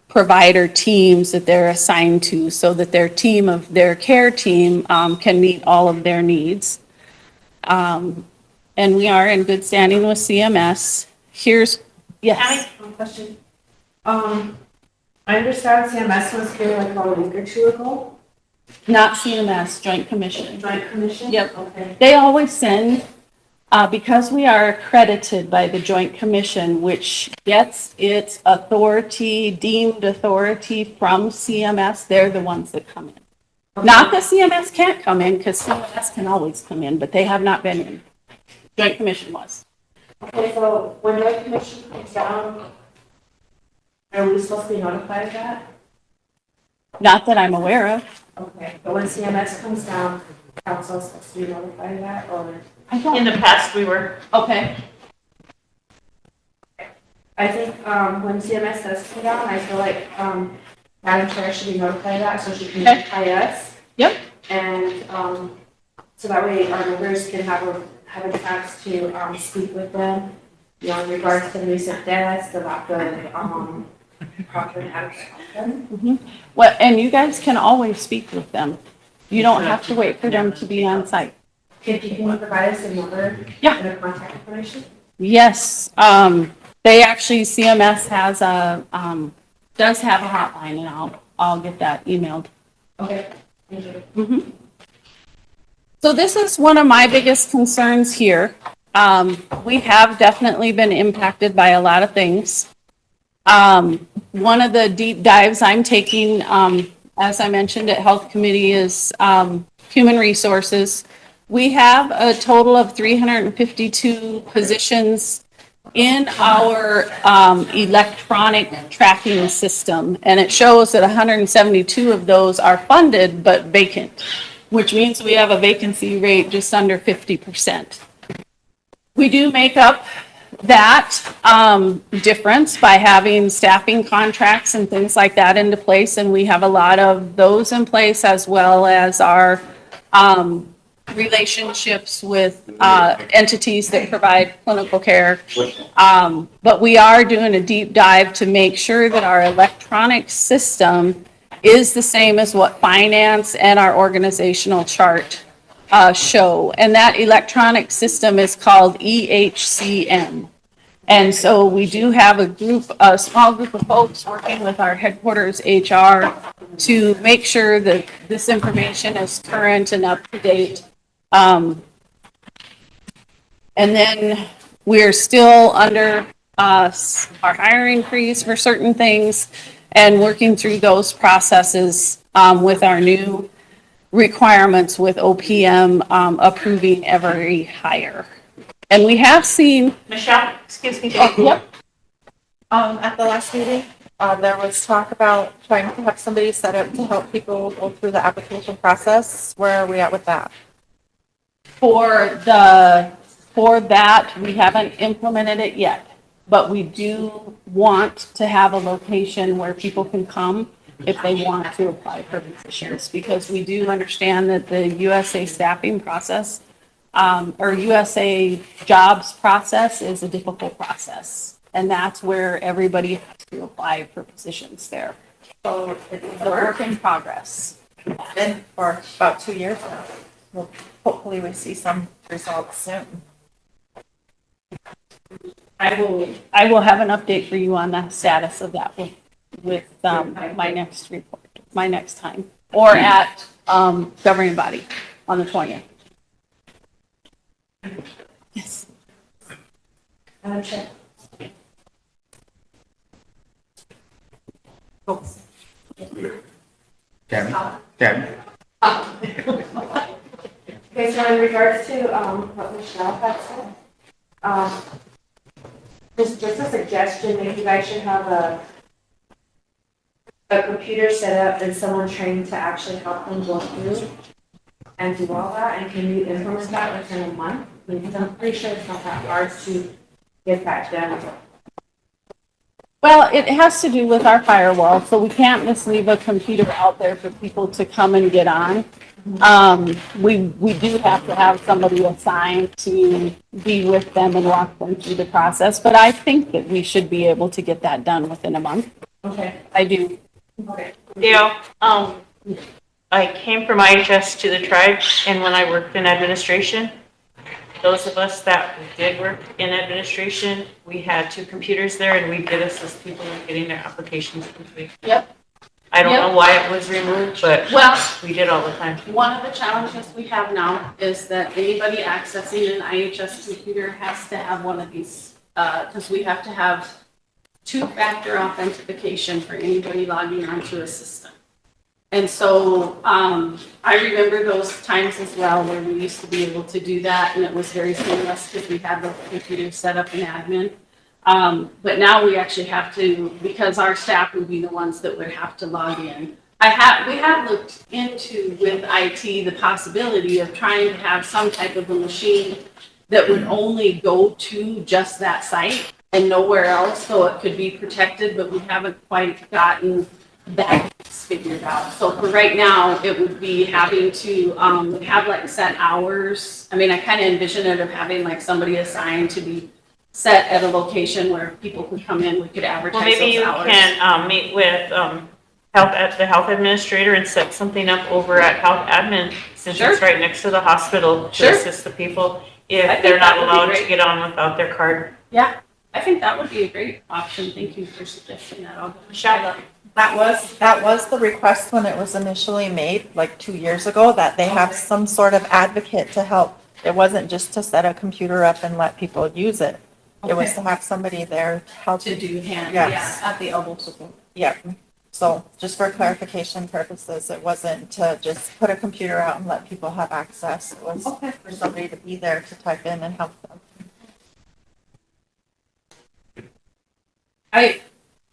provider teams that they're assigned to so that their care team can meet all of their needs. And we are in good standing with CMS. Yes. I have one question. I understand CMS was here like about a week or 2 ago. Not CMS, Joint Commission. Joint Commission? Yep. Okay. They always send, because we are accredited by the Joint Commission, which gets its authority, deemed authority from CMS, they're the ones that come in. Okay. Not that CMS can't come in, because CMS can always come in, but they have not been in. Joint Commission was. Okay, so when Joint Commission comes down, are we supposed to be notified of that? Not that I'm aware of. Okay, but when CMS comes down, council is supposed to be notified of that, or? In the past, we were. Okay. I think, when CMS does come down, I feel like, Madam Chair should be notified of that, so she can notify us. Yep. And, so that way our members can have a chance to, speak with them, you know, in regards to the recent deaths, the lack of, proper adequate. Well, and you guys can always speak with them. You don't have to wait for them to be on site. Can you provide us a number? Yeah. And a contact information? Yes, they actually, CMS has does have a hotline, and I'll get that emailed. Okay, thank you. Mhm. So this is one of my biggest concerns here. We have definitely been impacted by a lot of things. One of the deep dives I'm taking, as I mentioned at Health Committee, is human resources. We have a total of 352 positions in our electronic tracking system, and it shows that 172 of those are funded but vacant, which means we have a vacancy rate just under 50%. We do make up that difference by having staffing contracts and things like that into place, and we have a lot of those in place, as well as our relationships with entities that provide clinical care. But we are doing a deep dive to make sure that our electronic system is the same as what finance and our organizational chart show. And that electronic system is called EHCM. And so we do have a small group of folks working with our headquarters HR to make sure that this information is current and up to date. And then we're still under our hiring freeze for certain things and working through those processes with our new requirements with OPM approving every hire. And we have seen. Michelle, excuse me. Yep. At the last meeting, there was talk about trying to have somebody set up to help people go through the application process. Where are we at with that? For that, we haven't implemented it yet, but we do want to have a location where people can come if they want to apply for positions, because we do understand that the USA staffing process or USA jobs process is a difficult process, and that's where everybody has to apply for positions there. So it's a work in progress. Been for about 2 years now. Well, hopefully we see some results soon. I will have an update for you on the status of that with my next report, my next time, or at governing body on the 20th. Yes. Chair. Kevin. Okay, so in regards to what Michelle had said, just a suggestion, maybe you guys should have a computer set up and someone trained to actually help them go through and do all that, and can you implement that within a month? Because I'm pretty sure it's not that hard to get that done. Well, it has to do with our firewall, so we can't just leave a computer out there for people to come and get on. We do have to have somebody assigned to be with them and walk them through the process, but I think that we should be able to get that done within a month. Okay. I do. Okay. Dale, I came from IHS to the tribe, and when I worked in administration, those of us that did work in administration, we had 2 computers there, and we did assist people in getting their applications complete. Yep. I don't Yep. know why it was removed, but Well, we did all the time. one of the challenges we have now is that anybody accessing an IHS computer has to have one of these, because we have to have 2-factor authentication for anybody logging onto a system. And so I remember those times as well where we used to be able to do that, and it was very seamless because we had the computers set up in admin. But now we actually have to, because our staff would be the ones that would have to log in. We have looked into with IT the possibility of trying to have some type of a machine that would only go to just that site and nowhere else, so it could be protected, but we haven't quite gotten that figured out. So for right now, it would be having to have like set hours. I mean, I kind of envision it of having like somebody assigned to be set at a location where people could come in, we could advertise Well, maybe those you hours. can meet with the health administrator and set something up over at health admin's since Sure. it's right next to the hospital, to Sure. assist the people I if think they're not that would be allowed to great. get on without their card. Yeah, I think that would be a great option. Thank you for suggesting that. I'll go and try that. That was the request when it was initially made, like 2 years ago, that they have some sort of advocate to help. It wasn't just to set a computer up and let people use it. It was Okay. to have somebody there to help. To do hand, Yes. yeah, at the elbow support. Yeah, so just for clarification purposes, it wasn't to just put a computer out and let people have access. It was for somebody to be there to type in and help them.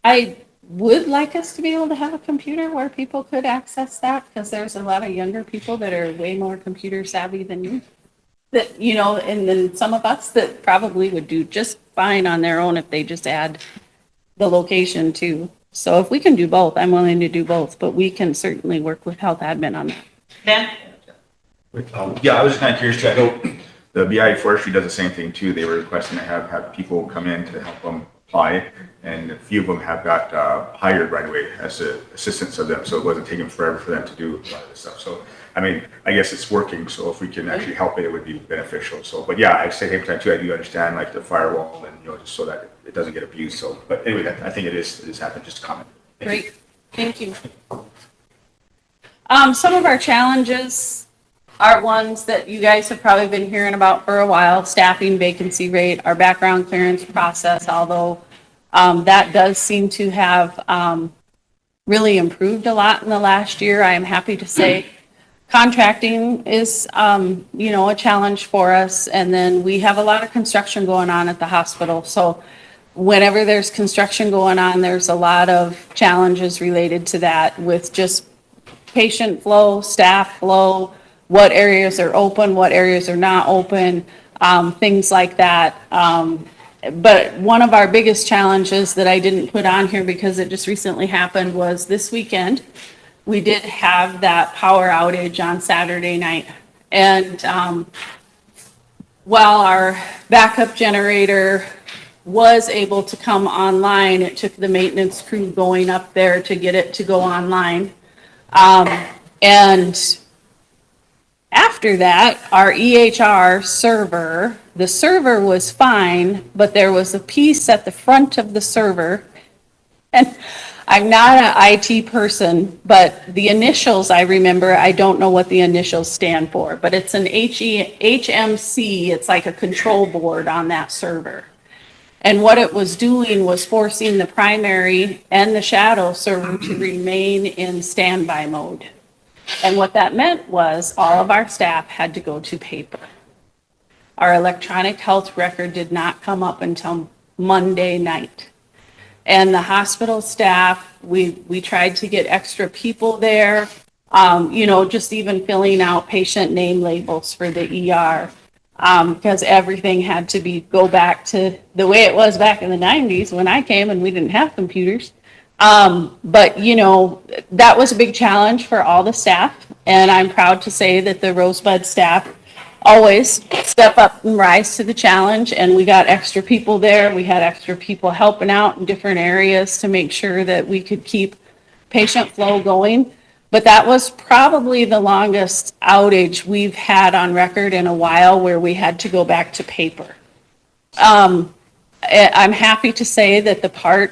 I would like us to be able to have a computer where people could access that, because there's a lot of younger people that are way more computer savvy than you. That, you know, and then some of us that probably would do just fine on their own if they just add the location too. So if we can do both, I'm willing to do both, but we can certainly work with health admin on that. Ben? Yeah, I was just kind of curious too. I know the BI Forestry does the same thing too. They were requesting to have people come in to help them apply, and a few of them have got hired right away as assistants of them, so it wasn't taking forever for them to do a lot of this stuff. So, I mean, I guess it's working, so if we can actually help it, it would be beneficial. So, but yeah, I say same time too, I do understand like the firewall and, you know, just so that it doesn't get abused. So, but anyway, I think it is happening, just a comment. Great, thank you. Some of our challenges are ones that you guys have probably been hearing about for a while: staffing, vacancy rate, our background clearance process, although that does seem to have really improved a lot in the last year. I am happy to say contracting is, you know, a challenge for us. And then we have a lot of construction going on at the hospital. So whenever there's construction going on, there's a lot of challenges related to that, with just patient flow, staff flow, what areas are open, what areas are not open, things like that. But one of our biggest challenges that I didn't put on here because it just recently happened was this weekend. We did have that power outage on Saturday night. And while our backup generator was able to come online, it took the maintenance crew going up there to get it to go online. And after that, our EHR server, the server was fine, but there was a piece at the front of the server. And I'm not an IT person, but the initials I remember, I don't know what the initials stand for, but it's an HMC. It's like a control board on that server. And what it was doing was forcing the primary and the shadow server to remain in standby mode. And what that meant was all of our staff had to go to paper. Our electronic health record did not come up until Monday night. And the hospital staff, we tried to get extra people there, you know, just even filling out patient name labels for the ER, because everything had to go back to the way it was back in the 90s when I came and we didn't have computers. But, you know, that was a big challenge for all the staff. And I'm proud to say that the Rosebud staff always step up and rise to the challenge. And we got extra people there. We had extra people helping out in different areas to make sure that we could keep patient flow going. But that was probably the longest outage we've had on record in a while, where we had to go back to paper. I'm happy to say that the part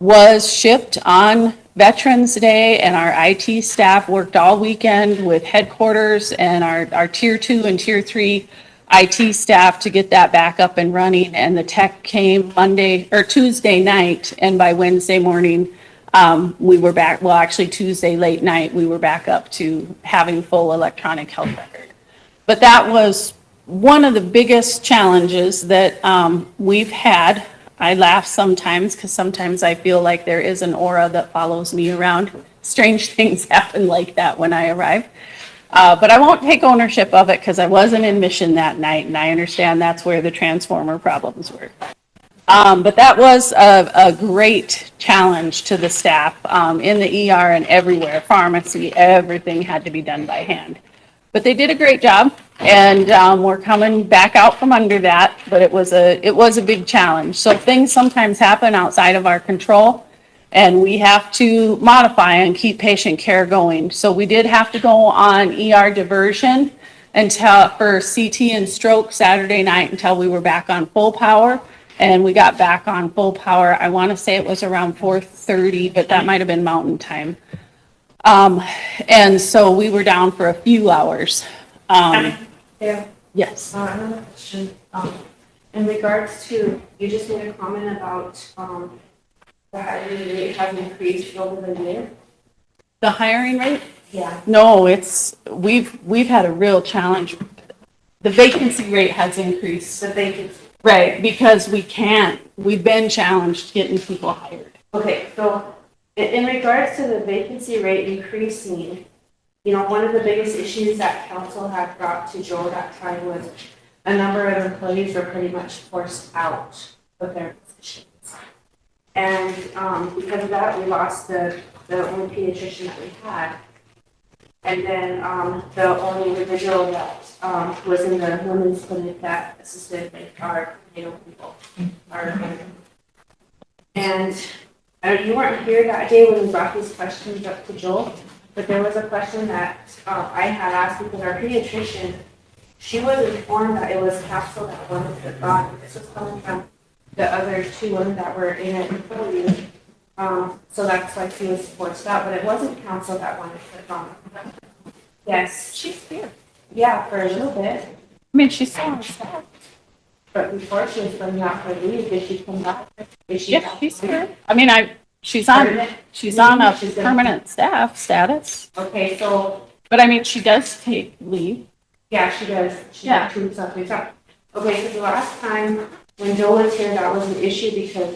was shipped on Veterans Day, and our IT staff worked all weekend with headquarters and our Tier 2 and Tier 3 IT staff to get that back up and running. And the tech came Tuesday night, and by Wednesday morning, we were back. Well, actually Tuesday late night, we were back up to having full electronic health record. But that was one of the biggest challenges that we've had. I laugh sometimes because sometimes I feel like there is an aura that follows me around. Strange things happen like that when I arrive. But I won't take ownership of it because I wasn't in mission that night, and I understand that's where the transformer problems were. But that was a great challenge to the staff in the ER and everywhere, pharmacy, everything had to be done by hand. But they did a great job, and we're coming back out from under that, but it was a big challenge. So things sometimes happen outside of our control, And we have to modify and keep patient care going. So we did have to go on ER diversion until, for CT and stroke Saturday night until we were back on full power. And we got back on full power, I want to say it was around 4:30, but that might have been mountain time. And so we were down for a few hours. Yeah. Yes. Another question. In regards to, you just made a comment about, the hiring rate has increased over the year. The hiring rate? Yeah. No, we've had a real challenge. The vacancy rate has increased. The vacancy. Right, because we've been challenged getting people hired. Okay, so in regards to the vacancy rate increasing, you know, one of the biggest issues that council had brought to Joe that time was a number of employees were pretty much forced out of their positions. And because of that, we lost the only pediatrician that we had. And then the only individual that was in the women's clinic that assisted our people. And you weren't here that day when we brought these questions up to Joel, but there was a question that I had asked because our pediatrician, she was informed that it was council that wanted to gone. This was coming from the other two women that were in it before you. So that's why she was forced out, but it wasn't council that wanted to gone. Yes. She's here. Yeah, for a little bit. I mean, she's still on staff. But before she was going out for leave, did she come back? Yeah, she's here. I mean, she's on a permanent staff status. Okay, so. But I mean, she does take leave. Yeah, she does. She got 2 weeks off. Okay, so the last time when Joe was here, that was an issue because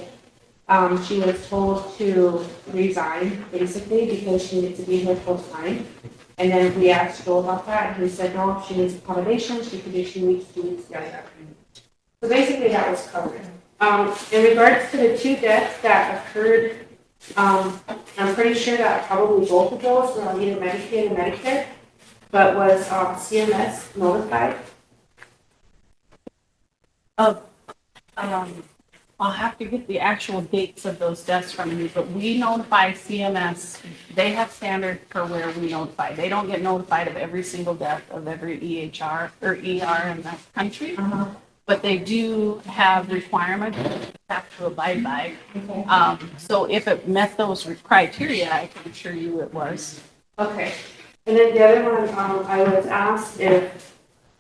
she was told to resign basically because she needed to be here full time. And then we asked Joe about that and he said, no, if she needs accommodation, she could do 2 weeks, yeah. So basically that was covered. In regards to the 2 deaths that occurred, I'm pretty sure that probably both of those were on either Medicaid or Medicare, but was CMS notified? I'll have to get the actual dates of those deaths from you, but we notify CMS. They have standard for where we notify. They don't get notified of every single death of every EHR or ER in the country. But they do have requirements that you have to abide by. So if it met those criteria, I can assure you it was. Okay. And then the other one, I was asked if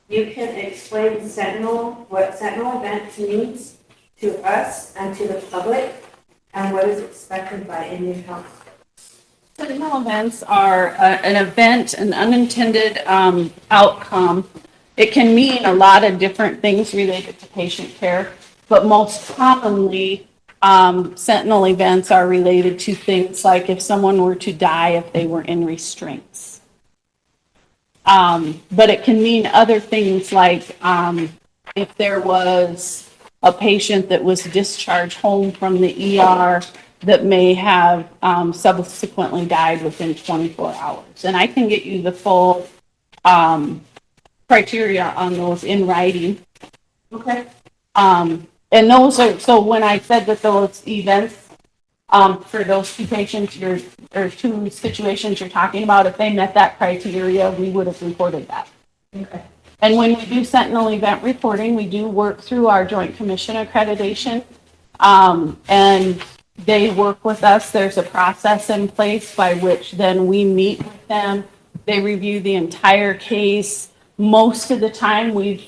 you can explain Sentinel, what Sentinel events means to us and to the public, and what is expected by Indian Health. Sentinel events are an event, an unintended outcome. It can mean a lot of different things related to patient care, but most commonly, sentinel events are related to things like if someone were to die if they were in restraints. But it can mean other things like if there was a patient that was discharged home from the ER that may have subsequently died within 24 hours. And I can get you the full criteria on those in writing. Okay. And those are, so when I said that those events for those 2 patients or 2 situations you're talking about, if they met that criteria, we would have reported that. Okay. And when we do sentinel event reporting, we do work through our Joint Commission accreditation. And they work with us. There's a process in place by which then we meet with them. They review the entire case. Most of the time we've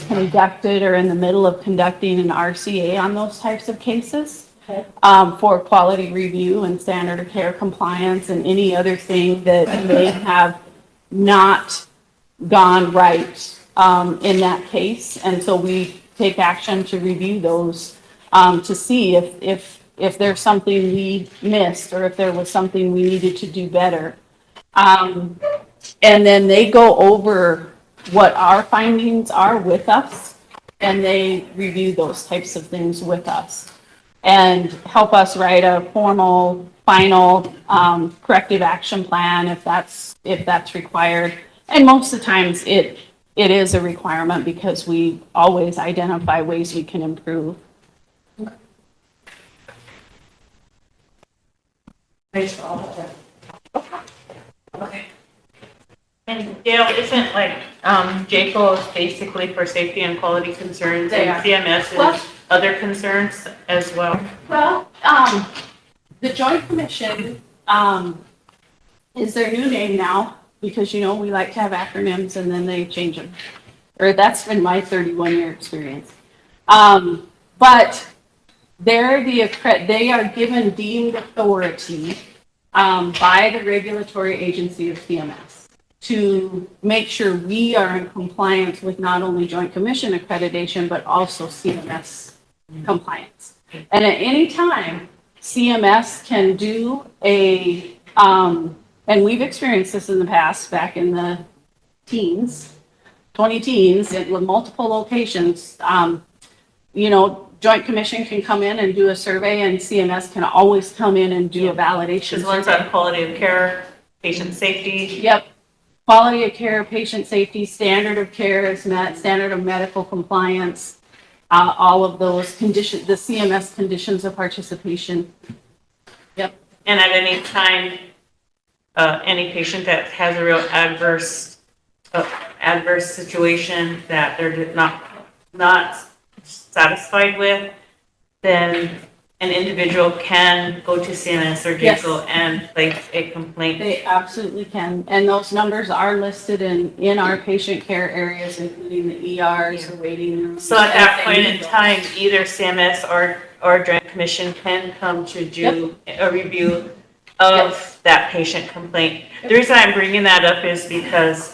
conducted or in the middle of conducting an RCA on those types of cases. Okay. For quality review and standard of care compliance and any other thing that may have not gone right in that case. And so we take action to review those to see if there's something we missed or if there was something we needed to do better. And then they go over what our findings are with us and they review those types of things with us and help us write a formal, final corrective action plan if that's required. And most of the times it is a requirement because we always identify ways we can improve. Based on all of that. Okay. And Dale, isn't like, JACO is basically for safety and quality concerns They and are. CMS Well- is other concerns as well? Well, the Joint Commission, is their new name now, because, you know, we like to have acronyms and then they change them. Or that's been my 31-year experience. But they are given deemed authority, by the regulatory agency of CMS to make sure we are in compliance with not only Joint Commission accreditation, but also CMS compliance. And at any time, CMS can do and we've experienced this in the past, back in the teens, 20 teens, with multiple locations. You know, Joint Commission can come in and do a survey, and CMS can always come in and do a validation. Because one's on quality of care, patient safety. Yep. Quality of care, patient safety, standard of care is met, standard of medical compliance, all of those conditions, the CMS conditions of participation. Yep. And at any time, any patient that has a real adverse situation that they're not satisfied with, then an individual can go to CMS or Yes. JACO and place a complaint. They absolutely can. And those numbers are listed in our patient care areas, including the ERs, the waiting rooms. So at that point in time, either CMS or Joint Commission can come to do a review of that patient complaint. The reason I'm bringing that up is because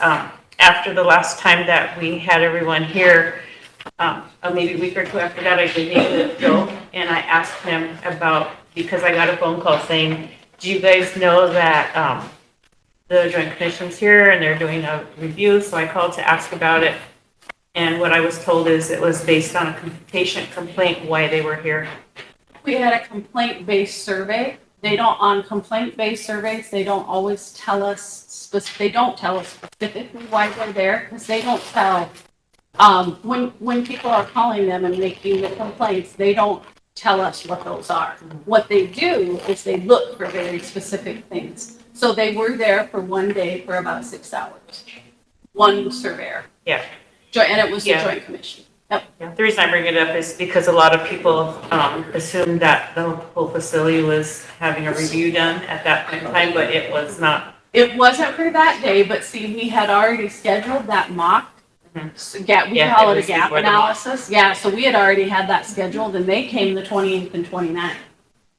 after the last time that we had everyone here, maybe a week or two after that, I did meet with Joe and I asked him about, because I got a phone call saying, do you guys know that the Joint Commission's here and they're doing a review? So I called to ask about it. And what I was told is it was based on a patient complaint why they were here. We had a complaint-based survey. They don't, on complaint-based surveys, they don't always tell us, they don't tell us specifically why they're there, because they don't tell, when people are calling them and making the complaints, they don't tell us what those are. What they do is they look for very specific things. So they were there for one day for about 6 hours. One surveyor. Yeah. And it was the Yeah. Joint Commission. Yep. Yeah. The reason I bring it up is because a lot of people assumed that the whole facility was having a review done at that point in time, but it was not. It wasn't for that day, but see, we had already scheduled that mock. So we call it a gap analysis. Yeah, so we had already had that scheduled and they came the 28th and 29th.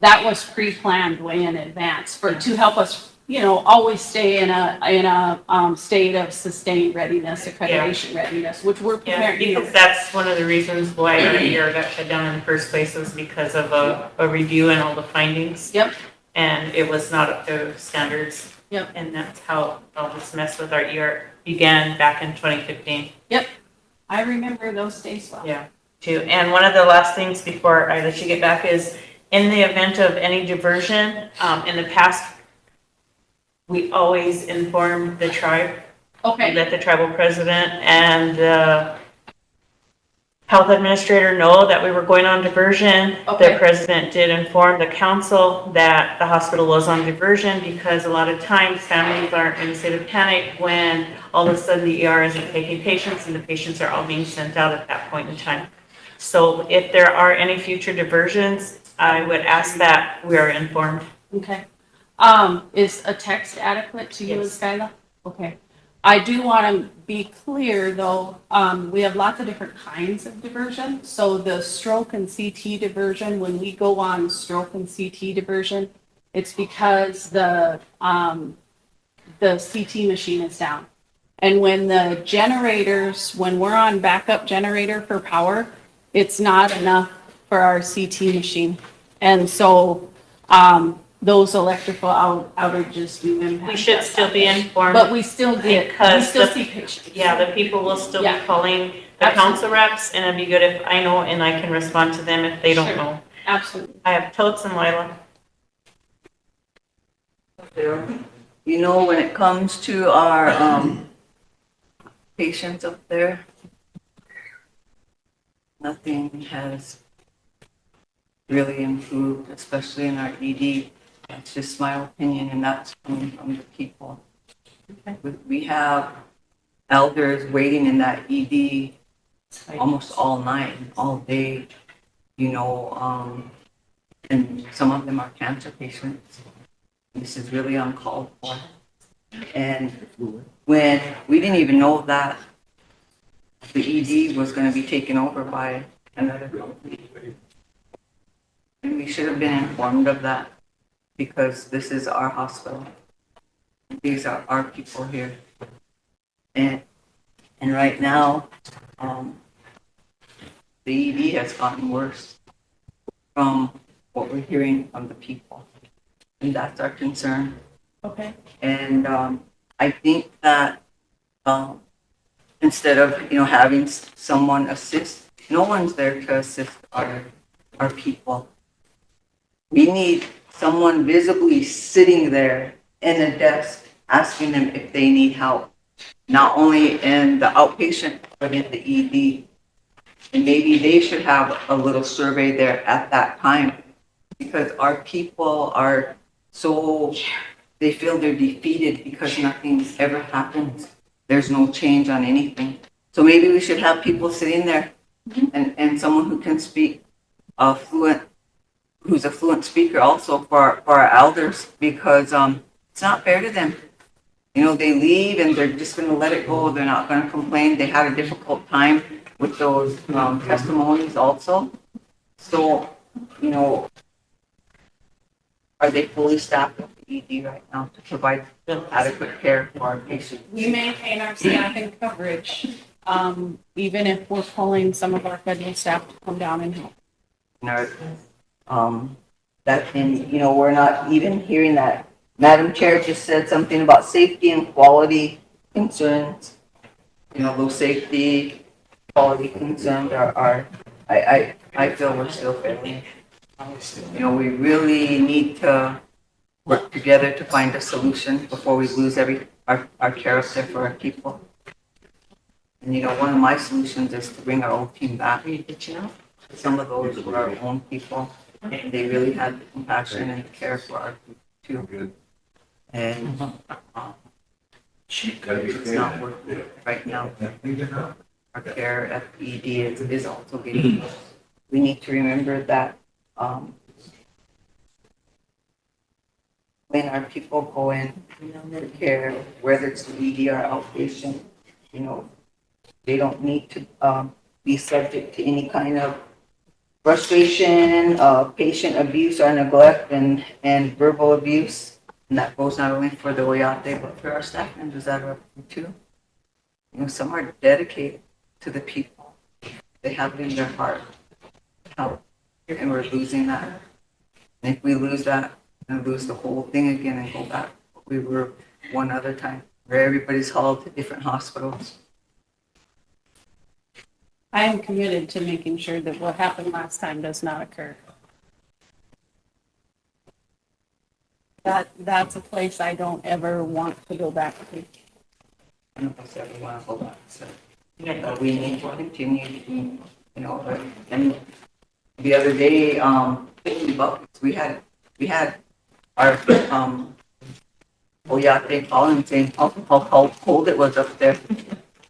That was pre-planned way in advance to help us, you know, always stay in a state of sustained readiness, accreditation readiness, which we're prepared. Yeah, because that's one of the reasons why our year got shut down in the first place, was because of a review and all the findings. Yep. And it was not up to standards. Yep. And that's how all this mess with our ER began back in 2015. Yep. I remember those days well. Yeah, too. And one of the last things before I let you get back is, in the event of any diversion, in the past, we always inform the tribe. Okay. We let the tribal president and the health administrator know that we were going on diversion. Okay. The president did inform the council that the hospital was on diversion, because a lot of times families are in a state of panic when all of a sudden the ER isn't taking patients and the patients are all being sent out at that point in time. So if there are any future diversions, I would ask that we are informed. Okay. Is a text adequate to you and Skyla? Okay. I do want to be clear though, we have lots of different kinds of diversion. So the stroke and CT diversion, when we go on stroke and CT diversion, it's because the CT machine is down. And when the generators, when we're on backup generator for power, it's not enough for our CT machine. And so, those electrical outages do impact. We should still be informed. But we still get, we because still the- see patients. Yeah, the people will still be Yeah. calling the Absolutely. council reps, and it'd be good if I know and I can respond to them if they don't Sure. know. Absolutely. I have Totes and Lila. You know, when it comes to our patients up there, nothing has really improved, especially in our ED. That's just my opinion, and that's coming from the people. We have elders waiting in that ED almost all night, all day, you know, and some of them are cancer patients. This is really uncalled for. And when we didn't even know that the ED was going to be taken over by another company. And we should have been informed of that because this is our hospital. These are our people here. And right now, the ED has gotten worse from what we're hearing from the people. And that's our concern. Okay. And I think that instead of, having someone assist, no one's there to assist our people. We need someone visibly sitting there in a desk asking them if they need help, not only in the outpatient, but in the ED. And maybe they should have a little survey there at that time because our people are so, they feel they're defeated because nothing's ever happened. There's no change on anything. So maybe we should have people sitting there and someone who can speak who's a fluent speaker also for our elders because it's not fair to them. They leave and they're just going to let it go. They're not going to complain. They had a difficult time with those testimonies also. So, are they fully staffed at the ED right now to provide adequate care for our patients? We maintain our staff and coverage, even if we're pulling some of our federal staff to come down and help. We're not even hearing that. Madam Chair just said something about safety and quality concerns. Those safety, quality concerns are I feel we're still failing. We really need to work together to find a solution before we lose our character for our people. And one of my solutions is to bring our old team back. Some of those were our own people. And they really had the compassion and the care for our people too. And it's not working right now. Our care at the ED is also getting worse. We need to remember that when our people go in for care, whether it's the ED or outpatient, they don't need to be subject to any kind of frustration, patient abuse or neglect, and verbal abuse. And that goes not only for the Oyate, but for our staff members that are too. Some are dedicated to the people. They have it in their heart to help. And we're losing that. And if we lose that, and lose the whole thing again and go back we were one other time, where everybody's hauled to different hospitals. I am committed to making sure that what happened last time does not occur. That's a place I don't ever want to go back to. None of us ever want to go back. So, but we need to continue, and the other day, we had our Oyate calling saying how cold it was up there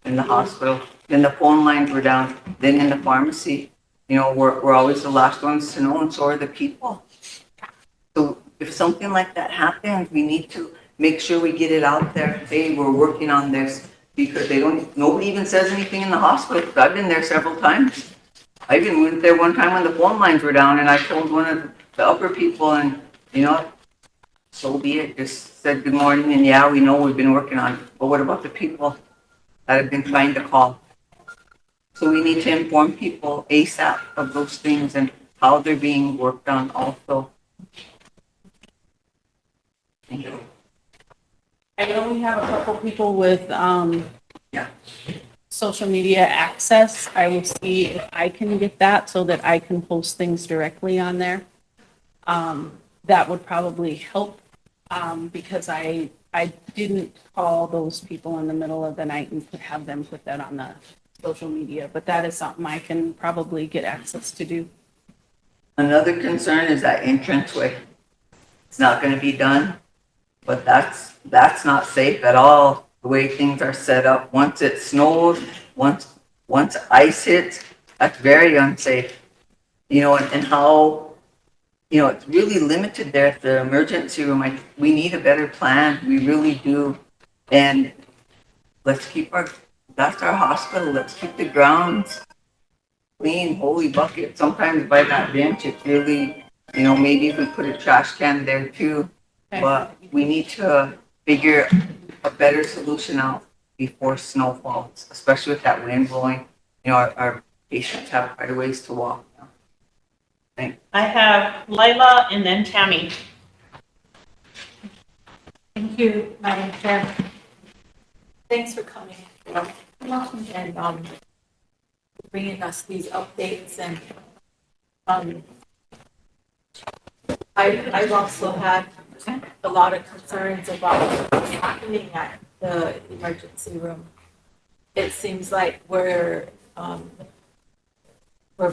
in the hospital. Then the phone lines were down. Then in the pharmacy, we're always the last ones to know, and so are the people. So if something like that happens, we need to make sure we get it out there. Hey, we're working on this because nobody even says anything in the hospital. I've been there several times. I even went there one time when the phone lines were down, and I told one of the upper people, and so be it. Just said good morning, and yeah, we know we've been working on it. But what about the people that have been trying to call? So we need to inform people ASAP of those things and how they're being worked on also. Thank you. I know we have a couple people with social media access. I will see if I can get that so that I can post things directly on there. That would probably help because I didn't call those people in the middle of the night and have them put that on the social media, but that is something I can probably get access to do. Another concern is that entranceway. It's not gonna be done, but that's not safe at all, the way things are set up. Once it snows, once ice hits, that's very unsafe. You know, and how, you know, it's really limited there at the emergency room. We need a better plan, we really do. And let's keep that's our hospital, let's keep the grounds clean, holy bucket. Sometimes by that bench, it's really, you know, maybe if we put a trash can there too, but we need to figure a better solution out before snow falls, especially with that wind blowing. You know, our patients have quite a ways to walk now. Thanks. I have Lila and then Tammy. Thank you, Madam Chair. Thanks for coming. And bringing us these updates and I've also had a lot of concerns about what's happening at the emergency room. It seems like we're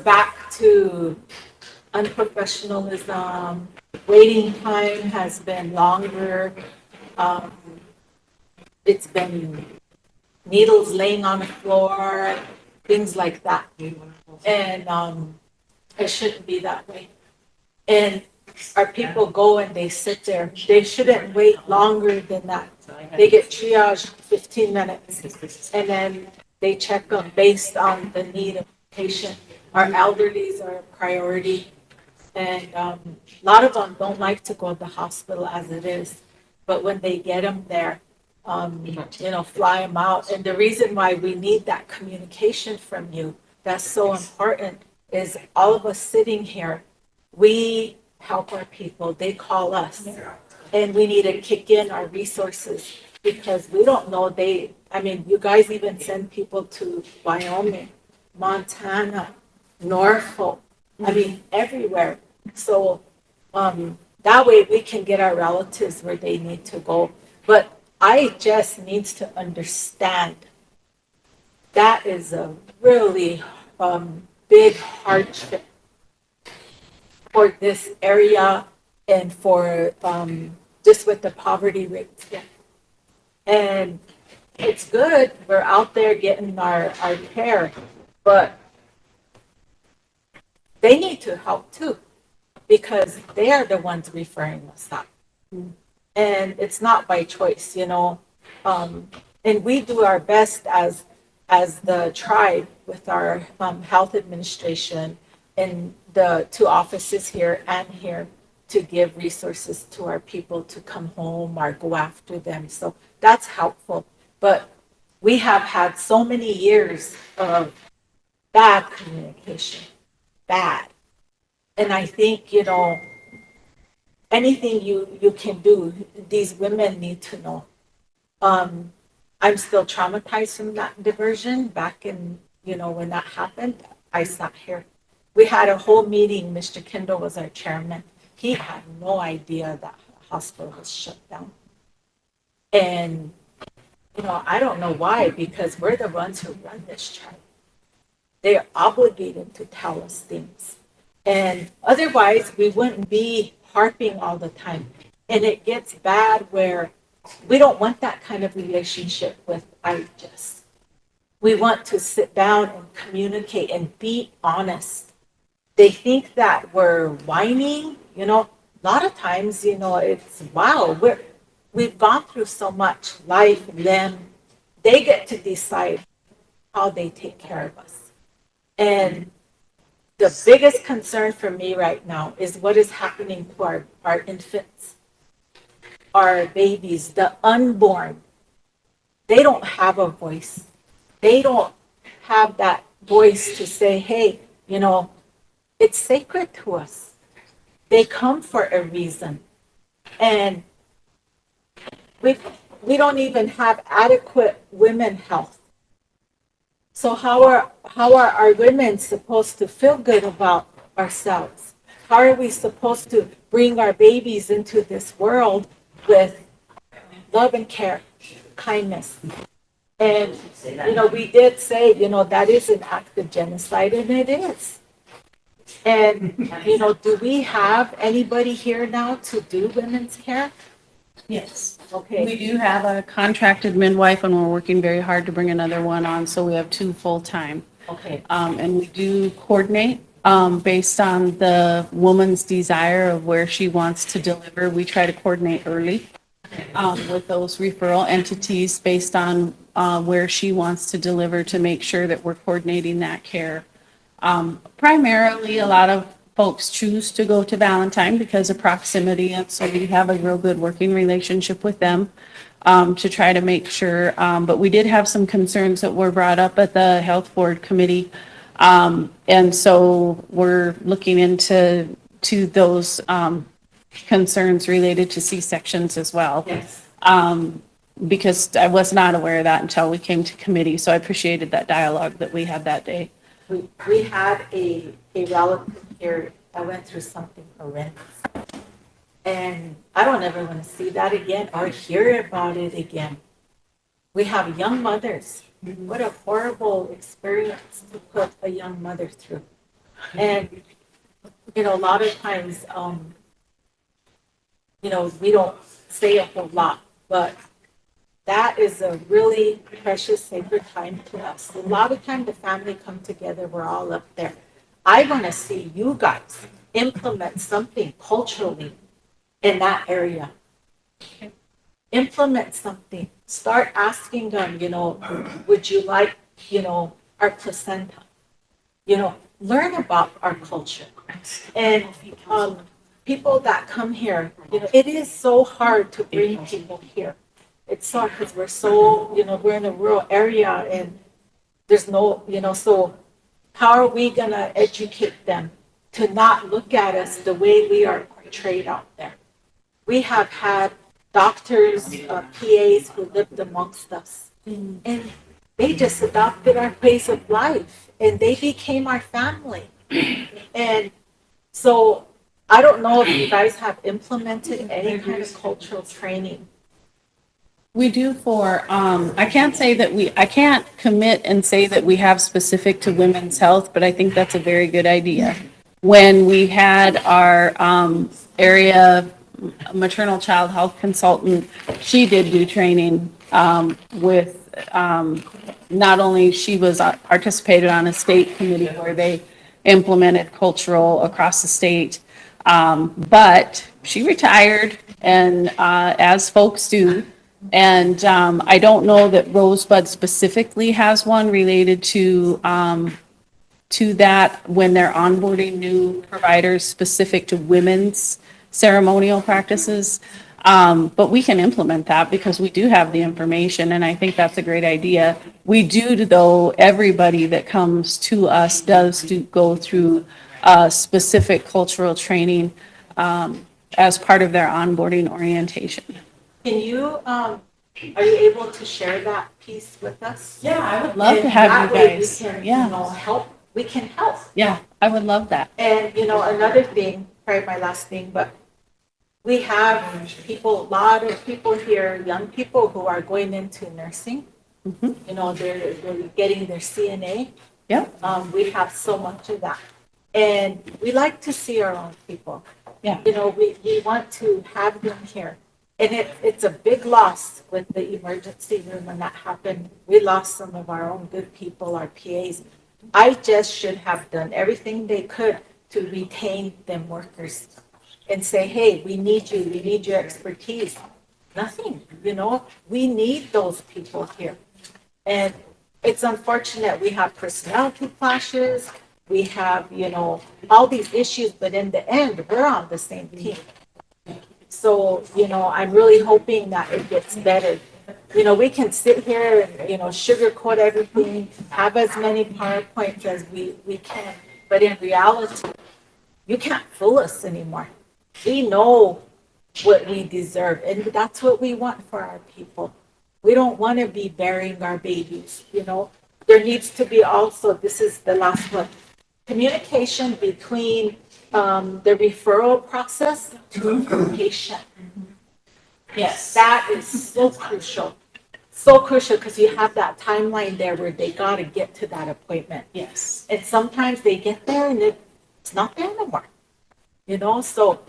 back to unprofessionalism. Waiting time has been longer. It's been needles laying on the floor, things like that. And it shouldn't be that way. And our people go and they sit there. They shouldn't wait longer than that. They get triaged 15 minutes and then they check them based on the need of the patient. Our elderlies are a priority. And a lot of them don't like to go to the hospital as it is. But when they get them there, you know, fly them out. And the reason why we need that communication from you, that's so important, is all of us sitting here, we help our people. They call us. And we need to kick in our resources because we don't know I mean, you guys even send people to Wyoming, Montana, Norfolk, I mean, everywhere. So that way we can get our relatives where they need to go. But I just needs to understand that is a really big hardship for this area and for just with the poverty rates. And it's good we're out there getting our care, but they need to help too because they are the ones referring us up. And it's not by choice, you know. And we do our best as the tribe with our health administration and the two offices here and here to give resources to our people to come home or go after them. So that's helpful. But we have had so many years of bad communication, bad. And I think, you know, anything you can do, these women need to know. I'm still traumatized from that diversion back in, you know, when that happened. I sat here. We had a whole meeting. Mr. Kendall was our chairman. He had no idea that the hospital was shut down. And, you know, I don't know why, because we're the ones who run this tribe. They're obligated to tell us things. And otherwise, we wouldn't be harping all the time. And it gets bad where we don't want that kind of relationship with IHS. We want to sit down and communicate and be honest. They think that we're whining, you know. A lot of times, you know, it's, wow, we've gone through so much life, limb. They get to decide how they take care of us. And the biggest concern for me right now is what is happening to our infants, our babies, the unborn. They don't have a voice. They don't have that voice to say, hey, you know, it's sacred to us. They come for a reason. And we don't even have adequate women health. So how are our women supposed to feel good about ourselves? How are we supposed to bring our babies into this world with love and care, kindness? And, you know, we did say, you know, that is an act of genocide, and it is. And, you know, do we have anybody here now to do women's care? Yes. Okay. We do have a contracted midwife and we're working very hard to bring another one on, so we have 2 full-time. Okay. And we do coordinate, based on the woman's desire of where she wants to deliver. We try to coordinate early, with those referral entities based on, where she wants to deliver to make sure that we're coordinating that care. Primarily, a lot of folks choose to go to Valentine because of proximity, and so we have a real good working relationship with them, to try to make sure. But we did have some concerns that were brought up at the Health Board Committee. And so we're looking into those concerns related to C-sections as well. Yes. Because I was not aware of that until we came to committee, so I appreciated that dialogue that we had that day. We had a relative here that went through something horrendous. And I don't ever want to see that again or hear about it again. We have young mothers. What a horrible experience to put a young mother through. And, you know, a lot of times, you know, we don't say a whole lot, but that is a really precious, sacred time to us. A lot of time the family come together, we're all up there. I want to see you guys implement something culturally in that area. Implement something. Start asking them, you know, would you like, you know, our placenta? You know, learn about our culture. And people that come here, you know, it is so hard to bring people here. It's hard because we're so, you know, we're in a rural area and there's no, you know, so how are we going to educate them to not look at us the way we are portrayed out there? We have had doctors, PAs who lived amongst us, and they just adopted our ways of life and they became our family. And so I don't know if you guys have implemented any kind of cultural training. We do for, I can't commit and say that we have specific to women's health, but I think that's a very good idea. When we had our area maternal child health consultant, she did do training with, not only she was participated on a state committee where they implemented cultural across the state, but she retired, and as folks do. And I don't know that Rosebud specifically has one related to that when they're onboarding new providers specific to women's ceremonial practices. But we can implement that because we do have the information, and I think that's a great idea. We do, though, everybody that comes to us does go through specific cultural training as part of their onboarding orientation. Can you, are you able to share that piece with us? Yeah, I would love to have you guys. We can, Yeah. you know, help. We can help. Yeah, I would love that. And, you know, another thing, probably my last thing, but we have people, a lot of people here, young people who are going into nursing. Mm-hmm. You know, they're getting their CNA. Yeah. We have so much of that. And we like to see our own people. Yeah. You know, we want to have them here. And it's a big loss with the emergency room when that happened. We lost some of our own good people, our PAs. I just should have done everything they could to retain them workers and say, hey, we need you, we need your expertise. Nothing, you know, we need those people here. And it's unfortunate we have personality clashes, we have, you know, all these issues, but in the end, we're on the same team. So, you know, I'm really hoping that it gets better. You know, we can sit here and, you know, sugarcoat everything, have as many PowerPoints as we can, but in reality, you can't fool us anymore. We know what we deserve, and that's what we want for our people. We don't want to be burying our babies, you know. There needs to be also, this is the last one, communication between the referral process to the patient. Yes. That is so crucial. So crucial because you have that timeline there where they got to get to that appointment. Yes. And sometimes they get there and it's not there anymore. You know, so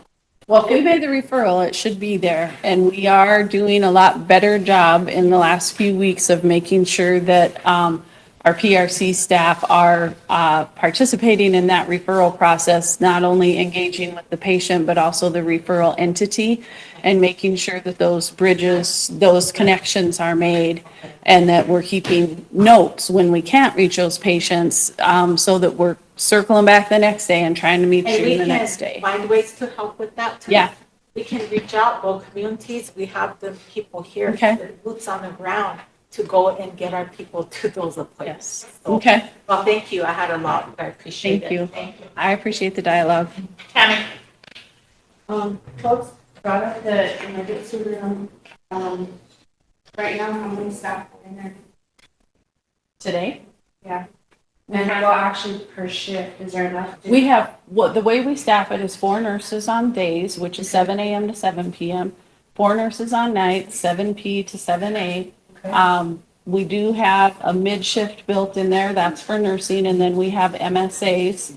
Well, if we made the referral, it should be there. And we are doing a lot better job in the last few weeks of making sure that our PRC staff are participating in that referral process, not only engaging with the patient, but also the referral entity, and making sure that those bridges, those connections are made, and that we're keeping notes when we can't reach those patients, so that we're circling back the next day and trying to meet and you we the can next day. find ways to help with that too. Yeah. We can reach out, well, communities, we have the people here, Okay. the boots on the ground to go and get our people to those appointments. So, Okay, well, thank you. I had a lot. I appreciate thank it. you. Thank you. I appreciate the dialogue. Tammy? Folks brought up the emergency room. Right now, how many staff are in there? Today? Yeah. And well, actually per shift, is there enough? We have, the way we staff it is 4 nurses on days, which is 7 a.m. to 7 p.m. 4 nurses on nights, 7 p. to 7 a. We do have a mid-shift built in there, that's for nursing, and then we have MSAs.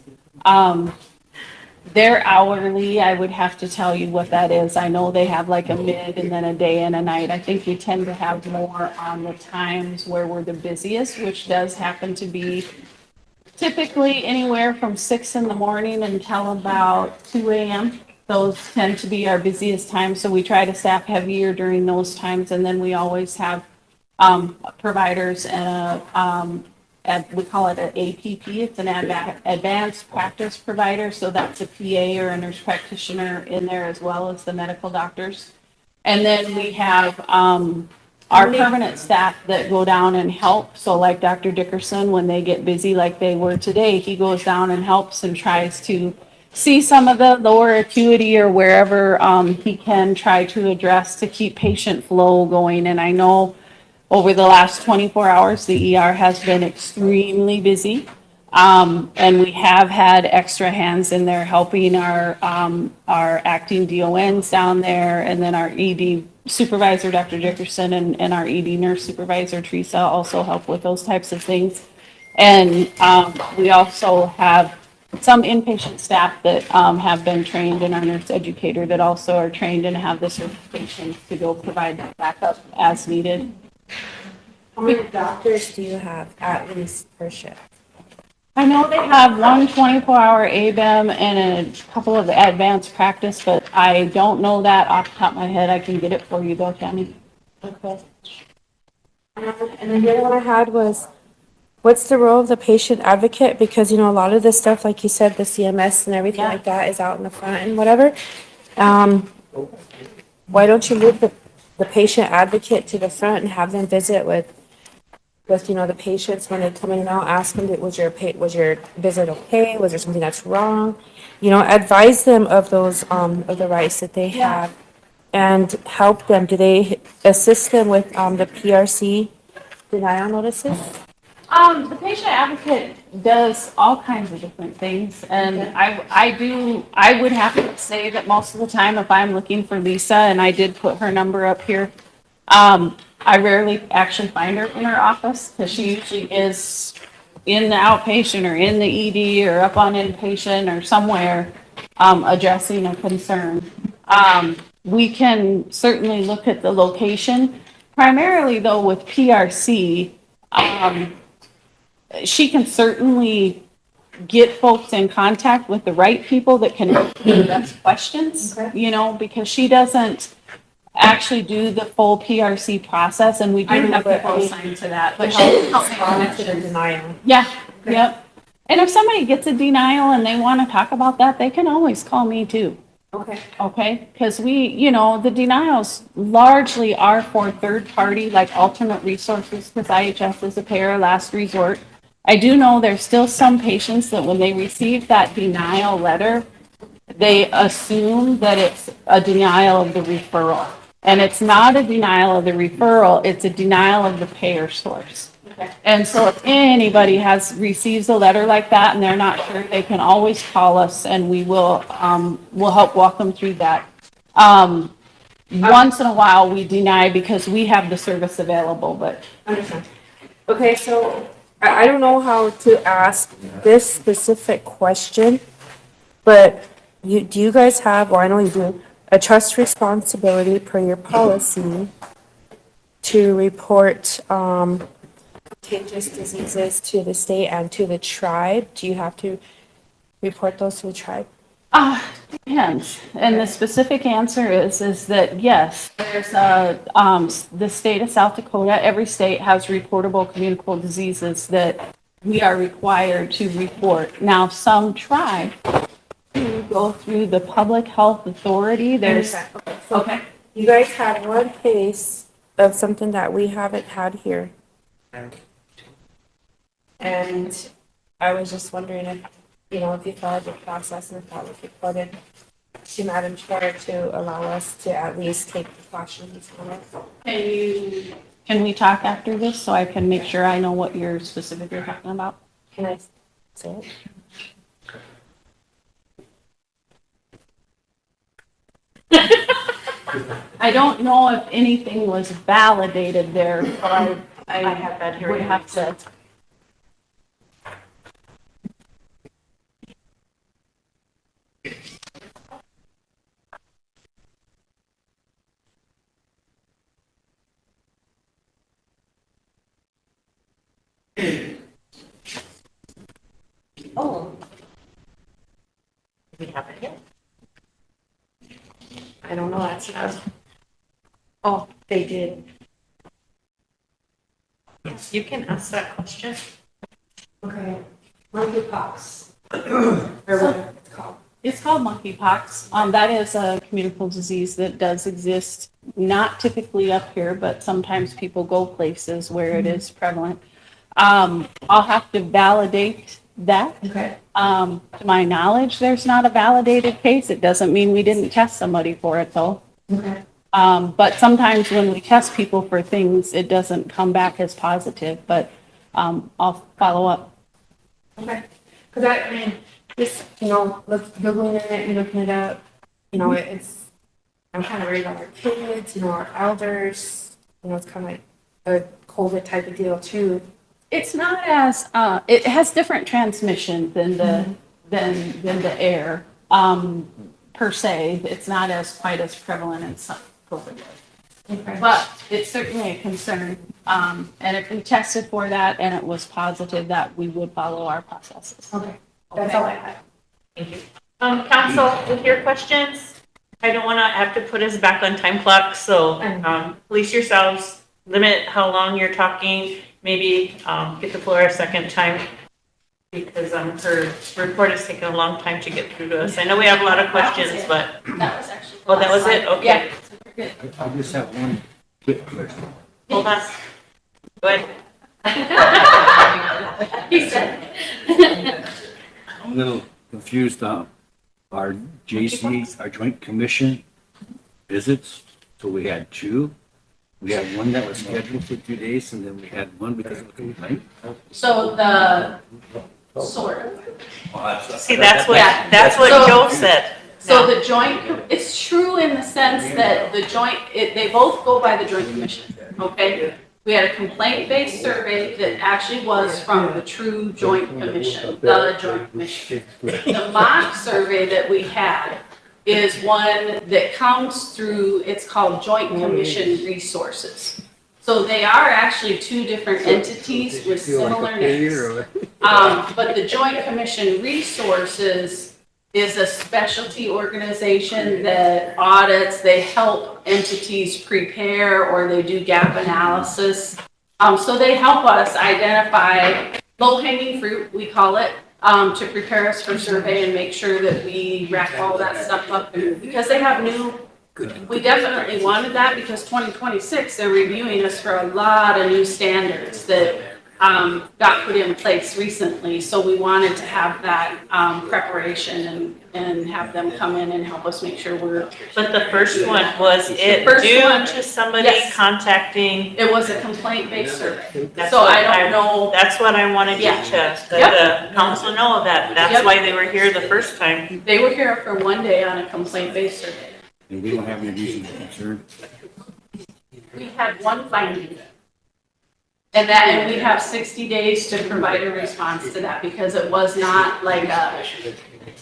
They're hourly, I would have to tell you what that is. I know they have like a mid and then a day and a night. I think we tend to have more on the times where we're the busiest, which does happen to be typically anywhere from 6 in the morning until about 2 a.m. Those tend to be our busiest times, so we try to staff heavier during those times, and then we always have providers and we call it an APP, it's an advanced practice provider, so that's a PA or a nurse practitioner in there as well as the medical doctors. And then we have our permanent staff that go down and help, so like Dr. Dickerson, when they get busy like they were today, he goes down and helps and tries to see some of the lower acuity or wherever he can try to address to keep patient flow going. And I know over the last 24 hours, the ER has been extremely busy. And we have had extra hands in there helping our acting DONs down there, and then our ED supervisor, Dr. Dickerson, and our ED nurse supervisor, Teresa, also help with those types of things. And we also have some inpatient staff that have been trained, and our nurse educator that also are trained and have the certifications to go provide backup as needed. How many doctors do you have at least per shift? I know they have one 24-hour ABEM and a couple of advanced practice, but I don't know that off the top of my head. I can get it for you though, Tammy. Okay. And then the other one I had was, what's the role of the patient advocate? Because, you know, a lot of this stuff, like you said, the CMS and everything like that is out in the front and whatever. Why don't you move the patient advocate to the front and have them visit with you know, the patients when they come in and out, ask them, was your visit okay? Was there something that's wrong? You know, advise them of those, of the rights that they have and help them. Do they assist them with, the PRC denial notices? The patient advocate does all kinds of different things, and I would have to say that most of the time, if I'm looking for Lisa, and I did put her number up here, I rarely actually find her in her office, because she usually is in the outpatient or in the ED or up on inpatient or somewhere, addressing a concern. We can certainly look at the location, primarily though with PRC, she can certainly get folks in contact with the right people that can address questions, you know, because she doesn't actually do the full PRC process, and we do have people assigned to that, but she helps to the denial. Yeah, yep. And if somebody gets a denial and they want to talk about that, they can always call me too. Okay. Okay, because we, you know, the denials largely are for third party, like alternate resources, because IHS is a payer of last resort. I do know there's still some patients that when they receive that denial letter, they assume that it's a denial of the referral. And it's not a denial of the referral, it's a denial of the payer source. Okay. And so if anybody receives a letter like that and they're not sure, they can always call us and we'll help walk them through that. Once in a while we deny because we have the service available, but. Understand. Okay, so I don't know how to ask this specific question, But do you guys have, or I know you do, a trust responsibility per your policy to report, contagious diseases to the state and to the tribe? Do you have to report those to the tribe? Depends. And the specific answer is that yes, there's the state of South Dakota, every state has reportable communicable diseases that we are required to report. Now, some tribes do go through the public health authority. There's, okay. You guys had one case of something that we haven't had here. And I was just wondering if, if you followed the process and if that was reported to Madam Chair to allow us to at least take precautions on it. Can we talk after this so I can make sure I know what you're specifically talking about? Can I say it? I don't know if anything was validated there, but I have that here. would have to. Oh. We have it here. I don't know, that's not. Oh, they did. Yes, you can ask that question. Okay. Monkeypox. Or what it's called. It's called monkeypox. That is a communicable disease that does exist, not typically up here, but sometimes people go places where it is prevalent. I'll have to validate that. Okay. To my knowledge, there's not a validated case. It doesn't mean we didn't test somebody for it though. Okay. But sometimes when we test people for things, it doesn't come back as positive, but I'll follow up. Okay. Because I mean, just, Googling it and looking it up, I'm kind of worried about our kids, our elders, it's kind of like a COVID type of deal too. It's not as, it has different transmission than the air, per se. It's not as quite as prevalent as some COVID was. Okay. But it's certainly a concern. And if we tested for that and it was positive, that we would follow our processes. Okay. That's all I have. Thank you. Council, with your questions, I don't want to have to put us back on time clock, so police yourselves, limit how long you're talking, maybe get the floor a second time, because her report has taken a long time to get through to us. I know we have a lot of questions, but. That was actually. Oh, that was it? Okay. Yeah. So we're good. I just have one quick question. Hold on. Go ahead. I'm a little confused on our JC, our joint commission visits. So we had two. We had one that was scheduled for 2 days and then we had one because of a complaint. So sort of. See, that's what Joe said. So the joint, it's true in the sense that the joint, they both go by the joint commission, okay? We had a complaint-based survey that actually was from the true joint commission, the joint commission. The mock survey that we had is one that comes through, it's called Joint Commission Resources. So they are actually two different entities with similar names. But the Joint Commission Resources is a specialty organization that audits, they help entities prepare or they do gap analysis. So they help us identify low-hanging fruit, we call it, to prepare us for survey and make sure that we wrap all that stuff up. And because they have we definitely wanted that because 2026, they're reviewing us for a lot of new standards that got put in place recently. So we wanted to have that preparation and have them come in and help us make sure we're. But the first one, was it due to somebody contacting? It was a complaint-based survey. That's So what I don't know. That's what I wanted you Yeah. to let the council know that. That's Yep. why they were here the first time. They were here for 1 day on a complaint-based survey. And we don't have any reason to concern. We had one finding. And we have 60 days to provide a response to that because it was not like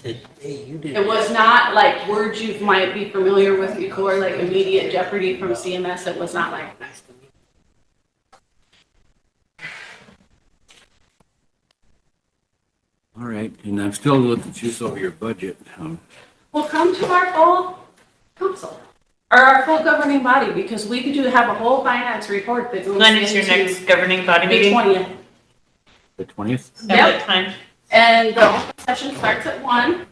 said, hey, you did. It was not like words you might be familiar with before, like immediate jeopardy from CMS. It was not like that. All right, and I'm still looking just over your budget. Well, come to our full council or our full governing body because we do have a whole finance report that goes When is your into next governing body the meeting? 20th. The 20th? At what time? And the open session starts at 1.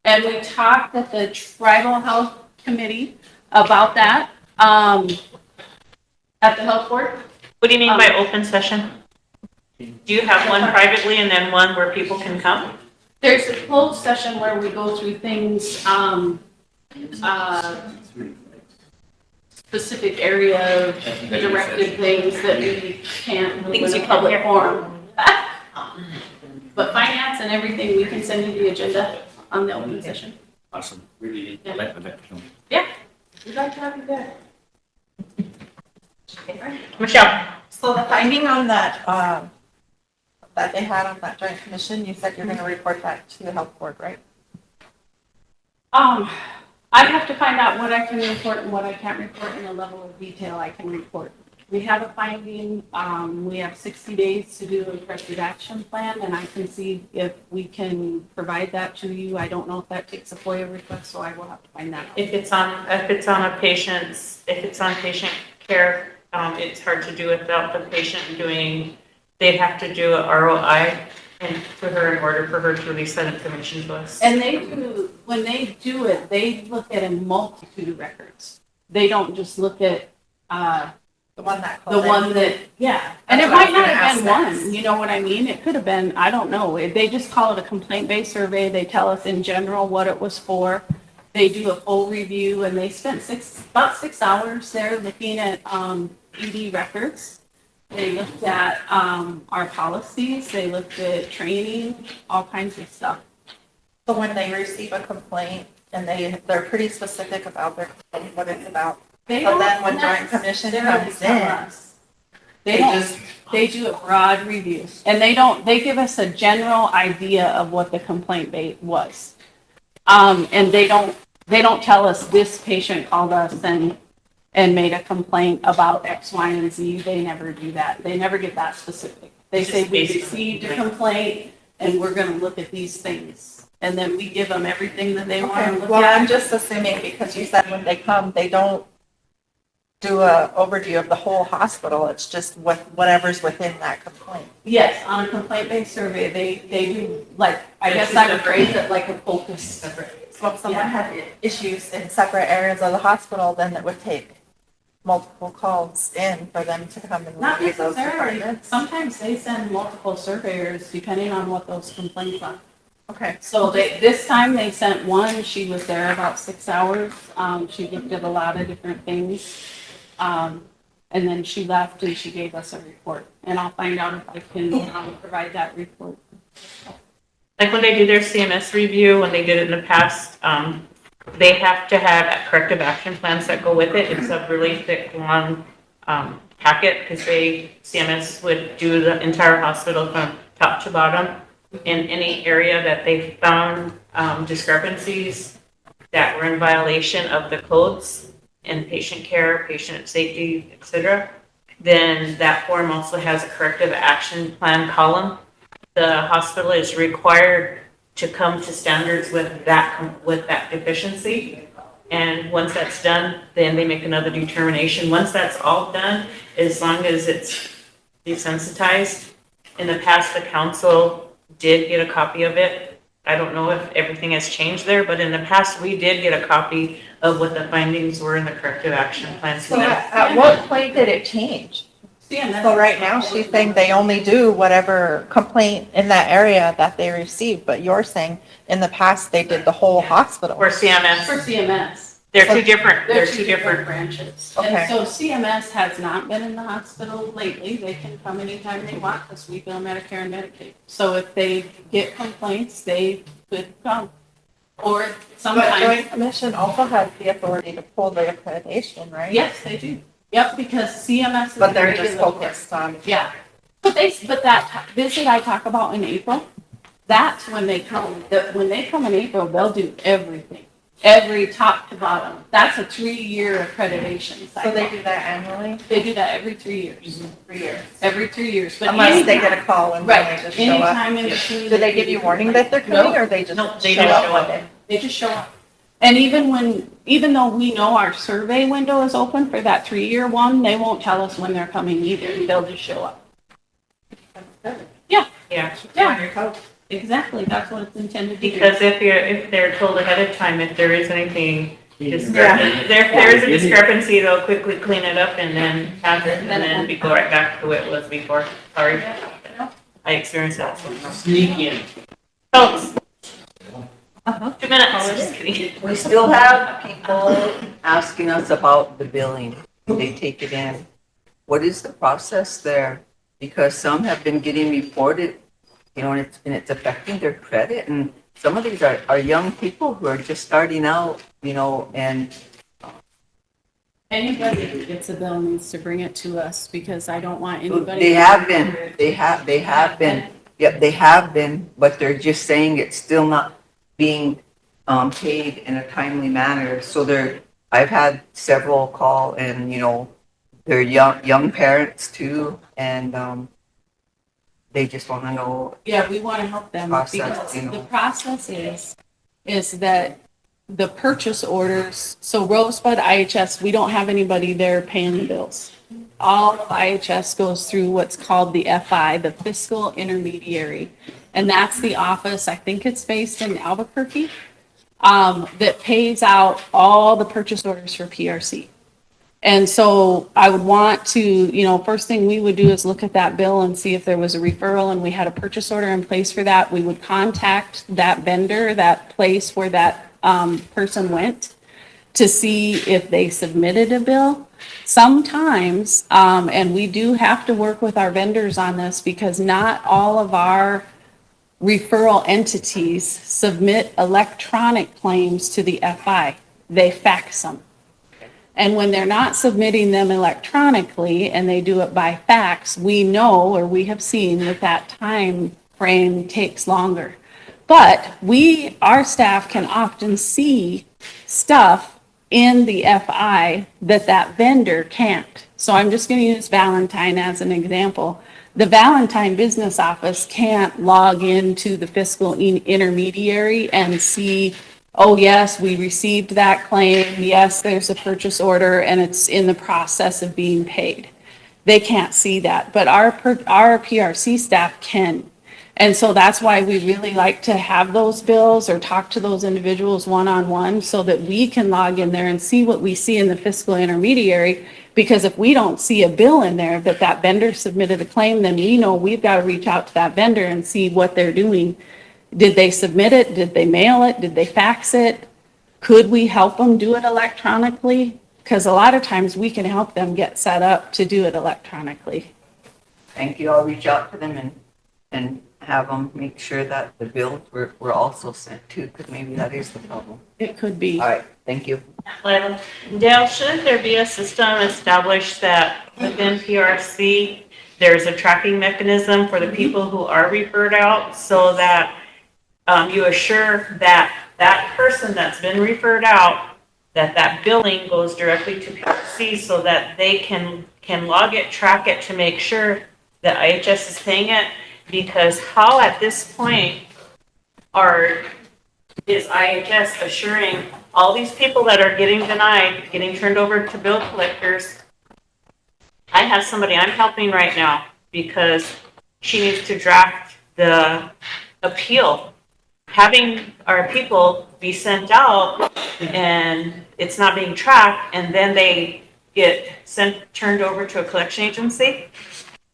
And we talked at the Tribal Health Committee about that at the health board. What do you mean by open session? Do you have one privately and then one where people can come? There's a closed session where we go through things, specific area of directive things that we can't move in a public forum. But finance and everything, we can send you the agenda on the open session. Awesome. Really, Yeah. I'd like to know. Yeah, we'd like to have you there. Michelle? So the finding on that, that they had on that joint commission, you said you're gonna report that to the health board, right? I have to find out what I can report and what I can't report in the level of detail I can report. We have a finding, we have 60 days to do a corrective action plan, and I can see if we can provide that to you. I don't know if that takes a FOIA request, so I will have to find that out. If it's on patient care, it's hard to do without the patient they'd have to do a ROI and for her in order for her to release that information to us. And when they do it, they look at a multitude of records. They don't just look at, The one that. yeah. And That's it what I might was not gonna have been ask one, next. you know what I mean? It could have been, I don't know. They just call it a complaint-based survey. They tell us in general what it was for. They do a full review and they spent about 6 hours there looking at, ED records. They looked at, our policies. They looked at training, all kinds of stuff. So when they receive a complaint and they're pretty specific about their complaint, what it's about. They But don't then when joint commission necessarily comes tell in, us. They do a broad review and they give us a general idea of what the complaint was. And they don't tell us this patient called us and made a complaint about X, Y, and Z. They never do that. They never get that specific. They say we received a complaint and we're gonna look at these things. And then we give them everything that they want to okay, look well, I'm at. just assuming because you said when they come, they don't do a overview of the whole hospital. It's just whatever's within that complaint. Yes, on a complaint-based survey, they do, like, I guess I would phrase it like a focus. So if someone had issues in separate areas of the hospital, then it would take multiple calls in for them to come and Not review those necessarily. departments. Sometimes Sometimes they send multiple surveyors depending on what those complaints are. Okay. So this time they sent one, she was there about 6 hours. She looked at a lot of different things. And then she left and she gave us a report. And I'll find out if I can provide that report. Like when they do their CMS review, when they did it in the past, they have to have corrective action plans that go with it. It's a really thick, long packet because CMS would do the entire hospital from top to bottom. In any area that they found discrepancies that were in violation of the codes in patient care, patient safety, etc., then that form also has a corrective action plan column. The hospital is required to come to standards with that deficiency. And once that's done, then they make another determination. Once that's all done, as long as it's desensitized, in the past, the council did get a copy of it. I don't know if everything has changed there, but in the past, we did get a copy of what the findings were in the corrective action plan. So at what point did it change? So right now, she's saying they only do whatever complaint in that area that they receive, but you're saying in the past, they did the whole hospital. Or CMS. For CMS. They're two different, They're two different branches. Okay. And so CMS has not been in the hospital lately. They can come anytime they want because we bill Medicare and Medicaid. So if they get complaints, they could come. Or But sometimes. Joint Commission also has the authority to pull the accreditation, right? Yes, they do. Yep, because CMS is. But they're the just regulatory. focused on. Yeah. But that visit I talk about in April, That's when they come. When they come in April, they'll do everything, every top to bottom. That's a 3-year accreditation So cycle. they do that annually? They do that every 3 years. 3 years. Every 3 years. But Unless they anytime- get a call and Right, then they just show up. anytime in between. Do they give you warning that they're coming or they just they show just up show one up. day? They just show up. And even though we know our survey window is open for that 3-year one, they won't tell us when they're coming either. They'll just show up. Yeah, Yeah. yeah, exactly. That's what it's intended to do. Because if they're told ahead of time, if there is anything discrepancy, if there is a discrepancy, they'll quickly clean it up and then have it, and then we go right back to what it was before. Sorry. I experienced that. Sneak in. Folks. 2 minutes. Just kidding. We still have people asking us about the billing. They take it in. What is the process there? Because some have been getting reported, you know, and it's affecting their credit. And some of these are young people who are just starting out, you know, and Anybody who gets a bill needs to bring it to us because I don't want anybody. they have been, yep, they have been, but they're just saying it's still not being paid in a timely manner. So I've had several call and, you know, they're young parents too, and they just want to know. Yeah, we want to help them Process, because you know. the process is that the purchase orders, so Rosebud IHS, we don't have anybody there paying the bills. All of IHS goes through what's called the FI, the fiscal intermediary. And that's the office, I think it's based in Albuquerque, that pays out all the purchase orders for PRC. And so I would want to, you know, first thing we would do is look at that bill and see if there was a referral and we had a purchase order in place for that. We would contact that vendor, that place where that person went to see if they submitted a bill. Sometimes, and we do have to work with our vendors on this because not all of our referral entities submit electronic claims to the FI. They fax them. And when they're not submitting them electronically and they do it by fax, we know or we have seen that time frame takes longer. But our staff can often see stuff in the FI that vendor can't. So I'm just going to use Valentine as an example. The Valentine business office can't log into the fiscal intermediary and see, oh, yes, we received that claim. Yes, there's a purchase order and it's in the process of being paid. They can't see that, but our PRC staff can. And so that's why we really like to have those bills or talk to those individuals one-on-one so that we can log in there and see what we see in the fiscal intermediary. Because if we don't see a bill in there that vendor submitted a claim, then we know we've got to reach out to that vendor and see what they're doing. Did they submit it? Did they mail it? Did they fax it? Could we help them do it electronically? Because a lot of times we can help them get set up to do it electronically. Thank you. I'll reach out to them and have them make sure that the bills were also sent too, because maybe that is the problem. It could be. All right, thank you. Lila, Dale, shouldn't there be a system established that within PRC, there's a tracking mechanism for the people who are referred out so that you assure that that person that's been referred out, that billing goes directly to PRC so that they can log it, track it to make sure that IHS is paying it? Because how at this point is IHS assuring all these people that are getting denied, getting turned over to bill collectors? I have somebody I'm helping right now because she needs to draft the appeal. Having our people be sent out and it's not being tracked and then they get turned over to a collection agency,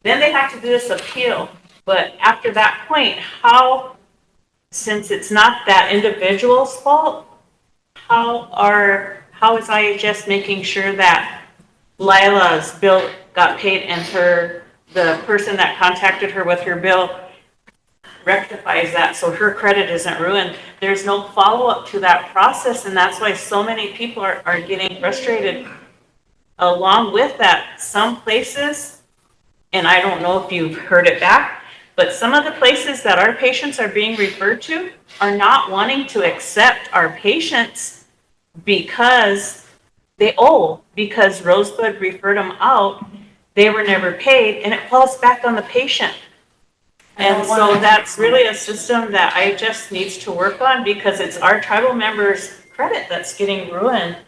then they have to do this appeal. But after that point, since it's not that individual's fault, how is IHS making sure that Lila's bill got paid and the person that contacted her with her bill rectifies that so her credit isn't ruined? There's no follow-up to that process, and that's why so many people are getting frustrated. Along with that, some places, and I don't know if you've heard it back, But some of the places that our patients are being referred to are not wanting to accept our patients because they owe, because Rosebud referred them out, they were never paid, and it falls back on the patient. And so that's really a system that I just needs to work on, because it's our tribal members' credit that's getting ruined.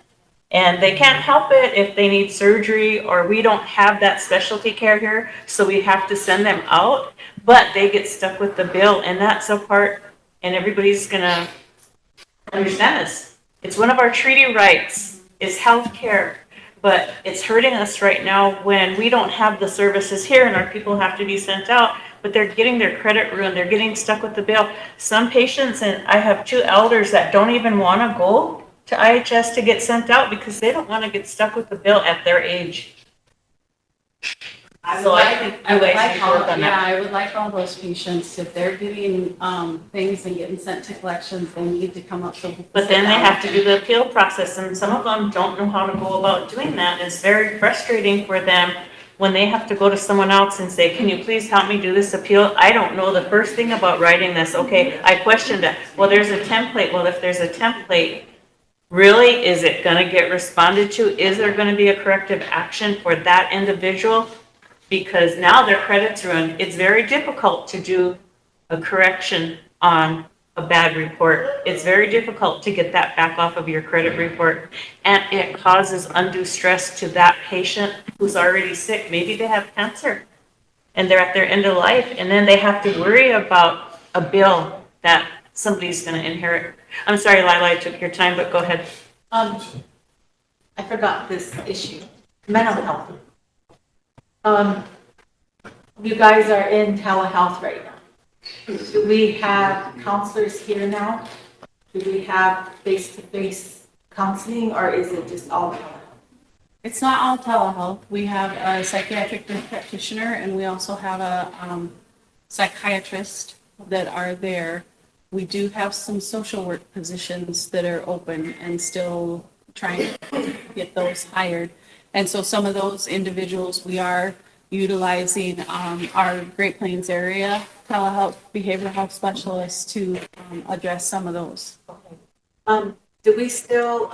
And they can't help it if they need surgery, or we don't have that specialty care here, so we have to send them out, but they get stuck with the bill, and that's a part, and everybody's gonna understand this. It's one of our treaty rights, is health care, but it's hurting us right now when we don't have the services here and our people have to be sent out, but they're getting their credit ruined, they're getting stuck with the bill. Some patients, and I have 2 elders that don't even wanna go to IHS to get sent out because they don't wanna get stuck with the bill at their age. So I think I would you guys like should all, work on yeah, that. I would like all those patients, if they're getting, things and getting sent to collections, they need to come up to. But then they have to do the appeal process, and some of them don't know how to go about doing that. It's very frustrating for them when they have to go to someone else and say, can you please help me do this appeal? I don't know the first thing about writing this. Okay, I questioned it. Well, there's a template. Well, if there's a template, really, is it gonna get responded to? Is there gonna be a corrective action for that individual? Because now their credit's ruined. It's very difficult to do a correction on a bad report. It's very difficult to get that back off of your credit report. And it causes undue stress to that patient who's already sick. Maybe they have cancer and they're at their end of life, and then they have to worry about a bill that somebody's gonna inherit. I'm sorry, Lila, I took your time, but go ahead. I forgot this issue, mental health. You guys are in telehealth right now. Do we have counselors here now? Do we have face-to-face counseling, or is it just all telehealth? It's not all telehealth. We have a psychiatric practitioner, and we also have a psychiatrist that are there. We do have some social work positions that are open and still trying to get those hired. And so some of those individuals, we are utilizing our Great Plains area telehealth, behavioral health specialists to address some of those. Okay. Do we still,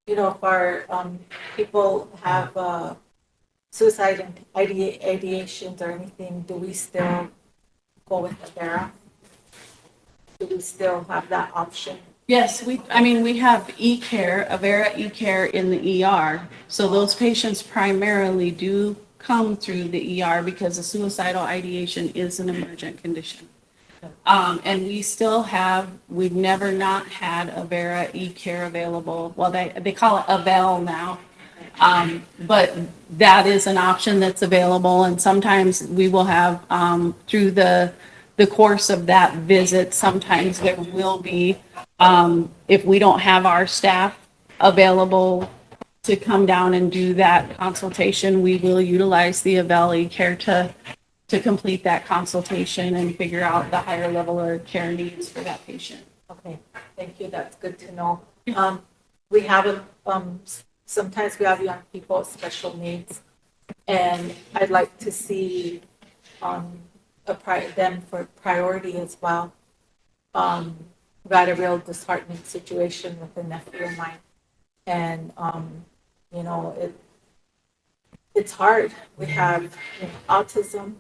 you know, if our people have suicide and ideations or anything, do we still go with Avera? Do we still have that option? Yes, we have e-care, Avera e-care in the ER. So those patients primarily do come through the ER because a suicidal ideation is an emergent condition. And we still have, we've never not had Avera e-care available. Well, they call it Avel now. But that is an option that's available, and sometimes we will have, through the course of that visit, sometimes there will be, if we don't have our staff available to come down and do that consultation, we will utilize the Avel care to complete that consultation and figure out the higher level of care needs for that patient. Okay, thank you. That's good to know. We have sometimes we have young people with special needs, and I'd like to see them for priority as well. We had a real disheartening situation with a nephew of mine, and you know, it's hard. We have autism.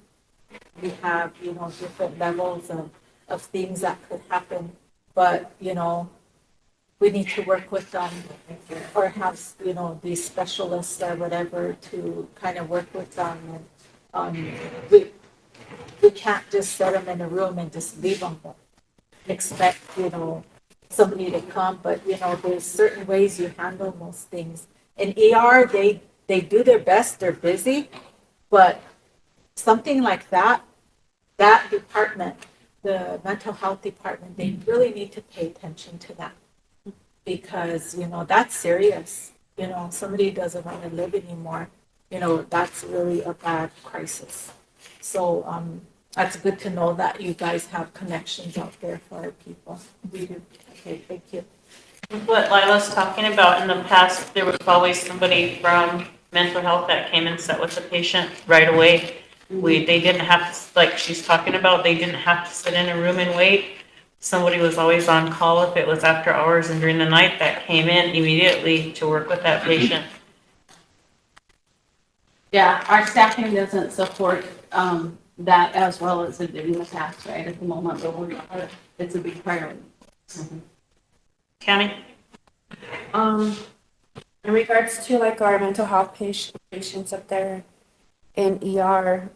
We have, you know, different levels of things that could happen, but, you know, we need to work with them or have, you know, these specialists or whatever to kind of work with them. And we can't just set them in a room and just leave them there. Expect, you know, somebody to come, but, you know, there's certain ways you handle most things. In ER, they do their best, they're busy, but something like that department, the mental health department, they really need to pay attention to that, because, you know, that's serious. You know, somebody doesn't want to live anymore, you know, that's really a bad crisis. So that's good to know that you guys have connections out there for our people. We do. Okay, thank you. What Lila's talking about, in the past, there was always somebody from mental health that came and sat with the patient right away. They didn't have, to like she's talking about, they didn't have to sit in a room and wait. Somebody was always on call if it was after hours and during the night that came in immediately to work with that patient. Yeah, our staffing doesn't support, that as well as it did in the past, right, at the moment, but it's a big priority. County? In regards to like our mental health patients up there in ER,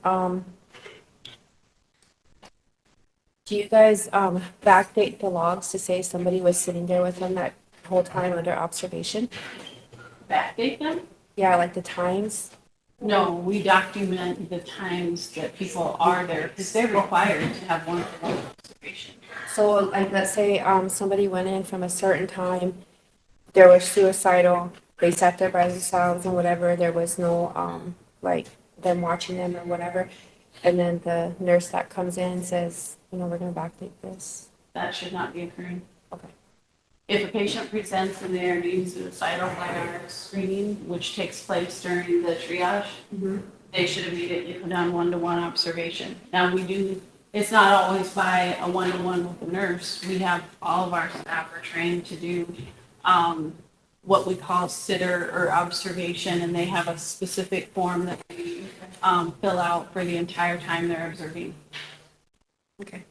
do you guys backdate the logs to say somebody was sitting there with them that whole time under observation? Backdate them? Yeah, like the times. No, we document the times that people are there, because they're required to have one-to-one observation. So like, let's say somebody went in from a certain time, there was suicidal, they sat there by themselves and whatever, there was no like them watching them or whatever, and then the nurse that comes in says, you know, we're gonna backdate this. That should not be occurring. Okay. If a patient presents and they are deemed suicidal by our screening, which takes place during the triage, they should immediately put on one-to-one observation. Now, it's not always by a one-to-one with a nurse. We have, all of our staff are trained to do what we call sitter or observation, and they have a specific form that they fill out for the entire time they're observing. Okay.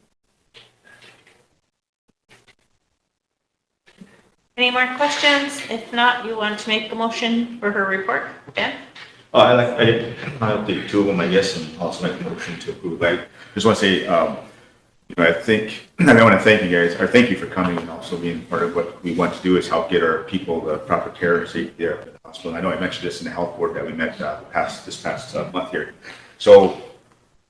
Any more questions? If not, you want to make a motion for her report, Ben? I'll take two of them, I guess, and also make a motion to approve. I just want to say, I think, and I want to thank you guys, or thank you for coming and also being part of what we want to do is help get our people the proper care and safety there at the hospital. And I know I mentioned this in the health board that we met this past month here. So,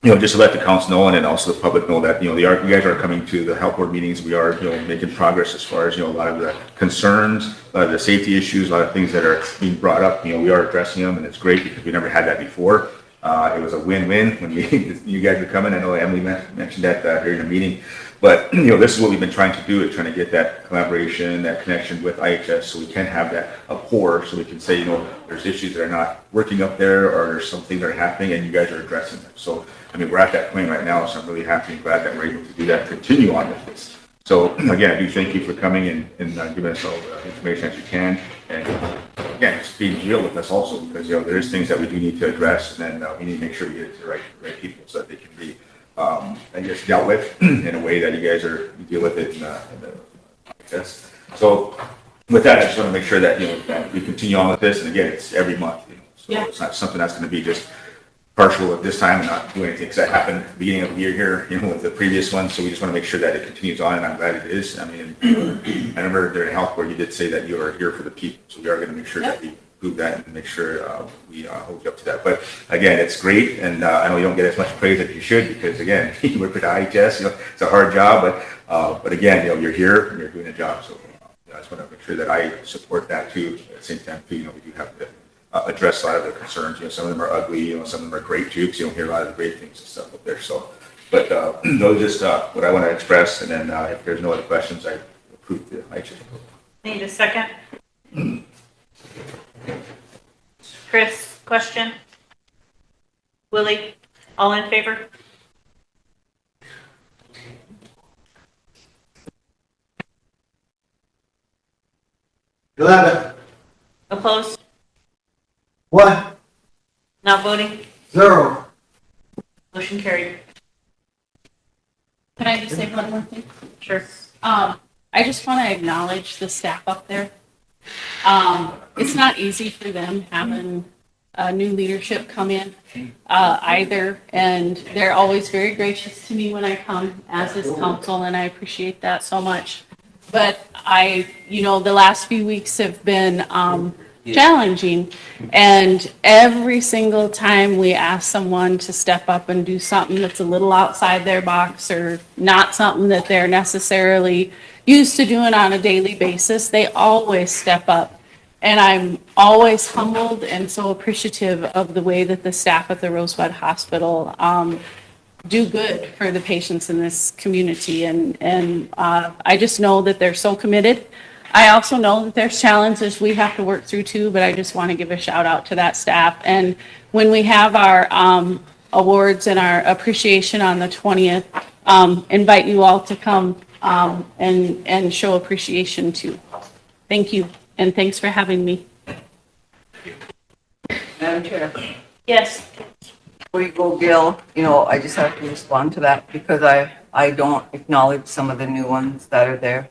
just to let the council know and then also the public know that, you guys are coming to the health board meetings. We are, making progress as far as, a lot of the concerns, a lot of the safety issues, a lot of things that are being brought up, we are addressing them, and it's great because we never had that before. It was a win-win when you guys were coming. I know Emily mentioned that during the meeting, but this is what we've been trying to do, is trying to get that collaboration, that connection with IHS, so we can have that rapport, so we can say, there's issues that are not working up there, or there's some things that are happening, and you guys are addressing them. So, we're at that point right now, so I'm really happy and glad that we're able to do that, continue on with this. So again, I do thank you for coming and giving us all the information that you can, and again, just being real with us also, because there's things that we do need to address, and then we need to make sure we get it to the right people so that they can be, dealt with in a way that you guys you deal with it in the process. So with that, I just want to make sure that that we continue on with this, and again, it's every month. So it's not something that's going to be just partial at this time and not do anything, because that happened at the beginning of the year here, with the previous one. So we just want to make sure that it continues on, and I'm glad it is. I remember during health board, you did say that you are here for the people. So we are going to make sure that we prove that and make sure we hold you up to that. But again, it's great. And I know you don't get as much praise as you should, because again, you work for the IHS, it's a hard job, but again, you're here and you're doing a job. So I just want to make sure that I support that too. At the same time too, we do have to address a lot of their concerns. Some of them are ugly, some of them are great too, because you don't hear a lot of the great things and stuff up there. So, but those are just what I want to express. And then if there's no other questions, I approve the IHS. Need a second? Chris, question? Willie, all in favor? Glad. Opposed? What? Not voting? 0. Motion carried. Can I just say one more thing? Sure. I just want to acknowledge the staff up there. It's not easy for them having new leadership come in either, and they're always very gracious to me when I come, as is council, and I appreciate that so much. But the last few weeks have been challenging, and every single time we ask someone to step up and do something that's a little outside their box or not something that they're necessarily used to doing on a daily basis, they always step up. And I'm always humbled and so appreciative of the way that the staff at the Rosebud Hospital do good for the patients in this community. And I just know that they're so committed. I also know that there's challenges we have to work through too, but I just want to give a shout out to that staff. And when we have our awards and our appreciation on the 20th. Invite you all to come and show appreciation too. Thank you, and thanks for having me. Madam Chair. Yes. Before you go, Gil, I just have to respond to that because I don't acknowledge some of the new ones that are there.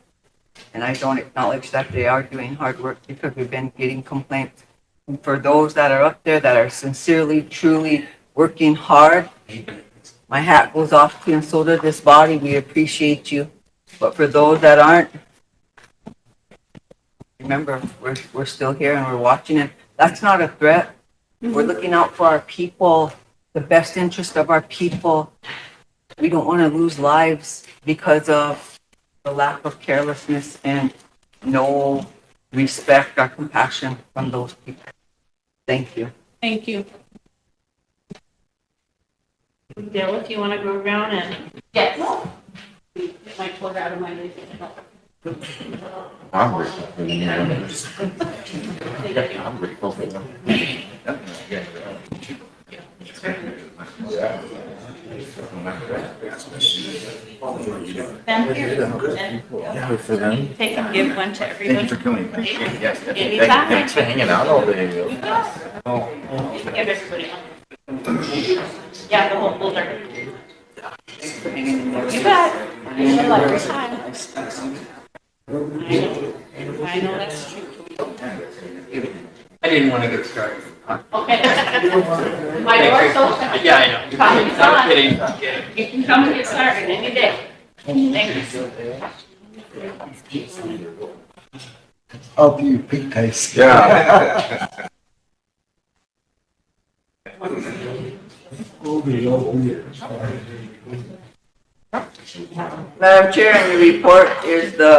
And I don't acknowledge that they are doing hard work because we've been getting complaints. And for those that are up there that are sincerely, truly working hard, my hat goes off to you and so does this body. We appreciate you. But for those that aren't, remember, we're still here and we're watching it. That's not a threat. We're looking out for our people, the best interest of our people. We don't want to lose lives because of the lack of carelessness and no respect or compassion from those people. Thank you. Thank you. Bill, if you want to go around and. Yes. My tour out of my league. I'm grateful for the new members. I'm grateful for them. Them here. Yeah, for them. Take and give one to everybody. Thank you for coming. Yes, yes. Anytime. Thanks for hanging out all day. Give everybody one. Yeah, the whole folder. You bet. You have a great time. I know that's true. I didn't want to get started. Okay. My door's open. Yeah, I know. Come and I'm kidding. You can come and get started any day. Thanks. Help you, pig taste. Yeah. Madam Chair, in the report is the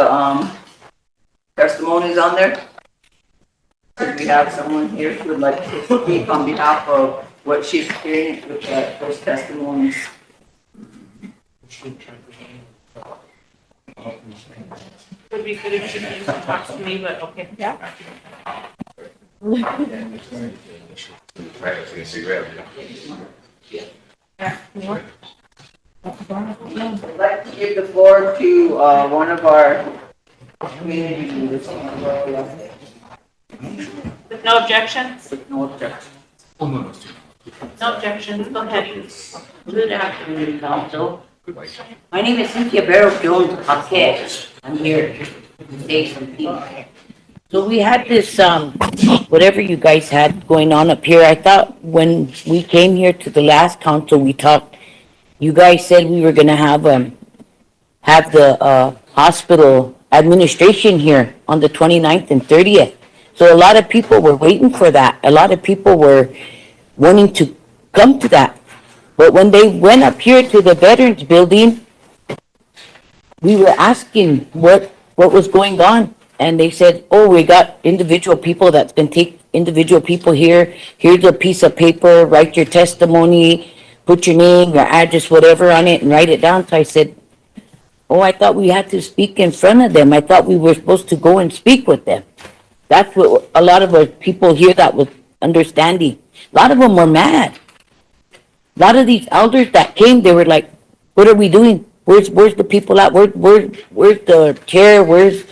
testimonies on there. If we have someone here who would like to speak on behalf of what she experienced with those testimonies. Would be good if she came to talk to me, but okay. Yeah. I'd like to give the floor to one of our community leaders. With no objections? With no objection. No objections, go ahead. Good afternoon, Council. My name is Cynthia Barrow Jones Paquette. I'm here to say some things. So we had this, whatever you guys had going on up here, I thought when we came here to the last council, we talked, you guys said we were gonna have the, hospital administration here on the 29th and 30th. So a lot of people were waiting for that. A lot of people were wanting to come to that. But when they went up here to the Veterans Building, we were asking what was going on. And they said, oh, we got individual people that's going to take individual people here. Here's a piece of paper, write your testimony, put your name, your address, whatever on it, and write it down. So I said, oh, I thought we had to speak in front of them. I thought we were supposed to go and speak with them. That's what a lot of our people here that was understanding. A lot of them were mad. A lot of these elders that came, they were like, what are we doing? Where's the people at? Where's the chair? Where's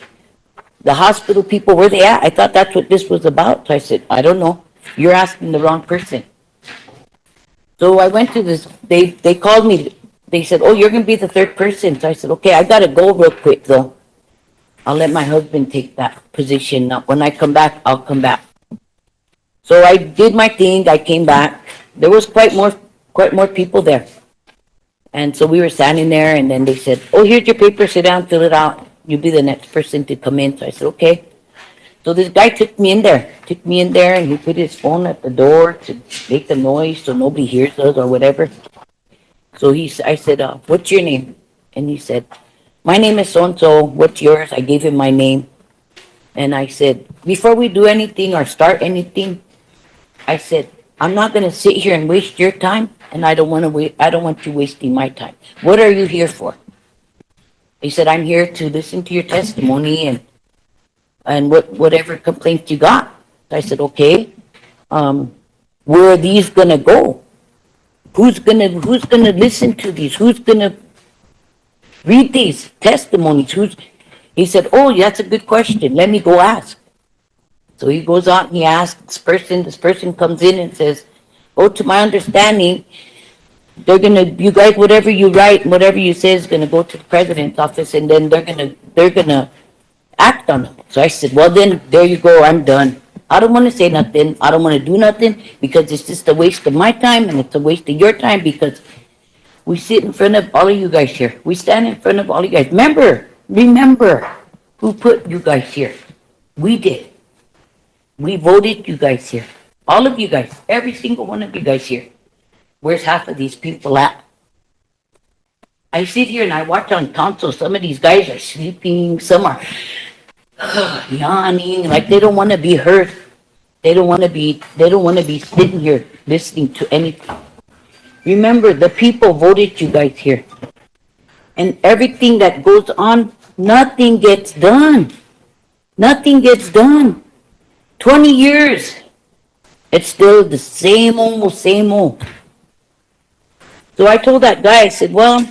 the hospital people? Where they at? I thought that's what this was about. So I said, I don't know. You're asking the wrong person. So I went to this, they called me. They said, oh, you're going to be the third person. So I said, okay, I got to go real quick though. I'll let my husband take that position. Now, when I come back, I'll come back. So I did my thing. I came back. There was quite more people there. And so we were standing there, and then they said, oh, here's your paper. Sit down, fill it out. You'll be the next person to come in. So I said, okay. So this guy took me in there, and he put his phone at the door to make the noise so nobody hears us or whatever. So I said, what's your name? And he said, my name is so-and-so. What's yours? I gave him my name. And I said, before we do anything or start anything, I said, I'm not going to sit here and waste your time, and I don't want you wasting my time. What are you here for? He said, I'm here to listen to your testimony and whatever complaints you got. I said, okay, where are these going to go? who's gonna listen to these? Who's gonna read these testimonies? He said, oh, that's a good question. Let me go ask. So he goes out and he asks this person comes in and says, oh, to my understanding, you guys, whatever you write and whatever you say is gonna go to the president's office, and then they're gonna act on it. So I said, well then, there you go, I'm done. I don't wanna say nothing, I don't wanna do nothing, because it's just a waste of my time and it's a waste of your time, because we sit in front of all of you guys here. We stand in front of all of you guys. Remember who put you guys here. We did. We voted you guys here. All of you guys, every single one of you guys here. Where's half of these people at? I sit here and I watch on council, some of these guys are sleeping, some are yawning, like they don't want to be heard. They don't want to be sitting here listening to anything. Remember, the people voted you guys here. And everything that goes on, nothing gets done. Nothing gets done. 20 years. It's still the same old. So I told that guy, I said, well,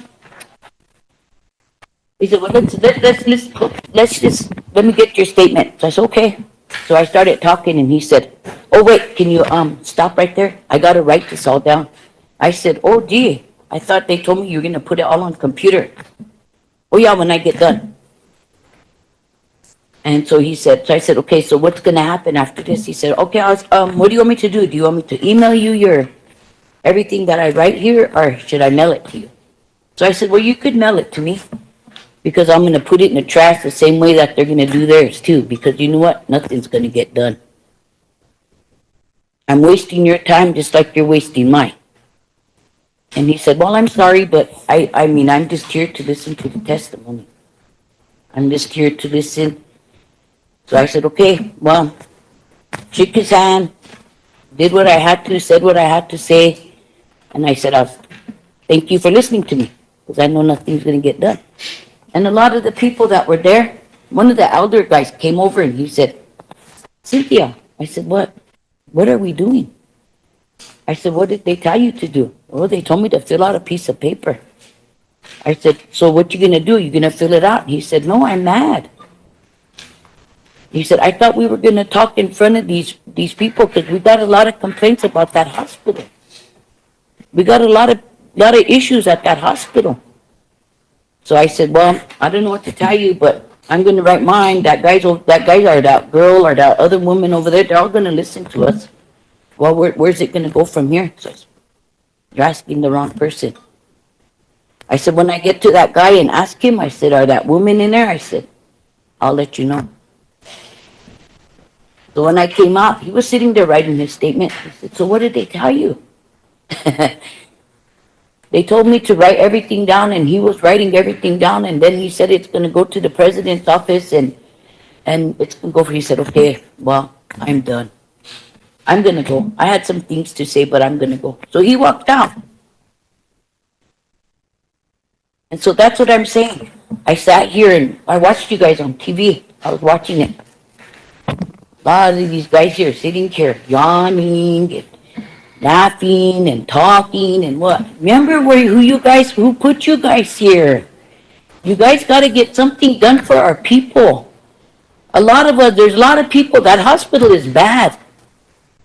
he said, well, let's just, let me get your statement. So I said, okay. So I started talking and he said, oh wait, can you stop right there? I got to write this all down. I said, oh gee, I thought they told me you were going to put it all on computer. Oh yeah, when I get done. And so he said, so I said, okay, so what's going to happen after this? He said, okay, what do you want me to do? Do you want me to email you everything that I write here, or should I mail it to you? So I said, well, you could mail it to me, because I'm going to put it in the trash the same way that they're going to do theirs too, because you know what? Nothing's going to get done. I'm wasting your time just like you're wasting mine. And he said, well, I'm sorry, but I mean, I'm just here to listen to the testimony. I'm just here to listen. So I said, okay, well, shook his hand, did what I had to, said what I had to say. And I said, thank you for listening to me, because I know nothing's going to get done. And a lot of the people that were there, one of the elder guys came over and he said, Cynthia, I said, what? What are we doing? I said, what did they tell you to do? Oh, they told me to fill out a piece of paper. I said, so what you going to do? You going to fill it out? He said, no, I'm mad. He said, I thought we were going to talk in front of these people, because we got a lot of complaints about that hospital. We got a lot of issues at that hospital. So I said, well, I don't know what to tell you, but I'm going to write mine. That guy or that girl or that other woman over there, they're all going to listen to us. Well, where's it going to go from here? So you're asking the wrong person. I said, when I get to that guy and ask him, I said, are that woman in there? I said, I'll let you know. So when I came out, he was sitting there writing his statement. He said, so what did they tell you? They told me to write everything down, and he was writing everything down, and then he said it's going to go to the president's office, and it's going to go for, he said, okay, well, I'm done. I'm going to go. I had some things to say, but I'm going to go. So he walked out. And so that's what I'm saying. I sat here and I watched you guys on TV. I was watching it. A lot of these guys here sitting here yawning and laughing and talking and what. Remember who put you guys here? You guys got to get something done for our people. There's a lot of people, that hospital is bad.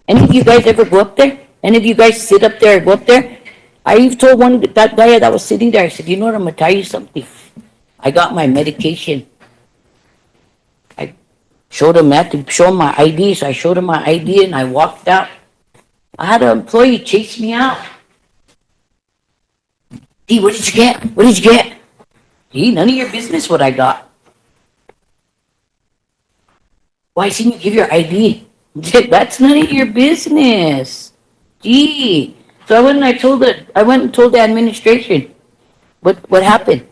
Any of you guys ever go up there? Any of you guys sit up there or go up there? I even told that guy that was sitting there, I said, you know what, I'm going to tell you something. I got my medication. I showed him, I had to show him my ID, so I showed him my ID and I walked out. I had an employee chase me out. Hey, what did you get? What did you get? Hey, none of your business what I got. Why didn't you give your ID? That's none of your business. Gee. So I went and told the administration what happened.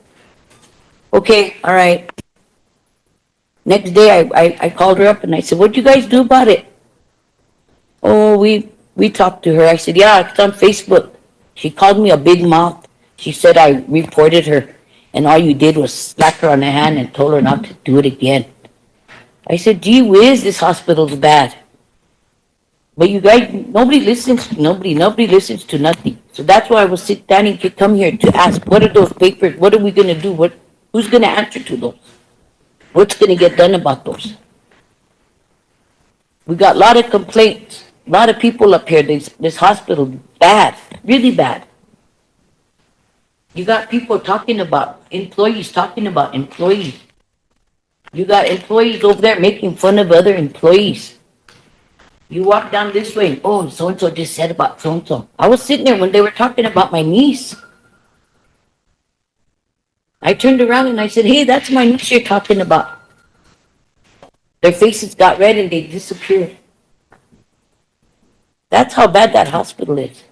Okay, all right. Next day I called her up and I said, what'd you guys do about it? Oh, we talked to her. I said, yeah, it's on Facebook. She called me a big mouth. She said I reported her, and all you did was slap her on the hand and told her not to do it again. I said, gee whiz, this hospital's bad. But you guys, nobody listens to nothing. So that's why I was standing to come here to ask, what are those papers? What are we gonna do? Who's gonna answer to those? What's gonna get done about those? We got a lot of complaints, a lot of people up here, this hospital, bad, really bad. You got people talking about, employees talking about employees. You got employees over there making fun of other employees. You walk down this way, and, oh, so-and-so just said about so-and-so. I was sitting there when they were talking about my niece. I turned around and I said, hey, that's my niece you're talking about. Their faces got red and they disappeared. That's how bad that hospital is.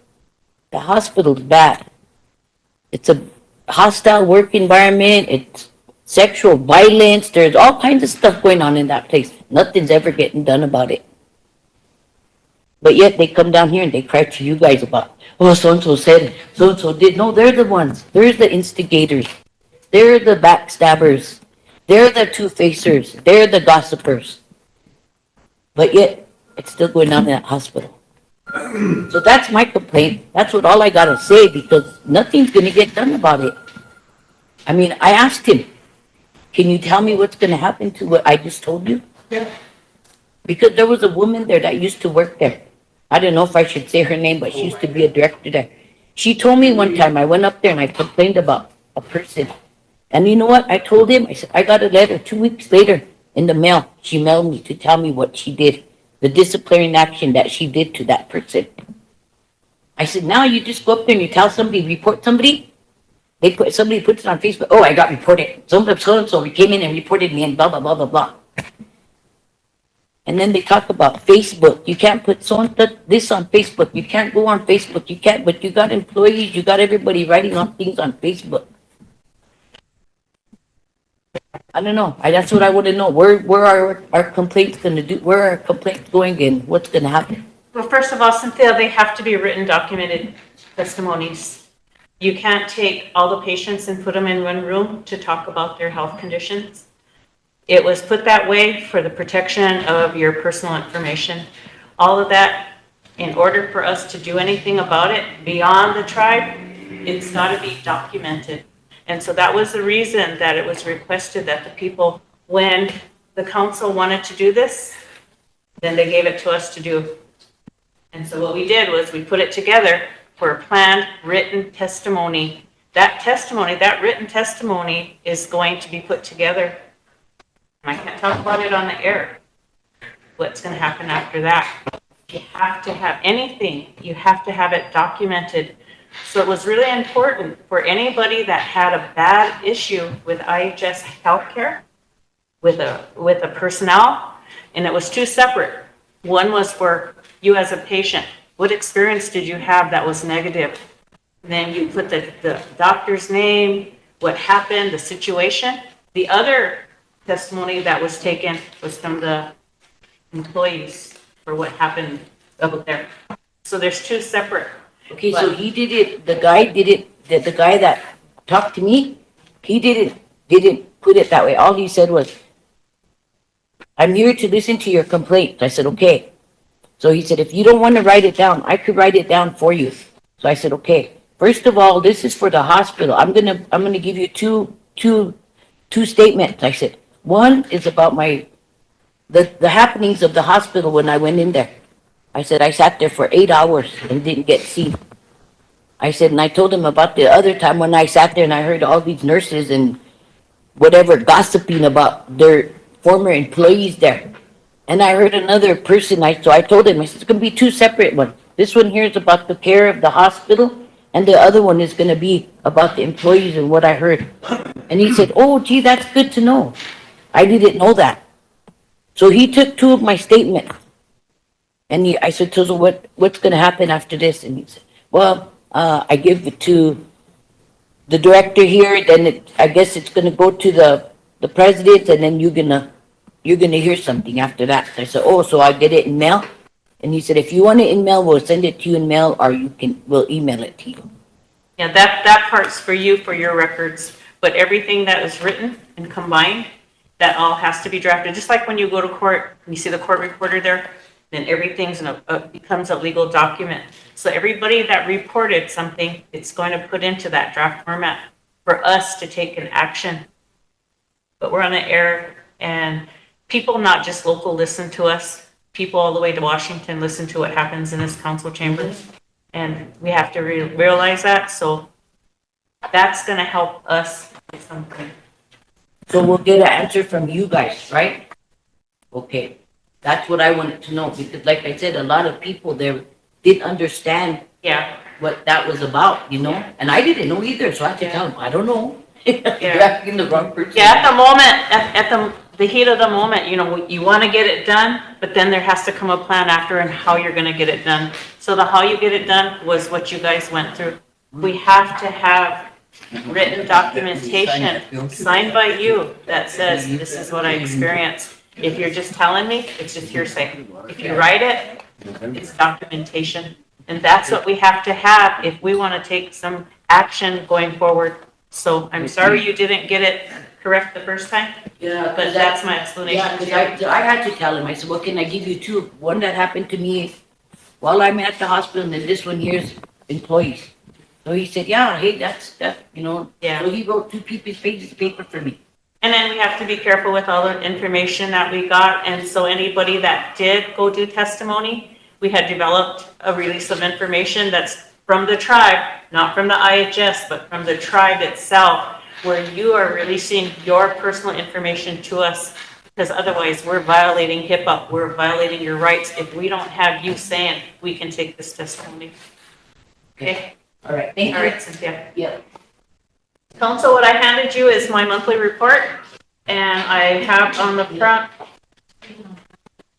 The hospital's bad. It's a hostile work environment. It's sexual violence. There's all kinds of stuff going on in that place. Nothing's ever getting done about it. But yet they come down here and they cry to you guys about, oh, so-and-so said, so-and-so did. No, they're the ones. They're the instigators. They're the backstabbers. They're the two-facers. They're the gossipers. But yet, it's still going on in that hospital. So that's my complaint. That's what all I gotta say, because nothing's gonna get done about it. I mean, I asked him, can you tell me what's gonna happen to what I just told you? Yeah. Because there was a woman there that used to work there. I don't know if I should say her name, but she used to be a director there. She told me one time, I went up there and I complained about a person. And you know what? I told him, I said, I got a letter 2 weeks later in the mail. She mailed me to tell me what she did, the disciplinary action that she did to that person. I said, now you just go up there and you tell somebody, report somebody. Somebody puts it on Facebook. Oh, I got reported. So-and-so came in and reported me and blah, blah, blah, blah, blah. And then they talk about Facebook. You can't put this on Facebook. You can't go on Facebook. You can't, but you got employees, you got everybody writing on things on Facebook. I don't know. That's what I want to know. Where are our complaints going to do? Where are our complaints going and what's going to happen? Well, first of all, Cynthia, they have to be written, documented testimonies. You can't take all the patients and put them in one room to talk about their health conditions. It was put that way for the protection of your personal information. All of that, in order for us to do anything about it beyond the tribe, it's got to be documented. And so that was the reason that it was requested that the people, when the council wanted to do this, then they gave it to us to do. And so what we did was we put it together for a planned written testimony. That written testimony is going to be put together. I can't talk about it on the air. What's going to happen after that? You have to have anything. You have to have it documented. So it was really important for anybody that had a bad issue with IHS healthcare, with a personnel, and it was two separate. One was for you as a patient. What experience did you have that was negative? Then you put the doctor's name, what happened, the situation. The other testimony that was taken was from the employees for what happened over there. So there's two separate. Okay, so he did it, the guy that talked to me, he didn't put it that way. All he said was, I'm here to listen to your complaint. I said, okay. So he said, if you don't want to write it down, I could write it down for you. So I said, okay. First of all, this is for the hospital. I'm gonna give you two statements. I said, one is about the happenings of the hospital when I went in there. I said, I sat there for 8 hours and didn't get seen. I said, and I told him about the other time when I sat there and I heard all these nurses and whatever gossiping about their former employees there. And I heard another person, so I told him, I said, it's going to be two separate ones. This one here is about the care of the hospital, and the other one is going to be about the employees and what I heard. And he said, oh, gee, that's good to know. I didn't know that. So he took two of my statements. And I said, so what's going to happen after this? And he said, well, I give it to the director here, then I guess it's going to go to the president, and then you're gonna hear something after that. I said, oh, so I get it in mail? And he said, if you want it in mail, we'll send it to you in mail, or we'll email it to you. Yeah, that part's for you, for your records. But everything that is written and combined, that all has to be drafted. Just like when you go to court, and you see the court reporter there, then everything's becomes a legal document. So everybody that reported something, it's going to put into that draft format for us to take an action. But we're on the air, and people, not just local, listen to us. People all the way to Washington listen to what happens in this council chamber. And we have to realize that. So that's going to help us with something. So we'll get an answer from you guys, right? Okay, that's what I wanted to know, because like I said, a lot of people there didn't understand what that was about, you know? And I didn't know either, so I had to tell them, I don't know. You're asking the wrong person. Yeah, at the moment, at the heat of the moment, you know, you want to get it done, but then there has to come a plan after and how you're going to get it done. So the how you get it done was what you guys went through. We have to have written documentation signed by you that says, this is what I experienced. If you're just telling me, it's just hearsay. If you write it, it's documentation. And that's what we have to have if we want to take some action going forward. So I'm sorry you didn't get it correct the first time. Yeah, but that's my explanation. Yeah, because I had to tell him, I said, what can I give you two? One that happened to me while I'm at the hospital, and then this one here's employees. So he said, yeah, hey, that's, you know. Yeah. So he wrote 2 pages of paper for me. And then we have to be careful with all the information that we got. And so anybody that did go do testimony, we had developed a release of information that's from the tribe, not from the IHS, but from the tribe itself, where you are releasing your personal information to us, because otherwise we're violating HIPAA, we're violating your rights if we don't have you saying we can take this testimony. Okay? All right, thank you. All right, Cynthia. Yeah. Council, what I handed you is my monthly report, and I have on the front,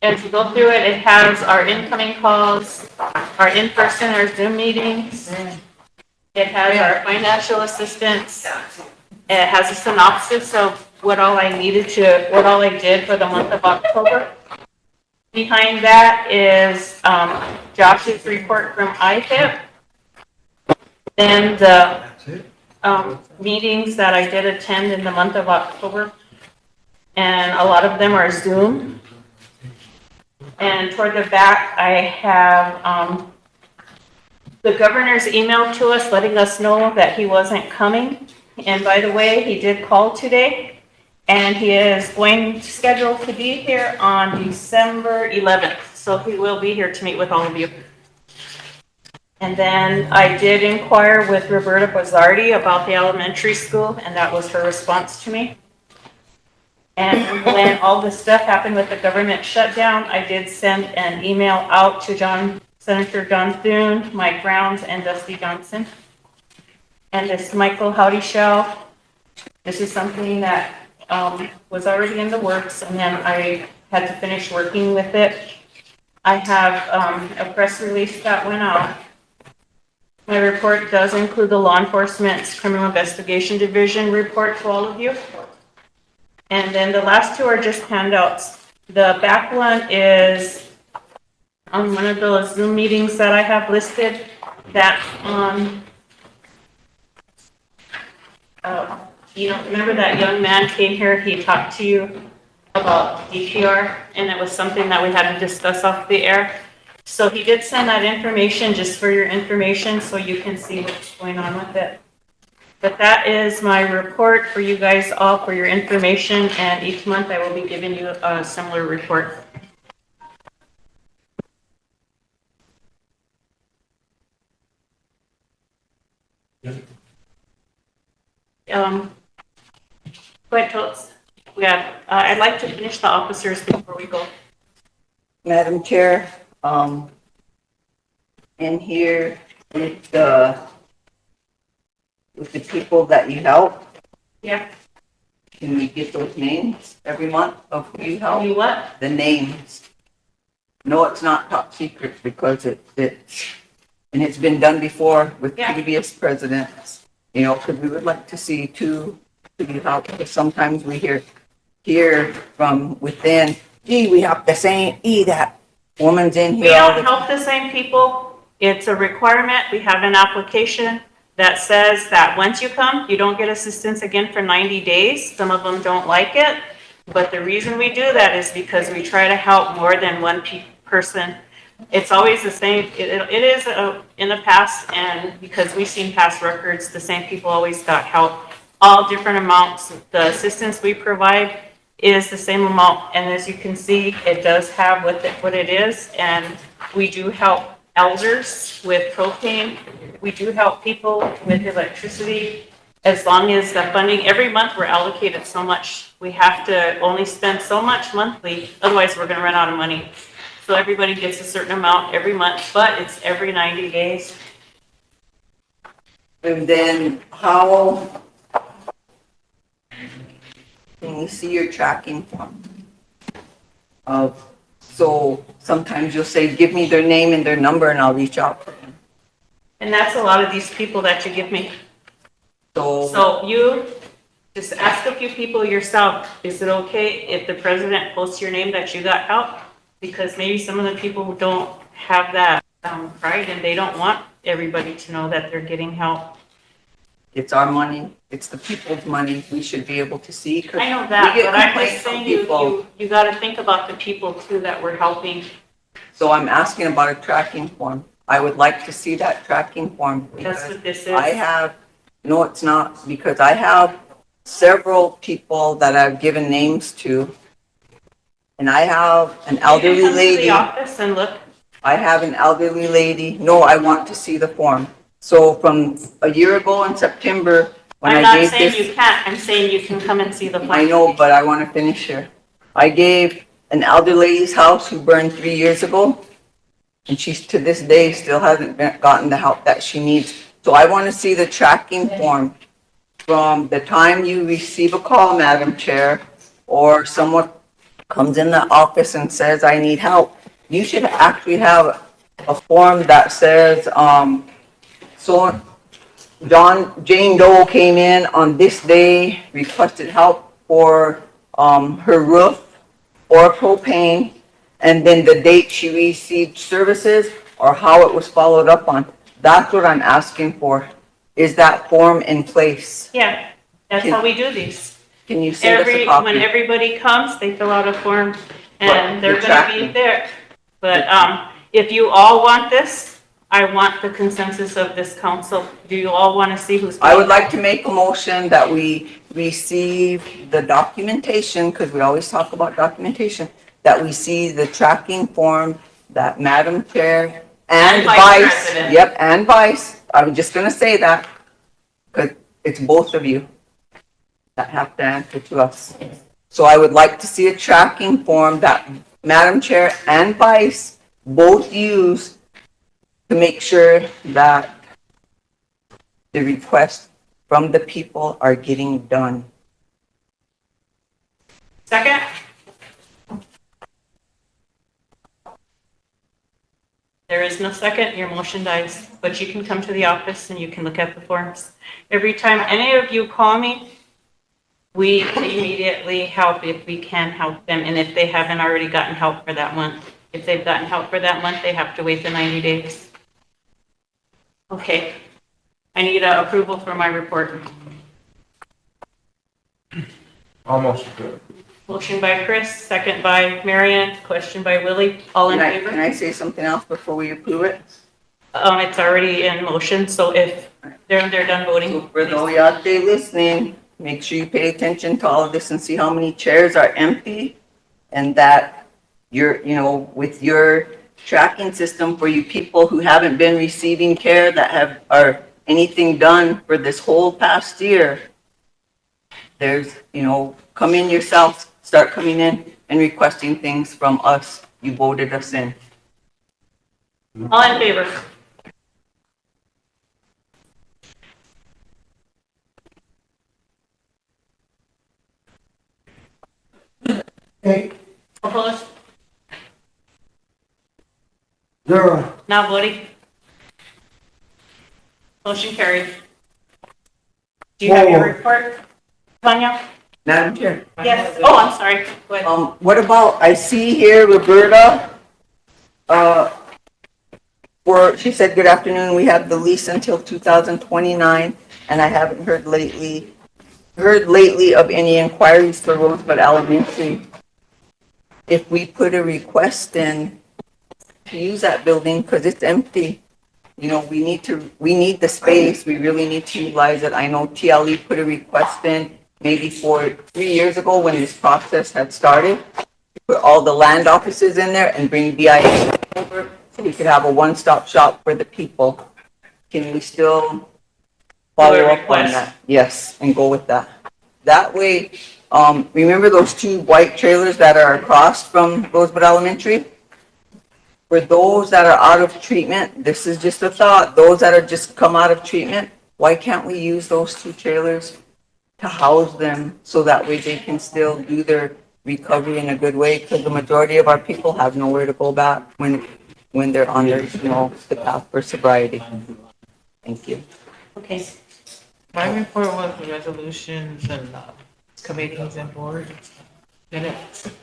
as you go through it, it has our incoming calls, our in-person, our Zoom meetings. It has our financial assistance. It has a synopsis of what all I did for the month of October. Behind that is Josh's report from IFIP. Then the meetings that I did attend in the month of October, and a lot of them are Zoom. And toward the back, I have the governor's email to us letting us know that he wasn't coming. And by the way, he did call today, and he is scheduled to be here on December 11th. So he will be here to meet with all of you. And then I did inquire with Roberta Bazzardi about the elementary school, and that was her response to me. And when all this stuff happened with the government shutdown, I did send an email out to Senator John Thune, Mike Grounds, and Dusty Johnson. And this Michael Howdy-Shell, this is something that was already in the works, and then I had to finish working with it. I have a press release that went out. My report does include the Law Enforcement's Criminal Investigation Division report to all of you. And then the last 2 are just handouts. The back one is on one of those Zoom meetings that I have listed. That's on, you know, remember that young man came here, he talked to you about DPR, and it was something that we had to discuss off the air. So he did send that information just for your information so you can see what's going on with it. But that is my report for you guys all for your information, and each month I will be giving you a similar report. Go ahead, Toots. I'd like to finish the officers before we go. Madam Chair, in here with the people that you help, Yeah. can we get those names every month of who you help? You what? The names. No, it's not top secret because it's been done before with previous presidents. You know, because we would like to see who you help, because sometimes we hear from within, gee, we have the same, that woman's in here. We don't help the same people. It's a requirement. We have an application that says that once you come, you don't get assistance again for 90 days. Some of them don't like it. But the reason we do that is because we try to help more than person. It's always the same. It is in the past, and because we've seen past records, the same people always got help. All different amounts. The assistance we provide is the same amount, and as you can see, it does have what it is, and we do help elders with propane. We do help people with electricity. As long as the funding, every month we're allocated so much, we have to only spend so much monthly, otherwise we're gonna run out of money. So everybody gets a certain amount every month, but it's every 90 days. And then how can you see your tracking form? So sometimes you'll say, give me their name and their number and I'll reach out to them. And that's a lot of these people that you give me. So So you just ask a few people yourself, is it okay if the president posts your name that you got help? Because maybe some of the people who don't have that pride and they don't want everybody to know that they're getting help. it's our money, it's the people's money, we should be able to see. 'Cause I know that, we get but I'm complaints just from saying people. you gotta think about the people too that we're helping. So I'm asking about a tracking form. I would like to see that tracking form. That's because what this is. I have, no, it's not, because I have several people that I've given names to. And I have an elderly You can come to lady. the office and look. I have an elderly lady. No, I want to see the form. So from a year ago in September, when I'm I not gave saying this. you can't, I'm saying you can come and see the I plan. know, but I want to finish here. I gave an elder lady's house who burned 3 years ago, and she's to this day still hasn't gotten the help that she needs. So I want to see the tracking form from the time you receive a call, Madam Chair, or someone comes in the office and says, I need help. You should actually have a form that says, so Jane Doe came in on this day, requested help for her roof or propane, and then the date she received services or how it was followed up on. That's what I'm asking for. Is that form in place? Yeah, that's how we do these. Can you send us a When copy? everybody comes, they fill out a form But and they're the gonna be tracking. there. But, if you all want this, I want the consensus of this council. Do you all wanna see who's? I would like to make a motion that we receive the documentation, because we always talk about documentation, that we see the tracking form that Madam Chair and And Vice Vice, President. yep, and Vice, I was just gonna say that, because it's both of you that have to answer to us. So I would like to see a tracking form that Madam Chair and Vice both use to make sure that the requests from the people are getting done. Second? There is no second, your motion dies, but you can come to the office and you can look at the forms. Every time any of you call me, we immediately help if we can help them, and if they haven't already gotten help for that month. If they've gotten help for that month, they have to wait the 90 days. Okay, I need approval for my report. Almost good. Motion by Chris, second by Marion, question by Willie, all in Can favor? I say something else before we approve it? It's already in motion, so if they're done voting. So for those out there listening, make sure you pay attention to all of this and see how many chairs are empty, and that you're, with your tracking system for you people who haven't been receiving care or anything done for this whole past year, there's, come in yourselves, start coming in and requesting things from us. You voted us in. All in favor? Hey, Opposed? there, Not voting? Motion carried. Do you have your Whoa. report, Tanya? Madam Chair. Yes. Oh, I'm sorry. Go ahead. What about, I see here Roberta, she said, good afternoon, we have the lease until 2029, and I haven't heard lately of any inquiries for Rosebud Elementary. If we put a request in to use that building because it's empty. You know, we need the space. We really need to utilize it. I know TLE put a request in maybe 3 years ago when this process had started. Put all the land offices in there and bring BIA over so we could have a one-stop shop for the people. Can we still follow up on that? Yes, and go with that. That way, remember those 2 white trailers that are across from Rosebud Elementary? For those that are out of treatment, this is just a thought, those that are just come out of treatment, why can't we use those 2 trailers to house them so that way they can still do their recovery in a good way? Because the majority of our people have nowhere to go back when they're on their, the path for sobriety. Thank you. Okay. My report was the resolutions and committees and boards.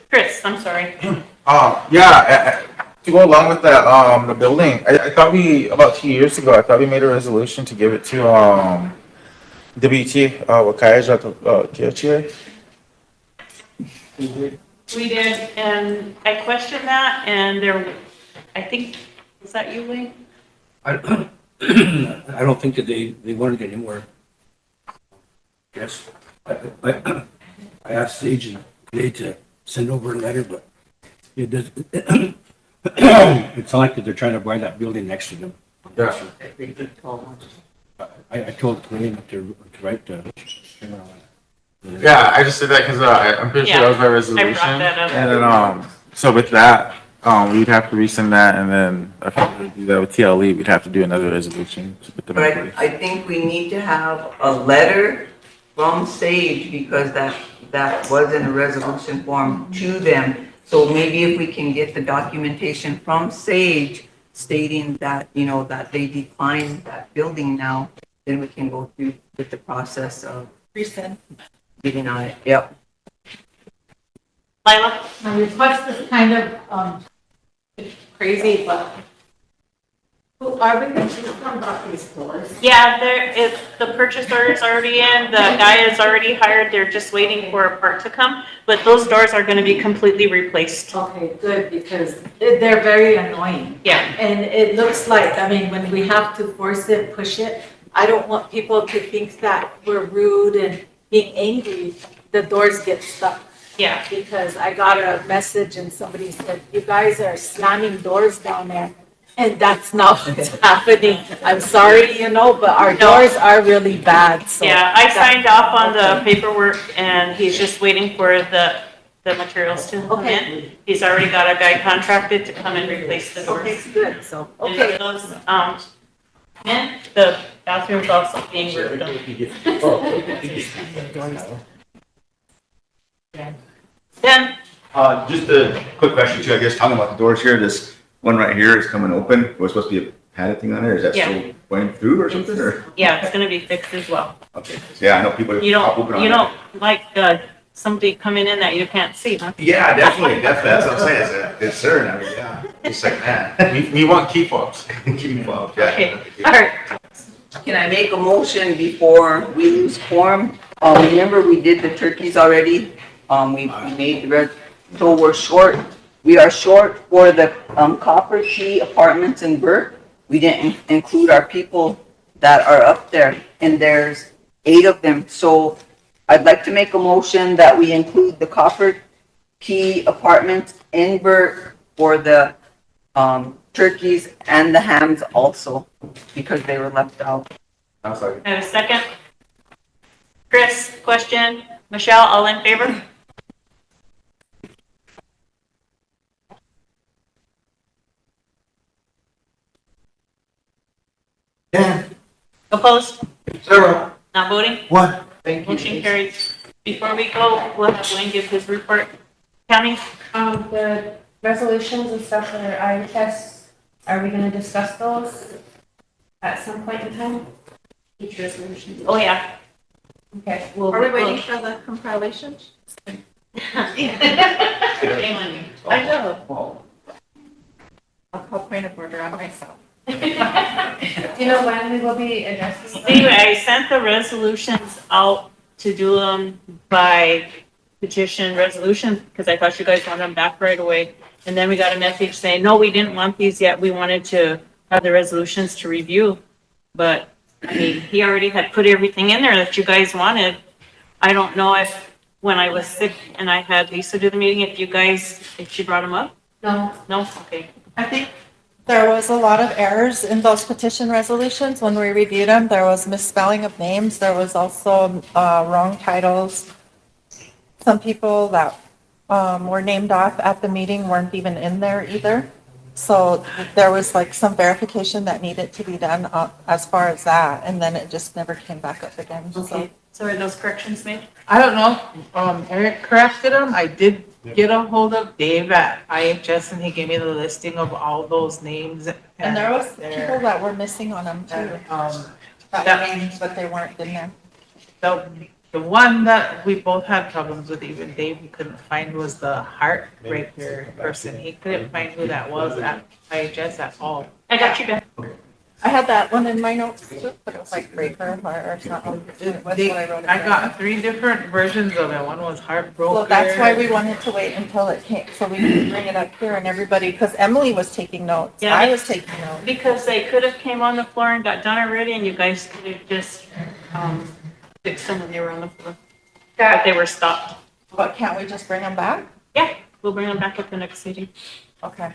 Chris, I'm sorry. Yeah, to go along with that, the building, I thought about 2 years ago, I thought we made a resolution to give it to, WT, Wakaija, Kiochie. We did, and I questioned that, and I think, was that you, Wayne? I don't think that they wanted it anymore. Yes. I asked the agent today to send over a letter, but it doesn't. It's like that they're trying to buy that building next to them. Yeah. I told Clay to write the. Yeah, I just did that because I'm pretty sure that was my resolution. I brought that up. And then, so with that, we'd have to resend that, and then if we do that with TLE, we'd have to do another resolution to put them in But place. I think we need to have a letter from Sage because that was in a resolution form to them. So maybe if we can get the documentation from Sage stating that, that they declined that building now, then we can go through with the process of Resend. getting on it. Yep. Lila? My request is kind of, crazy, but who are we going to talk about these doors? Yeah, the purchase order is already in, the guy is already hired, they're just waiting for a part to come, but those doors are gonna be completely replaced. Okay, good, because they're very annoying. Yeah. And it looks like, when we have to force it, push it, I don't want people to think that we're rude and being angry, the doors get stuck. Yeah. Because I got a message and somebody said, you guys are slamming doors down there. And that's not what's happening. I'm sorry, but our doors are really bad, so. Yeah, I signed off on the paperwork and he's just waiting for the materials to come in. He's already got a guy contracted to come and replace the doors. Okay, good, so, And okay. those, and the bathroom's also being ripped up. Then, Just a quick question too, I guess, talking about the doors here, this one right here is coming open. It was supposed to be a padded thing on there. Is that Yeah. still going through or something, or? yeah, it's gonna be fixed as well. Okay, yeah, I know people. You pop open on don't it. like, somebody coming in that you can't see, huh? Yeah, definitely, that's what I'm saying, it's a concern, I mean, yeah, just like that. We want key fobs. Keep up, yeah. Okay, all right. Can I make a motion before we lose form? Remember we did the turkeys already? We made the so we are short for the Copper Key Apartments in Burke. We didn't include our people that are up there, and there's 8 of them. So I'd like to make a motion that we include the Copper Key Apartments in Burke for the turkeys and the hams also, because they were left out. I have a second. Chris, question. Michelle, all in favor? Yeah. Opposed? Zero. Not voting? What? Motion carries. Before we go, we'll have Wayne give his report. County? The resolutions and stuff that are eye tests, are we gonna discuss those at some point in time? Each resolution? Oh, yeah. Okay. Are we waiting for the compilation? I know. I'll call point of order on myself. Do you know when we will be addressing? Anyway, I sent the resolutions out to do them by petition resolution, because I thought you guys wanted them back right away. And then we got a message saying, no, we didn't want these yet. We wanted to have the resolutions to review. But, I mean, he already had put everything in there that you guys wanted. I don't know if, when I was sick and I had Lisa do the meeting, if she brought them up? No, No? Okay. I think there was a lot of errors in those petition resolutions when we reviewed them. There was misspelling of names. There was also wrong titles. Some people that were named off at the meeting weren't even in there either. So there was like some verification that needed to be done as far as that, and then it just never came back up again. Okay. So are those corrections made? I don't know, Eric corrected them. I did get a hold of Dave at IHS and he gave me the listing of all those names. And there was people that were missing on them too. That were names, but they weren't in there. The one that we both had problems with, even Dave, he couldn't find was the heartbreaker person. He couldn't find who that was at IHS at all. I got you, Ben. I had that one in my notes too, but it was like breaker or something. That's what I wrote. I got 3 different versions of it. One was heartbroken. Well, that's why we wanted to wait until it came, so we could bring it up here and everybody, because Emily was taking notes. Yeah. I was taking notes. Because they could have came on the floor and got done already, and you guys could have just, fixed them when they were on the floor. But they were stopped. But can't we just bring them back? Yeah, we'll bring them back at the next meeting. Okay.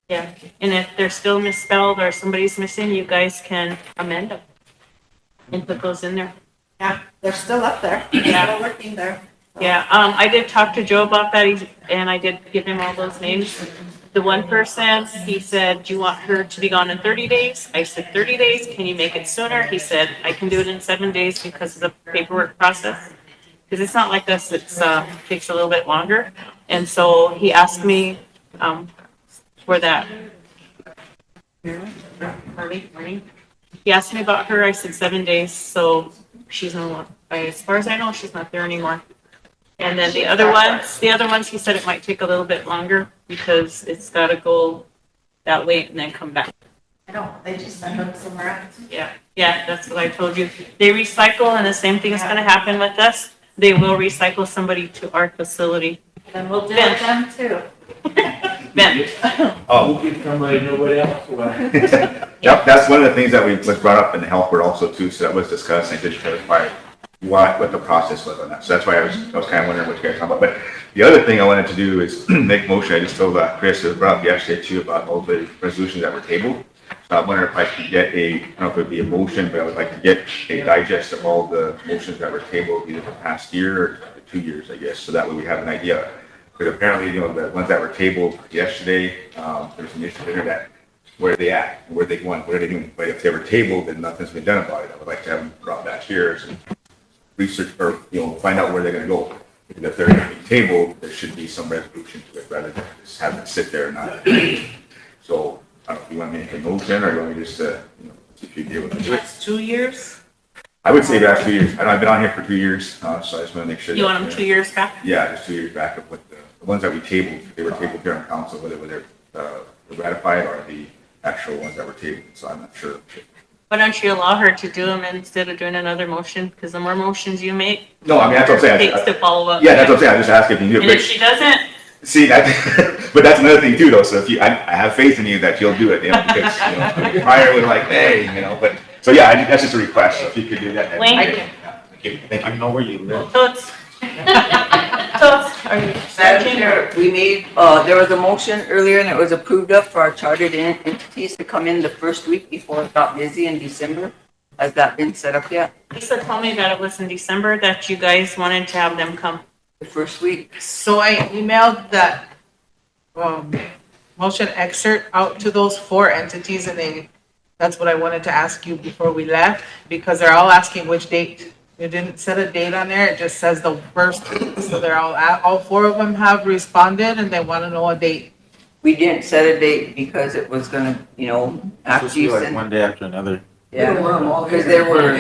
Yeah, and if they're still misspelled or somebody's missing, you guys can amend them and put those in there. Yeah, they're still up there. Yeah. Still working there. Yeah, I did talk to Joe about that, and I did give him all those names. The one person, he said, do you want her to be gone in 30 days? I said, 30 days, can you make it sooner? He said, I can do it in 7 days because of the paperwork process. Because it's not like us, it's, takes a little bit longer. And so he asked me, for that. Marlene? He asked me about her, I said 7 days, so she's no, as far as I know, she's not there anymore. And then the other ones, he said it might take a little bit longer because it's gotta go that way and then come back. I don't, they just send them somewhere else. Yeah, that's what I told you. They recycle and the same thing is gonna happen with us. They will recycle somebody to our facility. Then we'll do it them too. Ben. Oh. Somebody, nobody else. Yep, that's one of the things that was brought up in the health board also too, so that was discussed, and I did clarify what the process was on that. So that's why I was kind of wondering what you guys talking about. But the other thing I wanted to do is make motion. I just told Chris, it was brought up yesterday too, about all the resolutions that were tabled. So I wonder if I could get I don't know if it would be a motion, but I would like to get a digest of all the motions that were tabled either the past year or 2 years, I guess. So that way we have an idea. Because apparently, you know, the ones that were tabled yesterday, there's some issues there that where are they at, where are they going, what are they doing? But if they were tabled, then nothing's been done about it. I would like to have them brought back here, some research, or, you know, find out where they're gonna go. Because if they're gonna be tabled, there should be some resolution to it, rather than just have it sit there and not. So, I don't know if you want me to make a motion, or you want me just, you know, if you deal with it. It's 2 years? I would say about 2 years. I know I've been on here for 2 years, so I just wanna make sure. You that, want them 2 years back? Yeah, just 2 years back of what the ones that we tabled, they were tabled here on council, whether they're ratified or the actual ones that were tabled, so I'm not sure. Why don't you allow her to do them instead of doing another motion? Because the more motions you make, No, I mean, that's what I'm saying. it takes to follow up. Yeah, that's what I'm saying. I just ask if you do And it. if she doesn't, See, that, but that's another thing too, though. So if you, I have faith in you that you'll do it, you know, because, you know, prior was like, hey, you know, but, so yeah, that's just a request. If you could do that. Wayne? Thank you. Thank you. I know where you live. Totes. Are you Madam Chair, we made, there was a motion earlier and it was approved up for our chartered entities to come in the first week before it got busy in December. Has that been set up yet? Lisa told me that it was in December that you guys wanted to have them come. The first week. So I emailed that, motion excerpt out to those 4 entities, and that's what I wanted to ask you before we left, because they're all asking which date. It didn't set a date on there, it just says the first week. So they're all 4 of them have responded and they want to know a date. We didn't set a date because it was gonna, you know, after you send. One day after another. Yeah, because there were,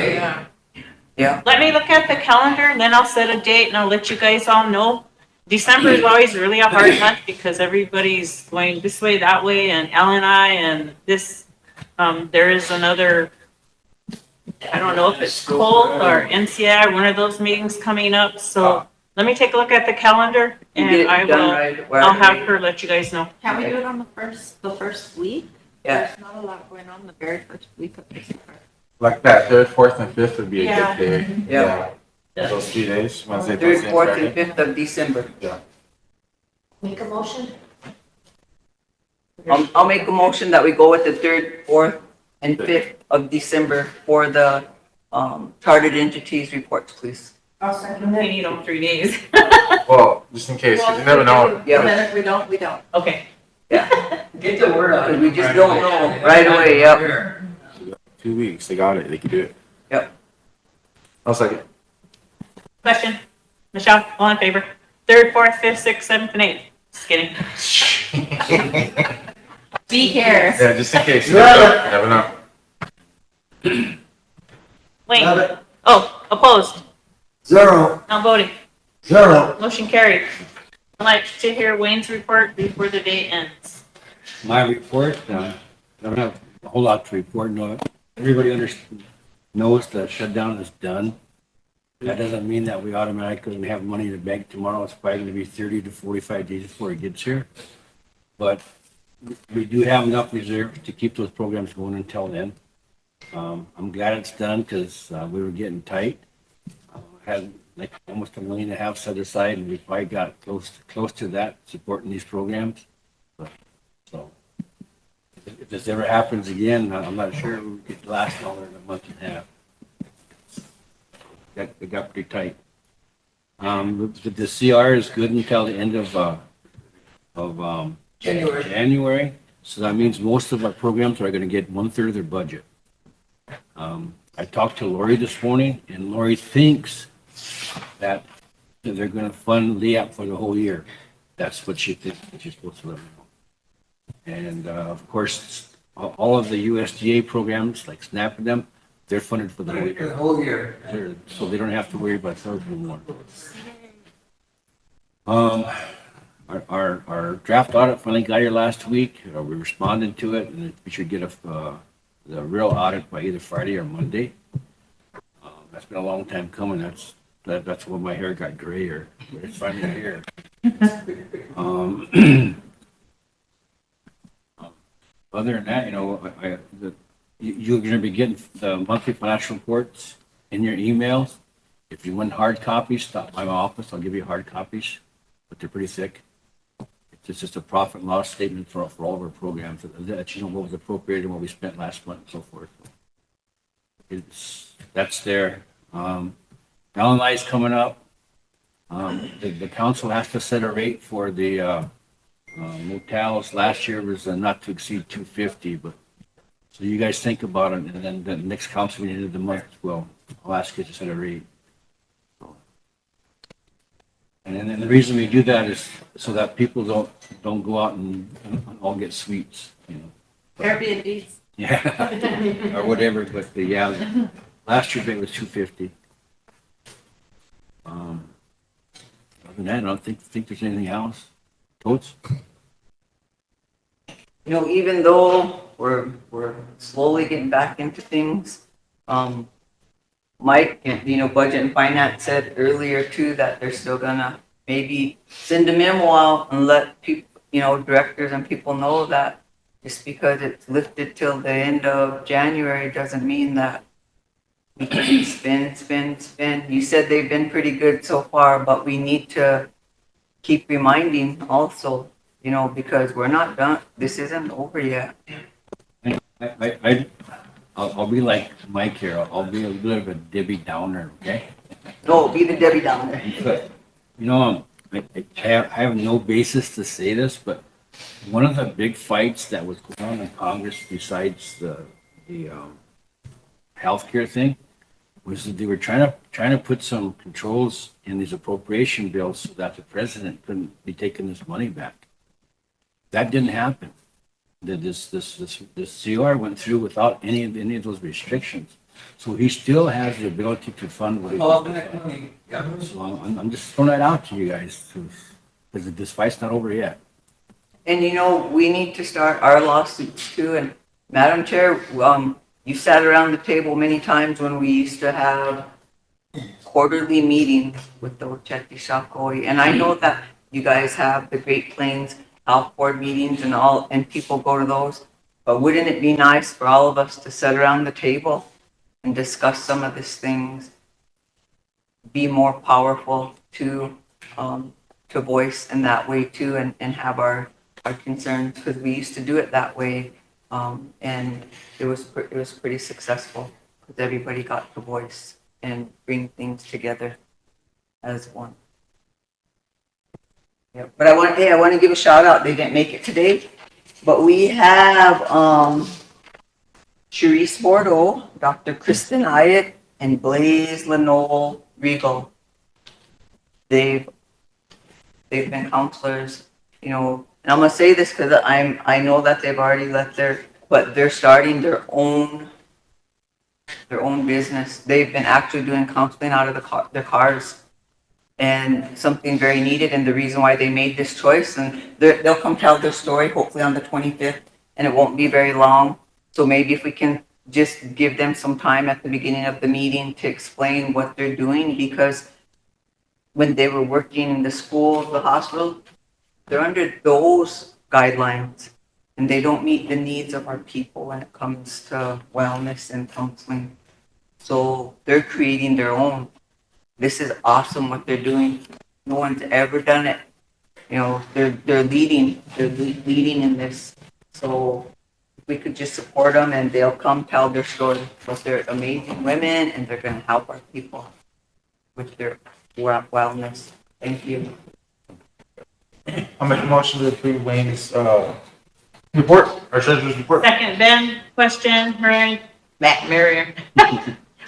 yeah. Let me look at the calendar and then I'll set a date and I'll let you guys all know. December is always really a hard month because everybody's going this way, that way, and L&I and this, there is another, I don't know if it's Cole or NCI, one of those meetings coming up, so Let me take a look at the calendar You and get it I done will, right I'll have away. her let you guys know. Can we do it on the first week? Yeah. There's not a lot going on the very first week of December. Like that third, fourth, and fifth would be a Yeah. good day. Yeah. Those 3 days, Wednesday, Third, Thursday, and fourth, and Friday. fifth of December. Yeah. Make a motion? I'll make a motion that we go with the third, fourth, and fifth of December for the, chartered entities reports, please. I'll second We need all 3 days. Well, just in case, 'cause you never know. Yeah. And then if we don't, we don't. Okay. Get the word out. Because we just don't know right away, yep. 2 weeks, they got it, they can do it. Yep. I'll second. Question? Michelle, all in favor? Third, fourth, fifth, sixth, seventh, and eighth. Just kidding. Be here. Yeah, just in case. You never know. Wayne? Oh, opposed? 0, Not voting. 0. Motion carried. I'd like to hear Wayne's report before the day ends. My report, I don't have a whole lot to report. No, everybody knows the shutdown is done. That doesn't mean that we automatically have money in the bank tomorrow. It's probably going to be 30 to 45 days before it gets here. But we do have enough reserves to keep those programs going until then. I'm glad it's done because we were getting tight. Had like almost $1.5 million set aside, and we probably got close to that supporting these programs. So if this ever happens again, I'm not sure it could last longer than a month and a half. It got pretty tight. The CR is good until the end of January. So that means most of our programs are going to get 1/3 of their budget. I talked to Lori this morning, and Lori thinks that they're going to fund LEAP for the whole year. That's what she thinks she's supposed to let me know. And of course, all of the USDA programs like SNAP and them, they're funded for the whole year. The whole year. So they don't have to worry about those anymore. Our draft audit finally got here last week. We responded to it, and we should get the real audit by either Friday or Monday. That's been a long time coming. That's when my hair got grayer, but it's finally here. Other than that, you're going to be getting the monthly financial reports in your emails. If you want hard copies, stop by my office. I'll give you hard copies, but they're pretty thick. It's just a profit and loss statement for all of our programs that you know what was appropriated and what we spent last month and so forth. That's there. LNI is coming up. The council has to set a rate for the motels. Last year was not to exceed 250, but so you guys think about it, and then the next council meeting of the month, I'll ask you to set a rate. And then the reason we do that is so that people don't go out and all get suites, Airbnbs. Yeah, or whatever. But last year's rate was 250. Other than that, I don't think there's anything else. Totes? Even though we're slowly getting back into things, Mike, Budget and Finance said earlier too that they're still gonna maybe send a memo out and let people, directors and people know that just because it's lifted till the end of January doesn't mean that we can spend. You said they've been pretty good so far, but we need to keep reminding also, because we're not done. This isn't over yet. I'll be like Mike here. I'll be a bit of a Debbie Downer, okay? No, be the Debbie Downer. I have no basis to say this, but one of the big fights that was going on in Congress besides the healthcare thing was that they were trying to put some controls in these appropriation bills so that the president couldn't be taking this money back. That didn't happen. This CR went through without any of those restrictions, so he still has the ability to fund what he wants to fund. So I'm just throwing that out to you guys because this fight's not over yet. And we need to start our lawsuits too. And Madam Chair, you sat around the table many times when we used to have quarterly meeting with the Ocheti Shakoi. And I know that you guys have the Great Plains Health Board meetings and all, and people go to those. But wouldn't it be nice for all of us to sit around the table and discuss some of these things, be more powerful to voice in that way too, and have our concerns, because we used to do it that way. And it was pretty successful because everybody got to voice and bring things together as one. Yeah, but I want to give a shout out. They didn't make it today, but we have Cherise Bordeaux, Dr. Kristen Hyatt, and Blaze Lenole Regal. They've been counselors, you know, and I'm gonna say this because I know that they've already left but they're starting their own business. They've been actually doing counseling out of their cars, and something very needed. And the reason why they made this choice, and they'll come tell their story hopefully on the 25th, and it won't be very long. So maybe if we can just give them some time at the beginning of the meeting to explain what they're doing, because when they were working in the schools, the hospital, they're under those guidelines, and they don't meet the needs of our people when it comes to wellness and counseling. So they're creating their own. This is awesome what they're doing. No one's ever done it. You know, they're leading in this. So if we could just support them, and they'll come tell their story, because they're amazing women, and they're going to help our people with their wellness. Thank you. I'll make a motion to approve Wayne's, report, our treasurer's report. Second, Ben, question, Marion? Marion.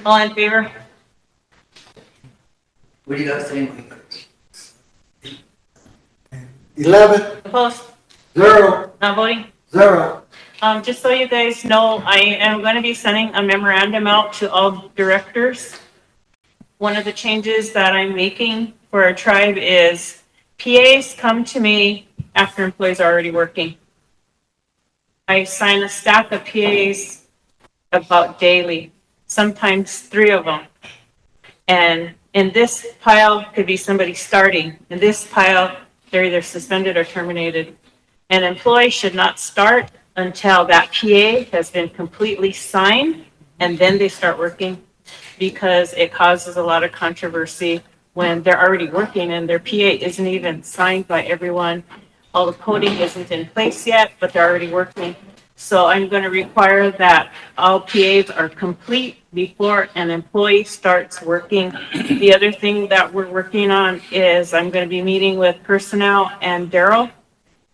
All in favor? What do you guys think? 11, Opposed? 0, Not voting? 0. Just so you guys know, I am going to be sending a memorandum out to all directors. One of the changes that I'm making for our tribe is PAs come to me after employees are already working. I sign a stack of PAs about daily, sometimes 3 of them. And in this pile could be somebody starting. In this pile, they're either suspended or terminated. An employee should not start until that PA has been completely signed, and then they start working, because it causes a lot of controversy when they're already working and their PA isn't even signed by everyone. All the coding isn't in place yet, but they're already working. So I'm going to require that all PAs are complete before an employee starts working. The other thing that we're working on is I'm going to be meeting with personnel and Daryl,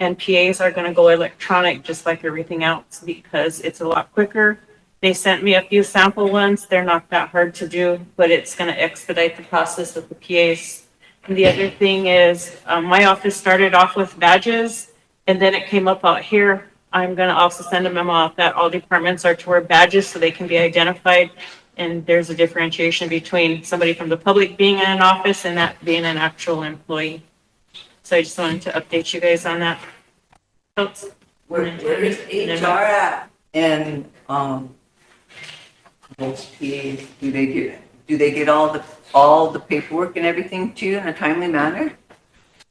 and PAs are going to go electronic just like everything else, because it's a lot quicker. They sent me a few sample ones. They're not that hard to do, but it's going to expedite the process with the PAs. And the other thing is, my office started off with badges, and then it came up out here. I'm going to also send a memo out that all departments are to wear badges so they can be identified. And there's a differentiation between somebody from the public being in an office and that being an actual employee. So I just wanted to update you guys on that. Oops. Where is HR at? And most PAs, do they get all the paperwork and everything to you in a timely manner?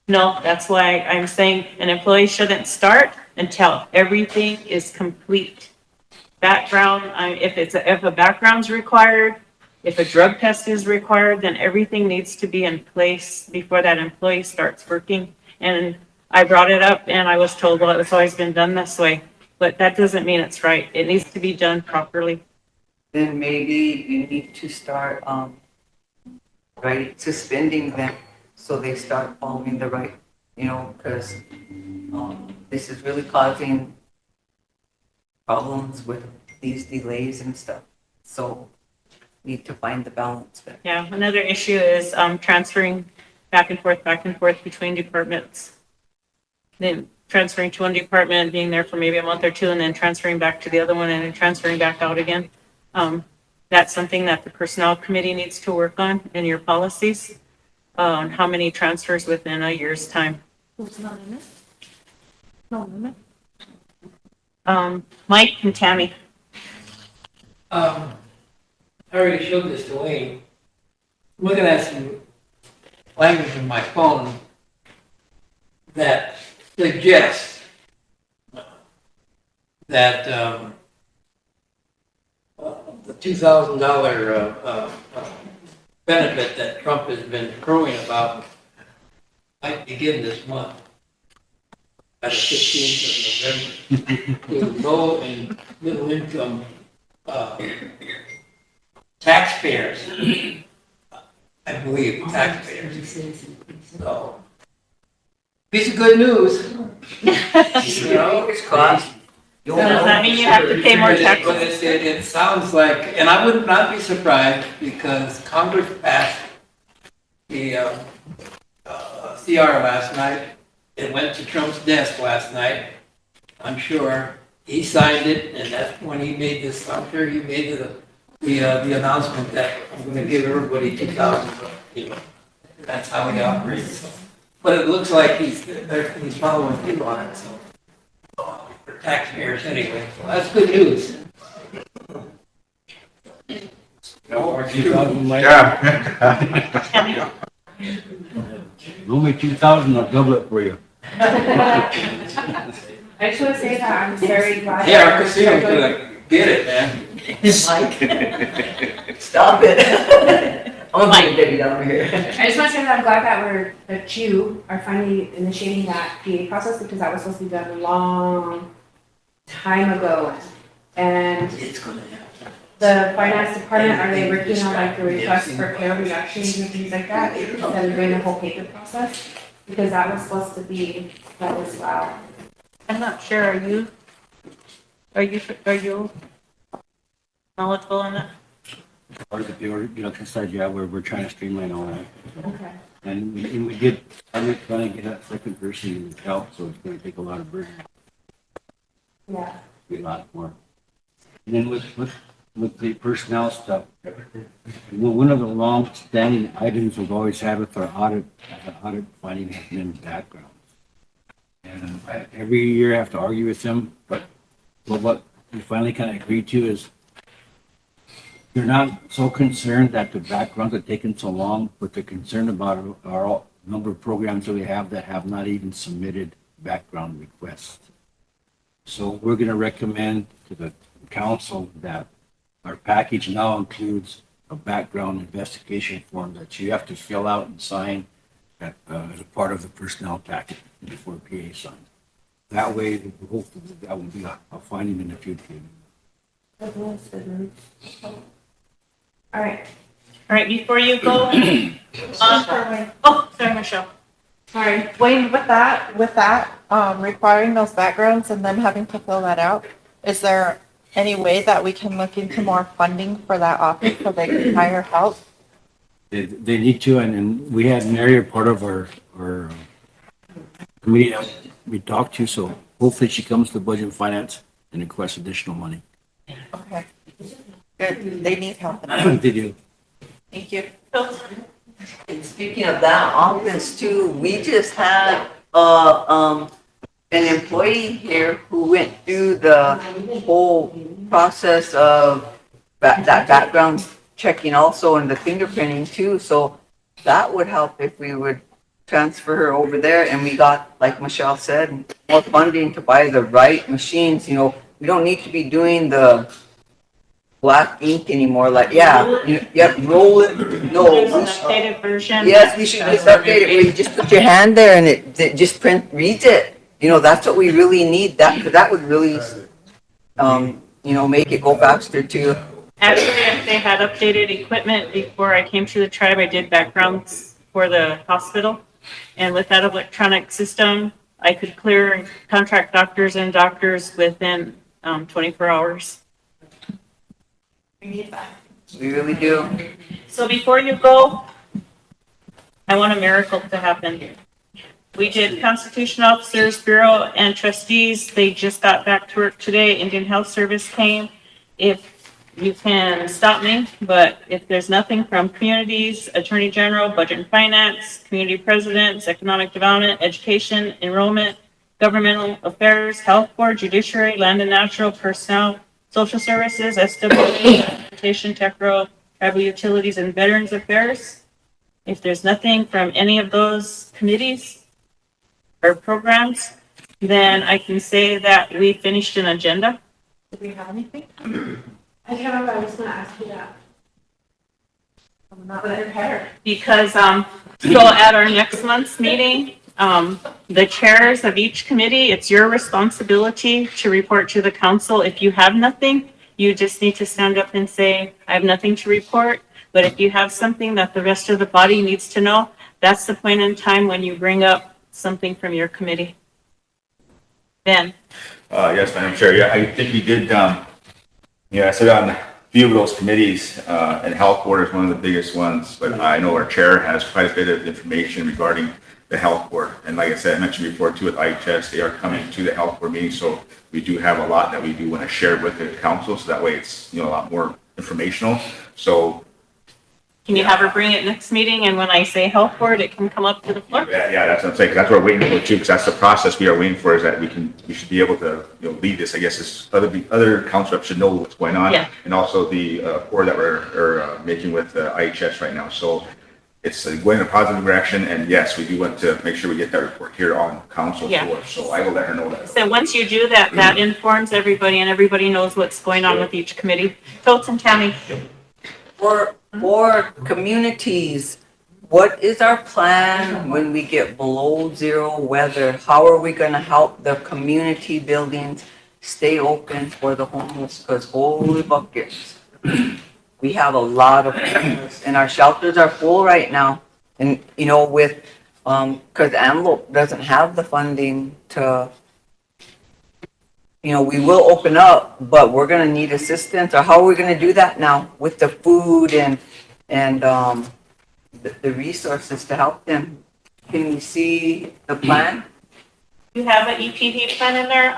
No, that's why I'm saying an employee shouldn't start until everything is complete. Background, if a background's required, if a drug test is required, then everything needs to be in place before that employee starts working. And I brought it up and I was told, well, it's always been done this way, but that doesn't mean it's right. It needs to be done properly. Then maybe you need to start, suspending them so they start following the right, because this is really causing problems with these delays and stuff. So need to find the balance there. Yeah, another issue is transferring back and forth between departments. Then transferring to one department, being there for maybe a month or two, and then transferring back to the other one, and then transferring back out again. That's something that the personnel committee needs to work on in your policies, on how many transfers within a year's time. Mike and Tammy. I already showed this to Wayne. looking at some language in my phone that suggests that the $2,000 benefit that Trump has been crowing about might begin this month at the 15th of November to low and middle income taxpayers. I believe taxpayers. So, piece of good news. You know, Fingers crossed. Does that mean you have to pay more But taxes? it sounds like, and I would not be surprised because Congress passed the CR last night. It went to Trump's desk last night. I'm sure he signed it, and that's when he made this. I'm sure he made the announcement that I'm going to give everybody 2,000. You know, that's how he operates. But it looks like he's following through on it. So. For taxpayers anyway, so that's good news. Yeah. Only 2,000, I'll double it for you. I just want to say that I'm very glad. Yeah, our casino's gonna get it, man. Mike, stop it. I'm gonna bring Debbie down here. I just want to say that I'm glad that you are finally initiating that PA process because that was supposed to be done a long time ago. And It's gonna happen. the finance department, are they working on like the request for payroll reductions and things like that instead of doing the whole paper process? Because that was supposed to be, that was, wow. I'm not sure, are you knowledgeable on that? Part of the payroll, inside, yeah, we're trying to streamline all that. Okay. And we did, I'm trying to get that second person to help, so it's gonna take a lot of burden, Yeah. be a lot more. And then with the personnel stuff, one of the long-standing items we've always had with our audit finding has been backgrounds. And every year I have to argue with them, but what we finally kind of agreed to is they're not so concerned that the backgrounds are taking so long, but they're concerned about our number of programs that we have that have not even submitted background requests. So we're going to recommend to the council that our package now includes a background investigation form that you have to fill out and sign as a part of the personnel packet before PA signs. That way, hopefully, that will be a finding in the future. All right. All right, before you go, oh, sorry, Michelle. Sorry. Wayne, with that, requiring those backgrounds and then having to fill that out, is there any way that we can look into more funding for that office so they can hire help? They need to, and we had Mary, a part of our committee that we talked to, so hopefully she comes to Budget and Finance and requests additional money. Okay. Good, they need help. They do. Thank you. And speaking of that office too, we just had, an employee here who went through the whole process of that background checking also and the fingerprinting too. So that would help if we would transfer her over there and we got, like Michelle said, more funding to buy the right machines. You know, we don't need to be doing the black ink anymore. Like, roll it. No. There's an updated version. Yes, we should just update it where you just put your hand there and it just reads it. You know, that's what we really need. That would really, make it go faster too. Actually, if they had updated equipment before I came to the tribe, I did backgrounds for the hospital. And with that electronic system, I could clear contract doctors and doctors within 24 hours. We need that. We really do. So before you go, I want a miracle to happen. We did Constitution Officers Bureau and trustees. They just got back to work today. Indian Health Service came. If you can stop me, but if there's nothing from communities, Attorney General, Budget and Finance, Community Presidents, Economic Development, Education, Enrollment, Governmental Affairs, Health Board, Judiciary, Land and Natural, Personnel, Social Services, SWA, Transportation, Tech Rural, Tribal Utilities, and Veterans Affairs, If there's nothing from any of those committees or programs, then I can say that we finished an agenda. Do we have anything? I don't know, I was gonna ask you that. I'm not prepared. Because, so at our next month's meeting, the chairs of each committee, it's your responsibility to report to the council. If you have nothing, you just need to stand up and say, I have nothing to report. But if you have something that the rest of the body needs to know, that's the point in time when you bring up something from your committee. Ben? Yes, Madam Chair. Yeah, I think we did, I sit on a few of those committees, and health board is one of the biggest ones, but I know our chair has quite a bit of information regarding the health board. And like I said, I mentioned before too, with IHS, they are coming to the health board meeting, so we do have a lot that we do want to share with the council, so that way it's, a lot more informational. So Can you have her bring it next meeting, and when I say health board, it can come up to the floor? yeah, that's what I'm saying, 'cause that's what we're waiting for too, because that's the process we are waiting for, is that we should be able to, lead this, I guess, is other council reps should know what's going on. Yeah. And also the, board that we're making with IHS right now, so it's going in a positive direction, and yes, we do want to make sure we get that report here on council Yeah. floor, so I will let her know that. So once you do that, that informs everybody, and everybody knows what's going on with each committee. Totes and Tammy? For communities, what is our plan when we get below zero weather? How are we gonna help the community buildings stay open for the homeless? Because holy buckets, we have a lot of homeless, and our shelters are full right now. And, with, because Antelope doesn't have the funding to, we will open up, but we're gonna need assistance, or how are we gonna do that now with the food and the resources to help them? Can we see the plan? You have an EPP plan in there?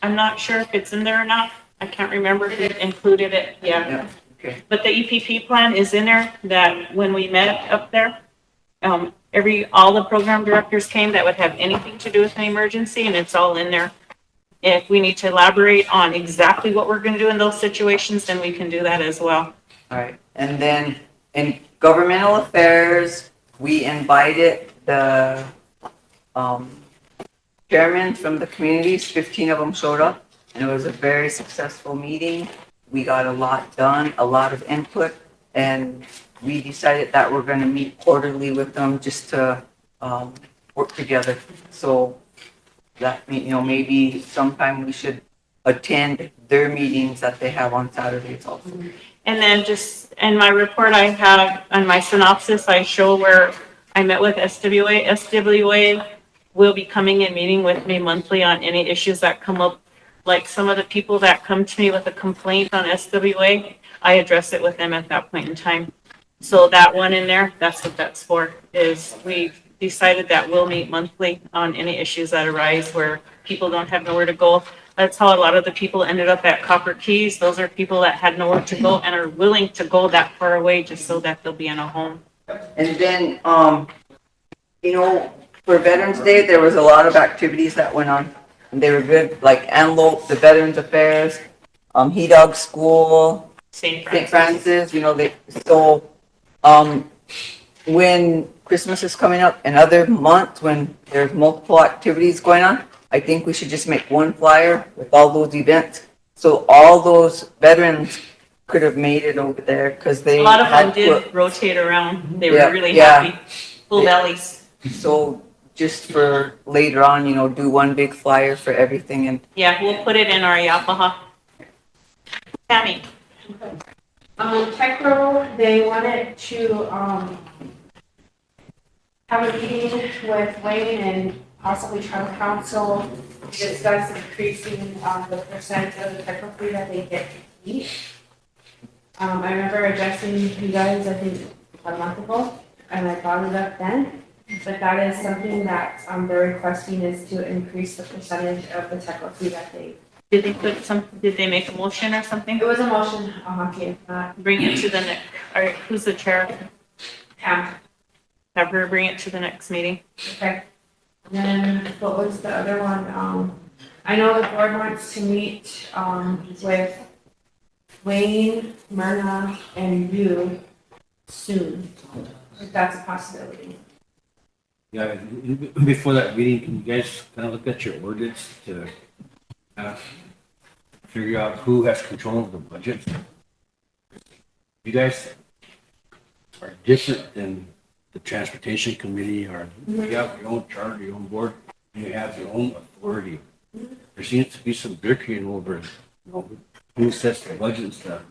I'm not sure if it's in there or not. I can't remember if it included it. Yeah. Okay. But the EPP plan is in there, that when we met up there, all the program directors came that would have anything to do with an emergency, and it's all in there. If we need to elaborate on exactly what we're gonna do in those situations, then we can do that as well. All right, and then in governmental affairs, we invited the chairmen from the communities, 15 of them showed up, and it was a very successful meeting. We got a lot done, a lot of input, and we decided that we're gonna meet quarterly with them just to work together. So that, maybe sometime we should attend their meetings that they have on Saturdays also. And then just in my report, I have, on my synopsis, I show where I met with SWA. SWA will be coming and meeting with me monthly on any issues that come up. Like some of the people that come to me with a complaint on SWA, I address it with them at that point in time. So that one in there, that's what that's for, is we decided that we'll meet monthly on any issues that arise where people don't have nowhere to go. That's how a lot of the people ended up at Copper Keys. Those are people that had nowhere to go and are willing to go that far away just so that they'll be in a home. And then, for Veterans Day, there was a lot of activities that went on. And they were good, like Antelope, the Veterans Affairs, Dog School, St. Francis, when Christmas is coming up and other months when there's multiple activities going on, I think we should just make one flyer with all those events. So all those veterans could have made it over there because they A lot of them had did rotate around. They were Yeah, really yeah. happy. Full bellies. So just for later on, do one big flyer for everything and Yeah, we'll put it in our Yapaha. Tammy? Techro, they wanted to, have a meeting with Wayne and possibly tribal council to discuss increasing, the percent of the techno fee that they get to eat. I remember addressing you guys, I think, a month ago, and I brought it up then. But that is something that, they're requesting is to increase the percentage of the techno fee that they. Did they make a motion or something? It was a motion, Bring it to the next, or who's the chair? Pam. Have her bring it to the next meeting. Okay. And then what was the other one? I know the board wants to meet, with Wayne, Myrna, and you soon. if that's a possibility. Yeah, before that meeting, can you guys kind of look at your ordinance to figure out who has control of the budget? You guys are different than the transportation committee, or you have your own charter, your own board, and you have your own authority. There seems to be some bickering over, you know, who sets the budget and stuff.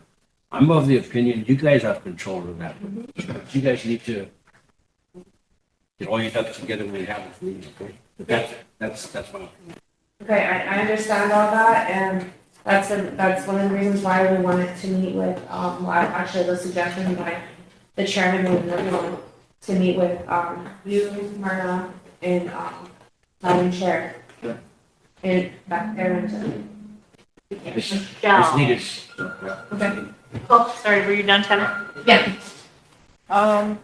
I'm of the opinion you guys have control of that. You guys need to get all your ducks together when you have this meeting, okay? But that's my opinion. Okay, I understand all that, and that's one of the reasons why we wanted to meet with, well, actually, the suggestion by the chairman was really wanted to meet with, you, Myrna, and, Madam Chair. And back there, and, It's Yeah. needed. okay, Oh, sorry, were you done, Tyler? yeah. I'm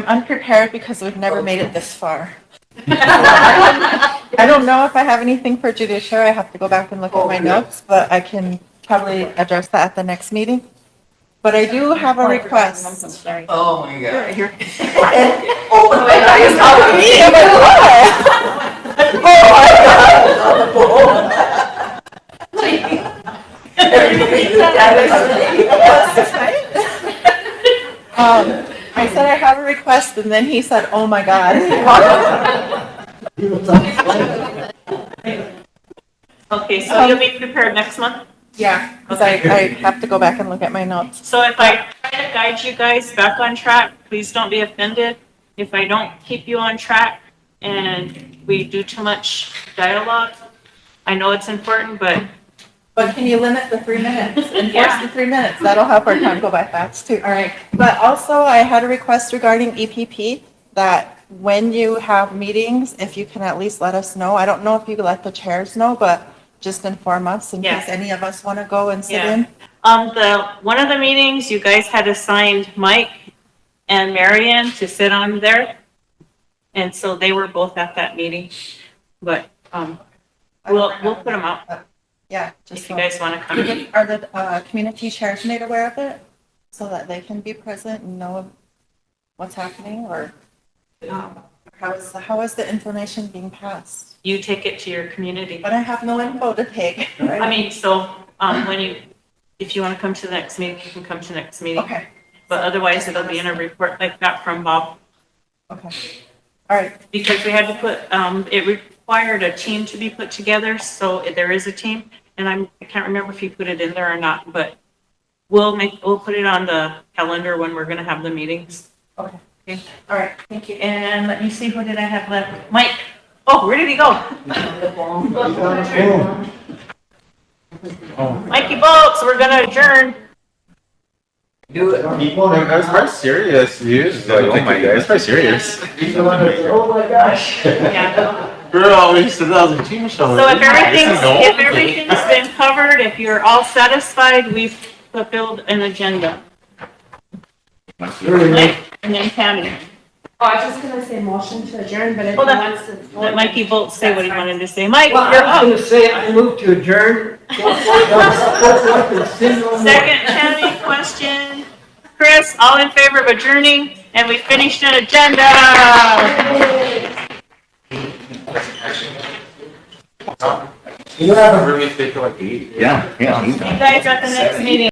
unprepared because we've never made it this far. I don't know if I have anything for judiciary. I have to go back and look at my notes, but I can probably address that at the next meeting. But I do have a request. Sorry. Oh, my God. Here. Oh, my God, he's talking to me. Oh, my God. I said I have a request, and then he said, "Oh my God." Okay, so you'll be prepared next month? Yeah, because I have to go back and look at my notes. So if I try to guide you guys back on track, please don't be offended. If I don't keep you on track and we do too much dialogue, I know it's important, but But can you limit the 3 minutes? Enforce Yeah. the 3 minutes. That'll help our time go by fast too. All right. But also, I had a request regarding EPP that when you have meetings, if you can at least let us know. I don't know if you let the chairs know, but just inform us in Yeah. case any of us want to go and sit Yeah. in. one of the meetings, you guys had assigned Mike and Marion to sit on there. And so they were both at that meeting, but, we'll put them out Yeah. if you guys want to come. Are the community chairs made aware of it so that they can be present and know what's happening, or how is the information being passed? You take it to your community. But I have no info to take. I mean, so, if you want to come to the next meeting, you can come to the next meeting. Okay. But otherwise, it'll be in a report like that from Bob. Okay. All right. Because we had to put, it required a team to be put together, so there is a team. And I can't remember if you put it in there or not, but we'll put it on the calendar when we're gonna have the meetings. Okay. Okay. All right. Thank you. And let me see, what did I have left? Mike, oh, where did he go? Mikey Bolts, we're gonna adjourn. That's quite serious. Like, oh my God, it's quite serious. Oh, my gosh. Yeah. Girl, we said that was a team show. So if everything's been covered, if you're all satisfied, we've fulfilled an agenda. Mike, and then Tammy. Oh, I was just gonna say motion to adjourn, but if he Hold on. wants to. Let Mikey Bolt say what he wanted to say. Mike, Well, you're I up. was gonna say, I move to adjourn. Second, Tammy, question. Chris, all in favor of adjourning? And we finished an agenda. You have a really thick like 8. Yeah. See you guys at the next meeting.